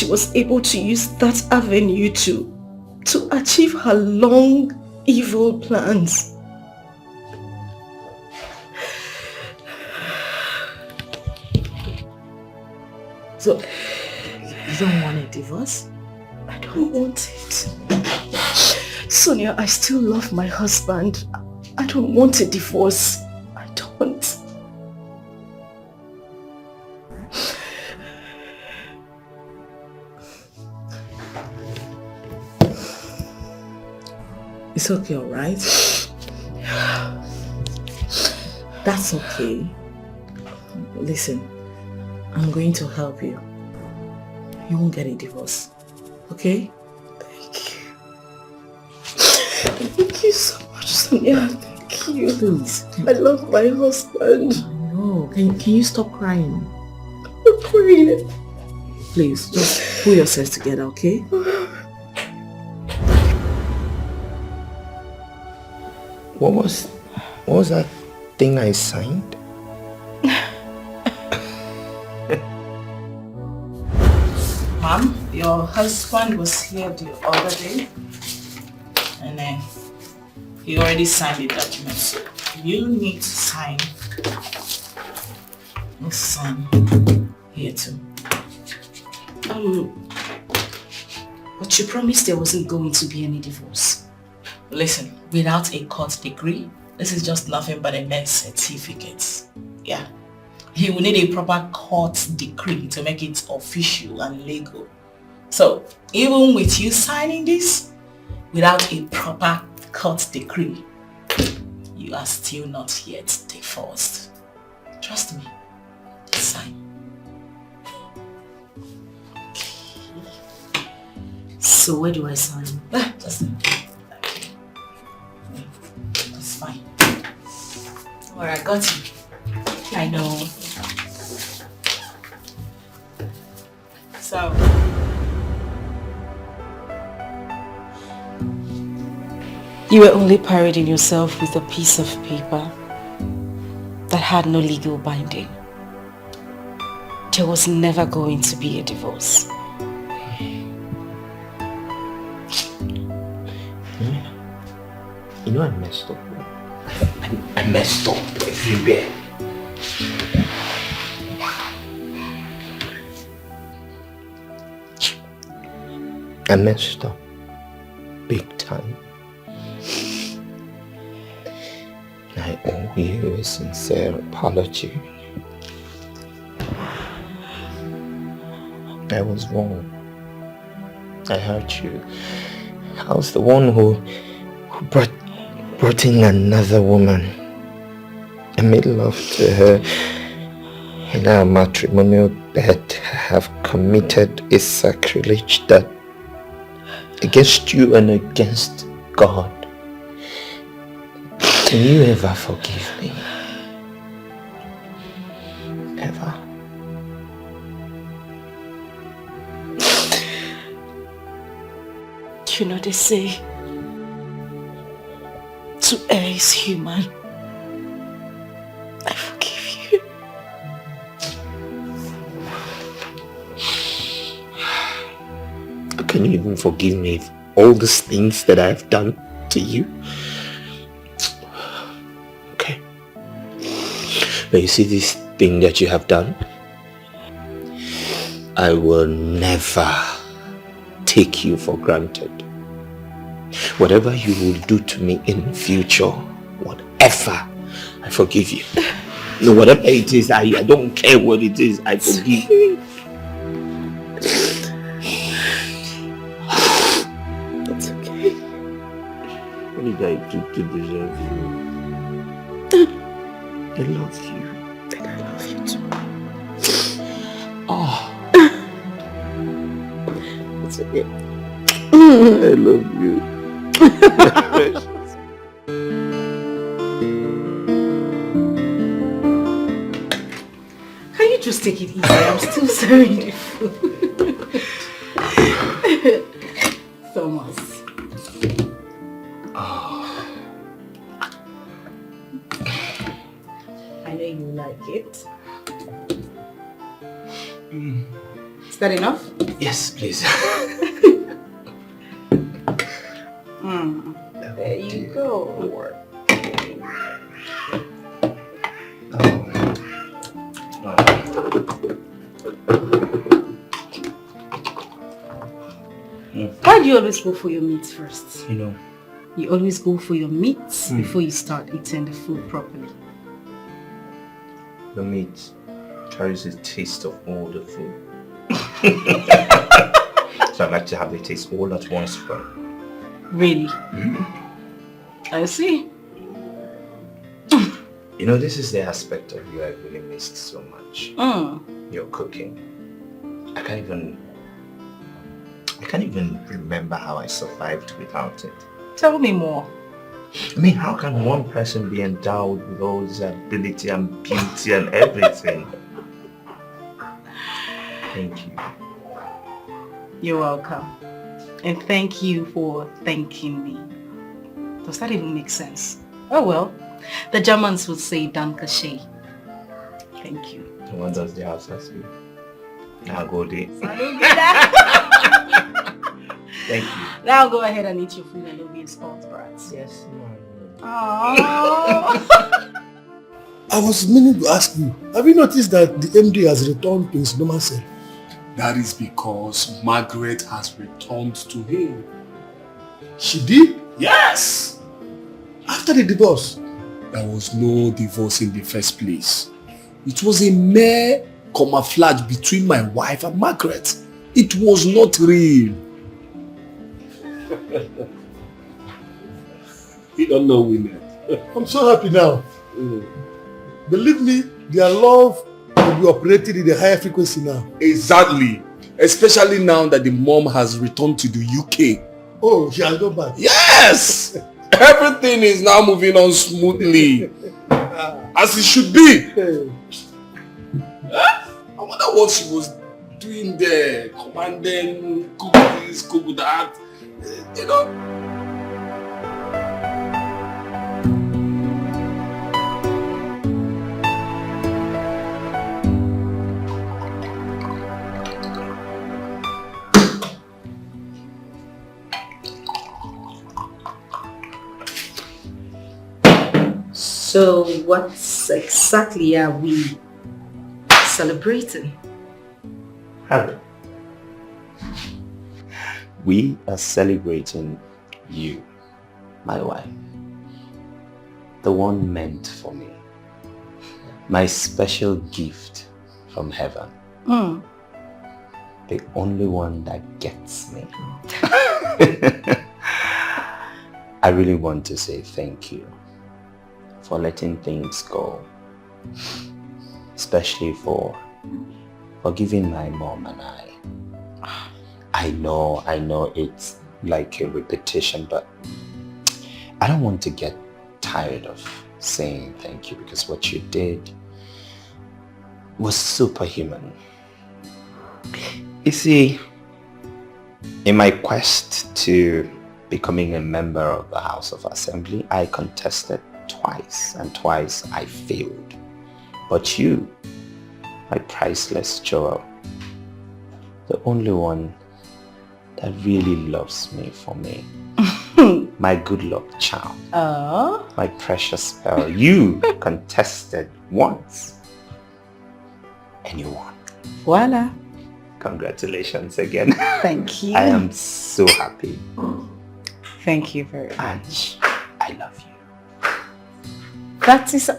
was able to use that avenue to achieve her long, evil plans. So, you don't want a divorce? I don't want it. Sonia, I still love my husband. I don't want a divorce. I don't. It's okay, alright? That's okay. Listen, I'm going to help you. You won't get a divorce. Okay? Thank you. Thank you so much, Sonia. Thank you. Please. I love my husband. No, can you stop crying? I'm crying. Please, just pull yourself together, okay? What was that thing I signed? Mom, your husband was here the other day and he already signed the document. So you need to sign. Let's sign here too. But you promised there wasn't going to be any divorce. Listen, without a court degree, this is just nothing but a mere certificate. Yeah. He will need a proper court decree to make it official and legal. So, even with you signing this, without a proper court decree, you are still not yet divorced. Trust me. Sign. So where do I sign? Just it's fine. Alright, I got you. I know. So You were only parading yourself with a piece of paper that had no legal binding. There was never going to be a divorce. You know I messed up. I messed up everywhere. I messed up big time. I owe you a sincere apology. I was wrong. I hurt you. I was the one who brought in another woman. I made love to her in our matrimonial bed. I have committed a sacrilege that against you and against God. Can you ever forgive me? Ever? You know they say to err is human. I forgive you. How can you even forgive me for all these things that I have done to you? Okay. But you see this thing that you have done? I will never take you for granted. Whatever you will do to me in the future, whatever, I forgive you. No, whatever it is, I don't care what it is, I forgive you. It's okay. What did I do to deserve you? I love you. And I love you too. Oh. It's okay. I love you. Can you just take it easy? I'm still serving the food. Thomas. Oh. I know you like it. Is that enough? Yes, please. There you go. Why do you always go for your meats first? You know. You always go for your meats before you start eating the food properly. The meat carries a taste of all the food. So I like to have the taste all at once first. Really? I see. You know, this is the aspect of you I really missed so much. Your cooking. I can't even remember how I survived without it. Tell me more. I mean, how can one person be endowed with all this ability and beauty and everything? Thank you. You're welcome. And thank you for thanking me. Does that even make sense? Oh well, the Germans would say Danke schön. Thank you. And what does the house say? Now go there. Thank you. Now go ahead and eat your food and don't be a spoiled brat. Yes, ma'am. I was meaning to ask you, have you noticed that the MD has returned to his normal self? That is because Margaret has returned to him. She did? Yes! After the divorce? There was no divorce in the first place. It was a mere camouflage between my wife and Margaret. It was not real. You don't know women. I'm so happy now. Believe me, their love will be operating in a higher frequency now. Exactly. Especially now that the mom has returned to the UK. Oh, she has gone back. Yes! Everything is now moving on smoothly. As it should be. I wonder what she was doing there. Commanding, cook this, cook that. You know. So what exactly are we celebrating? Harry, we are celebrating you, my wife, the one meant for me, my special gift from heaven, the only one that gets me. I really want to say thank you for letting things go, especially for giving my mom and I. I know it's like a repetition, but I don't want to get tired of saying thank you because what you did was superhuman. You see, in my quest to becoming a member of the House of Assembly, I contested twice, and twice I failed. But you, my priceless Joel, the only one that really loves me for me, my good luck charm, my precious pearl, you contested once and you won. Voila. Congratulations again. Thank you. I am so happy. Thank you very much. I love you. That is...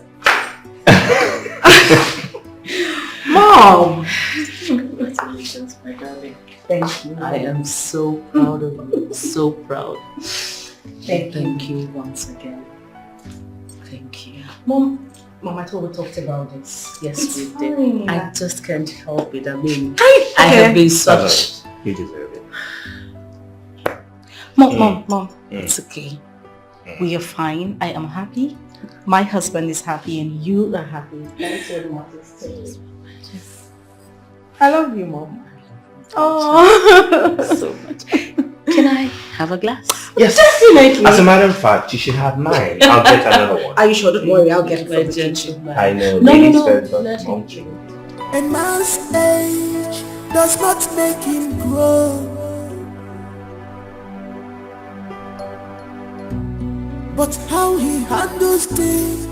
Mom! Congratulations, my darling. Thank you. I am so proud of you. So proud. Thank you once again. Thank you. Mom, I thought we talked about this. Yes, we fine. did. I just can't help it. I mean, Okay. I have been such... You deserve it. Mom, it's okay. We are fine. I am happy. My husband is happy and you are happy. That's what matters. I love you, Mom. Oh, so much. Can I have a glass? Yes. Definitely. As a matter of fact, you should have mine. I'll get another one. Are you sure? Don't worry, I'll get it from the kitchen. I know. No. Mom drink. A man's age does not make him grow, but how he handles things,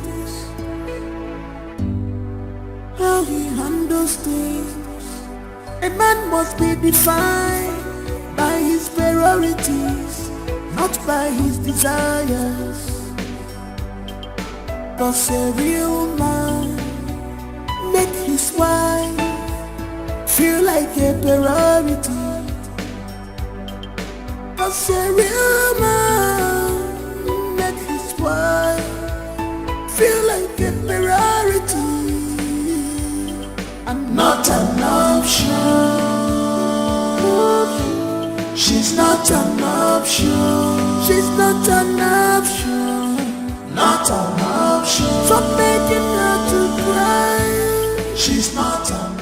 A man must be defined by his priorities, not by his desires. 'Cause a real man make his wife feel like a priority. 'Cause a real man make his wife feel like a priority and not an option. She's not an option. She's not an option. Not an option. Stop making her to cry. She's not an